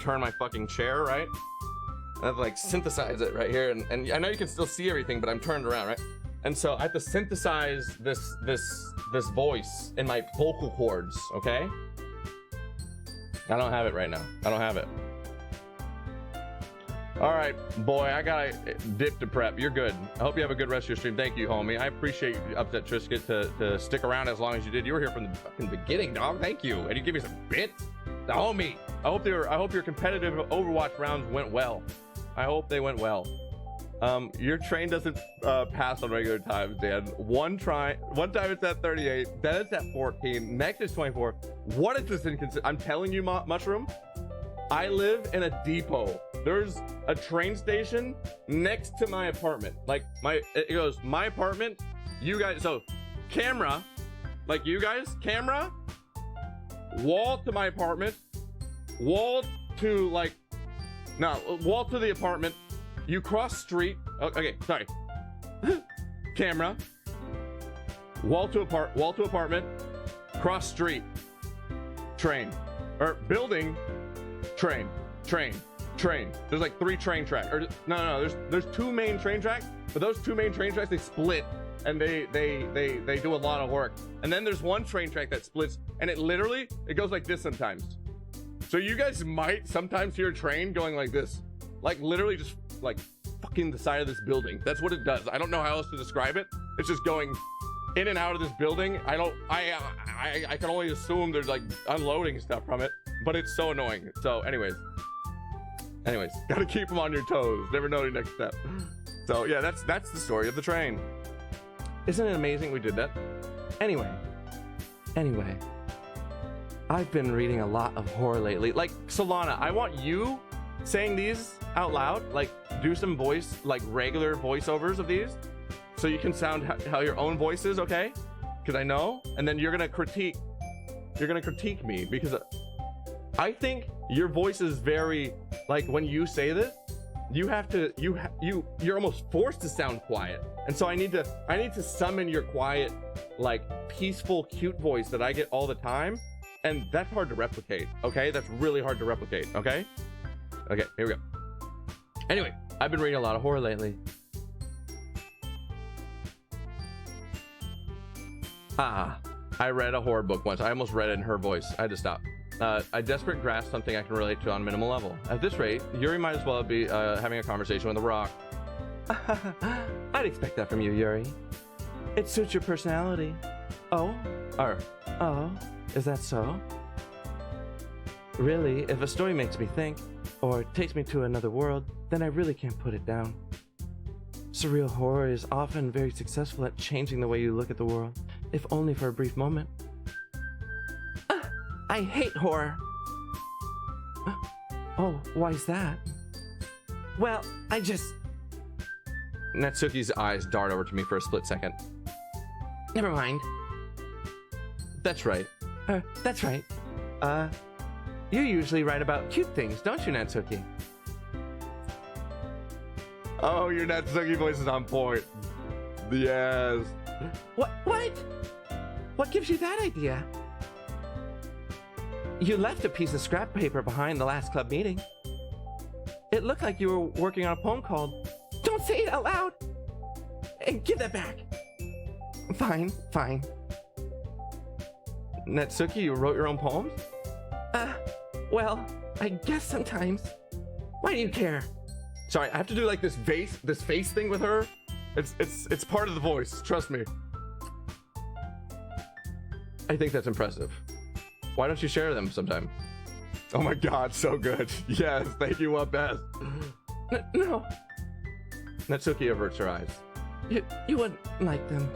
turn my fucking chair, right? I have to like synthesize it right here, and I know you can still see everything, but I'm turned around, right? And so I have to synthesize this voice in my vocal cords, okay? I don't have it right now. I don't have it. All right, boy, I gotta dip to prep. You're good. I hope you have a good rest of your stream. Thank you, homie. I appreciate you, Upset Trisket, to stick around as long as you did. You were here from the fucking beginning, dog. Thank you. And you give me some bits. The homie. I hope your competitive Overwatch rounds went well. I hope they went well. Your train doesn't pass on regular times, Dan. One time it's at 38, then it's at 14, next it's 24. What is this inconsistent? I'm telling you, Mushroom, I live in a depot. There's a train station next to my apartment. Like it goes, my apartment, you guys, so camera, like you guys, camera, wall to my apartment, wall to wall to the apartment. You cross street. Okay, sorry. Camera. Wall to apartment. Cross street. Train. Or building. Train. There's like 3 train tracks. Or no. There's 2 main train tracks. But those 2 main train tracks, they split, and they do a lot of work. And then there's 1 train track that splits, and it goes like this sometimes. So you guys might sometimes hear a train going like this, like literally just like fucking the side of this building. That's what it does. I don't know how else to describe it. It's just going in and out of this building. I can only assume there's like unloading stuff from it, but it's so annoying. So anyways, gotta keep them on your toes. Never know your next step. So yeah, that's the story of the train. Isn't it amazing we did that? Anyway, I've been reading a lot of horror lately. Like, Solana, I want you saying these out loud, like do some voice, like regular voiceovers of these, so you can sound how your own voice is, okay? Because I know, and then you're gonna critique me, because I think your voice is very, like, when you say this, you're almost forced to sound quiet, and so I need to summon your quiet, like, peaceful, cute voice that I get all the time, and that's hard to replicate, okay? That's really hard to replicate, okay? Okay, here we go. Anyway, I've been reading a lot of horror lately. I read a horror book once. I almost read it in her voice. I had to stop. I desperate grasp something I can relate to on a minimal level. At this rate, Yuri might as well be having a conversation with a rock. I'd expect that from you, Yuri. It suits your personality. Oh, is that so? Really, if a story makes me think, or takes me to another world, then I really can't put it down. Surreal horror is often very successful at changing the way you look at the world, if only for a brief moment. I hate horror. Oh, why's that? Well, I just... Natsuki's eyes dart over to me for a split second. Never mind. That's right. That's right. You usually write about cute things, don't you, Natsuki? Oh, your Natsuki voice is on point. Yes. What? What gives you that idea? You left a piece of scrap paper behind the last club meeting. It looked like you were working on a poem called Don't Say It Out Loud! And give that back! Fine. Natsuki, you wrote your own poems? Well, I guess sometimes. Why do you care? Sorry, I have to do like this face thing with her. It's part of the voice, trust me. I think that's impressive. Why don't you share them sometime? Oh my god, so good. Yes, thank you, what best. No. Natsuki averts her eyes. You wouldn't like them.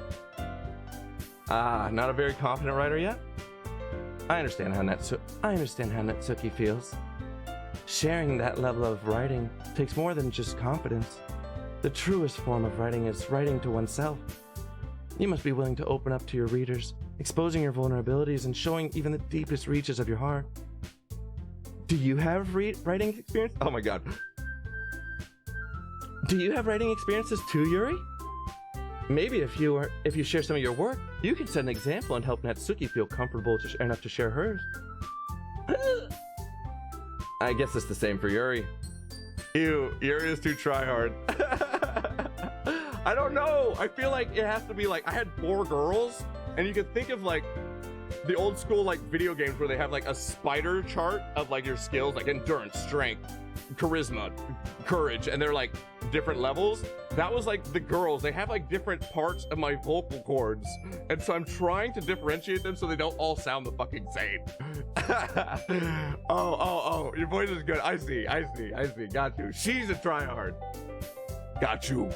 Ah, not a very confident writer yet? I understand how Natsuki feels. Sharing that level of writing takes more than just confidence. The truest form of writing is writing to oneself. You must be willing to open up to your readers, exposing your vulnerabilities and showing even the deepest reaches of your heart. Do you have writing experience? Oh my god. Do you have writing experiences too, Yuri? Maybe if you share some of your work, you can set an example and help Natsuki feel comfortable enough to share hers. I guess it's the same for Yuri. Ew, Yuri is too tryhard. I don't know. I feel like it has to be like, I had 4 girls, and you can think of like the old school like video games where they have like a spider chart of like your skills, like endurance, strength, charisma, courage, and they're like different levels. That was like the girls. They have like different parts of my vocal cords, and so I'm trying to differentiate them so they don't all sound the fucking same. Oh, your voice is good. I see. Got you. She's a tryhard. Got you.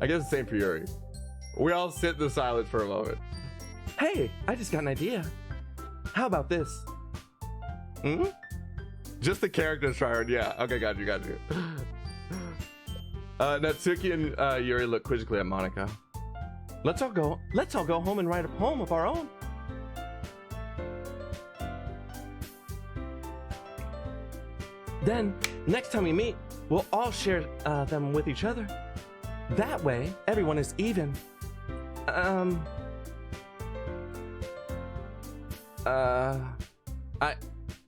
I guess the same for Yuri. We all sit in the silence for a moment. Hey, I just got an idea. How about this? Just the characters tryhard, yeah. Okay, got you. Natsuki and Yuri look quizzically at Monica. Let's all go home and write a poem of our own. Then, next time we meet, we'll all share them with each other. That way, everyone is even.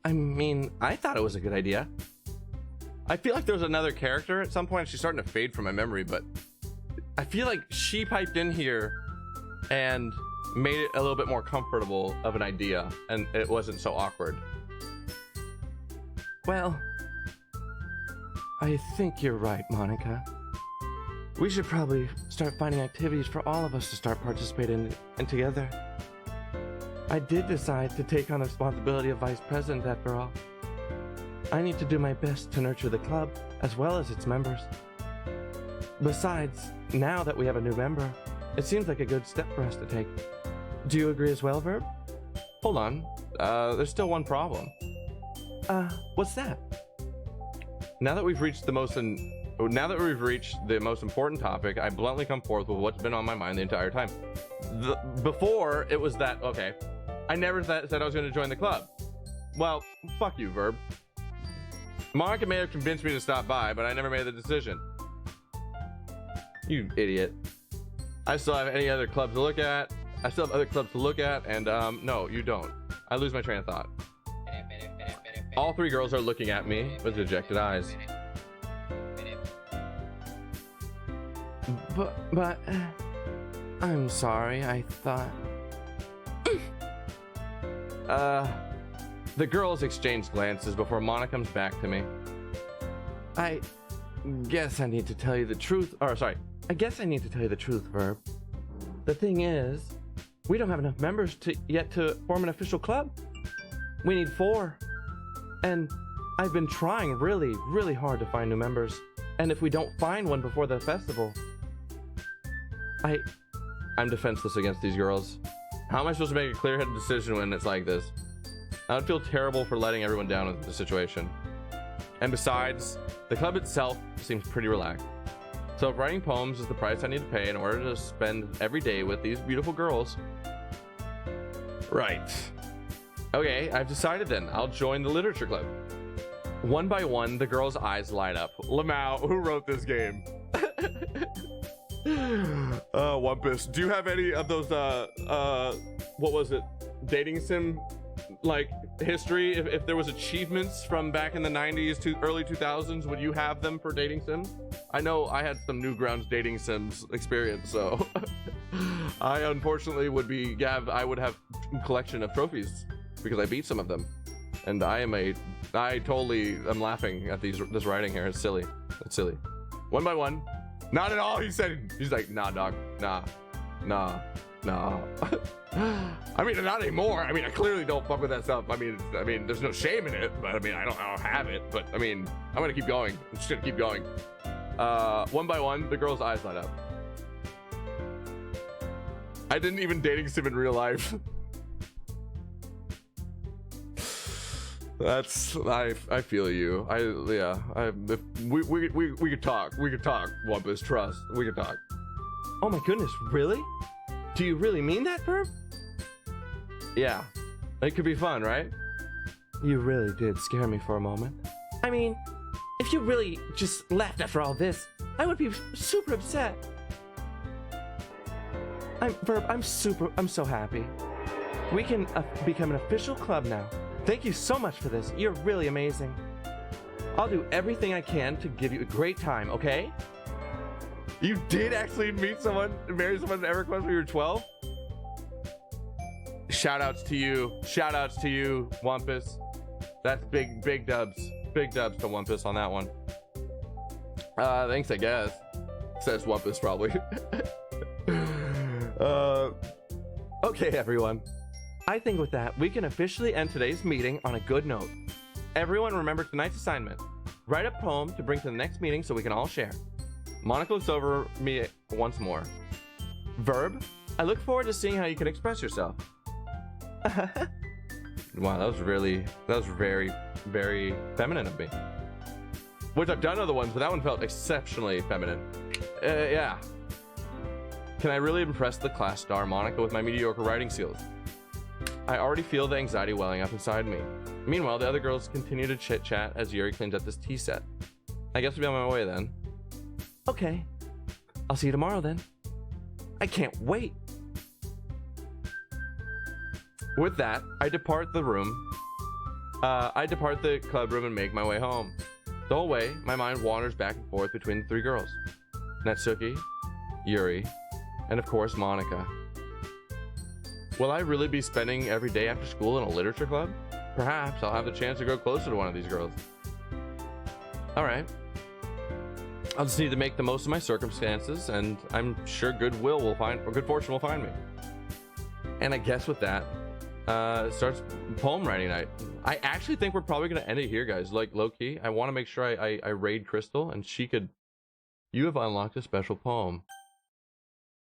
I mean, I thought it was a good idea. I feel like there was another character at some point. She's starting to fade from my memory, but I feel like she piped in here and made it a little bit more comfortable of an idea, and it wasn't so awkward. Well, I think you're right, Monica. We should probably start finding activities for all of us to start participating in together. I did decide to take on the responsibility of vice president after all. I need to do my best to nurture the club as well as its members. Besides, now that we have a new member, it seems like a good step for us to take. Do you agree as well, Verb? Hold on. There's still one problem. What's that? Now that we've reached the most important topic, I bluntly come forth with what's been on my mind the entire time. Before, it was that, okay, I never said I was going to join the club. Well, fuck you, Verb. Monica may have convinced me to stop by, but I never made the decision. You idiot. I still have other clubs to look at, and no, you don't. I lose my train of thought. All 3 girls are looking at me with dejected eyes. But, I'm sorry, I thought... The girls exchange glances before Monica comes back to me. I guess I need to tell you the truth, I guess I need to tell you the truth, Verb. The thing is, we don't have enough members yet to form an official club. We need 4. And I've been trying really, really hard to find new members. And if we don't find one before the festival, I'm defenseless against these girls. How am I supposed to make a clear-headed decision when it's like this? I would feel terrible for letting everyone down in the situation. And besides, the club itself seems pretty relaxed. So if writing poems is the price I need to pay in order to spend every day with these beautiful girls... Right. Okay, I've decided then. I'll join the literature club. One by one, the girls' eyes light up. Lamau, who wrote this game? Wumpus, do you have any of those, what was it? Dating sim, like, history? If there was achievements from back in the 90s to early 2000s, would you have them for dating sims? I know I had some Newgrounds dating sims experience, so I unfortunately would have a collection of trophies because I beat some of them. And I totally am laughing at this writing here. It's silly. It's silly. One by one. Not at all, he said. He's like, nah, dog. Nah. I mean, not anymore. I mean, I clearly don't fuck with that stuff. I mean, there's no shame in it, but I mean, I don't have it. But I mean, I'm gonna keep going. I'm just gonna keep going. One by one, the girl's eyes light up. I didn't even dating sim in real life. That's I feel you. We could talk. We could talk, Wumpus, trust. We could talk. Oh my goodness, really? Do you really mean that, Verb? Yeah. It could be fun, right? You really did scare me for a moment. I mean, if you really just left after all this, I would be super upset. I'm so happy. We can become an official club now. Thank you so much for this. You're really amazing. I'll do everything I can to give you a great time, okay? You did actually marry someone in EverQuest when you were 12? Shoutouts to you. Shoutouts to you, Wumpus. That's big dubs. Big dubs to Wumpus on that one. Thanks, I guess. Says Wumpus, probably. Okay, everyone. I think with that, we can officially end today's meeting on a good note. Everyone remember tonight's assignment. Write a poem to bring to the next meeting so we can all share. Monica looks over me once more. Verb, I look forward to seeing how you can express yourself. Wow, that was very, very feminine of me. Which I've done other ones, but that one felt exceptionally feminine. Yeah. Can I really impress the class star Monica with my mediocre writing skills? I already feel the anxiety welling up inside me. Meanwhile, the other girls continue to chit-chat as Yuri cleans up this tea set. I guess I'll be on my way then. Okay. I'll see you tomorrow then. I can't wait. With that, I depart the club room and make my way home. The whole way, my mind wanders back and forth between the three girls. Natsuki, Yuri, and of course Monica. Will I really be spending every day after school in a literature club? Perhaps I'll have the chance to grow closer to one of these girls. Alright. I'll just need to make the most of my circumstances, and I'm sure good fortune will find me. And I guess with that, it starts poem writing night. I actually think we're probably going to end it here, guys. Like, low-key, I want to make sure I raid Crystal, and she could... You have unlocked a special poem.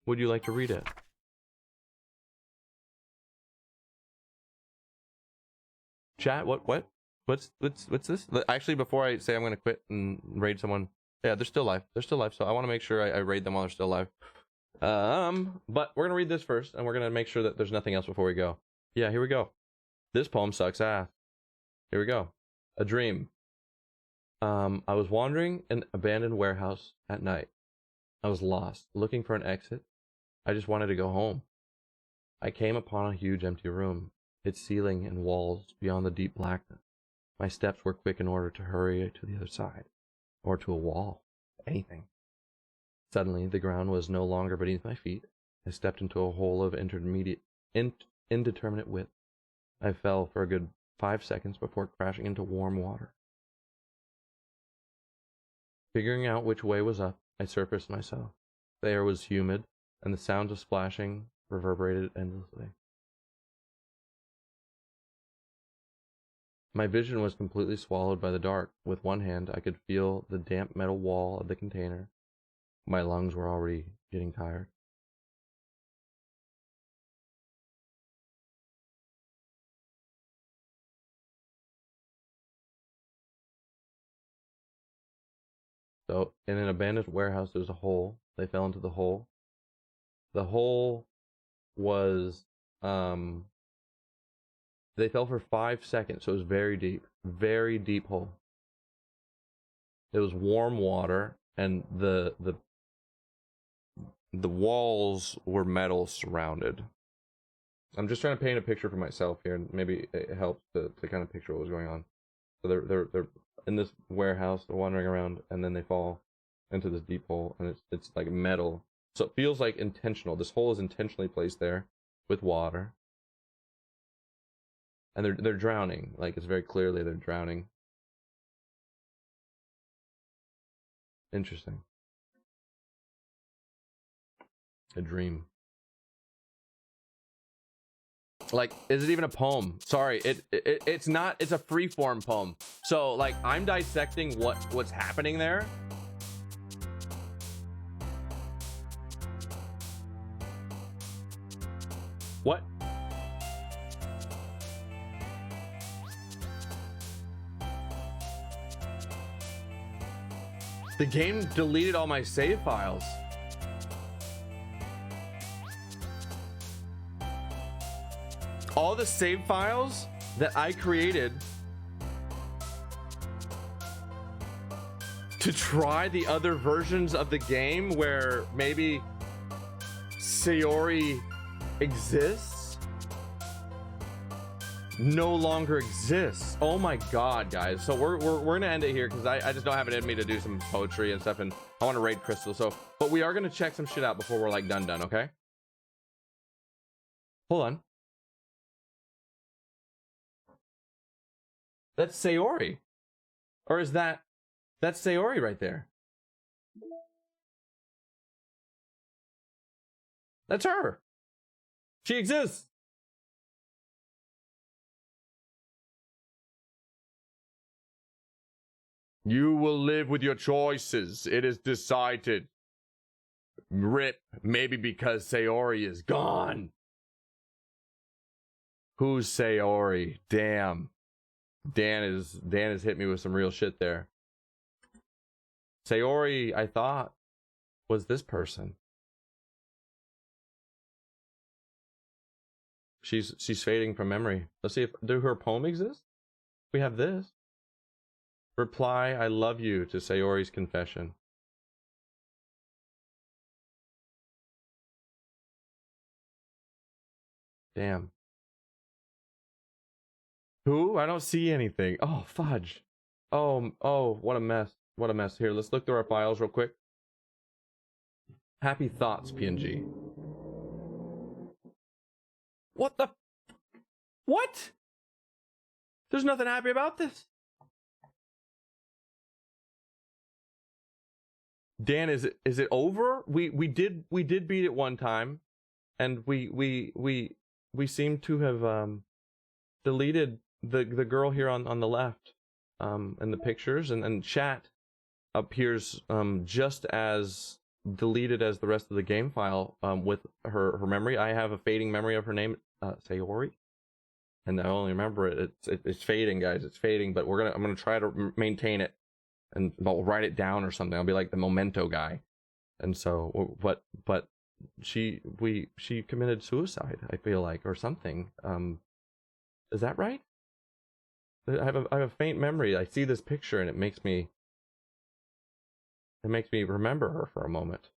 Would you like to read it? Chat, what's this? Actually, before I say I'm gonna quit and raid someone, yeah, they're still live, so I want to make sure I raid them while they're still alive. But we're gonna read this first, and we're gonna make sure that there's nothing else before we go. Yeah, here we go. This poem sucks ass. Here we go. A dream. I was wandering in an abandoned warehouse at night. I was lost, looking for an exit. I just wanted to go home. I came upon a huge empty room, its ceiling and walls beyond the deep blackness. My steps were quick in order to hurry to the other side, or to a wall, anything. Suddenly, the ground was no longer beneath my feet. I stepped into a hole of indeterminate width. I fell for a good 5 seconds before crashing into warm water. Figuring out which way was up, I surfaced myself. The air was humid, and the sounds of splashing reverberated endlessly. My vision was completely swallowed by the dark. With one hand, I could feel the damp metal wall of the container. My lungs were already getting tired. So in an abandoned warehouse, there's a hole. They fell into the hole. The hole was, they fell for 5 seconds, so it was very deep hole. It was warm water, and the walls were metal surrounded. I'm just trying to paint a picture for myself here, and maybe it helps to kind of picture what was going on. So they're in this warehouse, they're wandering around, and then they fall into this deep hole, and it's like metal. So it feels like intentional. This hole is intentionally placed there with water. And they're drowning. Like, it's very clearly they're drowning. Interesting. A dream. Like, is it even a poem? Sorry, it's not. It's a free-form poem. So, like, I'm dissecting what's happening there. What? The game deleted all my save files. All the save files that I created to try the other versions of the game where maybe Sayori exists no longer exists. Oh my god, guys. So we're gonna end it here because I just don't have it in me to do some poetry and stuff, and I want to raid Crystal. So, but we are gonna check some shit out before we're like done, okay? Hold on. That's Sayori. Or is that's Sayori right there? That's her. She exists. You will live with your choices. It is decided. Rip. Maybe because Sayori is gone. Who's Sayori? Damn. Dan has hit me with some real shit there. Sayori, I thought, was this person. She's fading from memory. Let's see if her poem exists. We have this. Reply, I love you to Sayori's confession. Damn. Who? I don't see anything. Oh, fudge. Oh, what a mess. What a mess. Here, let's look through our files real quick. Happy thoughts, PNG. What the? What? There's nothing happy about this. Dan, is it over? We did beat it one time, and we seem to have deleted the girl here on the left in the pictures, and chat appears just as deleted as the rest of the game file with her memory. I have a fading memory of her name, Sayori, and I only remember it. It's fading, guys. It's fading, but I'm gonna try to maintain it, and I'll write it down or something. I'll be like the memento guy. And so, but she committed suicide, I feel like, or something. Is that right? I have a faint memory. I see this picture and it makes me remember her for a moment.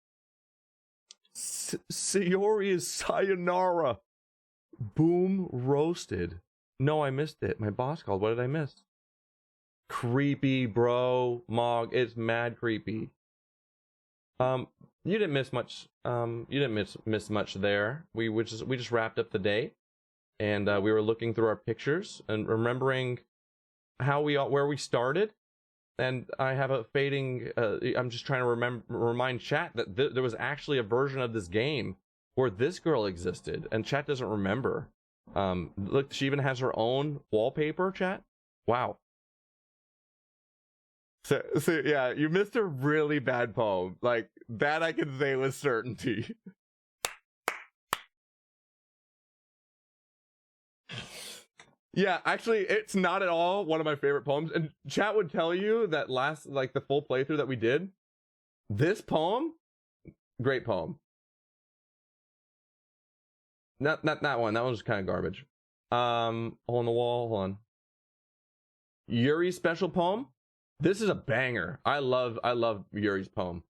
Sayori is sayonara. Boom roasted. No, I missed it. My boss called. What did I miss? Creepy, bro. Mog, it's mad creepy. You didn't miss much. You didn't miss much there. We just wrapped up the day, and we were looking through our pictures and remembering where we started. And I have a fading. I'm just trying to remind chat that there was actually a version of this game where this girl existed, and chat doesn't remember. Look, she even has her own wallpaper. Chat. Wow. So yeah, you missed a really bad poem. Like, that I can say with certainty. Yeah, actually, it's not at all one of my favorite poems. And chat would tell you that the full playthrough that we did, This poem, great poem. Not that one. That one was kind of garbage. Hole in the wall. Hold on. Yuri's special poem. This is a banger. I love Yuri's poem.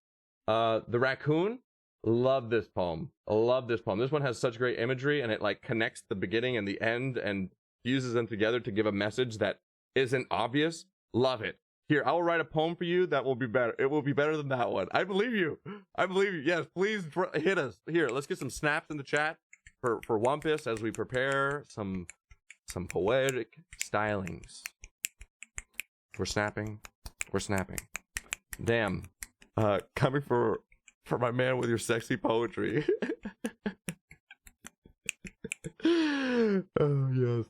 The raccoon. Love this poem. Love this poem. This one has such great imagery, and it like connects the beginning and the end and fuses them together to give a message that isn't obvious. Love it. Here, I will write a poem for you that will be better. It will be better than that one. I believe you. I believe you. Yes, please hit us. Here, let's get some snaps in the chat for Wumpus as we prepare some poetic stylings. We're snapping. We're snapping. Damn. Coming for my man with your sexy poetry. Oh yes.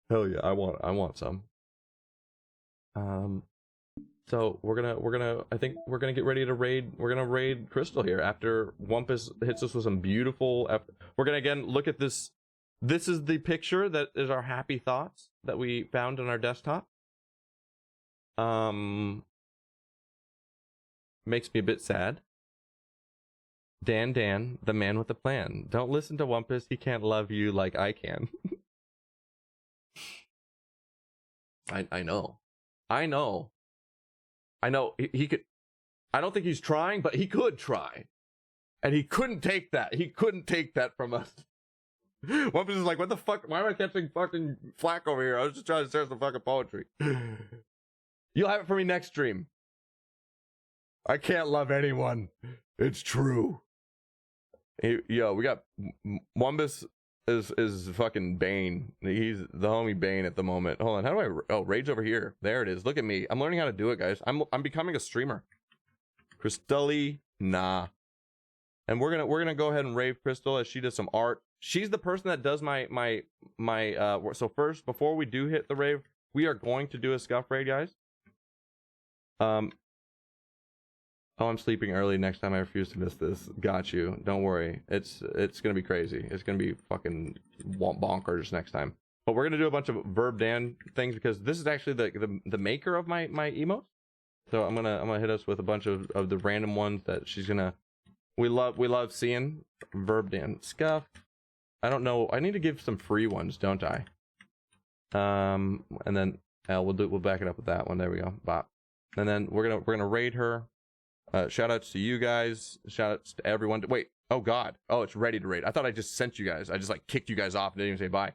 Hell yeah. I want some. So we're gonna I think we're gonna get ready to raid. We're gonna raid Crystal here after Wumpus hits us with some beautiful we're gonna again look at this. This is the picture that is our happy thoughts that we found on our desktop. Makes me a bit sad. Dan, the man with the plan. Don't listen to Wumpus. He can't love you like I can. I know. He could. I don't think he's trying, but he could try. And he couldn't take that. He couldn't take that from us. Wumpus is like, what the fuck? Why am I catching fucking flack over here? I was just trying to share some fucking poetry. You'll have it for me next stream. I can't love anyone. It's true. Yo, we got Wumpus is fucking Bane. He's the homie Bane at the moment. Hold on, how do I? Oh, rage over here. There it is. Look at me. I'm learning how to do it, guys. I'm becoming a streamer. Crystally, nah. And we're gonna go ahead and rave Crystal as she does some art. She's the person that does my so first, before we do hit the rave, we are going to do a scuff raid, guys. Oh, I'm sleeping early. Next time I refuse to miss this. Got you. Don't worry. It's gonna be crazy. It's gonna be fucking bonkers next time. But we're gonna do a bunch of Verb Dan things because this is actually the maker of my emotes. So I'm gonna hit us with a bunch of the random ones that she's gonna. We love seeing Verb Dan Scuff. I don't know. I need to give some free ones, don't I? And then we'll back it up with that one. There we go. Bop. And then we're gonna raid her. Shout outs to you guys. Shout outs to everyone. Wait. Oh God. Oh, it's ready to raid. I thought I just sent you guys. I just like kicked you guys off and didn't even say bye.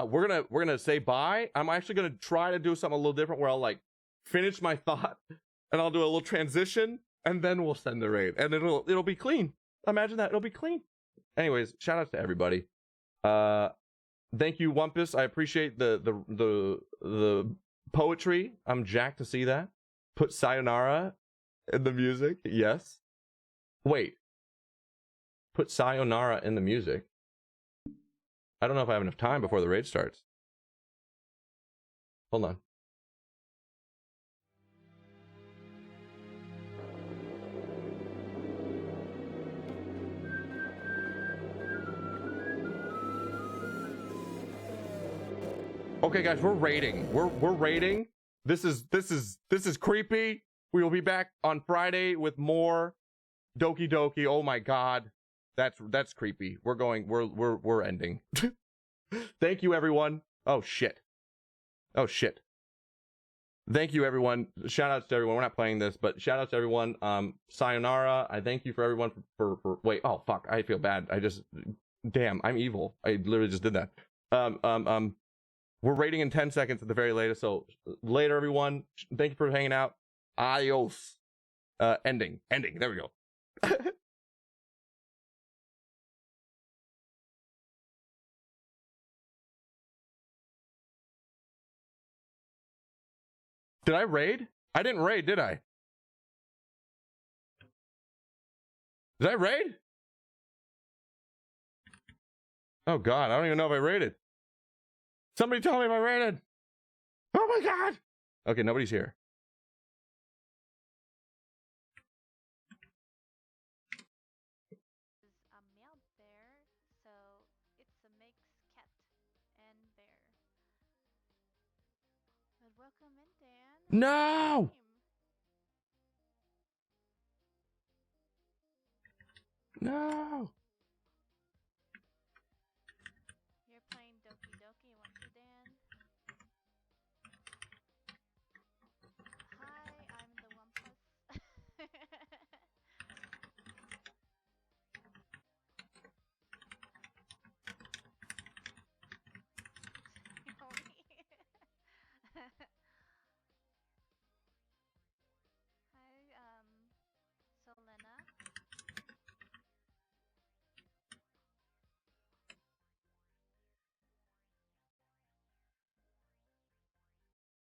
We're gonna say bye. I'm actually gonna try to do something a little different where I'll like finish my thought and I'll do a little transition and then we'll send the raid and it'll be clean. Imagine that. It'll be clean. Anyways, shout outs to everybody. Thank you, Wumpus. I appreciate the poetry. I'm jacked to see that. Put Sayonara in the music. Yes. Wait. Put Sayonara in the music. I don't know if I have enough time before the raid starts. Hold on. Okay, guys, we're raiding. We're raiding. This is creepy. We will be back on Friday with more Doki Doki. Oh my God, that's creepy. We're ending. Thank you, everyone. Oh shit. Thank you, everyone. Shout outs to everyone. We're not playing this, but shout outs to everyone. Sayonara. I thank you for everyone for wait. Oh fuck. I feel bad. Damn. I'm evil. I literally just did that. We're rating in 10 seconds at the very latest. So later, everyone. Thank you for hanging out. Adios. Ending. There we go. Did I raid? I didn't raid, did I? Did I raid? Oh God, I don't even know if I raided. Somebody tell me if I raided. Oh my God. Okay, nobody's here. A male bear, so it's a mix cat and bear. But welcome in, Dan. No! No.